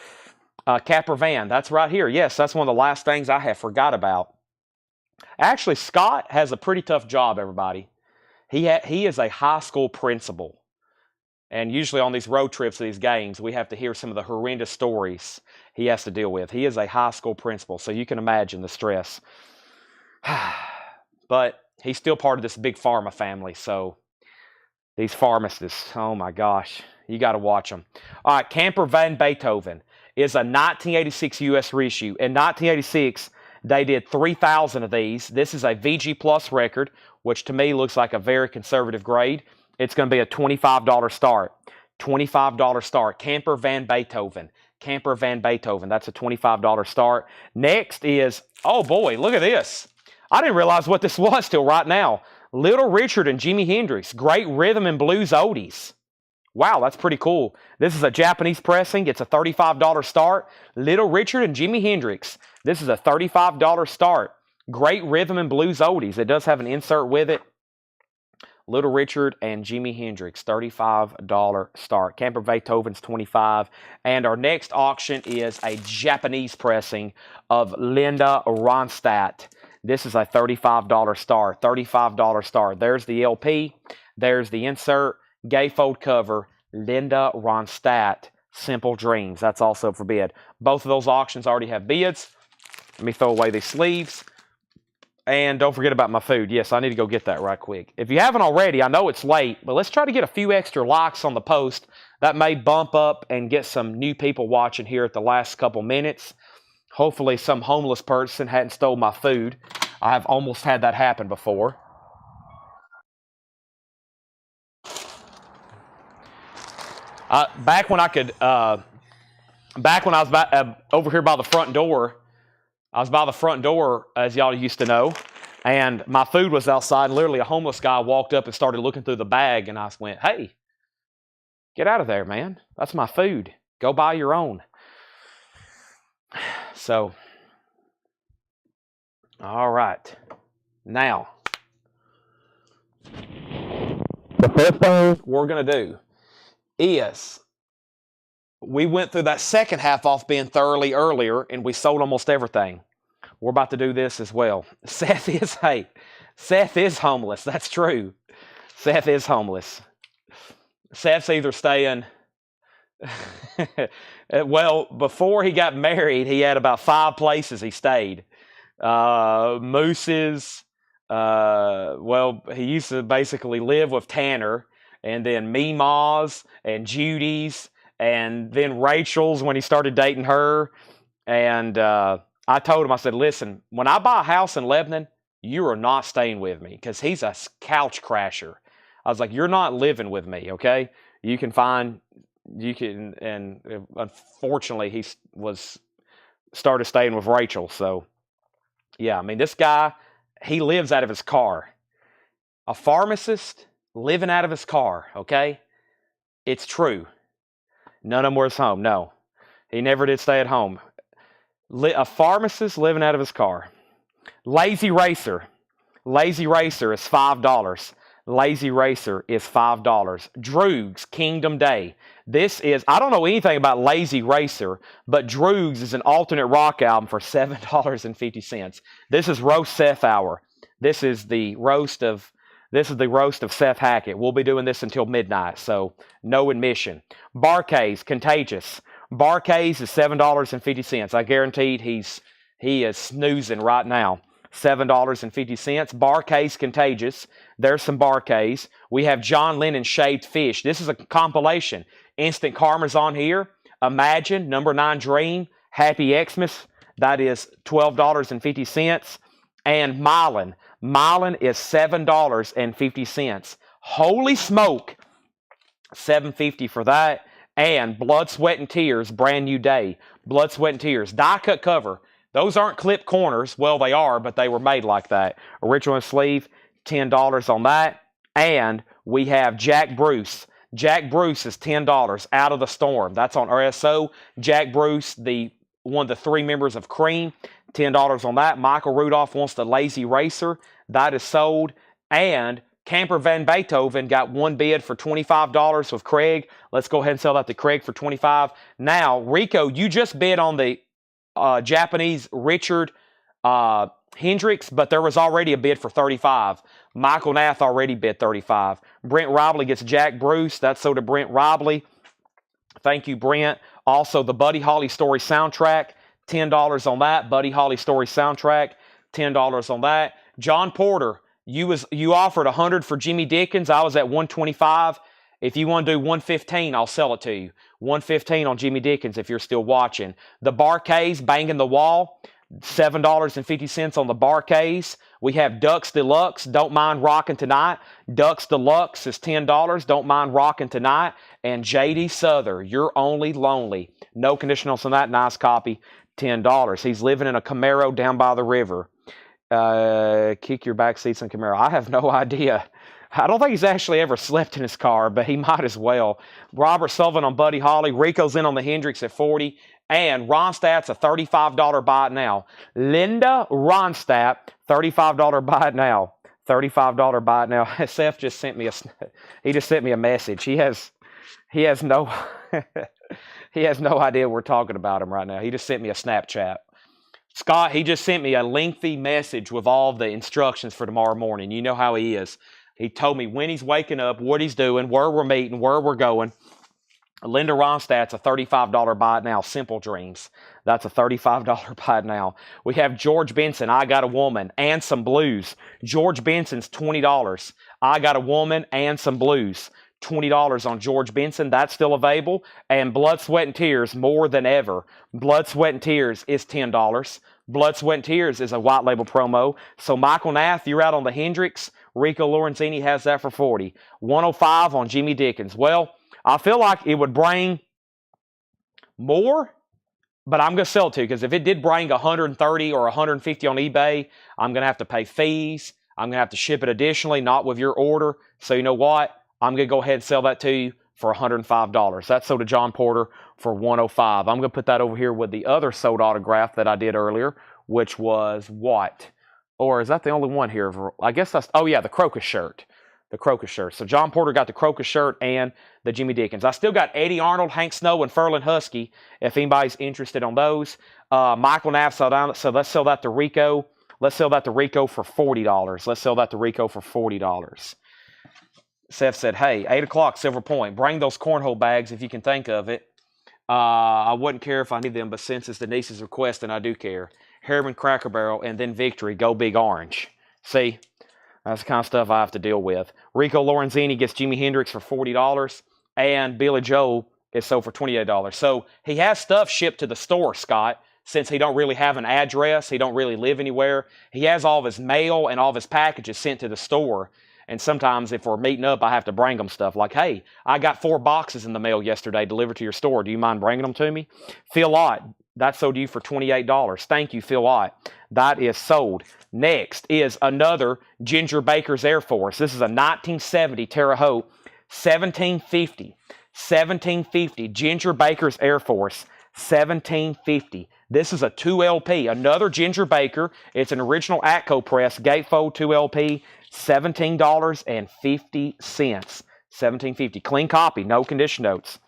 Capper Van, that's right here. Yes, that's one of the last things I have forgot about. Actually, Scott has a pretty tough job, everybody. He is a high school principal. And usually on these road trips to these games, we have to hear some of the horrendous stories he has to deal with. He is a high school principal, so you can imagine the stress. But he's still part of this Big Pharma family, so these pharmacists, oh my gosh, you got to watch them. All right, Camper Van Beethoven is a 1986 U.S. reissue. In 1986, they did 3,000 of these. This is a VG Plus record, which to me looks like a very conservative grade. It's going to be a $25 start. $25 start. Camper Van Beethoven. Camper Van Beethoven. That's a $25 start. Next is, oh boy, look at this. I didn't realize what this was till right now. Little Richard and Jimi Hendrix, great rhythm and blues oldies. Wow, that's pretty cool. This is a Japanese pressing. It's a $35 start. Little Richard and Jimi Hendrix. This is a $35 start. Great rhythm and blues oldies. It does have an insert with it. Little Richard and Jimi Hendrix, $35 start. Camper Beethoven's $25. And our next auction is a Japanese pressing of Linda Ronstadt. This is a $35 start. $35 start. There's the LP. There's the insert. Gatefold cover, Linda Ronstadt, Simple Dreams. That's also for bid. Both of those auctions already have bids. Let me throw away these sleeves. And don't forget about my food. Yes, I need to go get that right quick. If you haven't already, I know it's late, but let's try to get a few extra likes on the post. That may bump up and get some new people watching here at the last couple minutes. Hopefully some homeless person hadn't stole my food. I've almost had that happen before. Back when I was over here by the front door, I was by the front door, as y'all used to know, and my food was outside, and literally a homeless guy walked up and started looking through the bag, and I went, "Hey, get out of there, man. That's my food. Go buy your own." So, all right. Now, the first thing we're going to do is we went through that second half off being thoroughly earlier, and we sold almost everything. We're about to do this as well. Seth is homeless. That's true. Seth is homeless. Seth's either staying... Well, before he got married, he had about 5 places he stayed. Moose's. Well, he used to basically live with Tanner, and then Meemaw's and Judy's, and then Rachel's when he started dating her. And I told him, I said, "Listen, when I buy a house in Lebanon, you are not staying with me," because he's a couch crasher. I was like, "You're not living with me, okay? You can," and unfortunately, he started staying with Rachel. So, yeah, I mean, this guy, he lives out of his car. A pharmacist living out of his car, okay? It's true. None of them was home. No, he never did stay at home. A pharmacist living out of his car. Lazy Racer. Lazy Racer is $5. Lazy Racer is $5. Droogs, Kingdom Day. This is, I don't know anything about Lazy Racer, but Droogs is an alternate rock album for $7.50. This is Roast Seth Hour. This is the roast of Seth Hackett. We'll be doing this until midnight, so no admission. Barcase, Contagious. Barcase is $7.50. I guaranteed he is snoozing right now. $7.50. Barcase, Contagious. There's some Barcase. We have John Lennon Shaved Fish. This is a compilation. Instant Karma's on here. Imagine, Number 9 Dream, Happy Xmas. That is $12.50. And Mylan. Mylan is $7.50. Holy smoke. $7.50 for that. And Blood, Sweat, and Tears, Brand New Day. Blood, Sweat, and Tears. Die cut cover. Those aren't clip corners. Well, they are, but they were made like that. Original sleeve, $10 on that. And we have Jack Bruce. Jack Bruce is $10. Out of the Storm. That's on RSO. Jack Bruce, one of the 3 members of Cream, $10 on that. Michael Rudolph wants the Lazy Racer. That is sold. And Camper Van Beethoven got 1 bid for $25 with Craig. Let's go ahead and sell that to Craig for $25. Now, Rico, you just bid on the Japanese Richard Hendrix, but there was already a bid for $35. Michael Nath already bid $35. Brent Robley gets Jack Bruce. That's sold to Brent Robley. Thank you, Brent. Also, the Buddy Holly Story soundtrack, $10 on that. Buddy Holly Story soundtrack, $10 on that. John Porter, you offered $100 for Jimmy Dickens. I was at $125. If you want to do $115, I'll sell it to you. $115 on Jimmy Dickens if you're still watching. The Barcase, Banging the Wall, $7.50 on the Barcase. We have Ducks Deluxe, Don't Mind Rockin' Tonight. Ducks Deluxe is $10, Don't Mind Rockin' Tonight. And J.D. Souther, You're Only Lonely. No conditionals on that, nice copy, $10. He's living in a Camaro down by the river. Kick your back seats on Camaro. I have no idea. I don't think he's actually ever slept in his car, but he might as well. Robert Sullivan on Buddy Holly. Rico's in on the Hendrix at 40. And Ronstadt's a $35 buy it now. Linda Ronstadt, $35 buy it now. $35 buy it now. Seth just sent me a message. He has no he has no idea we're talking about him right now. He just sent me a Snapchat. Scott, he just sent me a lengthy message with all the instructions for tomorrow morning. You know how he is. He told me when he's waking up, what he's doing, where we're meeting, where we're going. Linda Ronstadt's a $35 buy it now. Simple Dreams. That's a $35 buy it now. We have George Benson, I Got a Woman, and Some Blues. George Benson's $20. I Got a Woman and Some Blues. $20 on George Benson. That's still available. And Blood, Sweat, and Tears, more than ever. Blood, Sweat, and Tears is $10. Blood, Sweat, and Tears is a white label promo. So Michael Nath, you're out on the Hendrix. Rico Lorenzini has that for $40. $105 on Jimmy Dickens. Well, I feel like it would bring more, but I'm going to sell it to you because if it did bring 130 or 150 on eBay, I'm going to have to pay fees. I'm going to have to ship it additionally, not with your order. So you know what? I'm going to go ahead and sell that to you for $105. That's sold to John Porter for $105. I'm going to put that over here with the other sold autograph that I did earlier, which was what? Or is that the only one here? I guess that's, oh yeah, the Crocus shirt. The Crocus shirt. So John Porter got the Crocus shirt and the Jimmy Dickens. I still got Eddie Arnold, Hank Snow, and Ferlin Husky if anybody's interested on those. Michael Knapp sold down, so let's sell that to Rico. Let's sell that to Rico for $40. Let's sell that to Rico for $40. Seth said, hey, 8 o'clock, Silver Point. Bring those cornhole bags if you can think of it. I wouldn't care if I need them, but since it's Denise's request, then I do care. Harriman Cracker Barrel, and then Victory. Go Big Orange. See? That's the kind of stuff I have to deal with. Rico Lorenzini gets Jimi Hendrix for $40, and Billy Joel is sold for $28. So he has stuff shipped to the store, Scott, since he don't really have an address. He don't really live anywhere. He has all of his mail and all of his packages sent to the store. And sometimes if we're meeting up, I have to bring them stuff like, hey, I got 4 boxes in the mail yesterday delivered to your store. Do you mind bringing them to me? Phil Ott, that's sold to you for $28. Thank you, Phil Ott. That is sold. Next is another Ginger Baker's Air Force. This is a 1970 Terre Haute 1750. 1750 Ginger Baker's Air Force. 1750. This is a 2LP. Another Ginger Baker. It's an original Atco press. Gatefold 2LP. $17.50. $17.50. Clean copy. No condition notes.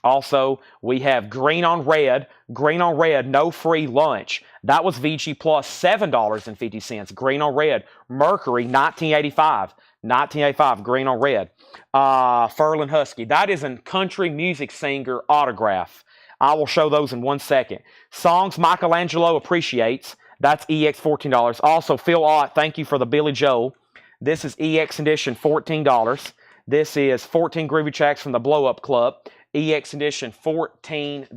Also, we have Green on Red. Green on Red, no free lunch. That was VG Plus, $7.50. Green on Red. Mercury, 1985. 1985, Green on Red. Ferlin Husky. That is a country music singer autograph. I will show those in 1 second. Songs Michelangelo appreciates. That's EX $14. Also, Phil Ott, thank you for the Billy Joel. This is EX edition, $14. This is 14 Groovy Tracks from the Blow Up Club. EX edition, $14.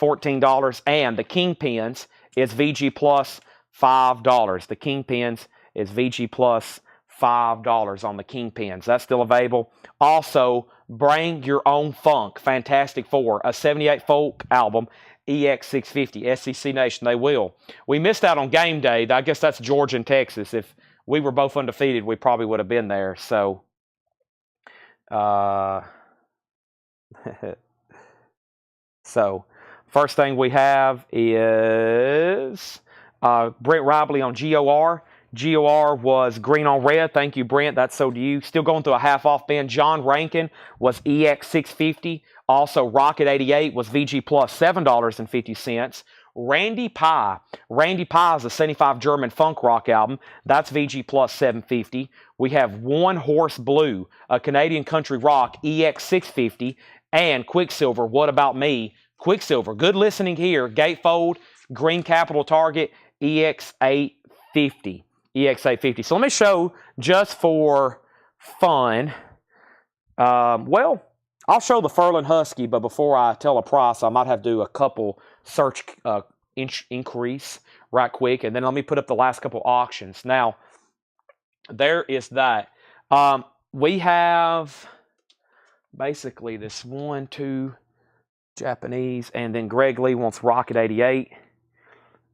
$14. And the Kingpins is VG Plus, $5. The Kingpins is VG Plus, $5 on the Kingpins. That's still available. Also, Bring Your Own Funk, Fantastic Four, a 78 folk album, EX650, SEC Nation, they will. We missed out on game day. I guess that's Georgia and Texas. If we were both undefeated, we probably would have been there. So, so first thing we have is Brent Robley on GOR. GOR was Green on Red. Thank you, Brent. That's sold to you. Still going through a half-off bin. John Rankin was EX650. Also, Rocket 88 was VG Plus, $7.50. Randy Pie. Randy Pie is a 75 German funk rock album. That's VG Plus, $7.50. We have One Horse Blue, a Canadian country rock, EX650. And Quicksilver, What About Me? Quicksilver, good listening here. Gatefold, Green Capital Target, EX850. EX850. So let me show, just for fun, well, I'll show the Ferlin Husky, but before I tell a price, I might have to do a couple search inquiries right quick, and then let me put up the last couple auctions. Now, there is that. We have basically this 1, 2 Japanese, and then Greg Lee wants Rocket 88.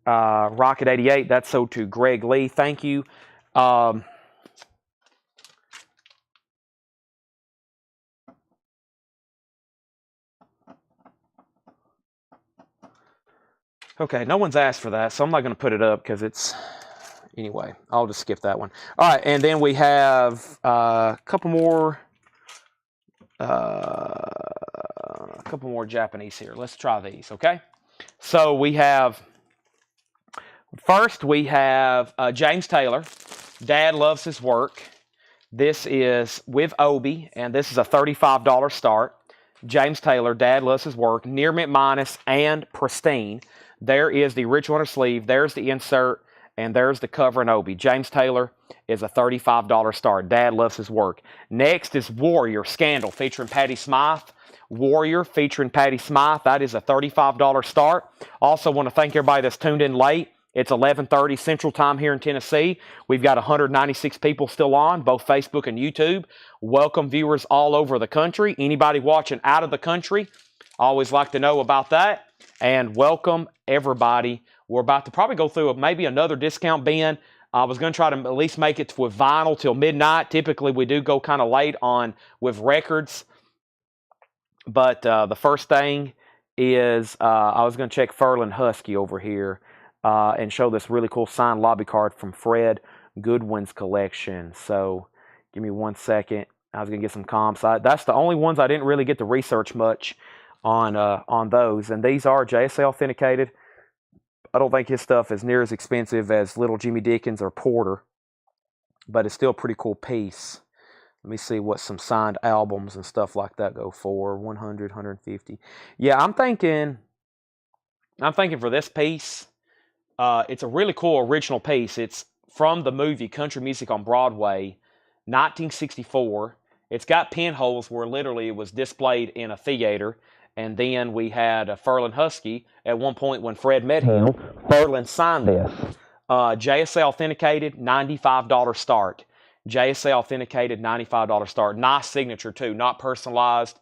Rocket 88, that's sold to Greg Lee. Thank you. Okay, no one's asked for that, so I'm not going to put it up because it's... Anyway, I'll just skip that one. All right, and then we have a couple more Japanese here. Let's try these, okay? So we have... First, we have James Taylor. Dad loves his work. This is with Obi, and this is a $35 start. James Taylor, Dad loves his work. Near mint minus and pristine. There is the original inner sleeve. There's the insert, and there's the cover and Obi. James Taylor is a $35 start. Dad loves his work. Next is Warrior Scandal featuring Patti Smythe. Warrior featuring Patti Smythe. That is a $35 start. Also want to thank everybody that's tuned in late. It's 11:30 Central Time here in Tennessee. We've got 196 people still on, both Facebook and YouTube. Welcome viewers all over the country. Anybody watching out of the country, I always like to know about that. And welcome everybody. We're about to probably go through maybe another discount bin. I was going to try to at least make it with vinyl till midnight. Typically, we do go kind of late on with records. But the first thing is I was going to check Furlan Husky over here. And show this really cool signed lobby card from Fred Goodwin's collection. So give me 1 second. I was going to get some comps. That's the only ones I didn't really get to research much on those. And these are JSA authenticated. I don't think his stuff is near as expensive as Little Jimmy Dickens or Porter. But it's still a pretty cool piece. Let me see what some signed albums and stuff like that go for. 100, 150. Yeah, I'm thinking for this piece... it's a really cool original piece. It's from the movie Country Music on Broadway, 1964. It's got pinholes where literally it was displayed in a theater. And then we had Furlan Husky. At one point when Fred met him, Furlan signed this. JSA authenticated, $95 start. JSA authenticated, $95 start. Nice signature too, not personalized.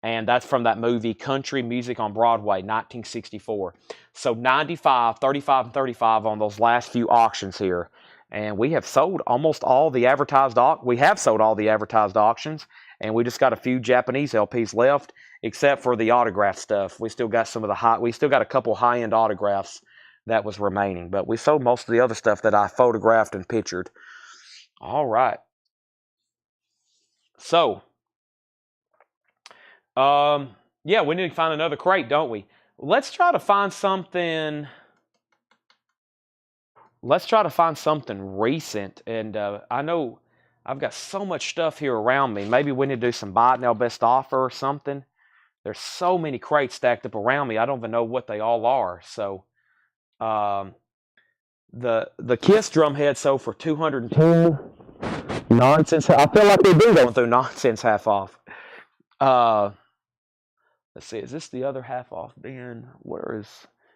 And that's from that movie, Country Music on Broadway, 1964. So 95, 35, and 35 on those last few auctions here. And we have sold almost all the advertised auctions. And we just got a few Japanese LPs left, except for the autograph stuff. We still got we still got a couple high-end autographs that was remaining. But we sold most of the other stuff that I photographed and pictured. All right. So... yeah, we need to find another crate, don't we? Let's try to find something. Let's try to find something recent. And I know I've got so much stuff here around me. Maybe we need to do some buy it now best offer or something. There's so many crates stacked up around me. I don't even know what they all are. So the Kiss drum head sold for $210. Nonsense. I feel like they do going through nonsense half off. Let's see, is this the other half off bin?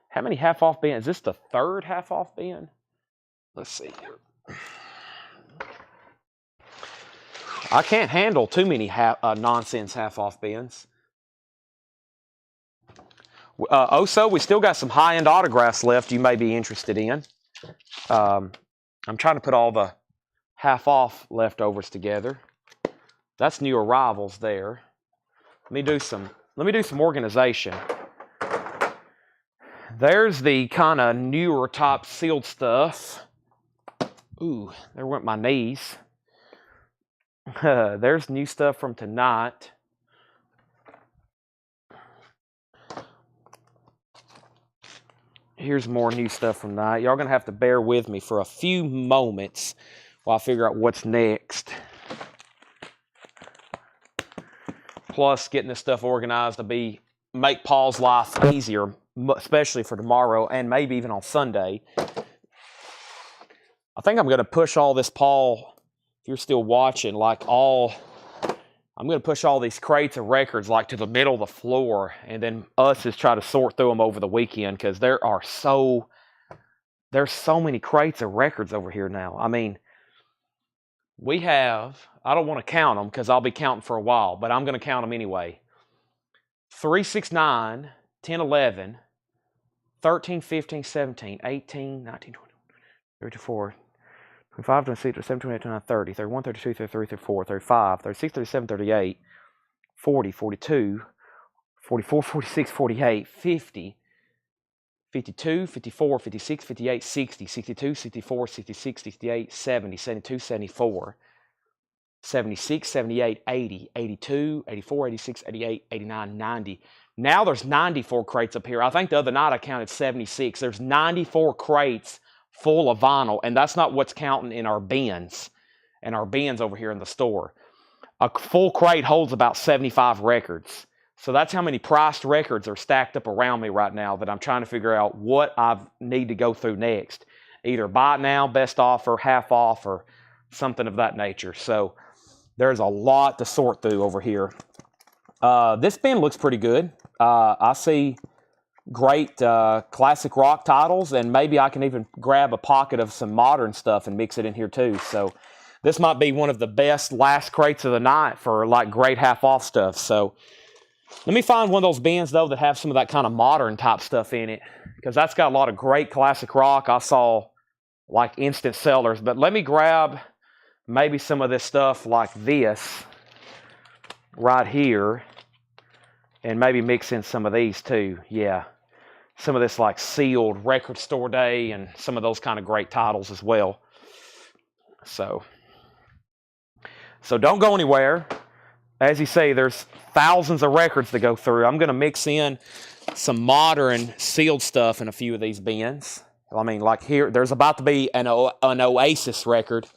How many half off bins? Is this the third half off bin? Let's see here. I can't handle too many nonsense half off bins. Also, we still got some high-end autographs left you may be interested in. I'm trying to put all the half off leftovers together. That's new arrivals there. Let me do some organization. There's the kind of newer top sealed stuff. Ooh, there went my knees. There's new stuff from tonight. Here's more new stuff from tonight. Y'all gonna have to bear with me for a few moments while I figure out what's next. Plus, getting this stuff organized to make Paul's life easier, especially for tomorrow and maybe even on Sunday. I think I'm going to push all this, Paul, if you're still watching, I'm going to push all these crates of records to the middle of the floor, and then us just try to sort through them over the weekend because there's so many crates of records over here now. I mean, we have, I don't want to count them because I'll be counting for a while, but I'm going to count them anyway. 369, 1011, 13, 15, 17, 18, 19, 20, 24, 25, 26, 27, 28, 29, 30, 31, 32, 33, 34, 35, 36, 37, 38, 40, 42, 44, 46, 48, 50, 52, 54, 56, 58, 60, 62, 64, 66, 68, 70, 72, 74, 76, 78, 80, 82, 84, 86, 88, 89, 90. Now there's 94 crates up here. I think the other night I counted 76. There's 94 crates full of vinyl, and that's not what's counting in our bins. And our bins over here in the store. A full crate holds about 75 records. So that's how many priced records are stacked up around me right now that I'm trying to figure out what I need to go through next. Either buy it now, best offer, half off, or something of that nature. So there's a lot to sort through over here. This bin looks pretty good. I see great classic rock titles, and maybe I can even grab a pocket of some modern stuff and mix it in here too. So this might be one of the best last crates of the night for like great half-off stuff. So let me find one of those bins, though, that have some of that kind of modern type stuff in it, because that's got a lot of great classic rock. I saw like instant sellers, but let me grab maybe some of this stuff like this right here and maybe mix in some of these too. Yeah, some of this like sealed record store day and some of those kind of great titles as well. So don't go anywhere. As you see, there's thousands of records to go through. I'm going to mix in some modern sealed stuff in a few of these bins. I mean, like here, there's about to be an Oasis record.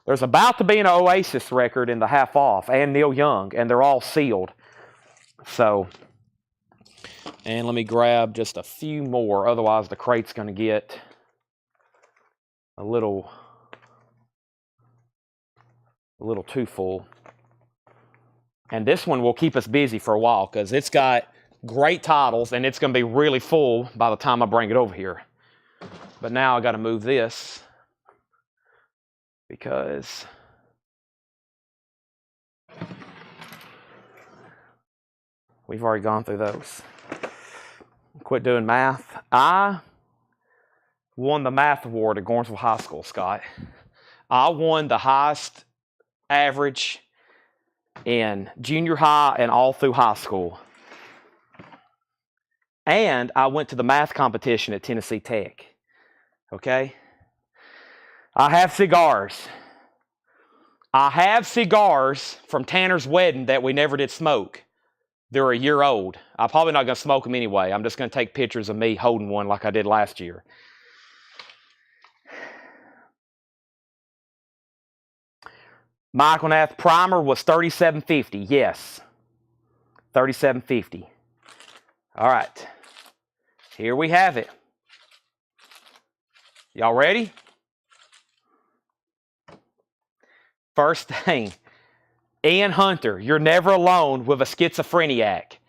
There's about to be an Oasis record in the half off, and Neil Young, and they're all sealed. So, and let me grab just a few more. Otherwise, the crate's going to get a little too full. And this one will keep us busy for a while because it's got great titles and it's going to be really full by the time I bring it over here. But now I got to move this because we've already gone through those. Quit doing math. I won the math award at Gornsville High School, Scott. I won the highest average in junior high and all through high school. And I went to the math competition at Tennessee Tech. Okay? I have cigars. I have cigars from Tanner's wedding that we never did smoke. They're a year old. I'm probably not going to smoke them anyway. I'm just going to take pictures of me holding one like I did last year. Michael Nath primer was $37.50. Yes. $37.50. All right. Here we have it. Y'all ready? First thing. Ian Hunter, you're never alone with a schizophreniac.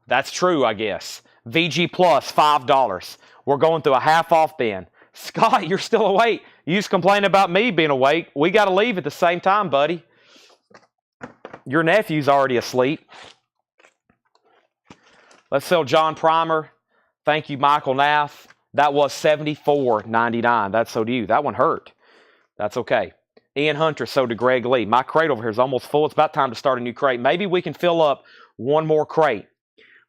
That's true, I guess. VG Plus, $5. We're going through a half-off bin. Scott, you're still awake. You just complain about me being awake. We got to leave at the same time, buddy. Your nephew's already asleep. Let's sell John Primer. Thank you, Michael Nath. That was $74.99. That's so to you. That one hurt. That's okay. Ian Hunter sold to Greg Lee. My crate over here is almost full. It's about time to start a new crate. Maybe we can fill up one more crate.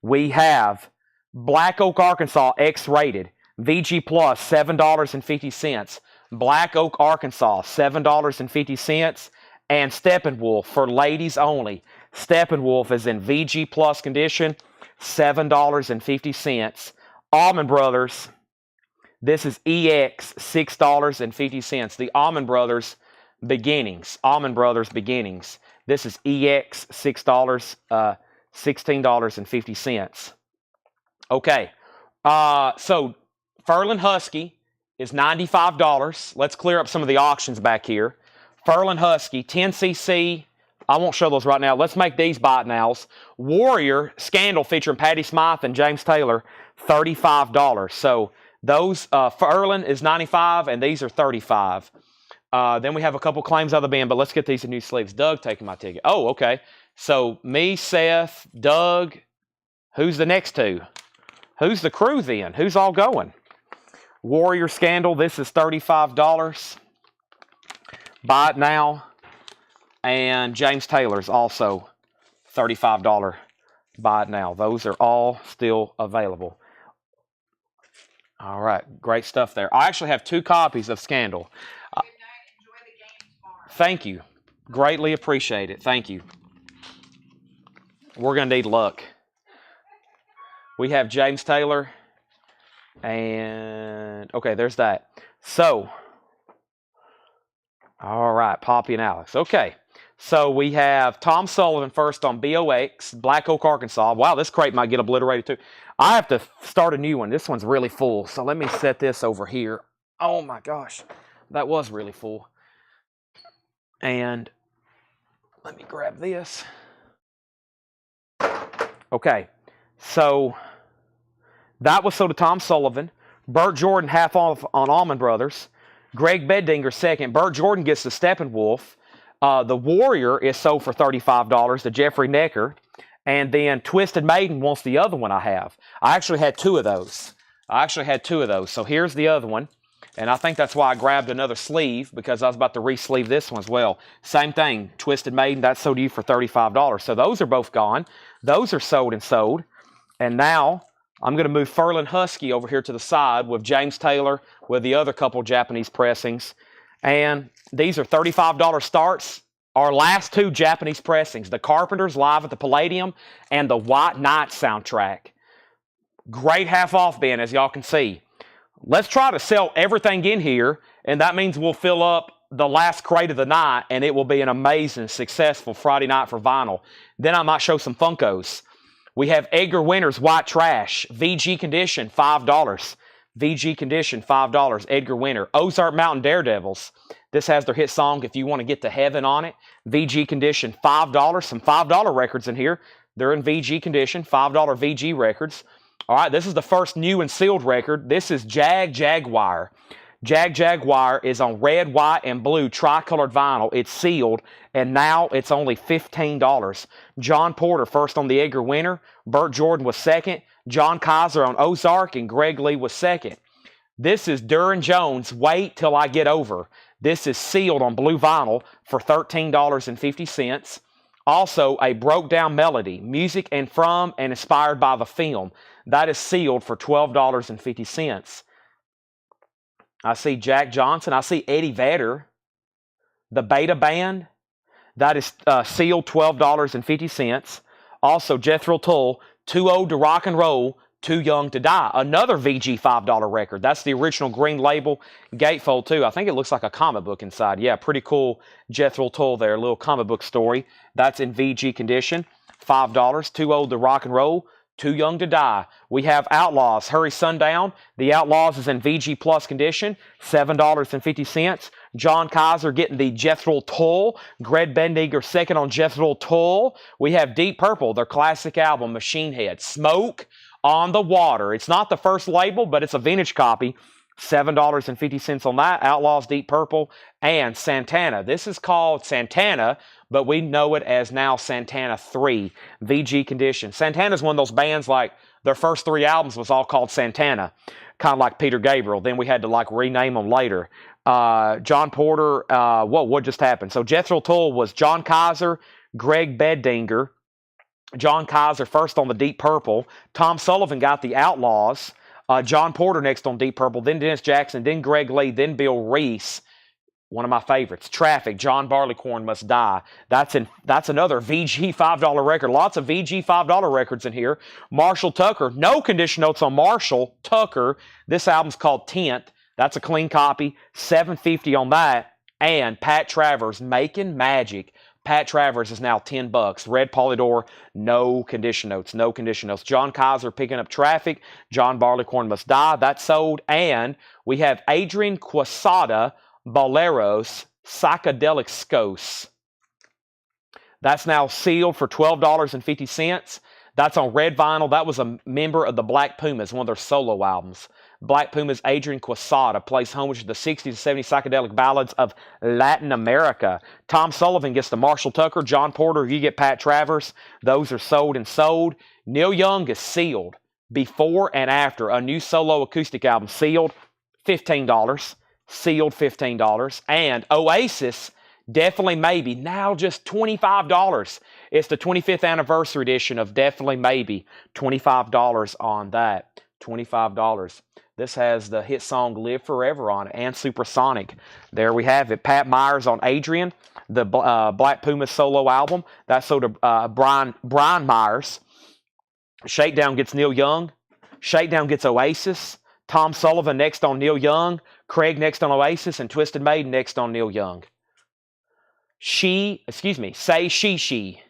We have Black Oak, Arkansas, X-rated. VG Plus, $7.50. Black Oak, Arkansas, $7.50. And Steppenwolf for ladies only. Steppenwolf is in VG Plus condition, $7.50. Almond Brothers, this is EX, $6.50. The Almond Brothers Beginnings. Almond Brothers Beginnings. This is EX, $6, $16.50. Okay. So Furlan Husky is $95. Let's clear up some of the auctions back here. Furlan Husky, 10cc. I won't show those right now. Let's make these bite nows. Warrior Scandal featuring Patty Smythe and James Taylor, $35. So those Furlan is $95 and these are $35. Then we have a couple claims out of the bin, but let's get these in new sleeves. Doug taking my ticket. Oh, okay. So me, Seth, Doug. Who's the next two? Who's the crew then? Who's all going? Warrior Scandal, this is $35. Buy it now. And James Taylor's also $35. Buy it now. Those are all still available. All right, great stuff there. I actually have 2 copies of Scandal. Good night. Enjoy the games tomorrow. Thank you. Greatly appreciate it. Thank you. We're going to need luck. We have James Taylor. And, okay, there's that. So, all right, Poppy and Alex. Okay, so we have Tom Sullivan first on BOX, Black Oak, Arkansas. Wow, this crate might get obliterated too. I have to start a new one. This one's really full, so let me set this over here. Oh my gosh, that was really full. And let me grab this. Okay, so that was sold to Tom Sullivan. Burt Jordan half off on Allman Brothers. Greg Beddinger second. Burt Jordan gets the Steppenwolf. The Warrior is sold for $35 to Jeffrey Necker. And then Twisted Maiden wants the other one I have. I actually had 2 of those. So here's the other one. And I think that's why I grabbed another sleeve, because I was about to re-sleeve this one as well. Same thing. Twisted Maiden, that's sold to you for $35. So those are both gone. Those are sold and sold. And now I'm going to move Furlan Husky over here to the side with James Taylor with the other couple Japanese pressings. And these are $35 starts. Our last 2 Japanese pressings, the Carpenters live at the Palladium and the White Knight soundtrack. Great half off bin, as y'all can see. Let's try to sell everything in here, and that means we'll fill up the last crate of the night, and it will be an amazing, successful Friday night for vinyl. Then I might show some Funkos. We have Edgar Winter's White Trash, VG Condition, $5. VG Condition, $5. Edgar Winter. Ozark Mountain Daredevils. This has their hit song, If You Want to Get to Heaven, on it. VG Condition, $5. Some $5 records in here. They're in VG Condition, $5 VG records. All right, this is the first new and sealed record. This is Jaguar. Jaguar is on red, white, and blue tricolored vinyl. It's sealed, and now it's only $15. John Porter first on the Edgar Winter. Burt Jordan was second. John Kaiser on Ozark, and Greg Lee was second. This is Duran Jones, Wait Till I Get Over. This is sealed on blue vinyl for $13.50. Also, a Broke Down Melody, music and from and inspired by the film. That is sealed for $12.50. I see Jack Johnson. I see Eddie Vedder, the Beta Band. That is sealed $12.50. Also, Jethro Tull, Too Old to Rock and Roll, Too Young to Die. Another VG $5 record. That's the original green label gatefold too. I think it looks like a comic book inside. Yeah, pretty cool Jethro Tull there. A little comic book story. That's in VG condition. $5. Too Old to Rock and Roll, Too Young to Die. We have Outlaws, Hurry Sundown. The Outlaws is in VG Plus condition, $7.50. John Kaiser getting the Jethro Tull. Greg Bendinger second on Jethro Tull. We have Deep Purple, their classic album, Machine Head. Smoke on the Water. It's not the first label, but it's a vintage copy. $7.50 on that. Outlaws, Deep Purple, and Santana. This is called Santana, but we know it as now Santana 3, VG condition. Santana's one of those bands, like, their first 3 albums was all called Santana, kind of like Peter Gabriel. Then we had to, like, rename them later. John Porter, what just happened? So Jethro Tull was John Kaiser, Greg Beddinger. John Kaiser first on the Deep Purple. Tom Sullivan got the Outlaws. John Porter next on Deep Purple. Then Dennis Jackson. Then Greg Lee. Then Bill Reese. One of my favorites. Traffic. John Barleycorn Must Die. That's another VG $5 record. Lots of VG $5 records in here. Marshall Tucker. No condition notes on Marshall Tucker. This album's called Tent. That's a clean copy. $7.50 on that. And Pat Travers, Making Magic. Pat Travers is now $10. Red Polydor, no condition notes, no condition notes. John Kaiser picking up Traffic. John Barleycorn Must Die. That's sold. And we have Adrian Quesada, Boleros, Psychedelic Scos. That's now sealed for $12.50. That's on red vinyl. That was a member of the Black Pumas, one of their solo albums. Black Pumas' Adrian Quesada plays homage to the 60s and 70s psychedelic ballads of Latin America. Tom Sullivan gets the Marshall Tucker. John Porter, you get Pat Travers. Those are sold and sold. Neil Young is sealed. before and after a new solo acoustic album, sealed, $15. Sealed, $15. And Oasis, Definitely Maybe, now just $25. It's the 25th anniversary edition of Definitely Maybe. $25 on that. $25. This has the hit song Live Forever on it and Supersonic. There we have it. Pat Myers on Adrian, the Black Pumas solo album. That's sort of Brian Myers. Shakedown gets Neil Young. Shakedown gets Oasis. Tom Sullivan next on Neil Young. Craig next on Oasis. And Twisted Maiden next on Neil Young. Say She She.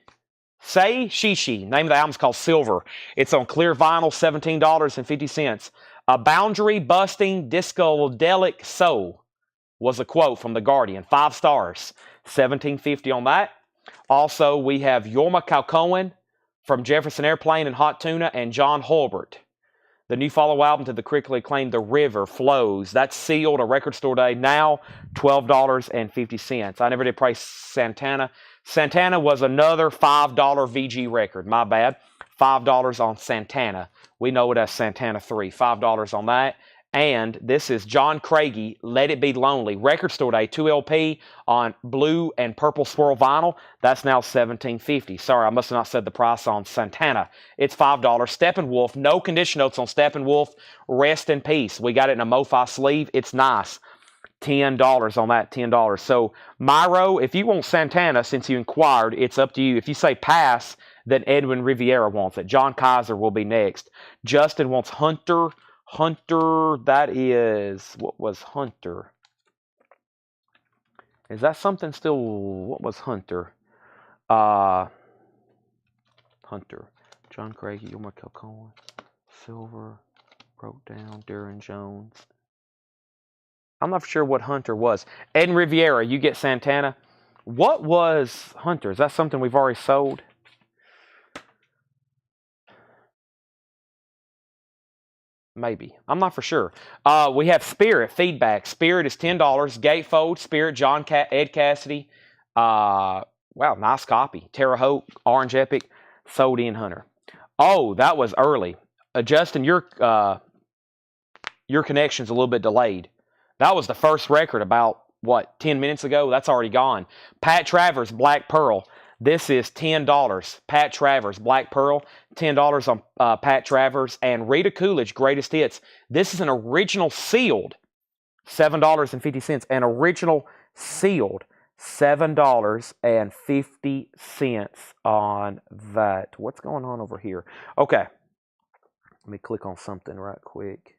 Say She She. Name of the album is called Silver. It's on clear vinyl, $17.50. A boundary busting discodelic soul was a quote from The Guardian. 5 stars. $17.50 on that. Also, we have Yorma Kaukonen from Jefferson Airplane and Hot Tuna, and John Hulbert. The new follow album to the critically acclaimed The River Flows. That's sealed, a record store day now, $12.50. I never did price Santana. Santana was another $5 VG record. My bad. $5 on Santana. We know it as Santana 3. $5 on that. And this is John Craigie, Let It Be Lonely. Record store day, 2 LP on blue and purple swirl vinyl. That's now $17.50. Sorry, I must have not said the price on Santana. It's $5. Steppenwolf, no condition notes on Steppenwolf. Rest in peace. We got it in a Mofi sleeve. It's nice. $10 on that, $10. So, Myro, if you want Santana, since you inquired, it's up to you. If you say pass, then Edwin Riviera wants it. John Kaiser will be next. Justin wants Hunter. Hunter, that is, what was Hunter? Is that something still, what was Hunter? Hunter. John Craigie, Yorma Kaukonen, Silver, Broke Down, Darren Jones. I'm not sure what Hunter was. Ed and Riviera, you get Santana. What was Hunter? Is that something we've already sold? Maybe. I'm not for sure. We have Spirit, Feedback. Spirit is $10. Gatefold, Spirit, Ed Cassidy. Wow, nice copy. Terre Haute, Orange Epic, sold in Hunter. Oh, that was early. Justin, your connection's a little bit delayed. That was the first record about, 10 minutes ago? That's already gone. Pat Travers, Black Pearl. This is $10. Pat Travers, Black Pearl, $10 on Pat Travers. And Rita Coolidge, Greatest Hits. This is an original sealed, $7.50. An original sealed, $7.50 on that. What's going on over here? Okay. Let me click on something right quick.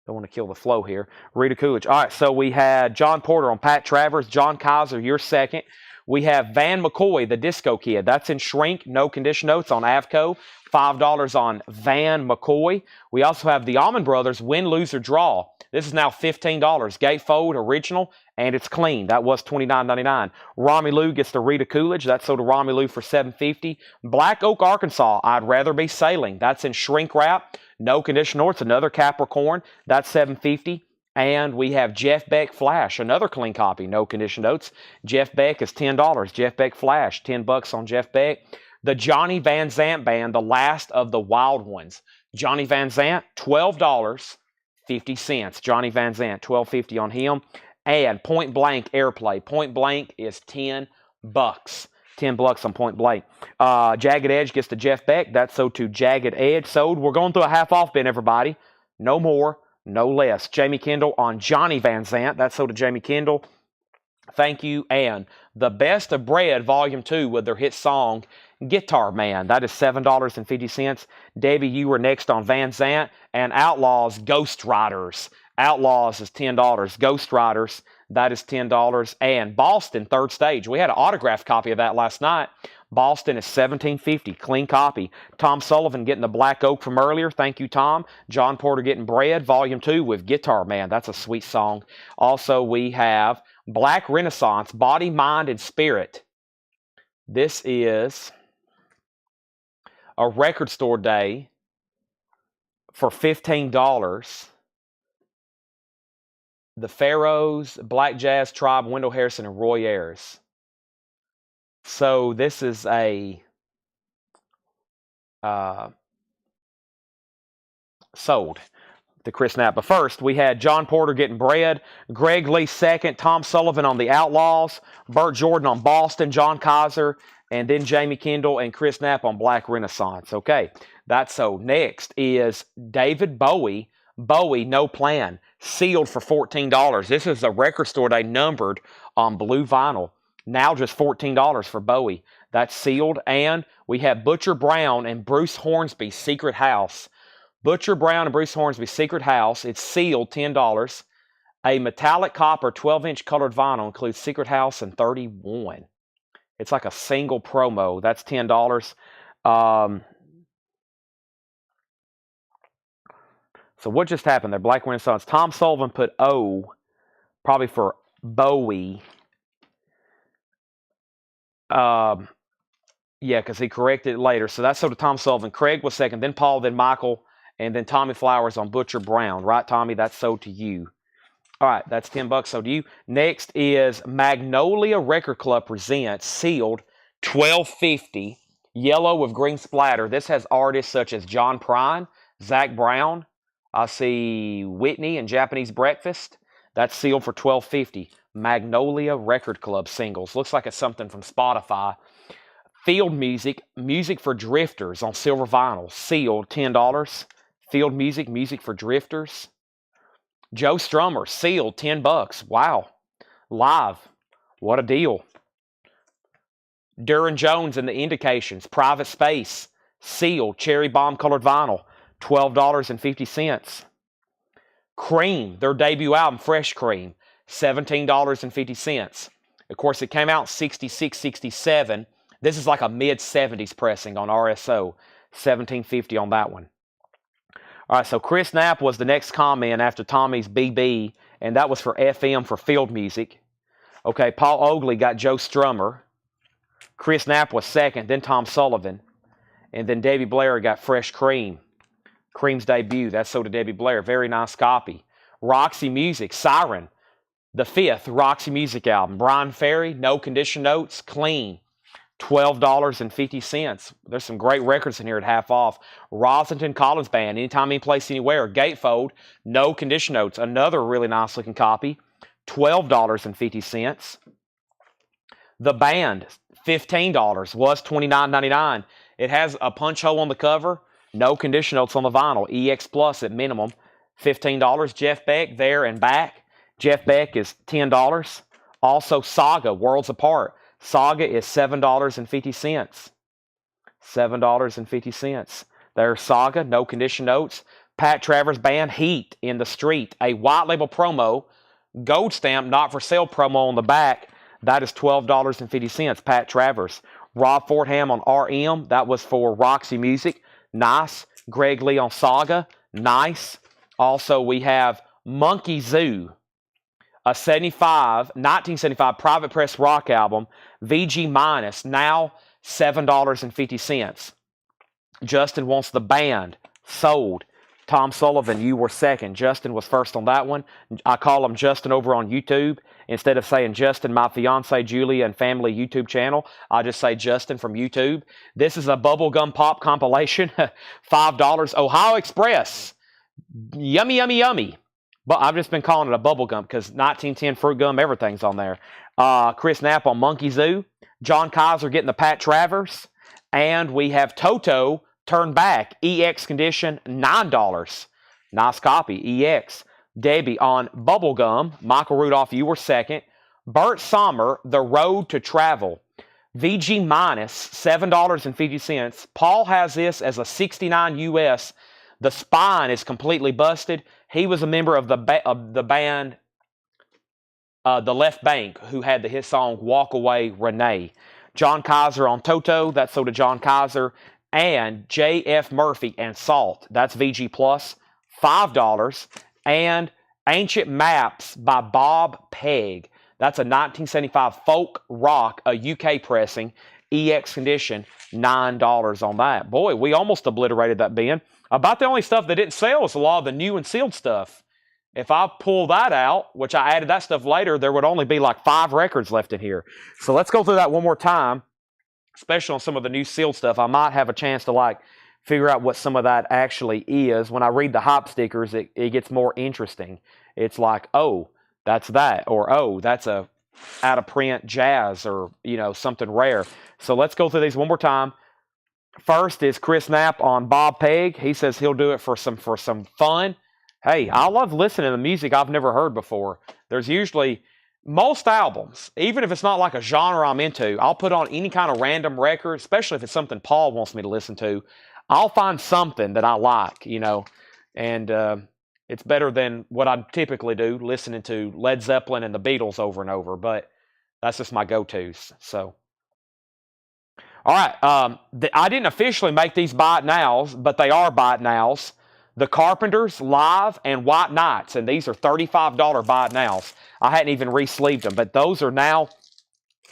Don't want to kill the flow here. Rita Coolidge. All right, so we had John Porter on Pat Travers. John Kaiser, you're second. We have Van McCoy, the Disco Kid. That's in shrink, no condition notes on Avco. $5 on Van McCoy. We also have the Allman Brothers, Win, Lose, or Draw. This is now $15. Gatefold, original, and it's clean. That was $29.99. Romy Lou gets the Rita Coolidge. That's sold to Romy Lou for $7.50. Black Oak, Arkansas, I'd Rather Be Sailing. That's in shrink wrap. No condition notes, another Capricorn. That's $7.50. And we have Jeff Beck Flash, another clean copy, no condition notes. Jeff Beck is $10. Jeff Beck Flash, $10 on Jeff Beck. The Johnny Van Zant Band, the last of the wild ones. Johnny Van Zant, $12.50. Johnny Van Zant, $12.50 on him. And Point Blank Airplay. Point Blank is $10. $10 on Point Blank. Jagged Edge gets to Jeff Beck. That's sold to Jagged Edge. Sold. We're going through a half off bin, everybody. No more, no less. Jamie Kendall on Johnny Van Zant. That's sold to Jamie Kendall. Thank you. And The Best of Bread, Volume 2, with their hit song, Guitar Man. That is $7.50. Debbie, you were next on Van Zant. And Outlaws, Ghost Riders. Outlaws is $10. Ghost Riders, that is $10. And Boston, Third Stage. We had an autographed copy of that last night. Boston is $17.50. Clean copy. Tom Sullivan getting the Black Oak from earlier. Thank you, Tom. John Porter getting Bread, Volume 2 with Guitar Man. That's a sweet song. Also, we have Black Renaissance, Body, Mind, and Spirit. This is a record store day for $15. The Pharaohs, Black Jazz Tribe, Wendell Harrison, and Roy Ayers. So this is a uh, sold to Chris Knapp. But first, we had John Porter getting bread, Greg Lee second, Tom Sullivan on the Outlaws, Burt Jordan on Boston, John Kaiser, and then Jamie Kendall and Chris Knapp on Black Renaissance. Okay, that's so. Next is David Bowie. Bowie, No Plan, sealed for $14. This is a record store they numbered on blue vinyl. Now just $14 for Bowie. That's sealed. And we have Butcher Brown and Bruce Hornsby's Secret House. Butcher Brown and Bruce Hornsby's Secret House. It's sealed, $10. A metallic copper 12-inch colored vinyl includes Secret House and 31. It's like a single promo. That's $10. So what just happened there? Black Renaissance. Tom Sullivan put O, probably for Bowie. Yeah, because he corrected it later. So that's so to Tom Sullivan. Craig was second, then Paul, then Michael, and then Tommy Flowers on Butcher Brown. Right, Tommy? That's so to you. All right, that's $10 so to you. Next is Magnolia Record Club presents sealed $12.50, yellow with green splatter. This has artists such as John Prine, Zach Brown. I see Whitney and Japanese Breakfast. That's sealed for $12.50. Magnolia Record Club singles. Looks like it's something from Spotify. Field Music, music for drifters on silver vinyl, sealed $10. Field Music, music for drifters. Joe Strummer, sealed $10. Wow. Live. What a deal. Duran Jones and the Indications, Private Space, sealed, cherry bomb colored vinyl, $12.50. Cream, their debut album, Fresh Cream, $17.50. Of course, it came out 66, 67. This is like a mid-70s pressing on RSO, $17.50 on that one. All right, so Chris Knapp was the next comment after Tommy's BB, and that was for FM for Field Music. Okay, Paul Oakley got Joe Strummer. Chris Knapp was second, then Tom Sullivan. And then Debbie Blair got Fresh Cream. Cream's debut, that's so to Debbie Blair. Very nice copy. Roxy Music, Siren, the fifth Roxy Music album. Brian Ferry, No Condition Notes, Clean, $12.50. There's some great records in here at half off. Rosington Collins Band, Anytime, Anyplace, Anywhere. Gatefold, No Condition Notes, another really nice looking copy, $12.50. The Band, $15, was $29.99. It has a punch hole on the cover, no condition notes on the vinyl, EX Plus at minimum, $15. Jeff Beck, There and Back. Jeff Beck is $10. Also Saga, Worlds Apart. Saga is $7.50. $7.50. There's Saga, no condition notes. Pat Travers Band, Heat in the Street, a white label promo, gold stamp, not for sale promo on the back. That is $12.50. Pat Travers. Rob Fordham on RM, that was for Roxy Music. Nice. Greg Lee on Saga. Nice. Also, we have Monkey Zoo, a 1975 private press rock album, VG minus, now $7.50. Justin wants the Band, sold. Tom Sullivan, you were second. Justin was first on that one. I call him Justin over on YouTube. Instead of saying Justin, my fiance Julia and family YouTube channel, I just say Justin from YouTube. This is a bubblegum pop compilation. $5. Ohio Express. Yummy, yummy, yummy. But I've just been calling it a bubblegum because 1910 fruit gum, everything's on there. Chris Knapp on Monkey Zoo. John Kaiser getting the Pat Travers. And we have Toto, Turn Back, EX condition, $9. Nice copy, EX. Debbie on Bubblegum. Michael Rudolph, you were second. Bert Sommer, The Road to Travel. VG minus, $7.50. Paul has this as a 69 US. The spine is completely busted. He was a member of the band, The Left Bank, who had the hit song Walk Away Renee. John Kaiser on Toto. That's so to John Kaiser. And J.F. Murphy and Salt. That's VG Plus, $5. And Ancient Maps by Bob Pegg. That's a 1975 folk rock, a UK pressing, EX condition, $9 on that. Boy, we almost obliterated that bin. About the only stuff that didn't sell is a lot of the new and sealed stuff. If I pull that out, which I added that stuff later, there would only be like 5 records left in here. So let's go through that one more time, especially on some of the new sealed stuff. I might have a chance to like figure out what some of that actually is. When I read the hop stickers, it gets more interesting. It's like, oh, that's that, or oh, that's a out of print jazz, or something rare. So let's go through these one more time. First is Chris Knapp on Bob Peg. He says he'll do it for some fun. Hey, I love listening to music I've never heard before. There's usually most albums, even if it's not like a genre I'm into, I'll put on any kind of random record, especially if it's something Paul wants me to listen to. I'll find something that I like, and it's better than what I typically do, listening to Led Zeppelin and the Beatles over and over. But that's just my go-tos. So, all right, I didn't officially make these buy it nows, but they are buy it nows. The Carpenters Live and White Nights, and these are $35 buy it nows. I hadn't even re-sleeved them, but those are now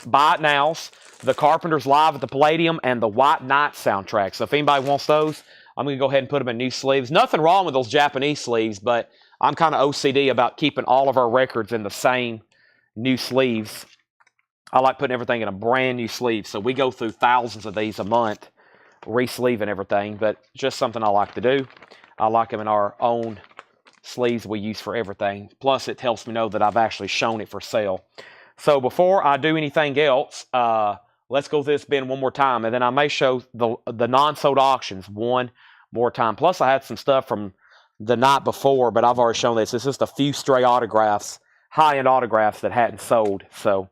buy it nows. The Carpenters Live at the Palladium and the White Nights soundtrack. So if anybody wants those, I'm going to go ahead and put them in new sleeves. Nothing wrong with those Japanese sleeves, but I'm kind of OCD about keeping all of our records in the same new sleeves. I like putting everything in a brand new sleeve. So we go through thousands of these a month, re-sleeving everything, but just something I like to do. I like them in our own sleeves we use for everything. Plus, it helps me know that I've actually shown it for sale. So before I do anything else, let's go through this bin one more time, and then I may show the non-sold auctions one more time. Plus, I had some stuff from the night before, but I've already shown this. It's just a few stray autographs, high-end autographs that hadn't sold. So,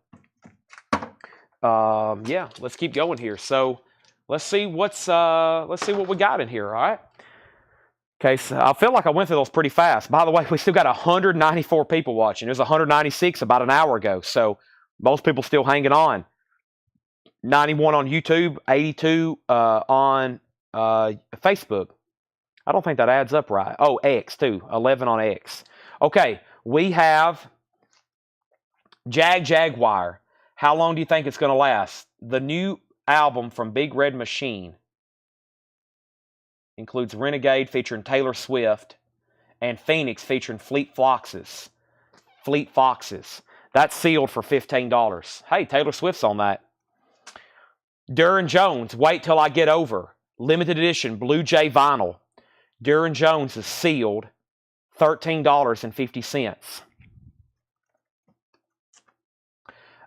yeah, let's keep going here. So, let's see what we got in here. All right. Okay, so I feel like I went through those pretty fast. By the way, we still got 194 people watching. There's 196 about an hour ago, so most people still hanging on. 91 on YouTube, 82 on Facebook. I don't think that adds up right. Oh, X too, 11 on X. Okay, we have Jaguar. How long do you think it's going to last? The new album from Big Red Machine includes Renegade featuring Taylor Swift and Phoenix featuring Fleet Foxes. That's sealed for $15. Hey, Taylor Swift's on that. Duran Jones, Wait Till I Get Over. Limited edition Blue Jay vinyl. Duran Jones is sealed, $13.50.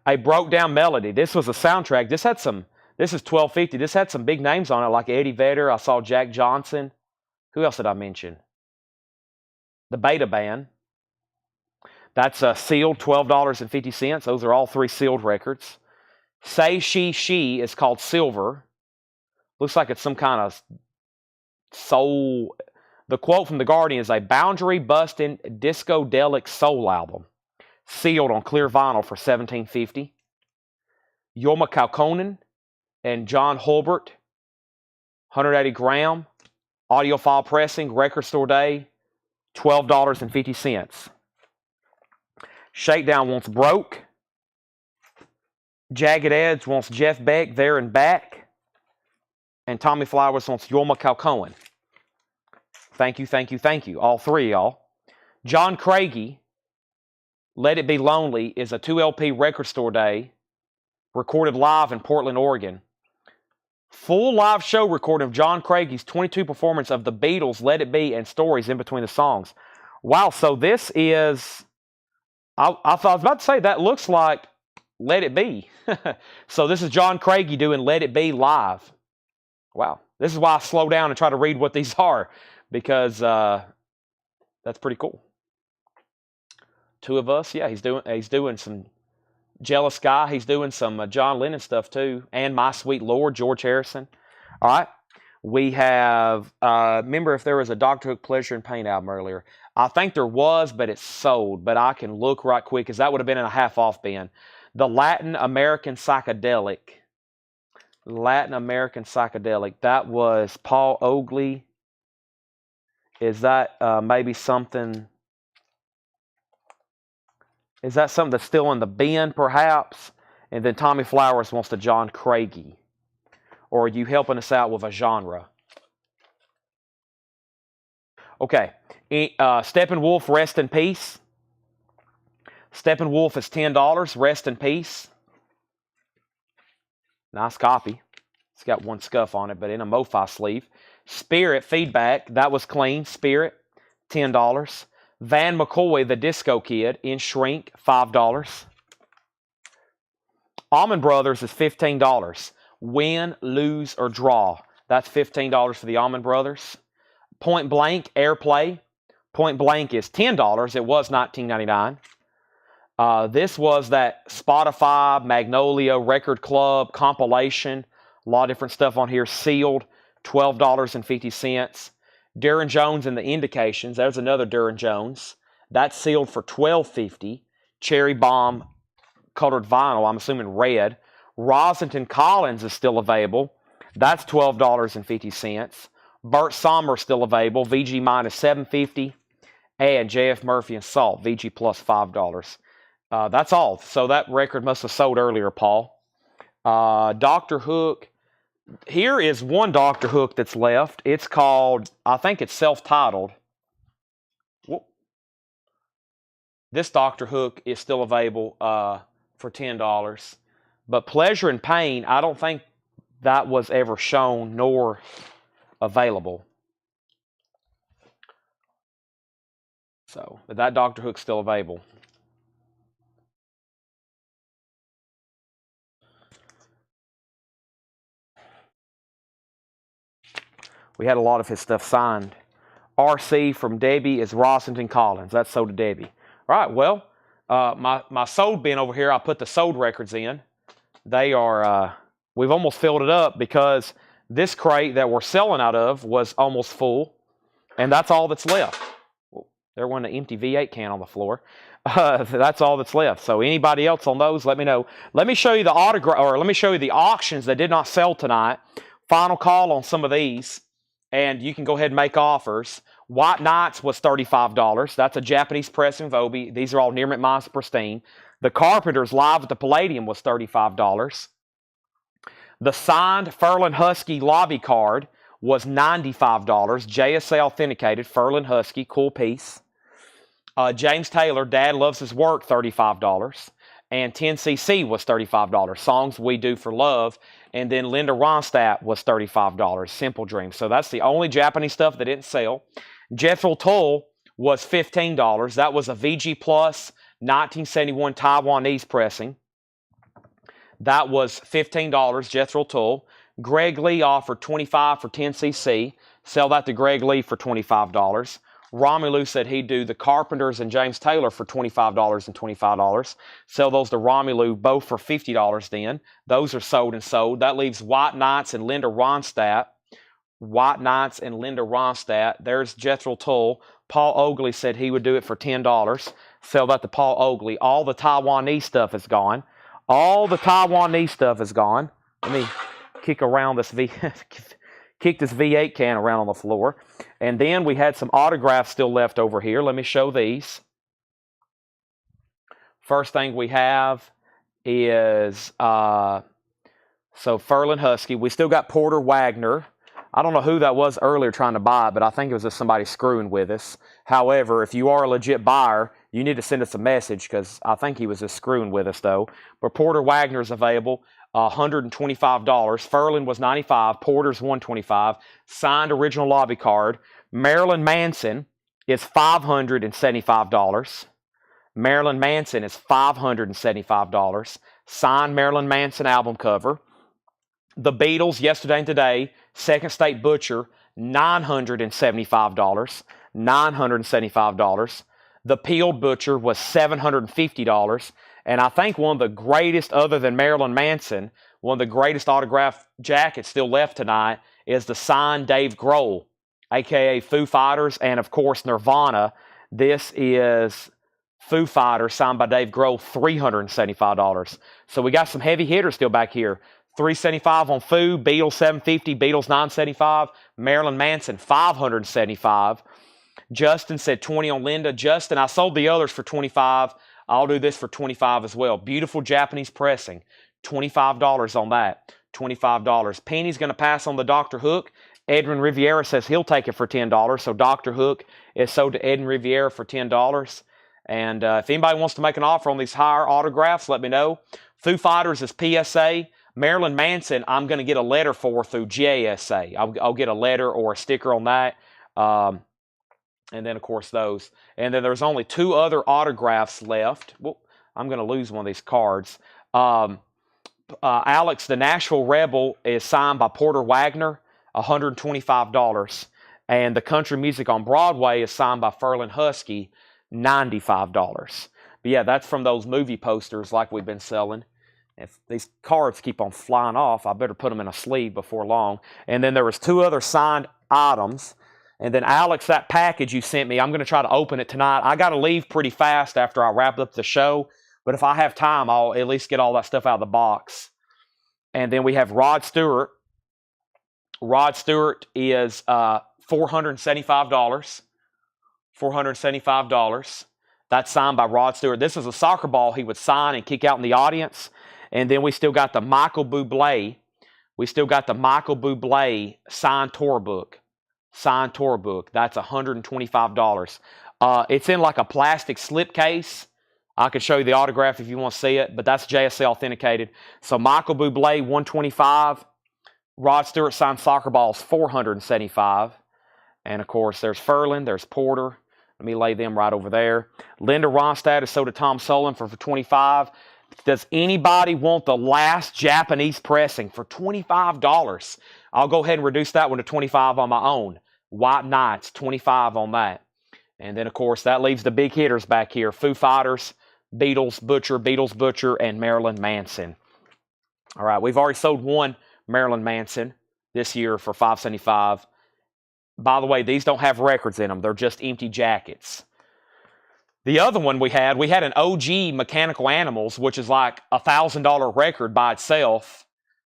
A Broke Down Melody. This was a soundtrack. This is $12.50. This had some big names on it, like Eddie Vedder. I saw Jack Johnson. Who else did I mention? The Beta Band. That's sealed, $12.50. Those are all three sealed records. Say She is called Silver. Looks like it's some kind of soul. The quote from The Guardian is a boundary-busting, disco-delic soul album. Sealed on clear vinyl for $17.50. Yoma Kaukonen and John Hulbert, 180 gram, audiophile pressing, record store day, $12.50. Shakedown wants Broke. Jagged Edge wants Jeff Beck, There and Back. And Tommy Flowers wants Yoma Kaukonen. Thank you, all three of y'all. John Craigie, Let It Be Lonely, is a 2 LP record store day, recorded live in Portland, Oregon. Full live show recording of John Craigie's 22 performance of the Beatles' Let It Be and stories in between the songs. Wow, so this is, I was about to say, that looks like Let It Be. So this is John Craigie doing Let It Be live. Wow, this is why I slow down and try to read what these are, because that's pretty cool. Two of us, yeah, he's doing some Jealous Guy. He's doing some John Lennon stuff too, and My Sweet Lord, George Harrison. All right, we have. Remember, if there was a Dr. Hook Pleasure and Pain album earlier, I think there was, but it's sold. But I can look right quick, because that would have been in a half-off bin. The Latin American Psychedelic. That was Paul Oakley. Is that maybe something? Is that something that's still in the bin, perhaps? And then Tommy Flowers wants the John Craigie. Or are you helping us out with a genre? Okay. Steppenwolf, Rest in Peace. Steppenwolf is $10. Rest in Peace. Nice copy. It's got one scuff on it, but in a Mofi sleeve. Spirit Feedback, that was clean. Spirit, $10. Van McCoy, the Disco Kid, in shrink, $5. Allman Brothers is $15. Win, lose, or draw. That's $15 for the Allman Brothers. Point Blank, Airplay. Point Blank is $10. It was $19.99. This was that Spotify, Magnolia, Record Club, compilation. A lot of different stuff on here. Sealed, $12.50. Darren Jones and the Indications. There's another Darren Jones. That's sealed for $12.50. Cherry Bomb colored vinyl, I'm assuming red. Rosenton Collins is still available. That's $12.50. Burt Sommer still available. VG minus $7.50. And JF Murphy and Salt, VG plus $5. That's all. So that record must have sold earlier, Paul. Dr. Hook. Here is one Dr. Hook that's left. It's called, I think it's self-titled. This Dr. Hook is still available for $10. But Pleasure and Pain, I don't think that was ever shown nor available. So, but that Dr. Hook's still available. We had a lot of his stuff signed. RC from Debbie is Rossington Collins. That's sold to Debbie. All right, well, my sold bin over here, I put the sold records in. They are, we've almost filled it up because this crate that we're selling out of was almost full, and that's all that's left. There wasn't an empty V8 can on the floor. That's all that's left. So anybody else on those, let me know. Let me show you the autograph, or let me show you the auctions that did not sell tonight. Final call on some of these, and you can go ahead and make offers. White Knights was $35. That's a Japanese pressing of Obi. These are all near mint minus pristine. The Carpenters live at the Palladium was $35. The signed Furlan Husky lobby card was $95. JSA authenticated Furlan Husky, cool piece. James Taylor, Dad Loves His Work, $35. And 10cc was $35. Songs We Do for Love. And then Linda Ronstadt was $35. Simple Dreams. So that's the only Japanese stuff that didn't sell. Jethro Tull was $15. That was a VG Plus 1971 Taiwanese pressing. That was $15, Jethro Tull. Greg Lee offered $25 for 10cc. Sell that to Greg Lee for $25. Romelu said he'd do the Carpenters and James Taylor for $25 and $25. Sell those to Romelu both for $50 then. Those are sold and sold. That leaves White Knights and Linda Ronstadt. White Knights and Linda Ronstadt. There's Jethro Tull. Paul Oakley said he would do it for $10. Sell that to Paul Oakley. All the Taiwanese stuff is gone. All the Taiwanese stuff is gone. Let me kick around this kick this V8 can around on the floor. And then we had some autographs still left over here. Let me show these. First thing we have is so Furlan Husky. We still got Porter Wagoner. I don't know who that was earlier trying to buy, but I think it was just somebody screwing with us. However, if you are a legit buyer, you need to send us a message because I think he was just screwing with us though. But Porter Wagoner is available, $125. Furlan was $95. Porter's $125. Signed original lobby card. Marilyn Manson is $575. Marilyn Manson is $575. Signed Marilyn Manson album cover. The Beatles, Yesterday and Today, Second State Butcher, $975. $975. The Peeled Butcher was $750. And I think one of the greatest, other than Marilyn Manson, one of the greatest autographed jackets still left tonight is the signed Dave Grohl, a.k.a. Foo Fighters, and of course Nirvana. This is Foo Fighters signed by Dave Grohl, $375. So we got some heavy hitters still back here. $375 on Foo, Beatles $750, Beatles $975, Marilyn Manson $575. Justin said $20 on Linda. Justin, I sold the others for $25. I'll do this for $25 as well. Beautiful Japanese pressing. $25 on that. $25. Penny's going to pass on the Dr. Hook. Edwin Riviera says he'll take it for $10. So Dr. Hook is sold to Edwin Riviera for $10. And if anybody wants to make an offer on these higher autographs, let me know. Foo Fighters is PSA. Marilyn Manson, I'm going to get a letter for through JSA. I'll get a letter or a sticker on that. And then, of course, those. And then there's only 2 other autographs left. Well, I'm going to lose one of these cards. Alex, the Nashville Rebel, is signed by Porter Wagoner, $125. And the Country Music on Broadway is signed by Ferlin Husky, $95. But yeah, that's from those movie posters like we've been selling. If these cards keep on flying off, I better put them in a sleeve before long. And then there was 2 other signed items. And then, Alex, that package you sent me, I'm going to try to open it tonight. I got to leave pretty fast after I wrap up the show. But if I have time, I'll at least get all that stuff out of the box. And then we have Rod Stewart. Rod Stewart is $475. $475. That's signed by Rod Stewart. This is a soccer ball he would sign and kick out in the audience. And then we still got the Michael Bublé. We still got the Michael Bublé signed tour book. Signed tour book. That's $125. It's in like a plastic slipcase. I could show you the autograph if you want to see it, but that's JSA authenticated. So Michael Bublé, $125. Rod Stewart signed soccer balls, $475. And of course, there's Ferlin, there's Porter. Let me lay them right over there. Linda Ronstadt is sold to Tom Sullivan for $25. Does anybody want the last Japanese pressing for $25? I'll go ahead and reduce that one to $25 on my own. White Knights, $25 on that. And then, of course, that leaves the big hitters back here. Foo Fighters, Beatles Butcher, and Marilyn Manson. All right, we've already sold one Marilyn Manson this year for $575. By the way, these don't have records in them. They're just empty jackets. The other one we had an OG Mechanical Animals, which is like a $1,000 record by itself,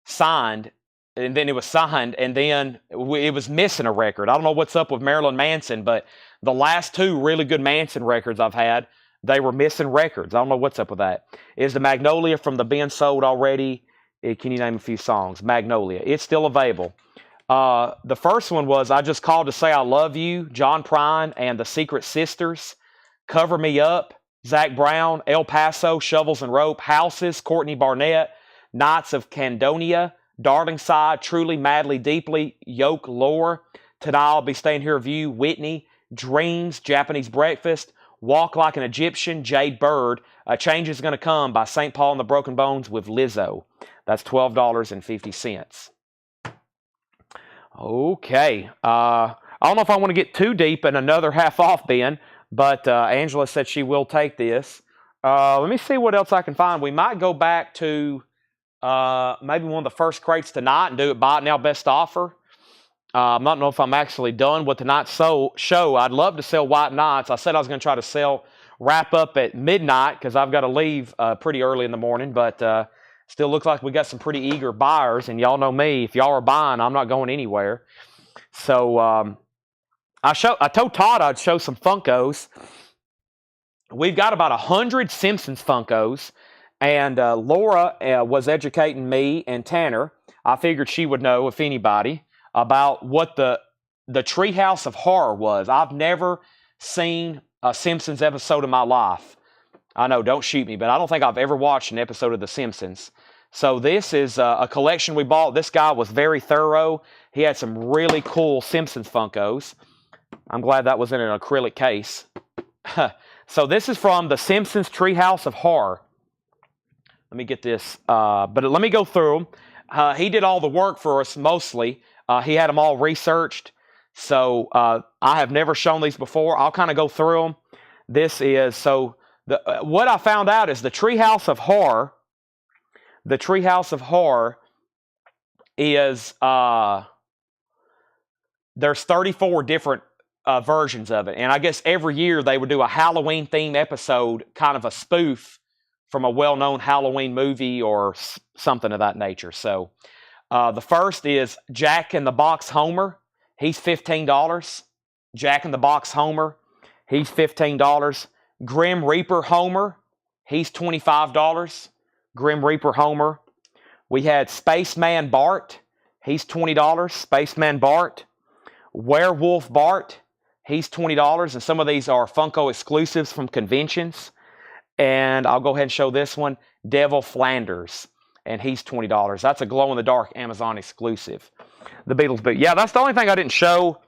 signed. And then it was signed, and then it was missing a record. I don't know what's up with Marilyn Manson, but the last 2 really good Manson records I've had, they were missing records. I don't know what's up with that. Is the Magnolia from the bin sold already? Can you name a few songs? Magnolia. It's still available. The first one was I Just Called to Say I Love You, John Prine and the Secret Sisters. Cover Me Up, Zach Brown, El Paso, Shovels and Rope, Houses, Courtney Barnett, Knights of Candonia, Darling Side, Truly, Madly, Deeply, Yoke, Lore, Tonight I'll Be Staying Here with You, Whitney, Dreams, Japanese Breakfast, Walk Like an Egyptian, Jade Bird, A Change Is Gonna Come by St. Paul and the Broken Bones with Lizzo. That's $12.50. Okay. I don't know if I want to get too deep in another half off bin, but Angela said she will take this. Let me see what else I can find. We might go back to maybe one of the first crates tonight and do it buy it now best offer. I don't know if I'm actually done with tonight's show. I'd love to sell White Knights. I said I was going to try to wrap up at midnight because I've got to leave pretty early in the morning, but still looks like we got some pretty eager buyers, and y'all know me. If y'all are buying, I'm not going anywhere. So I told Todd I'd show some Funkos. We've got about 100 Simpsons Funkos, and Laura was educating me and Tanner. I figured she would know, if anybody, about what the Treehouse of Horror was. I've never seen a Simpsons episode in my life. I know, don't shoot me, but I don't think I've ever watched an episode of The Simpsons. So this is a collection we bought. This guy was very thorough. He had some really cool Simpsons Funkos. I'm glad that was in an acrylic case. So this is from The Simpsons Treehouse of Horror. Let me get this, but let me go through them. He did all the work for us mostly. He had them all researched. So I have never shown these before. I'll kind of go through them. This is, what I found out is the Treehouse of Horror. The Treehouse of Horror is, there's 34 different versions of it. And I guess every year they would do a Halloween themed episode, kind of a spoof from a well-known Halloween movie or something of that nature. So the first is Jack in the Box Homer. He's $15. Jack in the Box Homer. He's $15. Grim Reaper Homer. He's $25. Grim Reaper Homer. We had Spaceman Bart. He's $20. Spaceman Bart. Werewolf Bart. He's $20. And some of these are Funko exclusives from conventions. And I'll go ahead and show this one. Devil Flanders. and he's $20. That's a glow-in-the-dark Amazon exclusive. The Beatles boot. Yeah, that's the only thing I didn't show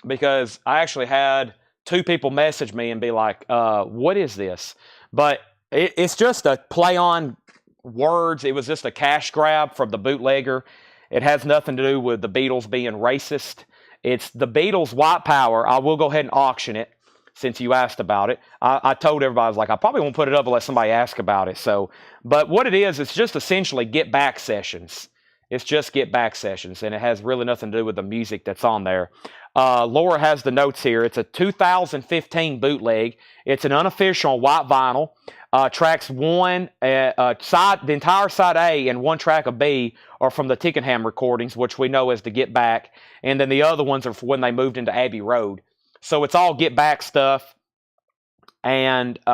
because I actually had 2 people message me and be like, what is this? But it's just a play on words. It was just a cash grab from the bootlegger. It has nothing to do with the Beatles being racist. It's the Beatles White Power. I will go ahead and auction it since you asked about it. I told everybody, I was like, I probably won't put it up unless somebody asks about it. So, but what it is, it's just essentially get back sessions. It's just get back sessions, and it has really nothing to do with the music that's on there. Laura has the notes here. It's a 2015 bootleg. It's an unofficial white vinyl. Tracks the entire side A and 1 track of B are from the Tickenham recordings, which we know as the Get Back, and then the other ones are for when they moved into Abbey Road. So it's all Get Back stuff, and it's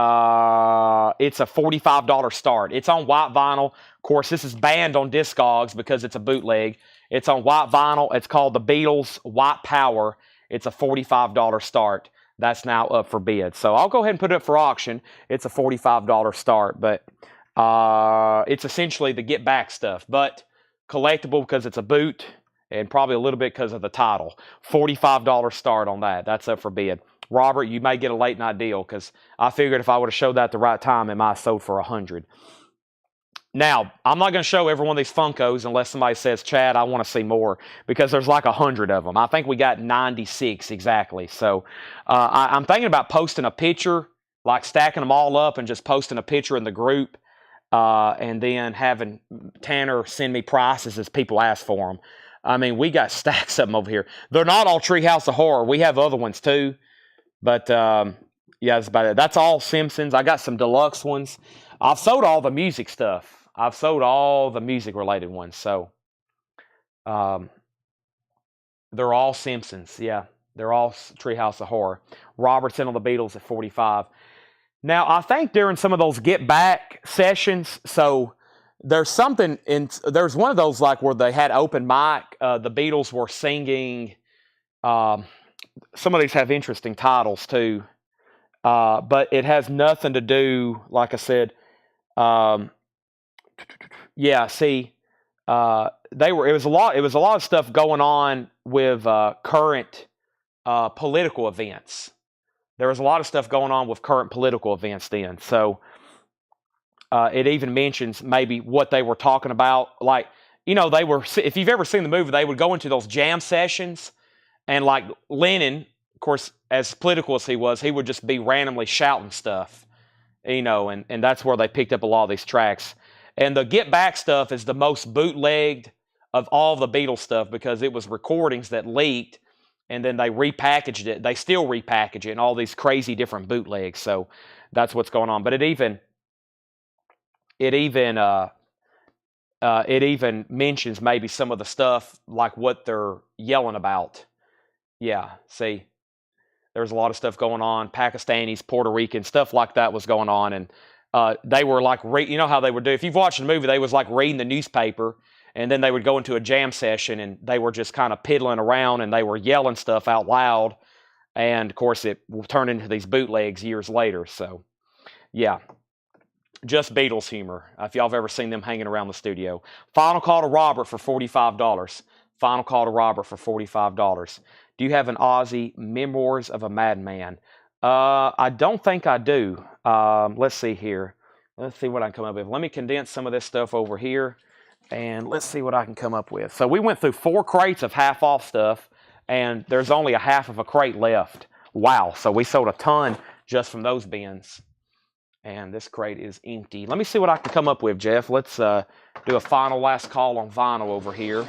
a $45 start. It's on white vinyl. Of course, this is banned on Discogs because it's a bootleg. It's on white vinyl. It's called the Beatles White Power. It's a $45 start. That's now up for bid. So I'll go ahead and put it up for auction. It's a $45 start, but it's essentially the Get Back stuff, but collectible because it's a boot and probably a little bit because of the title. $45 start on that. That's up for bid. Robert, you may get a late night deal because I figured if I would have showed that at the right time, it might have sold for $100. Now, I'm not going to show every one of these Funkos unless somebody says, Chad, I want to see more, because there's like 100 of them. I think we got 96 exactly. So I'm thinking about posting a picture, like stacking them all up and just posting a picture in the group, and then having Tanner send me prices as people ask for them. I mean, we got stacks of them over here. They're not all Treehouse of Horror. We have other ones too. But yeah, that's about it. That's all Simpsons. I got some deluxe ones. I've sold all the music stuff. I've sold all the music-related ones, so they're all Simpsons. Yeah, they're all Treehouse of Horror. Robertson on the Beatles at 45. Now, I think during some of those Get Back sessions, so there's something there's one of those like where they had open mic. The Beatles were singing. Some of these have interesting titles too, but it has nothing to do, like I said. Yeah, see, it was a lot of stuff going on with current political events. There was a lot of stuff going on with current political events then. So it even mentions maybe what they were talking about. Like, you know, if you've ever seen the movie, they would go into those jam sessions, and like Lennon, of course, as political as he was, he would just be randomly shouting stuff, you know, and that's where they picked up a lot of these tracks. And the Get Back stuff is the most bootlegged of all the Beatles stuff because it was recordings that leaked, and then they repackaged it. They still repackage it in all these crazy different bootlegs. So that's what's going on. But it even mentions maybe some of the stuff like what they're yelling about. Yeah, see, there's a lot of stuff going on. Pakistanis, Puerto Rican, stuff like that was going on, and they were like, you know how they would do. If you've watched the movie, they was like reading the newspaper, and then they would go into a jam session, and they were just kind of piddling around, and they were yelling stuff out loud, and of course it turned into these bootlegs years later. So, yeah, just Beatles humor. If y'all have ever seen them hanging around the studio. Final call to Robert for $45. Final call to Robert for $45. Do you have an Ozzy Memoirs of a Madman? I don't think I do. Let's see here. Let's see what I can come up with. Let me condense some of this stuff over here, and let's see what I can come up with. So we went through 4 crates of half-off stuff, and there's only a half of a crate left. Wow. So we sold a ton just from those bins, and this crate is empty. Let me see what I can come up with, Jeff. Let's do a final last call on vinyl over here.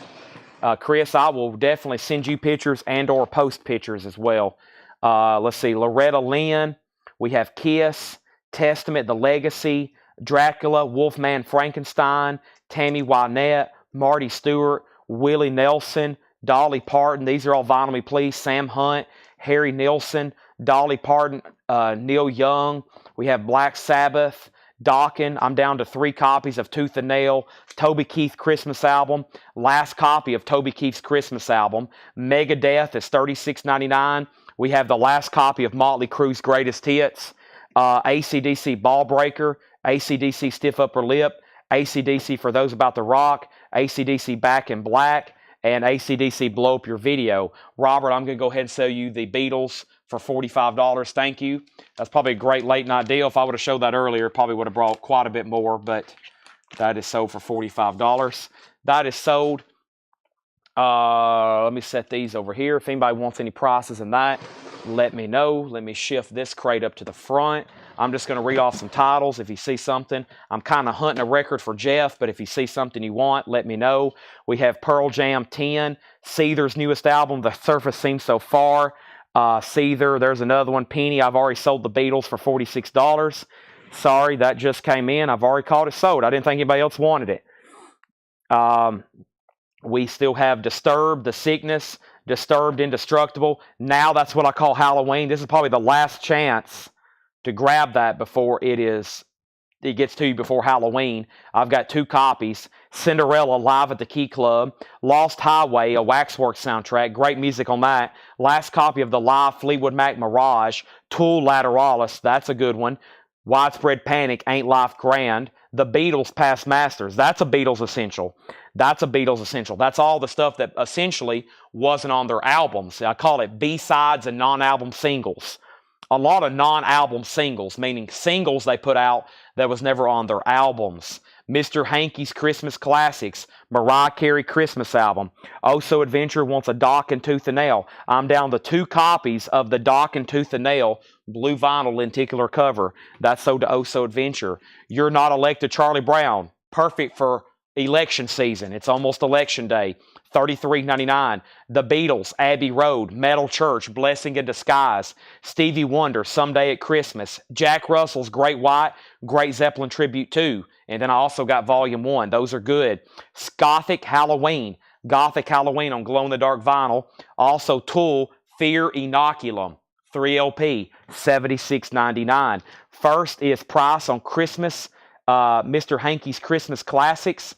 Chris, I will definitely send you pictures and or post pictures as well. Let's see, Loretta Lynn. We have Kiss, Testament, The Legacy, Dracula, Wolfman Frankenstein, Tammy Wynette, Marty Stewart, Willie Nelson, Dolly Parton. These are all Vinyl Me Please. Sam Hunt, Harry Nilsson, Dolly Parton, Neil Young. We have Black Sabbath, Dokken. I'm down to 3 copies of Tooth and Nail. Toby Keith Christmas album. Last copy of Toby Keith's Christmas album. Megadeth is $36.99. We have the last copy of Motley Crue's Greatest Hits. ACDC Ball Breaker. ACDC Stiff Upper Lip. ACDC For Those About to Rock, ACDC Back in Black, and ACDC Blow Up Your Video. Robert, I'm going to go ahead and sell you the Beatles for $45. Thank you. That's probably a great late night deal. If I would have showed that earlier, probably would have brought quite a bit more, but that is sold for $45. That is sold. Let me set these over here. If anybody wants any prices in that, let me know. Let me shift this crate up to the front. I'm just going to read off some titles. If you see something, I'm kind of hunting a record for Jeff, but if you see something you want, let me know. We have Pearl Jam 10, Seether's newest album, The Surface Seems So Far. Seether, there's another one. Penny, I've already sold the Beatles for $46. Sorry, that just came in. I've already called it sold. I didn't think anybody else wanted it. We still have Disturbed, The Sickness, Disturbed, Indestructible. Now that's what I call Halloween. This is probably the last chance to grab that before it gets to you before Halloween. I've got 2 copies. Cinderella, Live at the Key Club. Lost Highway, a Waxworks soundtrack. Great music on that. Last copy of the live Fleetwood Mac Mirage. Tool, Lateralis. That's a good one. Widespread Panic, Ain't Life Grand. The Beatles, Past Masters. That's a Beatles essential. That's a Beatles essential. That's all the stuff that essentially wasn't on their albums. I call it B-sides and non-album singles. A lot of non-album singles, meaning singles they put out that was never on their albums. Mr. Hankey's Christmas Classics, Mariah Carey Christmas album. Oh So Adventure wants a Dock and Tooth and Nail. I'm down to 2 copies of the Dock and Tooth and Nail blue vinyl lenticular cover. That's sold to Oh So Adventure. You're Not Elected, Charlie Brown. Perfect for election season. It's almost election day. $33.99. The Beatles, Abbey Road, Metal Church, Blessing in Disguise, Stevie Wonder, Someday at Christmas, Jack Russell's Great White, Great Zeppelin Tribute 2, and then I also got Volume 1. Those are good. Gothic Halloween on glow-in-the-dark vinyl. Also Tool, Fear Inoculum, 3LP, $76.99. First is price on Christmas, Mr. Hankey's Christmas Classics.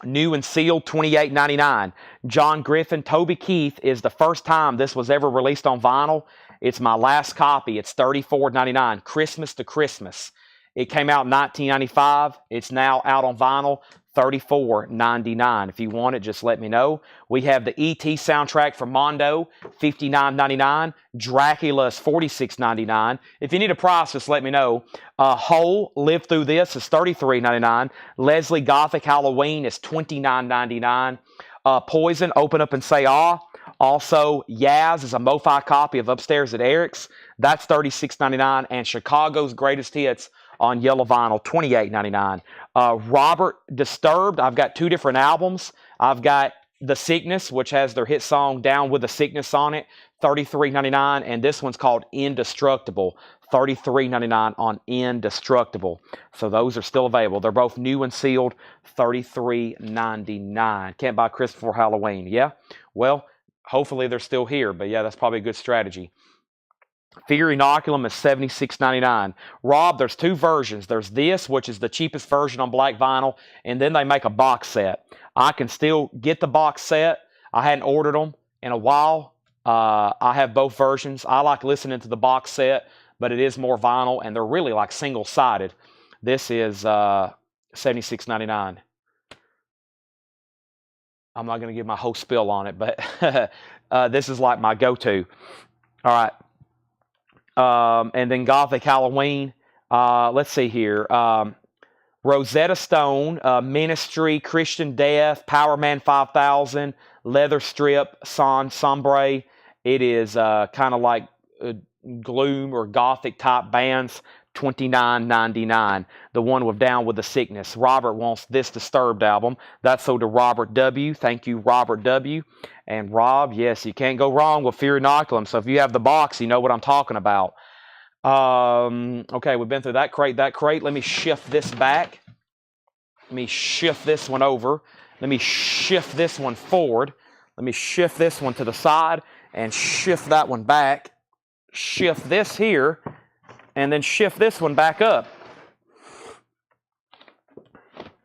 New and sealed, $28.99. John Griffin, Toby Keith is the first time this was ever released on vinyl. It's my last copy. It's $34.99. Christmas to Christmas. It came out in 1995. It's now out on vinyl. $34.99. If you want it, just let me know. We have the E.T. soundtrack from Mondo, $59.99. Dracula is $46.99. If you need a price, just let me know. Hole, Live Through This is $33.99. Leslie Gothic Halloween is $29.99. Poison, Open Up and Say Ah. Also, Yaz is a Mofi copy of Upstairs at Eric's. That's $36.99. And Chicago's Greatest Hits on yellow vinyl, $28.99. Robert, Disturbed, I've got 2 different albums. I've got The Sickness, which has their hit song Down With the Sickness on it, $33.99. And this one's called Indestructible, $33.99 on Indestructible. So those are still available. They're both new and sealed, $33.99. Can't buy Christmas before Halloween. Yeah? Well, hopefully they're still here. But yeah, that's probably a good strategy. Fear Inoculum is $76.99. Rob, there's 2 versions. There's this, which is the cheapest version on black vinyl, and then they make a box set. I can still get the box set. I hadn't ordered them in a while. I have both versions. I like listening to the box set, but it is more vinyl, and they're really like single-sided. This is $76.99. I'm not going to give my whole spill on it, but this is like my go-to. All right. And then Gothic Halloween. Let's see here. Rosetta Stone, Ministry, Christian Death, Power Man 5000, Leather Strip, Sombre. It is kind of like gloom or gothic type bands. $29.99. The one with Down With the Sickness. Robert wants this Disturbed album. That's sold to Robert W. Thank you, Robert W. And Rob, yes, you can't go wrong with Fear Inoculum. So if you have the box, you know what I'm talking about. Okay, we've been through that crate. Let me shift this back. Let me shift this one over. Let me shift this one forward. Let me shift this one to the side and shift that one back. Shift this here and then shift this one back up.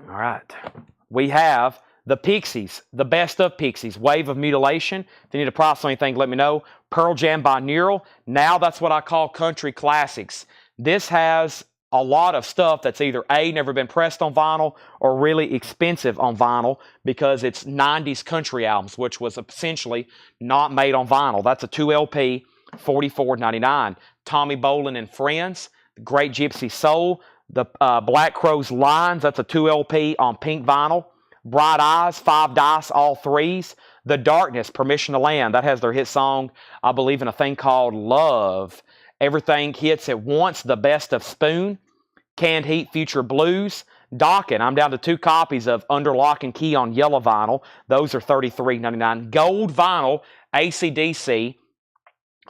All right. We have the Pixies, the best of Pixies, Wave of Mutilation. If you need a price on anything, let me know. Pearl Jam Binaural. Now that's what I call country classics. This has a lot of stuff that's either A, never been pressed on vinyl, or really expensive on vinyl because it's 90s country albums, which was essentially not made on vinyl. That's a 2 LP, $44.99. Tommy Bolin and Friends, Great Gypsy Soul, the Black Crowes Lines, that's a 2 LP on pink vinyl. Bright Eyes, 5 Dice, all threes. The Darkness, Permission to Land, that has their hit song, I believe, in a thing called Love. Everything Hits at Once, The Best of Spoon. Canned Heat, Future Blues. Dokken, I'm down to 2 copies of Under Lock and Key on yellow vinyl. Those are $33.99. Gold vinyl, ACDC,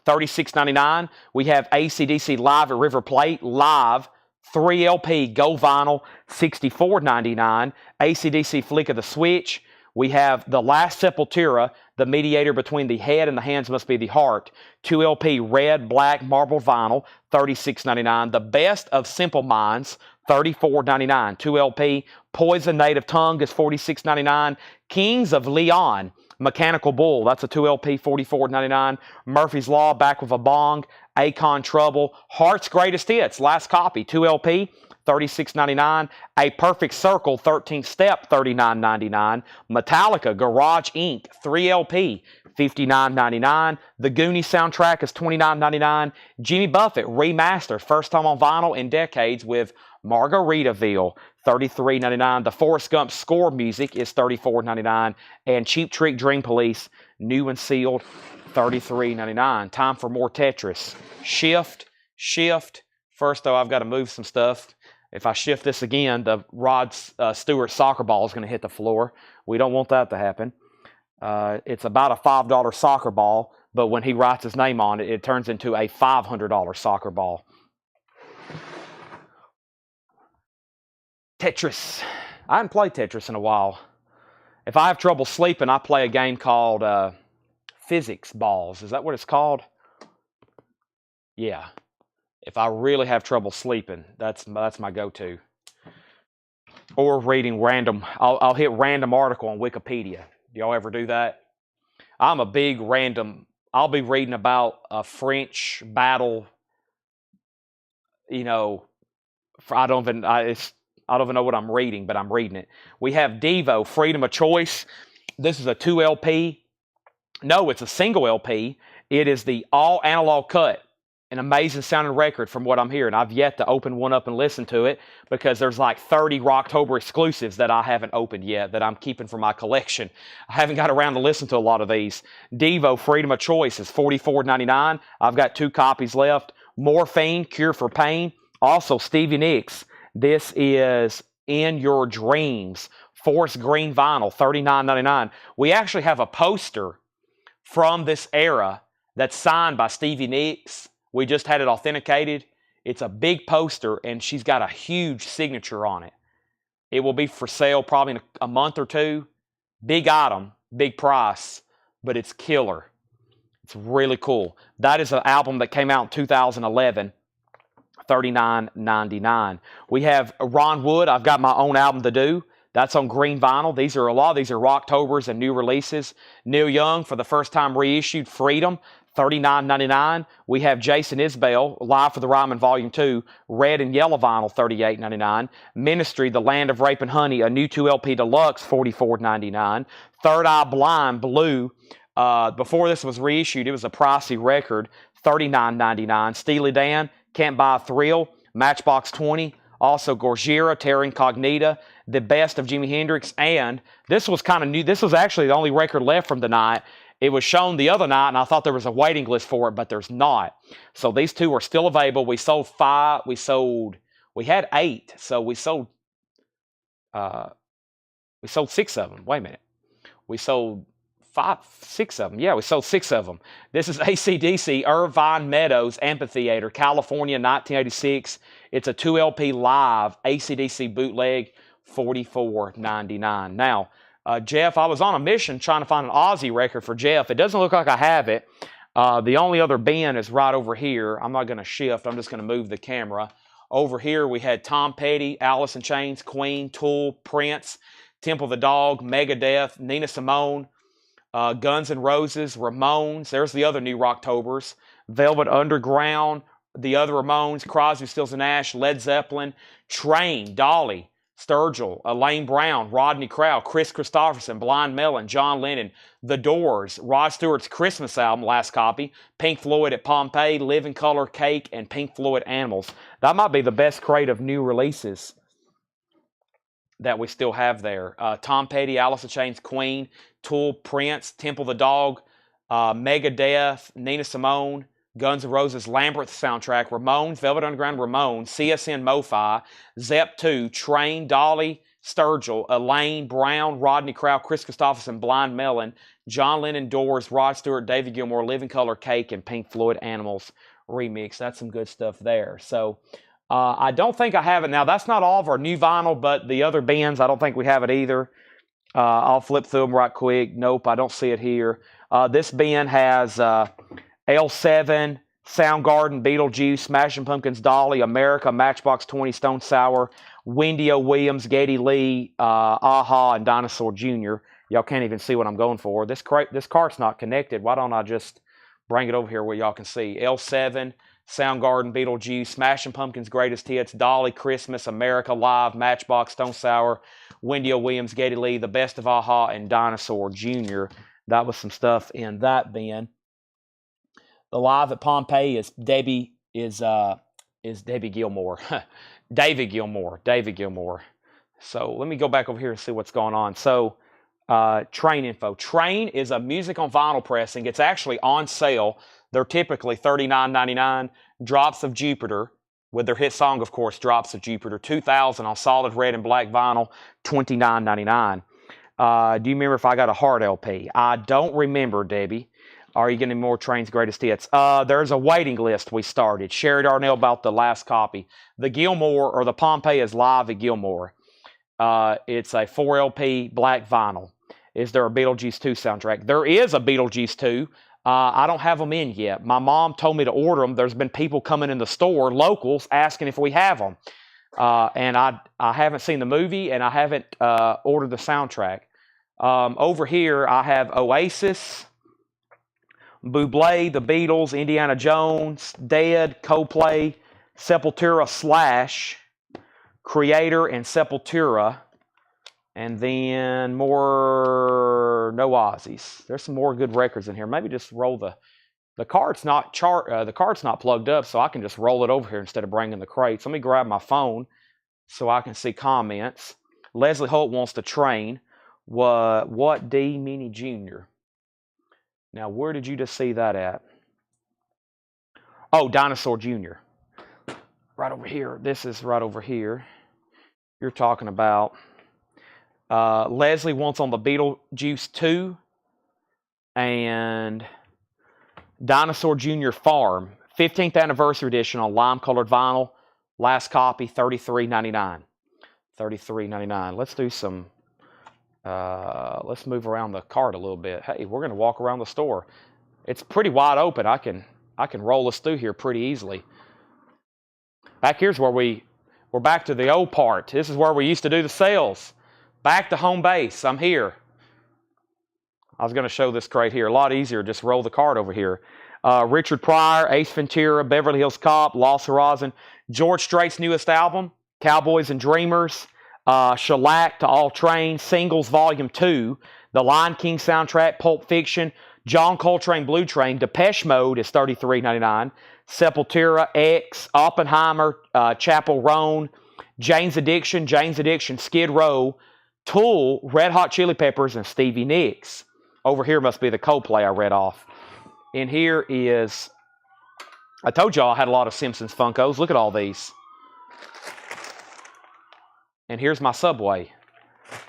$36.99. We have ACDC Live at River Plate, live, 3 LP, gold vinyl, $64.99. ACDC Flick of the Switch. We have The Last Sepultura, the mediator between the head and the hands must be the heart. 2 LP, red, black, marble vinyl, $36.99. The Best of Simple Minds, $34.99. 2 LP, Poison Native Tongue is $46.99. Kings of Leon, Mechanical Bull, that's a 2 LP, $44.99. Murphy's Law, Back with a Bong. Akon Trouble. Heart's Greatest Hits, last copy, 2 LP, $36.99. A Perfect Circle, 13th Step, $39.99. Metallica, Garage Inc., 3 LP, $59.99. The Goonies soundtrack is $29.99. Jimmy Buffett, remastered, first time on vinyl in decades with Margaritaville, $33.99. The Forrest Gump score music is $34.99. And Cheap Trick Dream Police, new and sealed, $33.99. Time for more Tetris. Shift. First, though, I've got to move some stuff. If I shift this again, the Rod Stewart soccer ball is going to hit the floor. We don't want that to happen. It's about a $5 soccer ball, but when he writes his name on it, it turns into a $500 soccer ball. Tetris. I haven't played Tetris in a while. If I have trouble sleeping, I play a game called Physics Balls. Is that what it's called? Yeah. If I really have trouble sleeping, that's my go-to. Or reading random. I'll hit random article on Wikipedia. Do y'all ever do that? I'm a big random. I'll be reading about a French battle. You know, I don't even know what I'm reading, but I'm reading it. We have Devo, Freedom of Choice. This is a 2 LP. No, it's a single LP. It is the all analog cut. An amazing sounding record from what I'm hearing. I've yet to open one up and listen to it because there's like 30 Rocktober exclusives that I haven't opened yet that I'm keeping for my collection. I haven't got around to listen to a lot of these. Devo, Freedom of Choice is $44.99. I've got 2 copies left. Morphine, Cure for Pain. Also, Stevie Nicks. This is In Your Dreams. Forest Green vinyl, $39.99. We actually have a poster from this era that's signed by Stevie Nicks. We just had it authenticated. It's a big poster, and she's got a huge signature on it. It will be for sale probably in a month or 2. Big item, big price, but it's killer. It's really cool. That is an album that came out in 2011, $39.99. We have Ron Wood. I've got my own album to do. That's on green vinyl. A lot of these are Rocktobers and new releases. Neil Young, for the first time reissued, Freedom, $39.99. We have Jason Isbell, Live for the Ryman Volume 2, red and yellow vinyl, $38.99. Ministry, The Land of Rape and Honey, a new 2 LP deluxe, $44.99. Third Eye Blind, blue. Before this was reissued, it was a pricey record, $39.99. Steely Dan, Can't Buy a Thrill, Matchbox 20. Also Gojira, Terra Incognita, The Best of Jimi Hendrix, and this was kind of new. This was actually the only record left from the night. It was shown the other night, and I thought there was a waiting list for it, but there's not. So these 2 are still available. We sold 5. We had 8, so we sold 6 of them. Wait a minute. We sold 6 of them. Yeah, we sold 6 of them. This is ACDC, Irvine Meadows Amphitheater, California, 1986. It's a 2 LP live ACDC bootleg, $44.99. Now, Jeff, I was on a mission trying to find an Ozzy record for Jeff. It doesn't look like I have it. The only other bin is right over here. I'm not going to shift. I'm just going to move the camera. Over here, we had Tom Petty, Alice in Chains, Queen, Tool, Prince, Temple of the Dog, Megadeth, Nina Simone, Guns N' Roses, Ramones. There's the other new Rocktobers. Velvet Underground, the other Ramones, Crosby, Stills and Nash, Led Zeppelin, Train, Dolly, Sturgill, Elaine Brown, Rodney Crowell, Chris Christopherson, Blind Melon, John Lennon, The Doors, Rod Stewart's Christmas album, last copy, Pink Floyd at Pompeii, Living Color, Cake, and Pink Floyd Animals. That might be the best crate of new releases that we still have there. Tom Petty, Alice in Chains, Queen, Tool, Prince, Temple the Dog, Megadeth, Nina Simone, Guns N' Roses, Labyrinth soundtrack, Ramones, Velvet Underground, Ramones, CSN, Mofi, Zepp 2, Train, Dolly, Sturgill, Elaine Brown, Rodney Crowell, Chris Christopherson, Blind Melon, John Lennon, Doors, Rod Stewart, David Gilmour, Living Color, Cake, and Pink Floyd Animals remix. That's some good stuff there. So I don't think I have it. Now, that's not all of our new vinyl, but the other bands, I don't think we have it either. I'll flip through them right quick. Nope, I don't see it here. This bin has L7, Soundgarden, Beetlejuice, Smashing Pumpkins, Dolly, America, Matchbox 20, Stone Sour, Wendy O. Williams, Geddy Lee, Aha, and Dinosaur Jr. Y'all can't even see what I'm going for. This cart's not connected. Why don't I just bring it over here where y'all can see? L7, Soundgarden, Beetlejuice, Smashing Pumpkins' Greatest Hits, Dolly, Christmas, America, Live, Matchbox, Stone Sour, Wendy O. Williams, Geddy Lee, The Best of Aha, and Dinosaur Jr. That was some stuff in that bin. The Live at Pompeii is Debbie Gilmour. David Gilmour. So let me go back over here and see what's going on. So Train info. Train is a music on vinyl pressing. It's actually on sale. They're typically $39.99. Drops of Jupiter, with their hit song, of course, Drops of Jupiter, $2,000 on solid red and black vinyl, $29.99. Do you remember if I got a hard LP? I don't remember, Debbie. Are you getting more Train's Greatest Hits? There's a waiting list we started. Sherry Darnell about the last copy. The Gilmour, or the Pompeii, is live at Gilmour. It's a 4LP black vinyl. Is there a Beetlejuice 2 soundtrack? There is a Beetlejuice 2. I don't have them in yet. My mom told me to order them. There's been people coming in the store, locals, asking if we have them. And I haven't seen the movie, and I haven't ordered the soundtrack. Over here, I have Oasis, Bublé, The Beatles, Indiana Jones, Dead, Coldplay, Sepultura Slash, Creator, and Sepultura. And then more, no Ozzy's. There's some more good records in here. Maybe just roll the card's not plugged up, so I can just roll it over here instead of bringing the crates. Let me grab my phone so I can see comments. Leslie Holt wants to Train. What D. Meany Jr.? Now, where did you just see that at? Oh, Dinosaur Jr. Right over here. This is right over here. You're talking about... Leslie wants on the Beetlejuice 2 and Dinosaur Jr. Farm, 15th anniversary edition on lime-colored vinyl. Last copy, $33.99. $33.99. Let's do some... let's move around the cart a little bit. Hey, we're going to walk around the store. It's pretty wide open. I can roll us through here pretty easily. Back here's where we're back to the old part. This is where we used to do the sales. Back to home base. I'm here. I was going to show this crate here. A lot easier. Just roll the card over here. Richard Pryor, Ace Ventura, Beverly Hills Cop, Lost Horizon. George Strait's newest album, Cowboys and Dreamers. Shellac to All Train, Singles Volume 2. The Lion King soundtrack, Pulp Fiction. John Coltrane Blue Train. Depeche Mode is $33.99. Sepultura, X, Oppenheimer, Chapel Roan. Jane's Addiction, Skid Row. Tool, Red Hot Chili Peppers, and Stevie Nicks. Over here must be the Coldplay I read off. In here is... I told y'all I had a lot of Simpsons Funkos. Look at all these. And here's my Subway,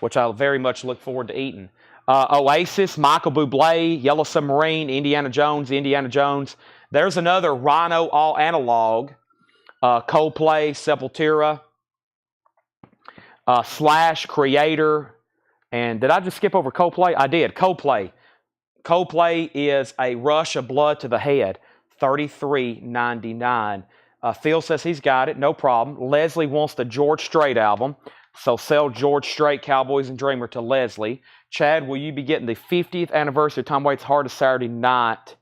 which I very much look forward to eating. Oasis, Michael Bublé, Yellow Submarine, Indiana Jones. There's another Rhino All Analog, Coldplay, Sepultura, Slash, Creator. And did I just skip over Coldplay? I did. Coldplay. Coldplay is A Rush of Blood to the Head, $33.99. Phil says he's got it, no problem. Leslie wants the George Strait album, so sell George Strait, Cowboys and Dreamer to Leslie. Chad, will you be getting the 50th anniversary of Tom Waits' Hardest Saturday Night,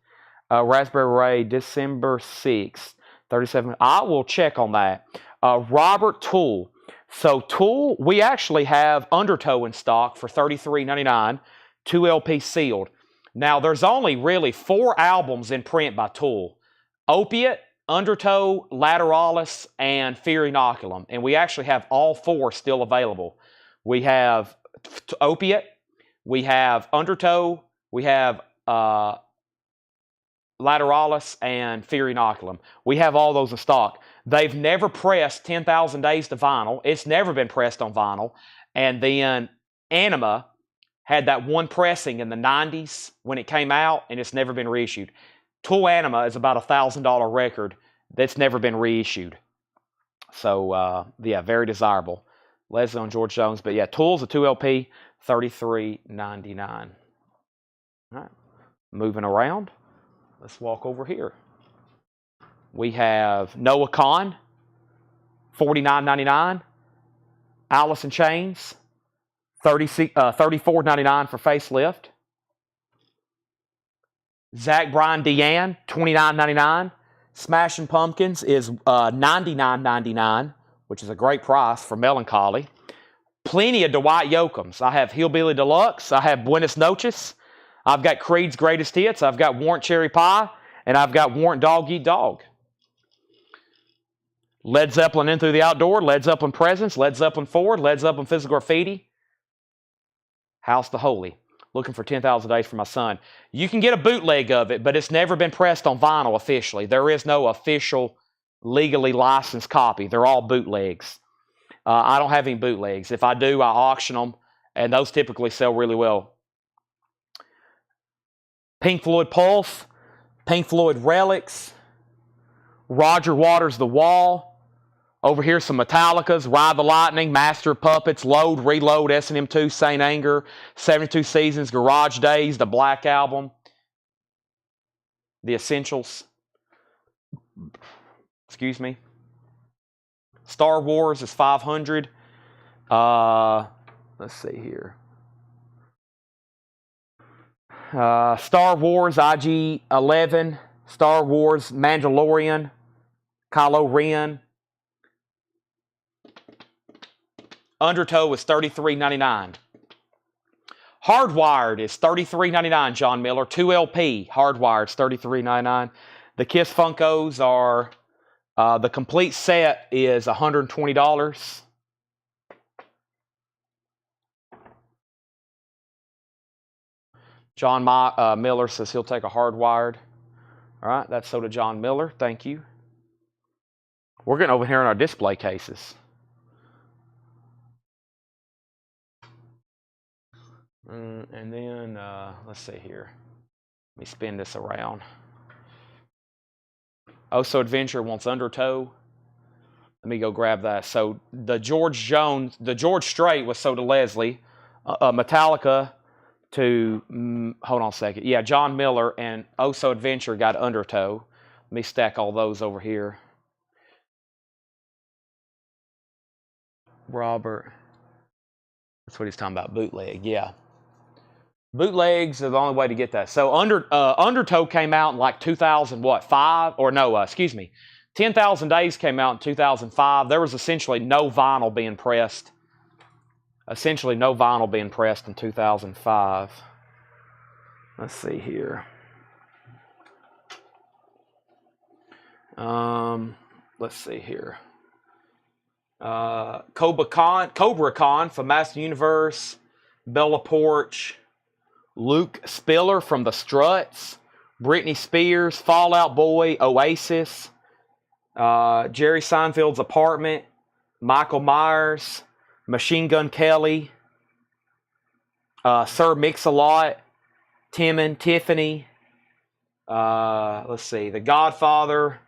Raspberry Ray, December 6th? 37. I will check on that. Robert Toole. So Toole, we actually have Undertow in stock for $33.99, 2 LP sealed. Now, there's only really 4 albums in print by Toole. Opiate, Undertow, Lateralis, and Fear Inoculum. And we actually have all 4 still available. We have Opiate, we have Undertow, we have Lateralis, and Fear Inoculum. We have all those in stock. They've never pressed 10,000 Days to vinyl. It's never been pressed on vinyl. And then Anima had that one pressing in the 90s when it came out, and it's never been reissued. Tool Anima is about a $1,000 record that's never been reissued. So, yeah, very desirable. Leslie and George Jones. But, yeah, Tool's a 2 LP, $33.99. All right, moving around. Let's walk over here. We have Noah Kahan, $49.99. Alice in Chains, $34.99 for Facelift. Zach Bryan Deanne, $29.99. Smashing Pumpkins is $99.99, which is a great price for Melancholy. Plenty of Dwight Yoakams. I have Hillbilly Deluxe. I have Buenos Noches. I've got Creed's Greatest Hits. I've got Warrant Cherry Pie. And I've got Warrant Dog Eat Dog. Led Zeppelin In Through the Outdoor. Led Zeppelin Presence. Led Zeppelin Forward. Led Zeppelin Physical Graffiti. House the Holy. Looking for 10,000 Days for my son. You can get a bootleg of it, but it's never been pressed on vinyl officially. There is no official, legally licensed copy. They're all bootlegs. I don't have any bootlegs. If I do, I auction them, and those typically sell really well. Pink Floyd Pulse, Pink Floyd Relics, Roger Waters' The Wall. Over here, some Metallicas, Ride the Lightning, Master of Puppets, Load, Reload, S&M 2, Saint Anger, 72 Seasons, Garage Days, the Black Album, The Essentials. Excuse me. Star Wars is $500. Let's see here. Star Wars IG-11, Star Wars Mandalorian, Kylo Ren. Undertow is $33.99. Hardwired is $33.99, John Miller. 2 LP, Hardwired is $33.99. The Kiss Funkos are, the complete set is $120. John Miller says he'll take a hardwired. All right, that's so to John Miller. Thank you. We're getting over here in our display cases. And then, let's see here. Let me spin this around. Oh, so Adventure wants Undertow. Let me go grab that. So the George Strait was sold to Leslie. Metallica to, hold on a second. Yeah, John Miller and Oh So Adventure got Undertow. Let me stack all those over here. Robert. That's what he's talking about, bootleg. Yeah. Bootlegs are the only way to get that. So Undertow came out in like 2005, or no, excuse me. 10,000 Days came out in 2005. There was essentially no vinyl being pressed. Essentially no vinyl being pressed in 2005. Let's see here. Let's see here. Cobra Khan from Master Universe. Bella Porch. Luke Spiller from The Struts. Britney Spears. Fall Out Boy. Oasis. Jerry Seinfeld's Apartment. Michael Myers. Machine Gun Kelly. Sir Mix-a-Lot. Tim and Tiffany. Let's see. The Godfather.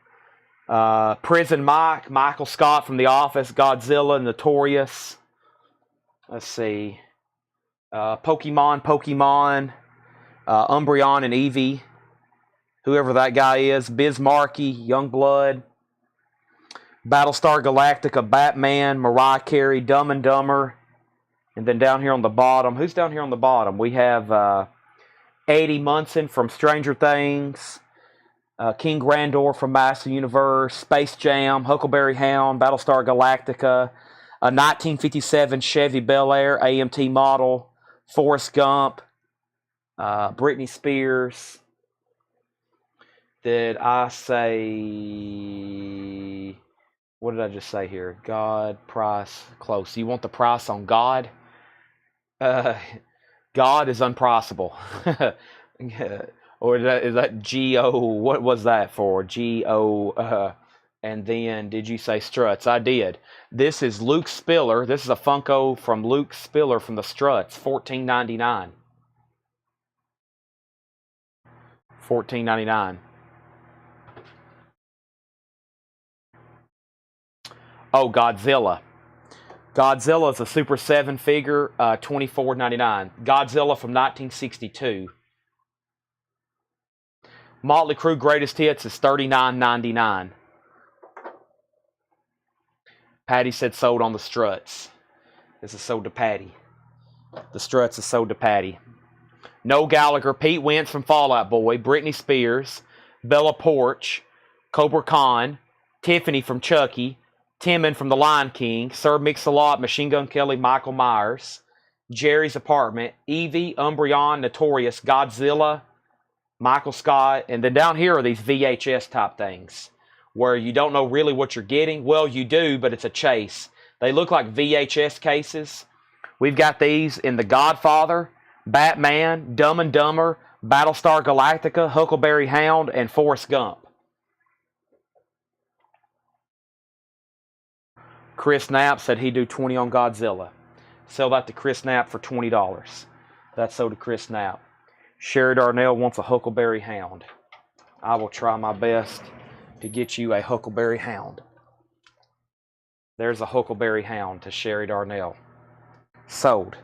Prison Mike. Michael Scott from The Office. Godzilla. Notorious. Let's see. Pokemon. Umbreon and Eevee. Whoever that guy is. Bismarcky. Youngblood. Battlestar Galactica, Batman, Mariah Carey, Dumb and Dumber. And then down here on the bottom, who's down here on the bottom? We have Eddie Munson from Stranger Things, King Grandor from Master Universe, Space Jam, Huckleberry Hound, Battlestar Galactica, a 1957 Chevy Bel Air AMT model, Forrest Gump, Britney Spears. Did I say... What did I just say here? God, price, close. You want the price on God? God is unpriceable. Or is that G-O? What was that for? G-O. And then, did you say Struts? I did. This is Luke Spiller. This is a Funko from Luke Spiller from the Struts. $14.99. $14.99. Oh, Godzilla. Godzilla is a Super 7 figure, $24.99. Godzilla from 1962. Motley Crue Greatest Hits is $39.99. Patty said sold on the Struts. This is sold to Patty. The Struts is sold to Patty. Noel Gallagher, Pete Wentz from Fall Out Boy, Britney Spears, Bella Poarch, Cobra Khan, Tiffany from Chucky, Timon from The Lion King, Sir Mix-a-Lot, Machine Gun Kelly, Michael Myers, Jerry's Apartment, Evie, Umbreon, Notorious, Godzilla, Michael Scott, and then down here are these VHS type things where you don't know really what you're getting. Well, you do, but it's a chase. They look like VHS cases. We've got these in The Godfather, Batman, Dumb and Dumber, Battlestar Galactica, Huckleberry Hound, and Forrest Gump. Chris Knapp said he'd do 20 on Godzilla. Sell that to Chris Knapp for $20. That's sold to Chris Knapp. Sherry Darnell wants a Huckleberry Hound. I will try my best to get you a Huckleberry Hound. There's a Huckleberry Hound to Sherry Darnell. Sold.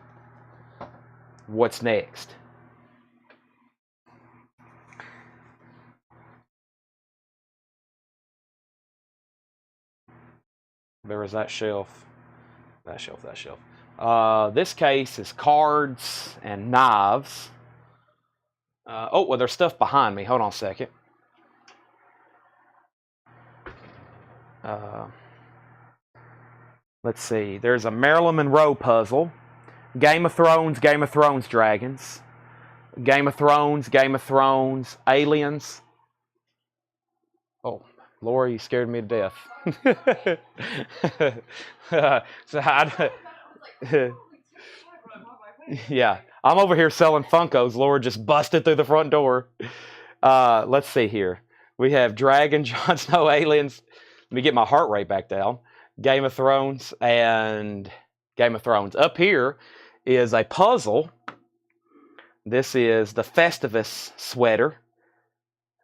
What's next? There was that shelf. That shelf, that shelf. This case is cards and knives. Oh, well, there's stuff behind me. Hold on a second. Let's see. There's a Marilyn Monroe puzzle. Game of Thrones, Dragons. Game of Thrones, Aliens. Oh, Laura, you scared me to death. Yeah, I'm over here selling Funkos. Laura just busted through the front door. Let's see here. We have Dragon, Jon Snow, Aliens. Let me get my heart rate back down. Game of Thrones and Game of Thrones. Up here is a puzzle. This is the Festivus sweater.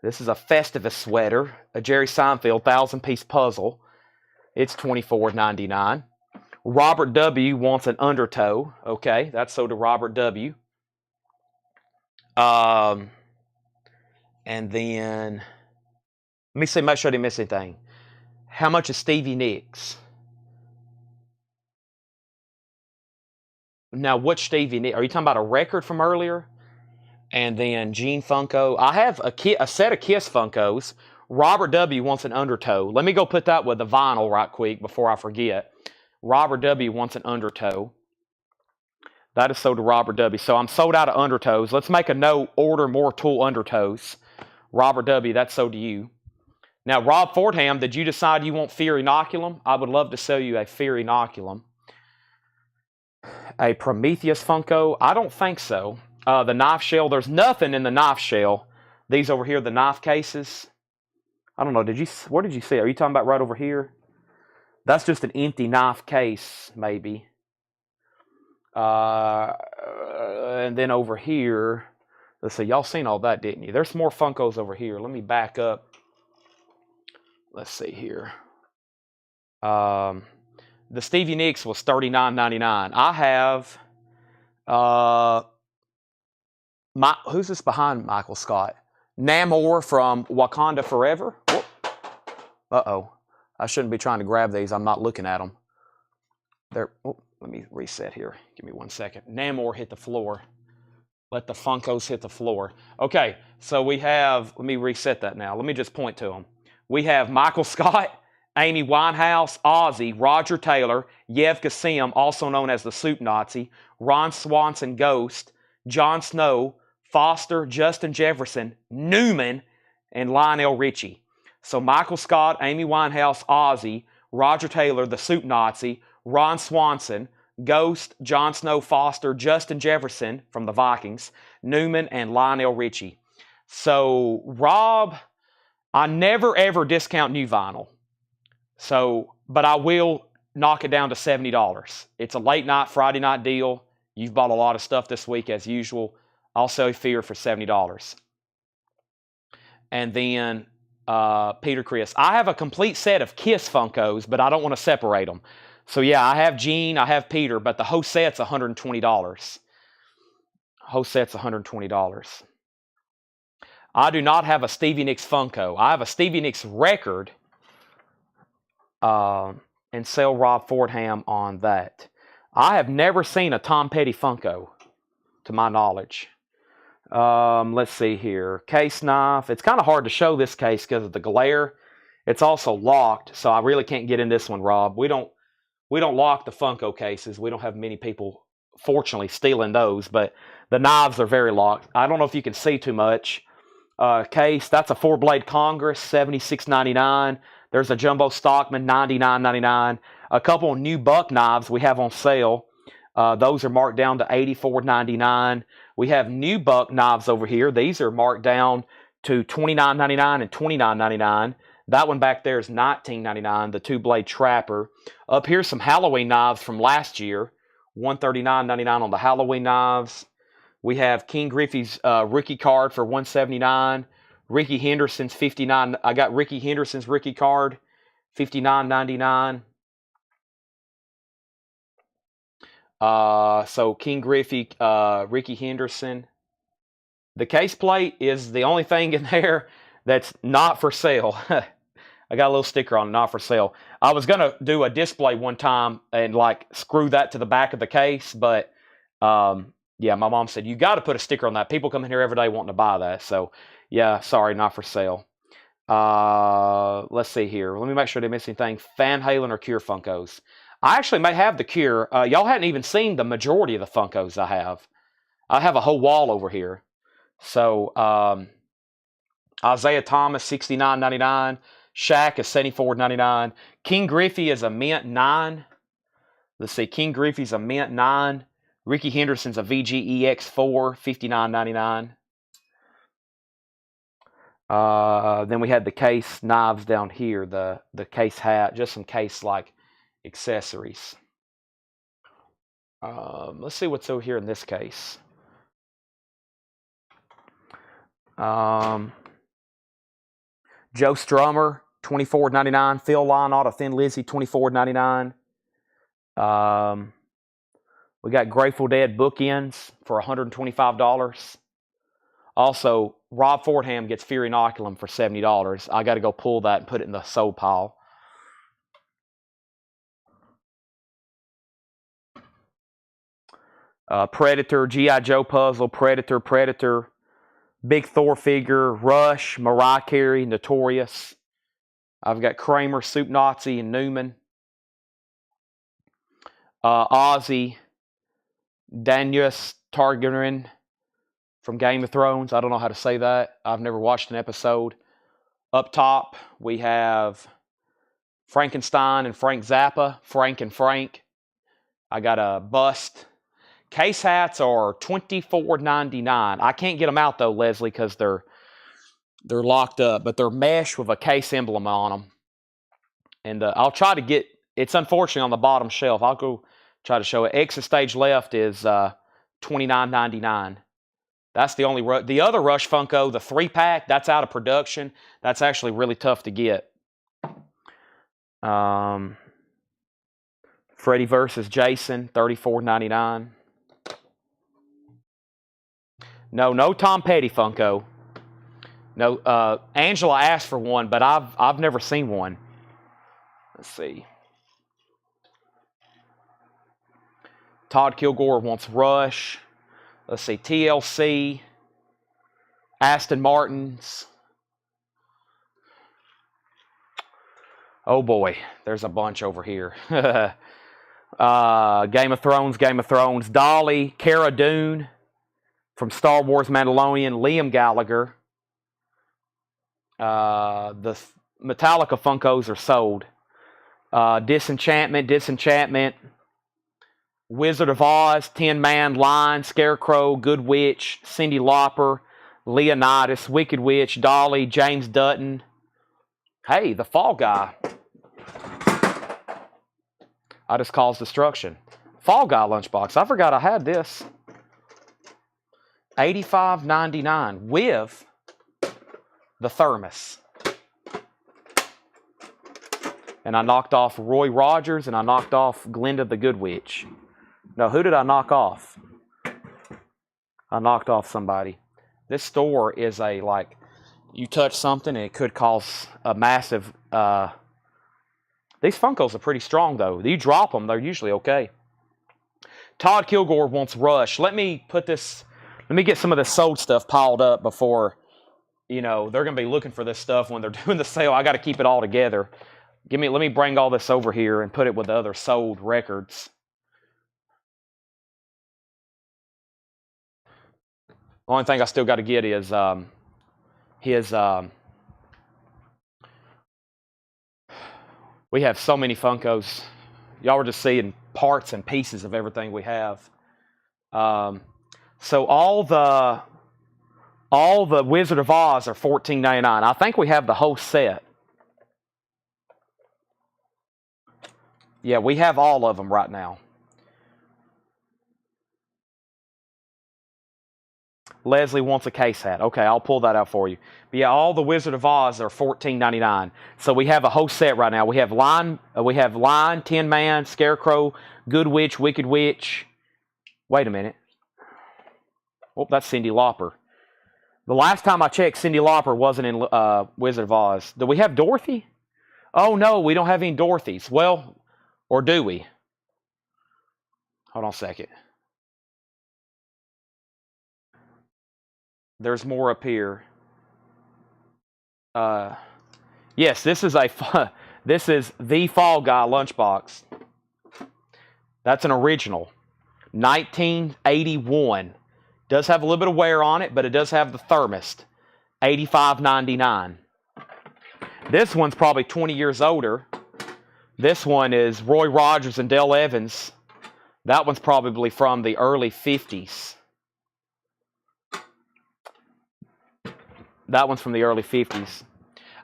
This is a Festivus sweater, a Jerry Seinfeld 1,000-piece puzzle. It's $24.99. Robert W. wants an undertow. Okay, that's sold to Robert W. And then, let me see, make sure I didn't miss anything. How much is Stevie Nicks? Now, which Stevie Nicks? Are you talking about a record from earlier? And then Gene Funko. I have a set of Kiss Funkos. Robert W. wants an undertow. Let me go put that with the vinyl right quick before I forget. Robert W. wants an undertow. That is sold to Robert W. So I'm sold out of undertows. Let's make a note. Order more Tool undertows. Robert W., that's sold to you. Now, Rob Fordham, did you decide you want Fear Inoculum? I would love to sell you a Fear Inoculum. A Prometheus Funko? I don't think so. The knife shell, there's nothing in the knife shell. These over here, the knife cases. I don't know, where did you see? Are you talking about right over here? That's just an empty knife case, maybe. And then over here, let's see, y'all seen all that, didn't you? There's more Funkos over here. Let me back up. Let's see here. The Stevie Nicks was $39.99. I have who's this behind Michael Scott? Namor from Wakanda Forever. Uh-oh. I shouldn't be trying to grab these. I'm not looking at them. There. Oh, let me reset here. Give me 1 second. Namor hit the floor. Let the Funkos hit the floor. Okay, so we have, let me reset that now. Let me just point to them. We have Michael Scott, Amy Winehouse, Ozzy, Roger Taylor, Yev Kassim, also known as the Soup Nazi, Ron Swanson Ghost, Jon Snow, Foster, Justin Jefferson, Newman, and Lionel Richie. So Michael Scott, Amy Winehouse, Ozzy, Roger Taylor, the Soup Nazi, Ron Swanson, Ghost, Jon Snow, Foster, Justin Jefferson from the Vikings, Newman, and Lionel Richie. So, Rob, I never ever discount new vinyl. So, but I will knock it down to $70. It's a late night, Friday night deal. You've bought a lot of stuff this week as usual. I'll sell Fear for $70. And then Peter Chris. I have a complete set of Kiss Funkos, but I don't want to separate them. So yeah, I have Gene, I have Peter, but the whole set's $120. Whole set's $120. I do not have a Stevie Nicks Funko. I have a Stevie Nicks record, and sell Rob Fordham on that. I have never seen a Tom Petty Funko, to my knowledge. Let's see here. Case knife. It's kind of hard to show this case because of the glare. It's also locked, so I really can't get in this one, Rob. We don't lock the Funko cases. We don't have many people, fortunately, stealing those, but the knives are very locked. I don't know if you can see too much. Case, that's a 4-blade Congress, $76.99. There's a Jumbo Stockman, $99.99. A couple of new buck knives we have on sale. Those are marked down to $84.99. We have new buck knives over here. These are marked down to $29.99 and $29.99. That one back there is $19.99, the 2-blade Trapper. Up here's some Halloween knives from last year, $139.99 on the Halloween knives. We have King Griffey's rookie card for $179. Ricky Henderson's $59. I got Ricky Henderson's rookie card, $59.99. So King Griffey, Ricky Henderson. The case plate is the only thing in there that's not for sale. I got a little sticker on it, not for sale. I was going to do a display one time and like screw that to the back of the case, but yeah, my mom said, you got to put a sticker on that. People come in here every day wanting to buy that. So yeah, sorry, not for sale. Let's see here. Let me make sure I didn't miss anything. Van Halen or Cure Funkos. I actually may have the Cure. Y'all hadn't even seen the majority of the Funkos I have. I have a whole wall over here. So Isaiah Thomas, $69.99. Shaq is $74.99. King Griffey is a mint 9. Let's see. King Griffey's a mint 9. Ricky Henderson's a VGEX4, $59.99. Then we had the case knives down here, the case hat, just some case like accessories. Let's see what's over here in this case. Joe Strummer, $24.99. Phil Lynott, Thin Lizzy, $24.99. We got Grateful Dead bookends for $125. Also, Rob Fordham gets Fear Inoculum for $70. I got to go pull that and put it in the sold pile. Predator, G.I. Joe puzzle, Predator, Big Thor figure, Rush, Mariah Carey, Notorious. I've got Kramer, Soup Nazi, and Newman. Ozzy, Daenerys Targaryen from Game of Thrones. I don't know how to say that. I've never watched an episode. Up top, we have Frankenstein and Frank Zappa, Frank and Frank. I got a bust. Case hats are $24.99. I can't get them out though, Leslie, because they're locked up, but they're mesh with a case emblem on them. And I'll try to get. It's unfortunately on the bottom shelf. I'll go try to show it. Exit stage left is $29.99. That's the only. The other Rush Funko, the 3-pack, that's out of production. That's actually really tough to get. Freddy versus Jason, $34.99. No Tom Petty Funko. No, Angela asked for one, but I've never seen one. Let's see. Todd Kilgore wants Rush. Let's see, TLC, Aston Martins. Oh boy, there's a bunch over here. Game of Thrones, Dolly, Cara Dune from Star Wars Mandalorian, Liam Gallagher. The Metallica Funkos are sold. Disenchantment, Wizard of Oz, Tin Man, Lion, Scarecrow, Good Witch, Cyndi Lauper, Leonidas, Wicked Witch, Dolly, James Dutton. Hey, the Fall Guy. I just caused destruction. Fall Guy lunchbox. I forgot I had this. $85.99 with the thermos. And I knocked off Roy Rogers and I knocked off Glinda the Good Witch. No, who did I knock off? I knocked off somebody. This store is a, like, you touch something and it could cause a massive... These Funkos are pretty strong, though. You drop them, they're usually okay. Todd Kilgore wants Rush. Let me get some of this sold stuff piled up before, you know, they're going to be looking for this stuff when they're doing the sale. I got to keep it all together. Let me bring all this over here and put it with the other sold records. The only thing I still got to get is his... We have so many Funkos. Y'all were just seeing parts and pieces of everything we have. So all the Wizard of Oz are $14.99. I think we have the whole set. Yeah, we have all of them right now. Leslie wants a case hat. Okay, I'll pull that out for you. But yeah, all the Wizard of Oz are $14.99. So we have a whole set right now. We have Lion, Tin Man, Scarecrow, Good Witch, Wicked Witch. Wait a minute. Oh, that's Cyndi Lauper. The last time I checked, Cyndi Lauper wasn't in Wizard of Oz. Do we have Dorothy? Oh no, we don't have any Dorothys. Well, or do we? Hold on a second. There's more up here. Yes, this is the Fall Guy lunchbox. That's an original. 1981. Does have a little bit of wear on it, but it does have the thermos. $85.99. This one's probably 20 years older. This one is Roy Rogers and Dale Evans. That one's probably from the early 50s. That one's from the early 50s.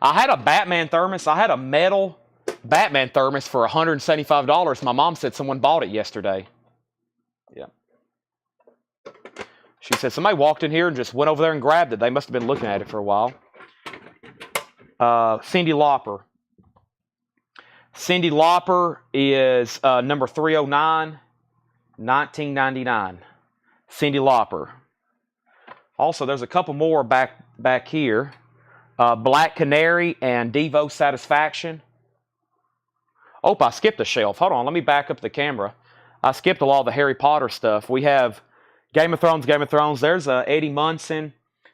I had a Batman thermos. I had a metal Batman thermos for $175. My mom said someone bought it yesterday. Yeah. She said somebody walked in here and just went over there and grabbed it. They must have been looking at it for a while. Cyndi Lauper. Cyndi Lauper is number 309, 1999. Cyndi Lauper. Also, there's a couple more back here. Black Canary and Devo Satisfaction. Oh, I skipped a shelf. Hold on, let me back up the camera. I skipped a lot of the Harry Potter stuff. We have Game of Thrones. There's Eddie Munson.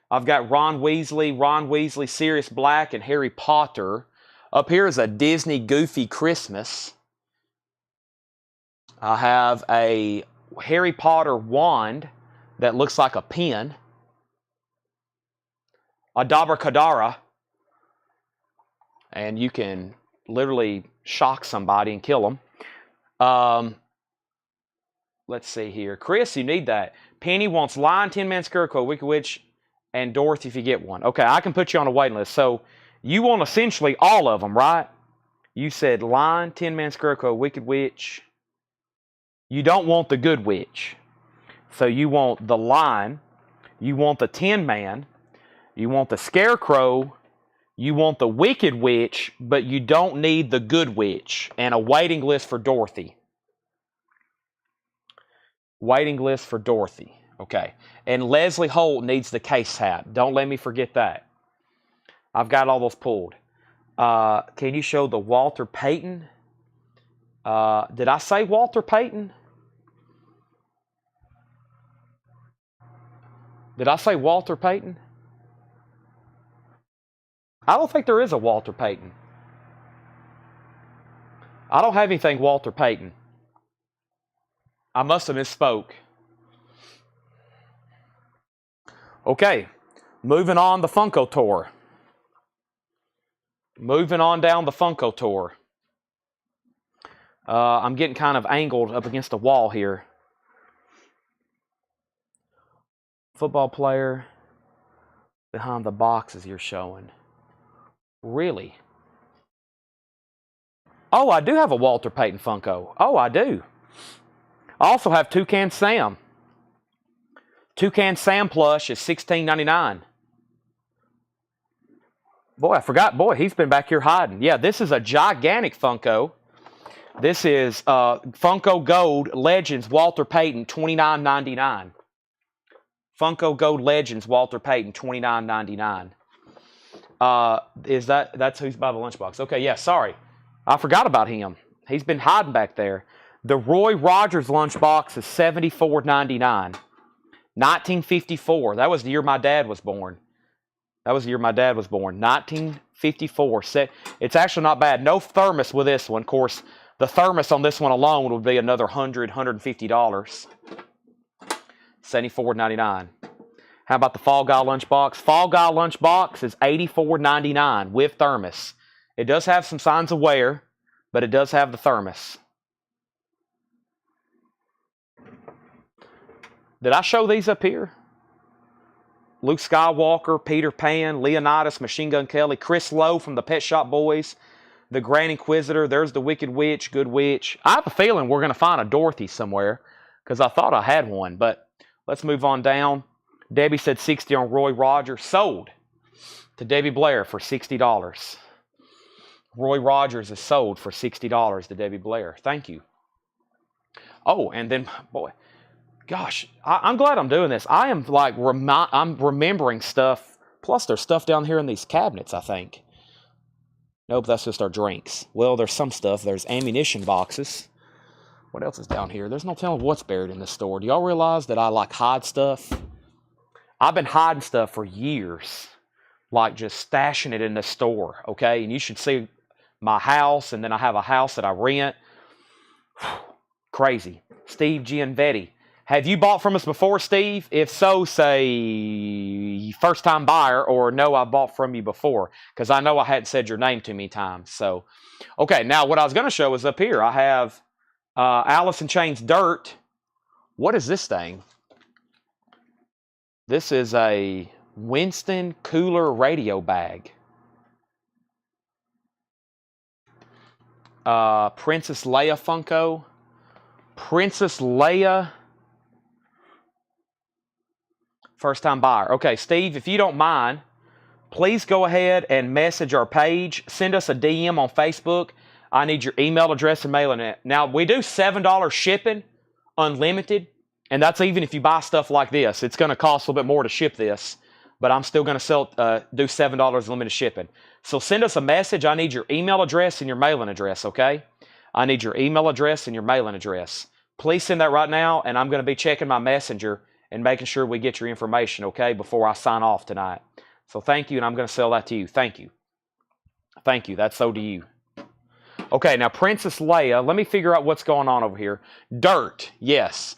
I've got Ron Weasley, Sirius Black, and Harry Potter. Up here is a Disney Goofy Christmas. I have a Harry Potter wand that looks like a pen. A Dabra-Kadara. And you can literally shock somebody and kill them. Let's see here. Chris, you need that. Penny wants Lion, Tin Man, Scarecrow, Wicked Witch, and Dorothy if you get one. Okay, I can put you on a waiting list. So you want essentially all of them, right? You said Lion, Tin Man, Scarecrow, Wicked Witch. You don't want the Good Witch. So you want the Lion. You want the Tin Man. You want the Scarecrow. You want the Wicked Witch, but you don't need the Good Witch. And a waiting list for Dorothy. Waiting list for Dorothy. Okay. And Leslie Holt needs the case hat. Don't let me forget that. I've got all those pulled. Can you show the Walter Payton? Did I say Walter Payton? Did I say Walter Payton? I don't think there is a Walter Payton. I don't have anything Walter Payton. I must have misspoke. Okay, moving on the Funko tour. Moving on down the Funko tour. I'm getting kind of angled up against the wall here. Football player behind the boxes you're showing. Really? Oh, I do have a Walter Payton Funko. Oh, I do. I also have Toucan Sam. Toucan Sam plush is $16.99. Boy, I forgot. Boy, he's been back here hiding. Yeah, this is a gigantic Funko. This is Funko Gold Legends Walter Payton, $29.99. Funko Gold Legends Walter Payton, $29.99. That's who's by the lunchbox? Okay, yeah, sorry. I forgot about him. He's been hiding back there. The Roy Rogers lunchbox is $74.99. 1954. That was the year my dad was born. 1954. It's actually not bad. No thermos with this one. Of course, the thermos on this one alone would be another $150. $74.99. How about the Fall Guy lunchbox? Fall Guy lunchbox is $84.99 with thermos. It does have some signs of wear, but it does have the thermos. Did I show these up here? Luke Skywalker, Peter Pan, Leonidas, Machine Gun Kelly, Chris Lowe from the Pet Shop Boys, the Grand Inquisitor, there's the Wicked Witch, Good Witch. I have a feeling we're going to find a Dorothy somewhere because I thought I had one, but let's move on down. Debbie said 60 on Roy Rogers. Sold to Debbie Blair for $60. Roy Rogers is sold for $60 to Debbie Blair. Thank you. Oh, and then, boy, gosh, I'm glad I'm doing this. I am like, I'm remembering stuff. Plus, there's stuff down here in these cabinets, I think. Nope, that's just our drinks. Well, there's some stuff. There's ammunition boxes. What else is down here? There's no telling what's buried in this store. Do y'all realize that I like hide stuff? I've been hiding stuff for years. Like just stashing it in the store, okay? And you should see my house, and then I have a house that I rent. Crazy. Steve Gianvetti. Have you bought from us before, Steve? If so, say first-time buyer, or no, I bought from you before, because I know I hadn't said your name too many times. So, okay, now what I was going to show is up here. I have Alice in Chains Dirt. What is this thing? This is a Winston Cooler radio bag. Princess Leia Funko. Princess Leia. First time buyer. Okay, Steve, if you don't mind, please go ahead and message our page. Send us a DM on Facebook. I need your email address and mailing it. Now, we do $7 shipping, unlimited, and that's even if you buy stuff like this. It's going to cost a little bit more to ship this, but I'm still going to do $7 limited shipping. So send us a message. I need your email address and your mailing address, okay? I need your email address and your mailing address. Please send that right now, and I'm going to be checking my messenger and making sure we get your information, okay, before I sign off tonight. So thank you, and I'm going to sell that to you. Thank you. Thank you. That's so to you. Okay, now Princess Leia, let me figure out what's going on over here. Dirt, yes.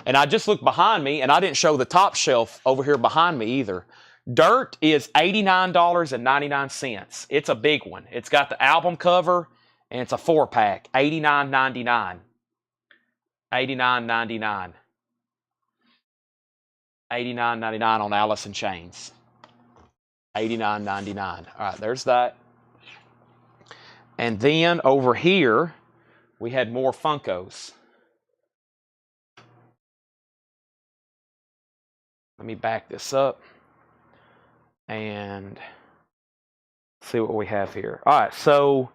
And I just looked behind me, and I didn't show the top shelf over here behind me either. Dirt is $89.99. It's a big one. It's got the album cover, and it's a 4-pack, $89.99. $89.99. $89.99 on Alice in Chains. $89.99. All right, there's that. And then over here, we had more Funkos. Let me back this up and see what we have here. All right, so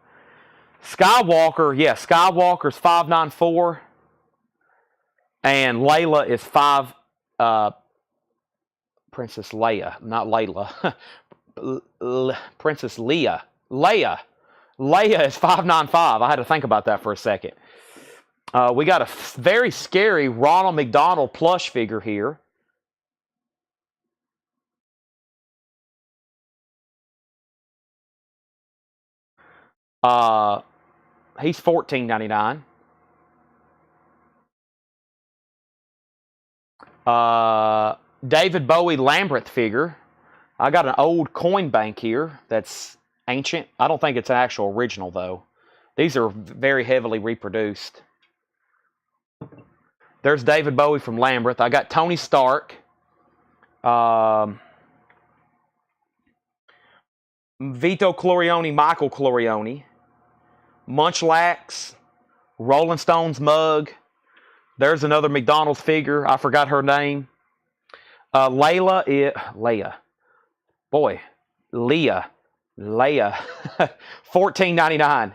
Skywalker, yeah, Skywalker's $594, and Layla is Princess Leia, not Layla. Princess Leia. Leia is $595. I had to think about that for a second. We got a very scary Ronald McDonald plush figure here. He's $14.99. David Bowie Lambert figure. I got an old coin bank here that's ancient. I don't think it's an actual original, though. These are very heavily reproduced. There's David Bowie from Lambert. I got Tony Stark. Vito Clorione, Michael Clorione. Munchlax. Rolling Stones mug. There's another McDonald's figure. I forgot her name. Leia. Boy. Leia. $14.99.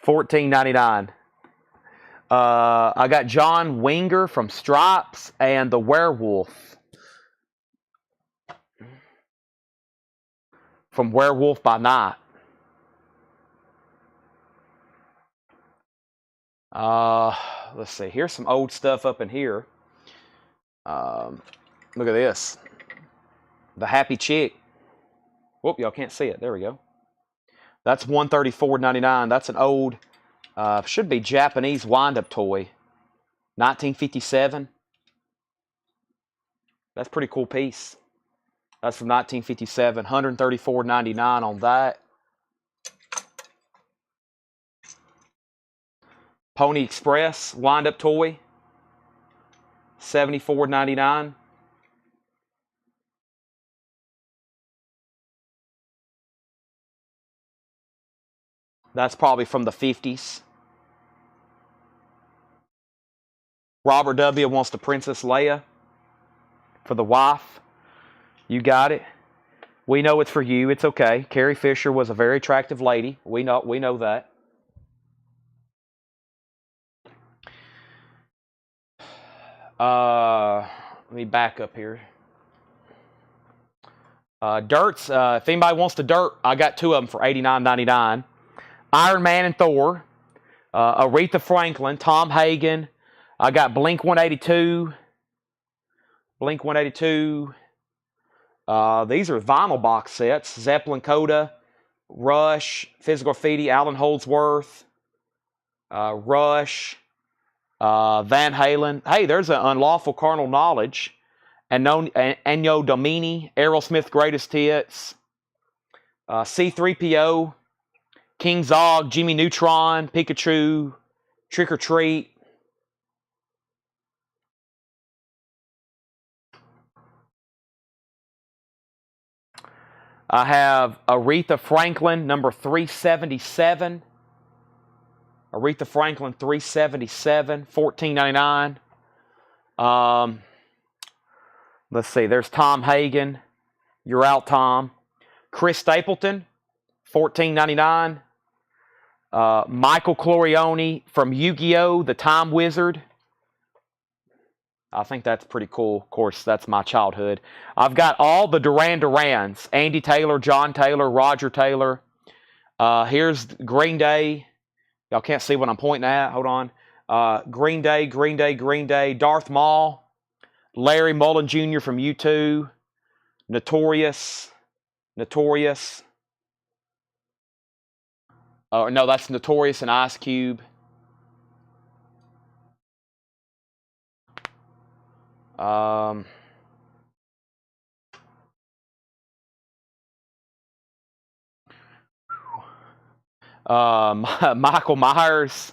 $14.99. I got John Winger from Stripes and the Werewolf from Werewolf by Night. Let's see. Here's some old stuff up in here. Look at this. The Happy Chick. Whoop, y'all can't see it. There we go. That's $134.99. That's an old, should be Japanese wind-up toy. 1957. That's a pretty cool piece. That's from 1957. $134.99 on that. Pony Express wind-up toy. $74.99. That's probably from the 50s. Robert W. wants the Princess Leia for the wife. You got it. We know it's for you. It's okay. Carrie Fisher was a very attractive lady. We know that. Let me back up here. Dirts. If anybody wants the dirt, I got two of them for $89.99. Iron Man and Thor. Aretha Franklin. Tom Hagen. I got Blink 182. Blink 182. These are vinyl box sets. Zeppelin Coda. Rush. Physical Graffiti. Alan Holdsworth. Rush. Van Halen. Hey, there's an Unlawful Carnal Knowledge. Ennio Domini. Aerosmith Greatest Hits. C-3PO. King Zog. Jimmy Neutron. Pikachu. Trick or Treat. I have Aretha Franklin, number 377. Aretha Franklin, 377, $14.99. Let's see, there's Tom Hagen. You're out, Tom. Chris Stapleton, $14.99. Michael Clorione from Yu-Gi-Oh! The Time Wizard. I think that's pretty cool. Of course, that's my childhood. I've got all the Duran Durans. Andy Taylor, John Taylor, Roger Taylor. Here's Green Day. Y'all can't see what I'm pointing at. Hold on. Green Day. Darth Maul. Larry Mullen Jr. from U2. Notorious. No, that's Notorious and Ice Cube. Michael Myers,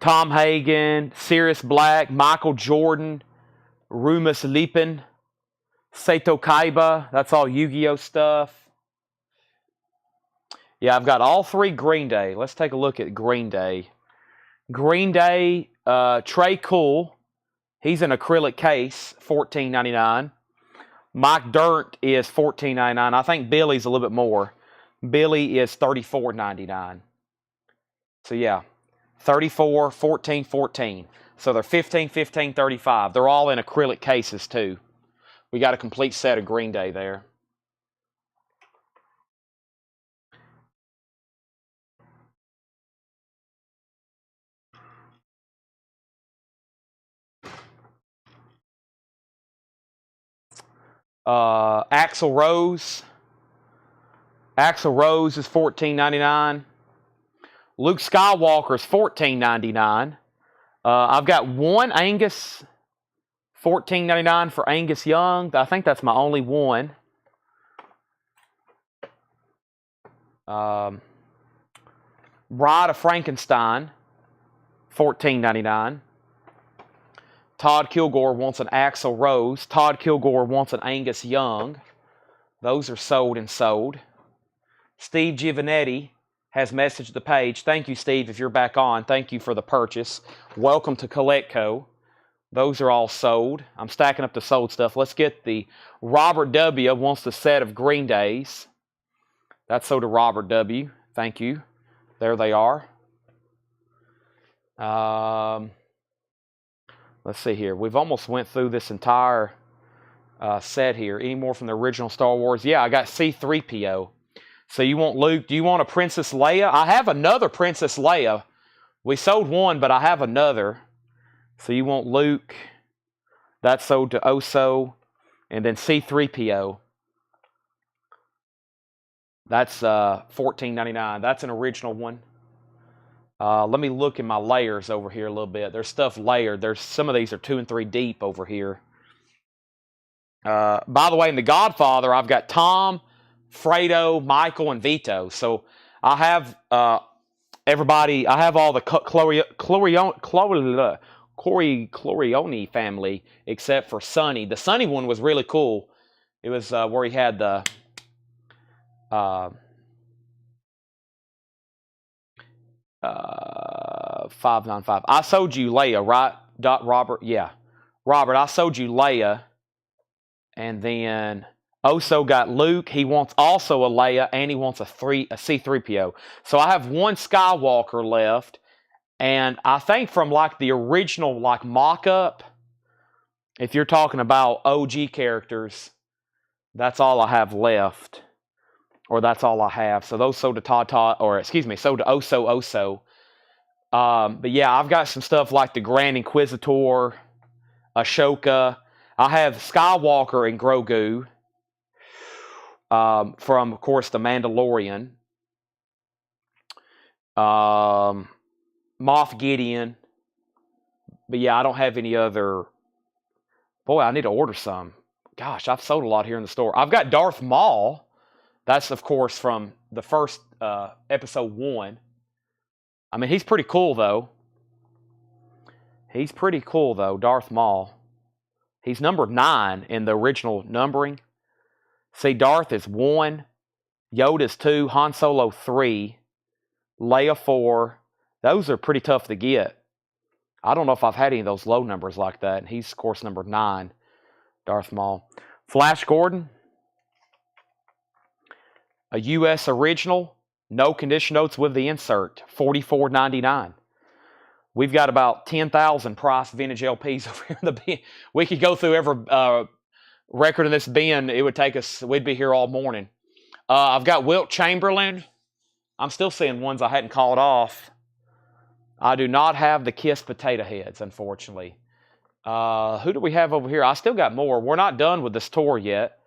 Tom Hagen, Sirius Black, Michael Jordan, Rumus Lipin, Seto Kaiba. That's all Yu-Gi-Oh stuff. Yeah, I've got all three Green Day. Let's take a look at Green Day. Green Day, Trey Cool. He's an acrylic case, $14.99. Mike Dirt is $14.99. I think Billy's a little bit more. Billy is $34.99. So yeah, 34, 14, 14. So they're 15, 15, 35. They're all in acrylic cases too. We got a complete set of Green Day there. Axl Rose. Axl Rose is $14.99. Luke Skywalker is $14.99. I've got one Angus, $14.99 for Angus Young. I think that's my only one. Bride of Frankenstein, $14.99. Todd Kilgore wants an Axl Rose. Todd Kilgore wants an Angus Young. Those are sold and sold. Steve Giovanetti has messaged the page. Thank you, Steve, if you're back on. Thank you for the purchase. Welcome to Collectco. Those are all sold. I'm stacking up the sold stuff. Let's get the Robert W. wants the set of Green Days. That's sold to Robert W. Thank you. There they are. Let's see here. We've almost went through this entire set here. Any more from the original Star Wars? Yeah, I got C-3PO. So you want Luke? Do you want a Princess Leia? I have another Princess Leia. We sold one, but I have another. So you want Luke? That's sold to Oso. And then C-3PO. That's $14.99. That's an original one. Let me look in my layers over here a little bit. There's stuff layered. There's some of these are 2 and 3 deep over here. By the way, in The Godfather, I've got Tom, Fredo, Michael, and Vito. So I have everybody. I have all the Corleone family except for Sonny. The Sonny one was really cool. It was where he had the 595. I sold you Leia, right? Robert? Yeah. Robert, I sold you Leia. And then Oso got Luke. He wants also a Leia, and he wants a C-3PO. So I have one Skywalker left. And I think from like the original like mock-up, if you're talking about OG characters, that's all I have left. Or that's all I have. So those sold to sold to Oso. But yeah, I've got some stuff like the Grand Inquisitor, Ashoka. I have Skywalker and Grogu from, of course, the Mandalorian. Moff Gideon. But yeah, I don't have any other. Boy, I need to order some. Gosh, I've sold a lot here in the store. I've got Darth Maul. That's, of course, from the first episode 1. I mean, he's pretty cool, though. Darth Maul. He's number 9 in the original numbering. See, Darth is 1, Yoda's 2, Han Solo 3, Leia 4. Those are pretty tough to get. I don't know if I've had any of those low numbers like that. And he's, of course, number 9, Darth Maul. Flash Gordon. A U.S. original, no condition notes with the insert, $44.99. We've got about 10,000 price vintage LPs over here in the bin. We could go through every record in this bin. It would take us, we'd be here all morning. I've got Wilt Chamberlain. I'm still seeing ones I hadn't called off. I do not have the Kiss potato heads, unfortunately. Who do we have over here? I still got more. We're not done with this tour yet.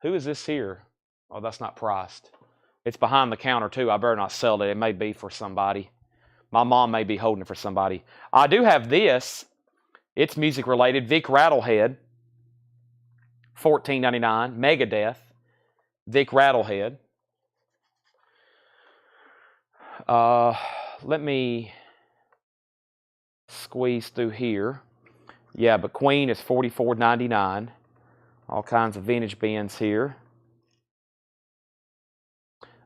Who is this here? Oh, that's not priced. It's behind the counter, too. I better not sell it. It may be for somebody. My mom may be holding it for somebody. I do have this. It's music-related. Vic Rattlehead, $14.99. Megadeth, Vic Rattlehead. Let me squeeze through here. Yeah, but Queen is $44.99. All kinds of vintage bins here.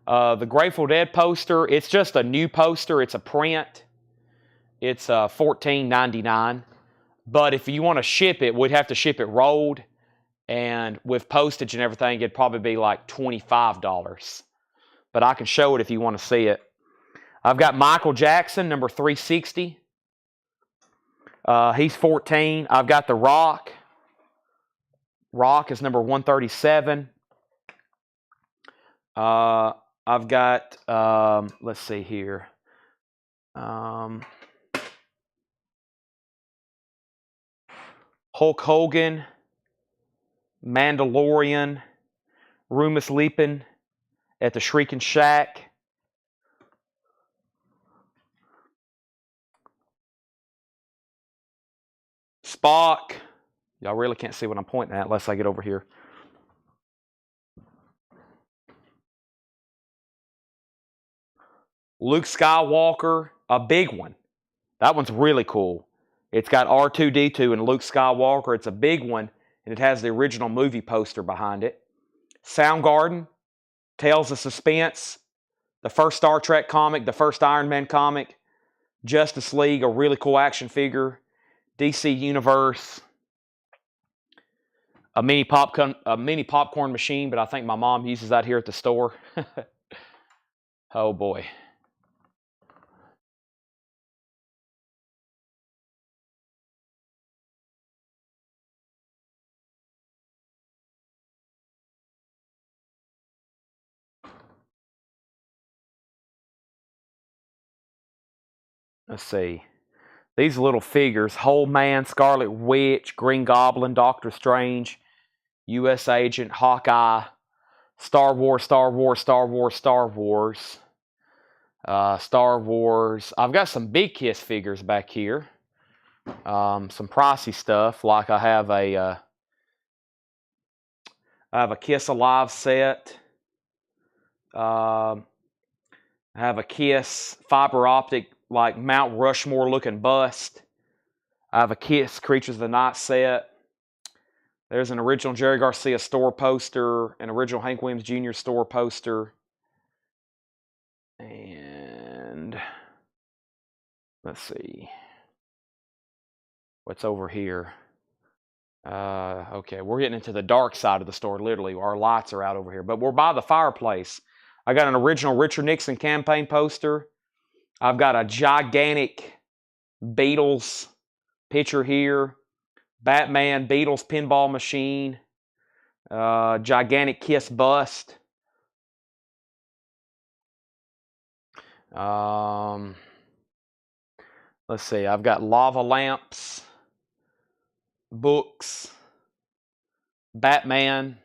The Grateful Dead poster, it's just a new poster. It's a print. It's $14.99. But if you want to ship it, we'd have to ship it rolled. And with postage and everything, it'd probably be like $25. But I can show it if you want to see it. I've got Michael Jackson, number 360. He's 14. I've got The Rock. Rock is number 137. I've got, let's see here. Hulk Hogan, Mandalorian, Rumus Leapin at the Shrieking Shack. Spock. Y'all really can't see what I'm pointing at unless I get over here. Luke Skywalker, a big one. That one's really cool. It's got R2-D2 and Luke Skywalker. It's a big one, and it has the original movie poster behind it. Soundgarden, Tales of Suspense, the first Star Trek comic, the first Iron Man comic, Justice League, a really cool action figure, DC Universe, a mini popcorn machine, but I think my mom uses that here at the store. Oh boy. Let's see. These little figures, Whole Man, Scarlet Witch, Green Goblin, Doctor Strange, U.S. Agent, Hawkeye, Star Wars, Star Wars, Star Wars, Star Wars, Star Wars. I've got some big Kiss figures back here. Some pricey stuff, like I have a Kiss Alive set. I have a Kiss fiber optic, like Mount Rushmore looking bust. I have a Kiss Creatures of the Night set. There's an original Jerry Garcia store poster, an original Hank Williams Jr. store poster. And let's see. What's over here? Okay, we're getting into the dark side of the store, literally. Our lights are out over here. But we're by the fireplace. I got an original Richard Nixon campaign poster. I've got a gigantic Beatles picture here. Batman, Beatles pinball machine. Gigantic Kiss bust. Let's see. I've got lava lamps. Books. Batman.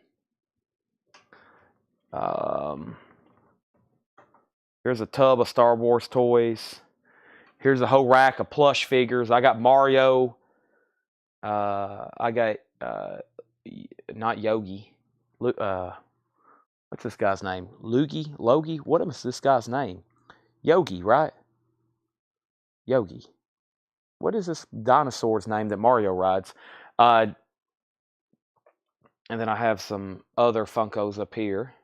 Here's a tub of Star Wars toys. Here's a whole rack of plush figures. I got Mario. I got not Yogi. What's this guy's name? Logie? What is this guy's name? Yogi, right? Yogi. What is this dinosaur's name that Mario rides? And then I have some other Funkos up here.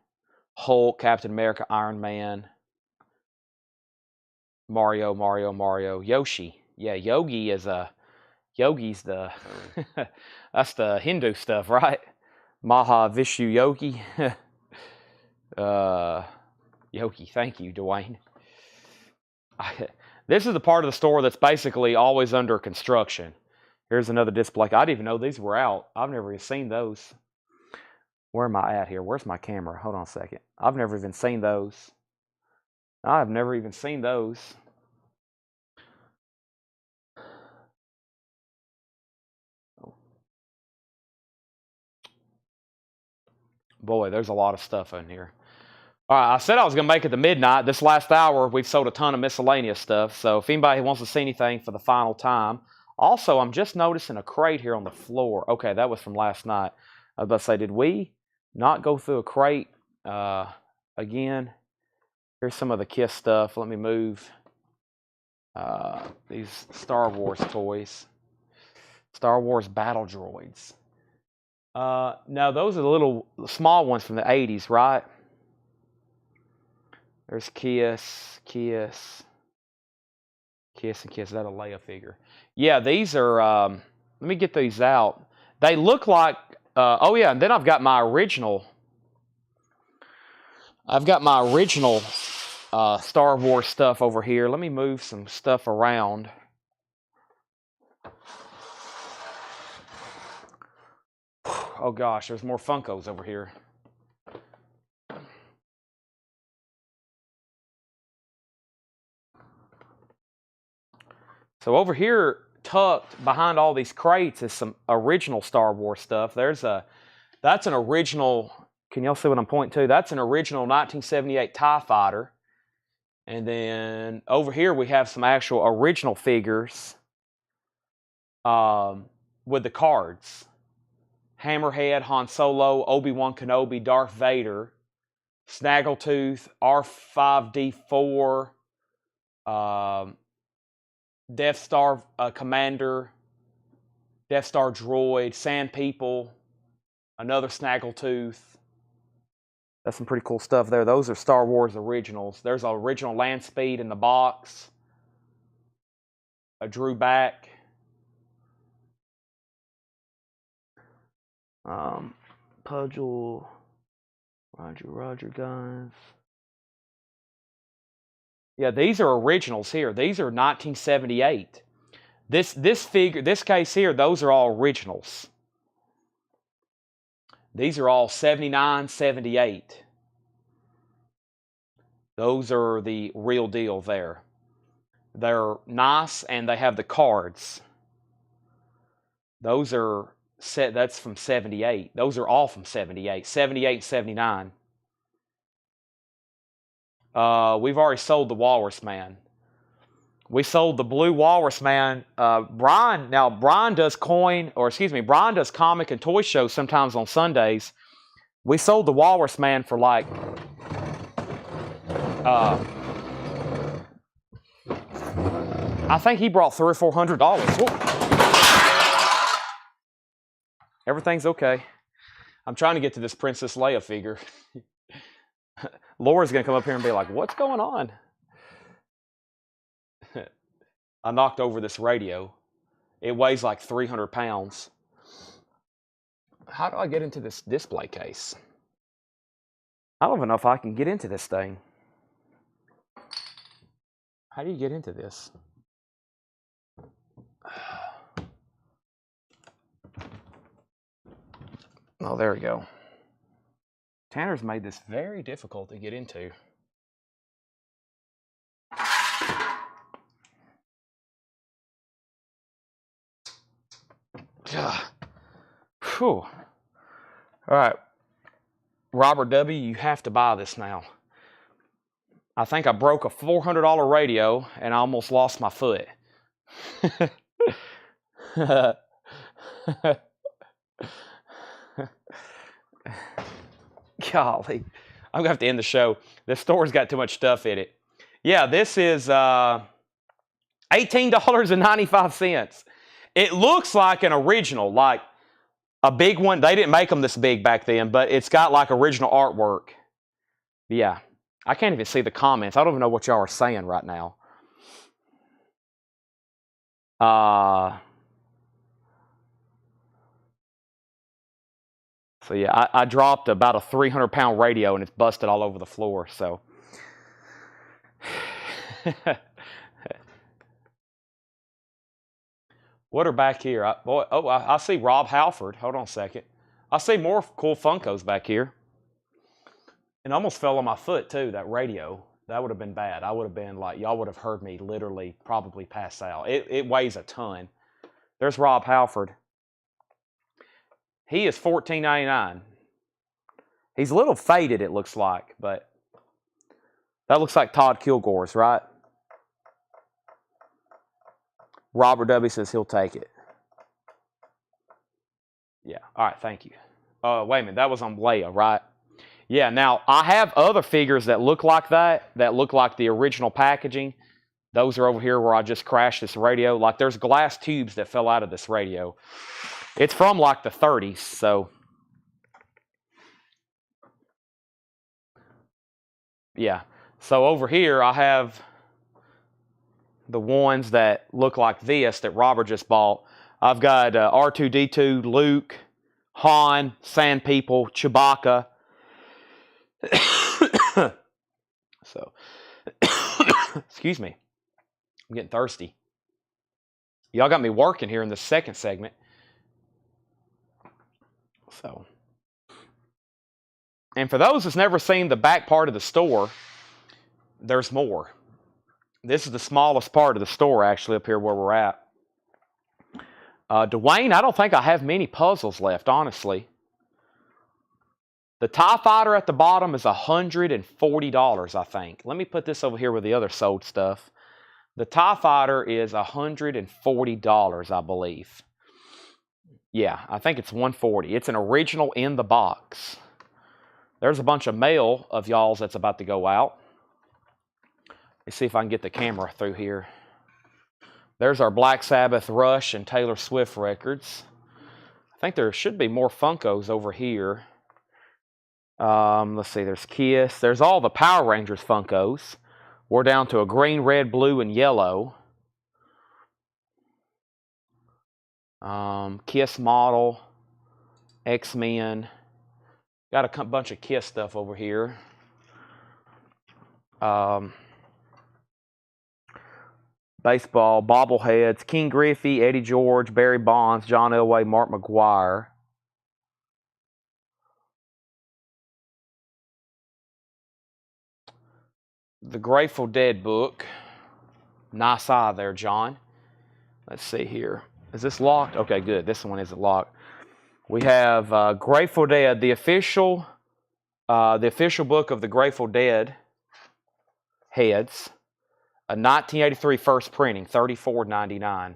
Hulk, Captain America, Iron Man. Mario, Yoshi. Yeah, Yogi's the that's the Hindu stuff, right? Maha Vishnu Yogi. Yogi, thank you, Dwayne. This is the part of the store that's basically always under construction. Here's another display. I didn't even know these were out. I've never even seen those. Where am I at here? Where's my camera? Hold on a second. I've never even seen those. I've never even seen those. Boy, there's a lot of stuff in here. All right, I said I was going to make it to midnight. This last hour, we've sold a ton of miscellaneous stuff. So if anybody wants to see anything for the final time. Also, I'm just noticing a crate here on the floor. Okay, that was from last night. I was about to say, did we not go through a crate again? Here's some of the Kiss stuff. Let me move these Star Wars toys. Star Wars battle droids. No, those are the little small ones from the 80s, right? There's Kiss. Is that a Leia figure? Yeah, these are, let me get these out. They look like, oh yeah, and then I've got my original Star Wars stuff over here. Let me move some stuff around. Oh gosh, there's more Funkos over here. So over here, tucked behind all these crates is some original Star Wars stuff. That's an original, can y'all see what I'm pointing to? That's an original 1978 TIE Fighter. And then over here we have some actual original figures. with the cards. Hammerhead, Han Solo, Obi-Wan Kenobi, Darth Vader, Snaggletooth, R5-D4, Death Star Commander, Death Star Droid, Sand People, another Snaggletooth. That's some pretty cool stuff there. Those are Star Wars originals. There's an original Land Speed in the box. A Drew back. Pudgel. Roger, guys. Yeah, these are originals here. These are 1978. This case here, those are all originals. These are all 79, 78. Those are the real deal there. They're nice and they have the cards. Those are that's from 78. Those are all from 78. 78 and 79. We've already sold the Walrus Man. We sold the Blue Walrus Man. Brian does Brian does comic and toy shows sometimes on Sundays. We sold the Walrus Man for like I think he brought $300 or $400. Everything's okay. I'm trying to get to this Princess Leia figure. Laura's going to come up here and be like, what's going on? I knocked over this radio. It weighs like 300 pounds. How do I get into this display case? I don't even know if I can get into this thing. How do you get into this? Oh, there we go. Tanner's made this very difficult to get into. Whew. All right. Robert W., you have to buy this now. I think I broke a $400 radio and I almost lost my foot. Golly. I'm going to have to end the show. This store's got too much stuff in it. Yeah, this is $18.95. It looks like an original, like a big one. They didn't make them this big back then, but it's got like original artwork. Yeah. I can't even see the comments. I don't even know what y'all are saying right now. So yeah, I dropped about a 300-pound radio and it's busted all over the floor. So what are back here? I see Rob Halford. Hold on a second. I see more cool Funkos back here. And almost fell on my foot too, that radio. That would have been bad. I would have been like, y'all would have heard me literally probably pass out. It weighs a ton. There's Rob Halford. He is $14.99. He's a little faded, it looks like, but that looks like Todd Kilgore's, right? Robert W. says he'll take it. Yeah, all right, thank you. Wait a minute, that was on Leia, right? Yeah, now I have other figures that look like that look like the original packaging. Those are over here where I just crashed this radio. Like there's glass tubes that fell out of this radio. It's from like the 30s, so. Yeah, so over here I have the ones that look like this that Robert just bought. I've got R2-D2, Luke, Han, Sand People, Chewbacca. So, excuse me. I'm getting thirsty. Y'all got me working here in the second segment. So, and for those that's never seen the back part of the store, there's more. This is the smallest part of the store, actually, up here where we're at. Dwayne, I don't think I have many puzzles left, honestly. The TIE Fighter at the bottom is $140, I think. Let me put this over here with the other sold stuff. The TIE Fighter is $140, I believe. Yeah, I think it's 140. It's an original in the box. There's a bunch of mail of y'all's that's about to go out. Let's see if I can get the camera through here. There's our Black Sabbath, Rush, and Taylor Swift records. I think there should be more Funkos over here. Let's see, there's Kiss. There's all the Power Rangers Funkos. We're down to a green, red, blue, and yellow. Kiss model, X-Men. Got a bunch of Kiss stuff over here. Baseball, bobbleheads, King Griffey, Eddie George, Barry Bonds, John Elway, Mark McGuire. The Grateful Dead book. Nice eye there, John. Let's see here. Is this locked? Okay, good. This one isn't locked. We have Grateful Dead, the official book of the Grateful Dead heads. A 1983 first printing, $34.99.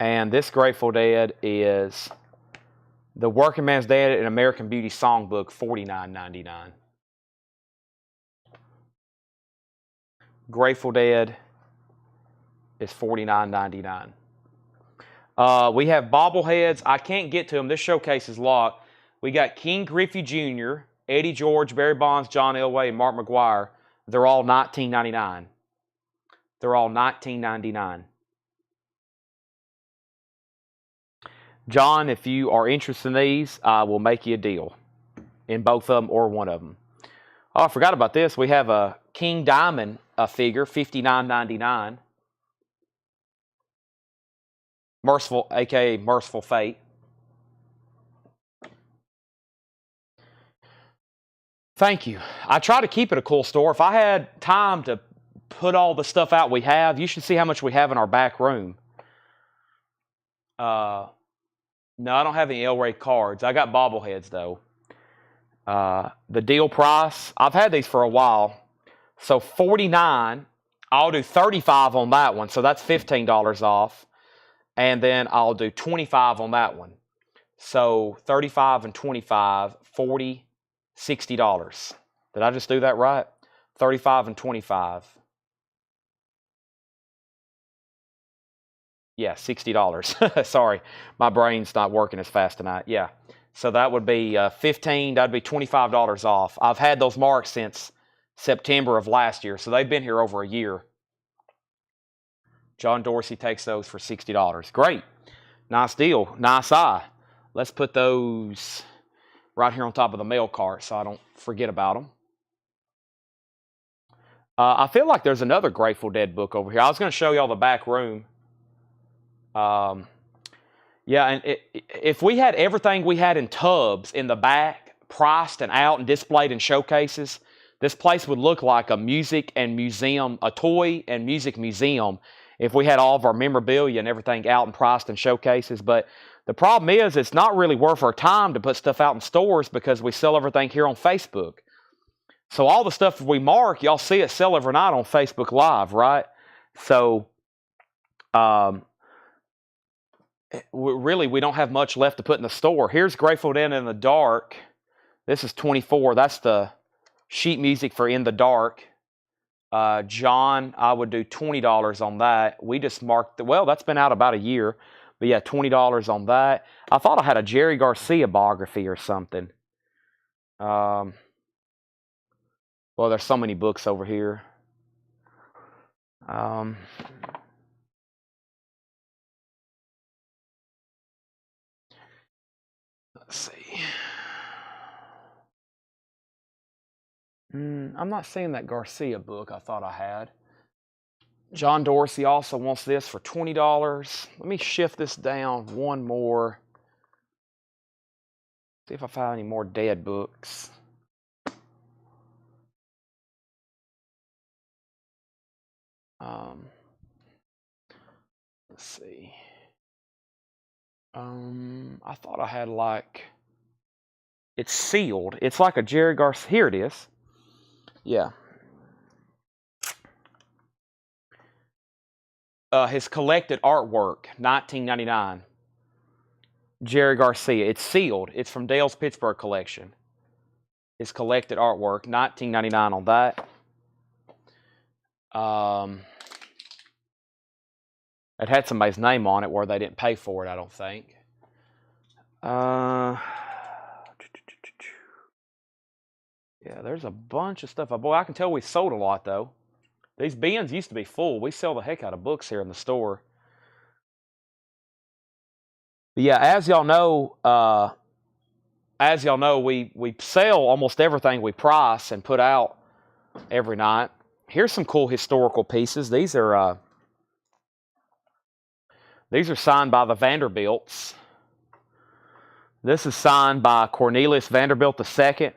And this Grateful Dead is the Working Man's Dead and American Beauty Songbook, $49.99. Grateful Dead is $49.99. We have bobbleheads. I can't get to them. This showcase is locked. We got King Griffey Jr., Eddie George, Barry Bonds, John Elway, and Mark McGuire. They're all $19.99. They're all $19.99. John, if you are interested in these, I will make you a deal in both of them or one of them. Oh, I forgot about this. We have a King Diamond figure, $59.99. Merciful, aka Merciful Fate. Thank you. I try to keep it a cool store. If I had time to put all the stuff out we have, you should see how much we have in our back room. No, I don't have any El Rey cards. I got bobbleheads, though. The deal price, I've had these for a while. So $49, I'll do $35 on that one. So that's $15 off. And then I'll do $25 on that one. So $35 and $25, $40, $60. Did I just do that right? $35 and $25. Yeah, $60. Sorry, my brain's not working as fast tonight. Yeah, so that would be $15. That'd be $25 off. I've had those marks since September of last year, so they've been here over a year. John Dorsey takes those for $60. Great. Nice deal. Nice eye. Let's put those right here on top of the mail cart so I don't forget about them. I feel like there's another Grateful Dead book over here. I was going to show y'all the back room. Yeah, and if we had everything we had in tubs in the back, priced and out and displayed in showcases, this place would look like a music and museum, a toy and music museum, if we had all of our memorabilia and everything out and priced in showcases. But the problem is, it's not really worth our time to put stuff out in stores because we sell everything here on Facebook. So all the stuff we mark, y'all see it sell every night on Facebook Live, right? So, really, we don't have much left to put in the store. Here's Grateful Dead in the Dark. This is $24. That's the sheet music for In the Dark. John, I would do $20 on that. We just marked, well, that's been out about a year. But yeah, $20 on that. I thought I had a Jerry Garcia biography or something. Well, there's so many books over here. Let's see. I'm not seeing that Garcia book I thought I had. John Dorsey also wants this for $20. Let me shift this down one more. See if I find any more Dead books. Let's see. I thought I had like, it's sealed. It's like a Jerry Garcia. Here it is. Yeah. his collected artwork, 1999. Jerry Garcia. It's sealed. It's from Dale's Pittsburgh collection. His collected artwork, 1999 on that. It had somebody's name on it where they didn't pay for it, I don't think. Yeah, there's a bunch of stuff. Boy, I can tell we sold a lot, though. These bins used to be full. We sell the heck out of books here in the store. But yeah, as y'all know, we sell almost everything we price and put out every night. Here's some cool historical pieces. These are signed by the Vanderbilts. This is signed by Cornelius Vanderbilt II.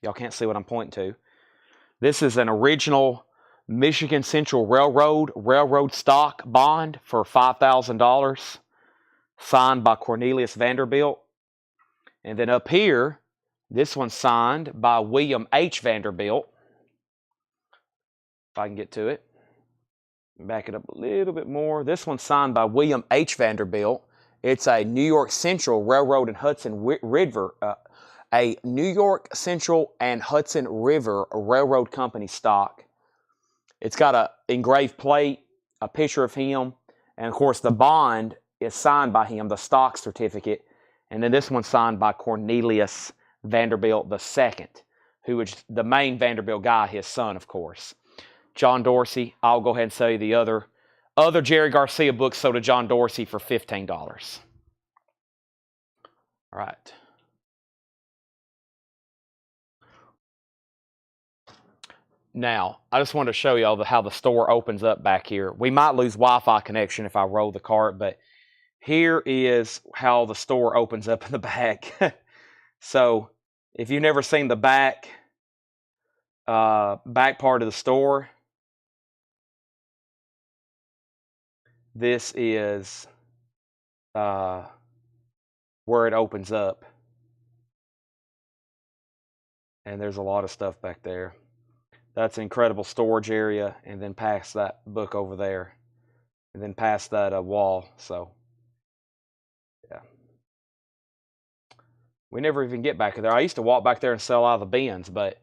Y'all can't see what I'm pointing to. This is an original Michigan Central Railroad stock bond for $5,000, signed by Cornelius Vanderbilt. And then up here, this one's signed by William H. Vanderbilt. If I can get to it. Back it up a little bit more. This one's signed by William H. Vanderbilt. It's a New York Central Railroad and Hudson River, a New York Central and Hudson River Railroad Company stock. It's got an engraved plate, a picture of him, and of course the bond is signed by him, the stock certificate. And then this one's signed by Cornelius Vanderbilt II, who was the main Vanderbilt guy, his son, of course. John Dorsey, I'll go ahead and sell you the other Jerry Garcia books sold to John Dorsey for $15. All right. Now, I just wanted to show y'all how the store opens up back here. We might lose Wi-Fi connection if I roll the cart, but here is how the store opens up in the back. So, if you've never seen the back part of the store, this is where it opens up. And there's a lot of stuff back there. That's an incredible storage area, and then past that book over there, and then past that wall. So, yeah. We never even get back there. I used to walk back there and sell out of the bins, but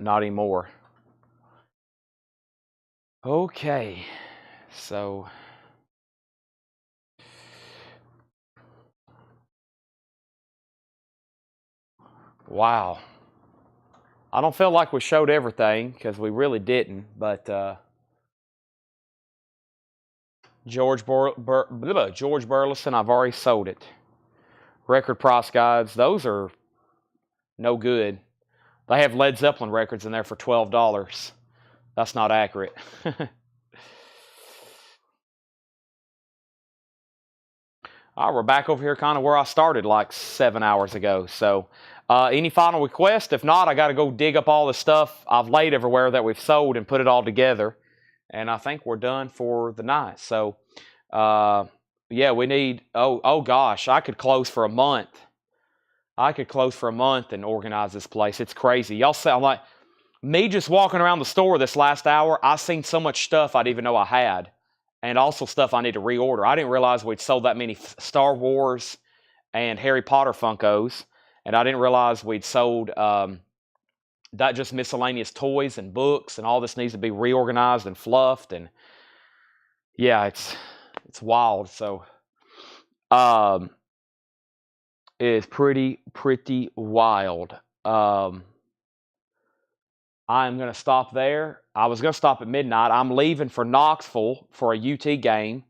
not anymore. Okay, so wow. I don't feel like we showed everything because we really didn't, but George Burleson, I've already sold it. Record price guides, those are no good. They have Led Zeppelin records in there for $12. That's not accurate. All right, we're back over here kind of where I started like 7 hours ago. So any final request? If not, I got to go dig up all the stuff I've laid everywhere that we've sold and put it all together. And I think we're done for the night. So, yeah, we need, oh gosh, I could close for a month. I could close for a month and organize this place. It's crazy. Y'all say, I'm like, me just walking around the store this last hour, I seen so much stuff I didn't even know I had. And also stuff I need to reorder. I didn't realize we'd sold that many Star Wars and Harry Potter Funkos. And I didn't realize we'd sold that just miscellaneous toys and books. And all this needs to be reorganized and fluffed. And yeah, it's wild. So it is pretty wild. I'm going to stop there. I was going to stop at midnight. I'm leaving for Knoxville for a UT game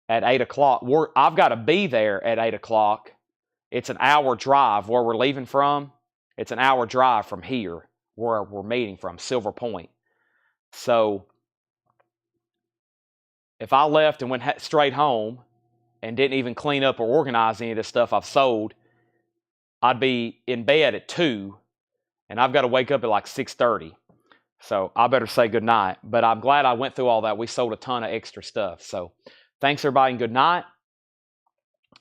at 8 o'clock. I've got to be there at 8 o'clock. It's an hour drive where we're leaving from. It's an hour drive from here where we're meeting from, Silver Point. So if I left and went straight home and didn't even clean up or organize any of this stuff I've sold, I'd be in bed at 2, and I've got to wake up at like 6:30. So I better say goodnight. But I'm glad I went through all that. We sold a ton of extra stuff. So thanks, everybody, and good night.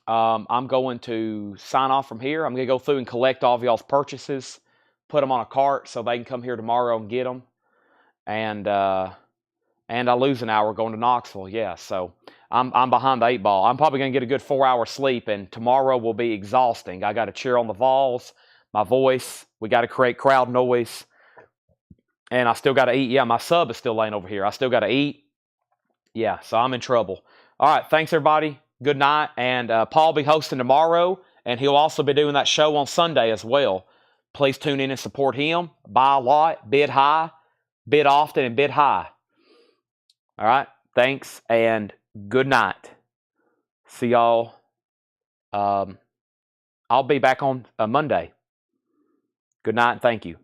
I'm going to sign off from here. I'm going to go through and collect all of y'all's purchases, put them on a cart so they can come here tomorrow and get them. And and I lose an hour going to Knoxville. Yeah, so I'm behind the 8 ball. I'm probably going to get a good 4 hour sleep, and tomorrow will be exhausting. I got to cheer on the Vols, my voice. We got to create crowd noise, and I still got to eat. Yeah, my sub is still laying over here. I still got to eat. Yeah, so I'm in trouble. All right, thanks everybody. Good night, and Paul will be hosting tomorrow, and he'll also be doing that show on Sunday as well. Please tune in and support him. Buy a lot, bid high, bid often, and bid high. All right, thanks, and good night. See y'all. I'll be back on Monday. Good night, and thank you.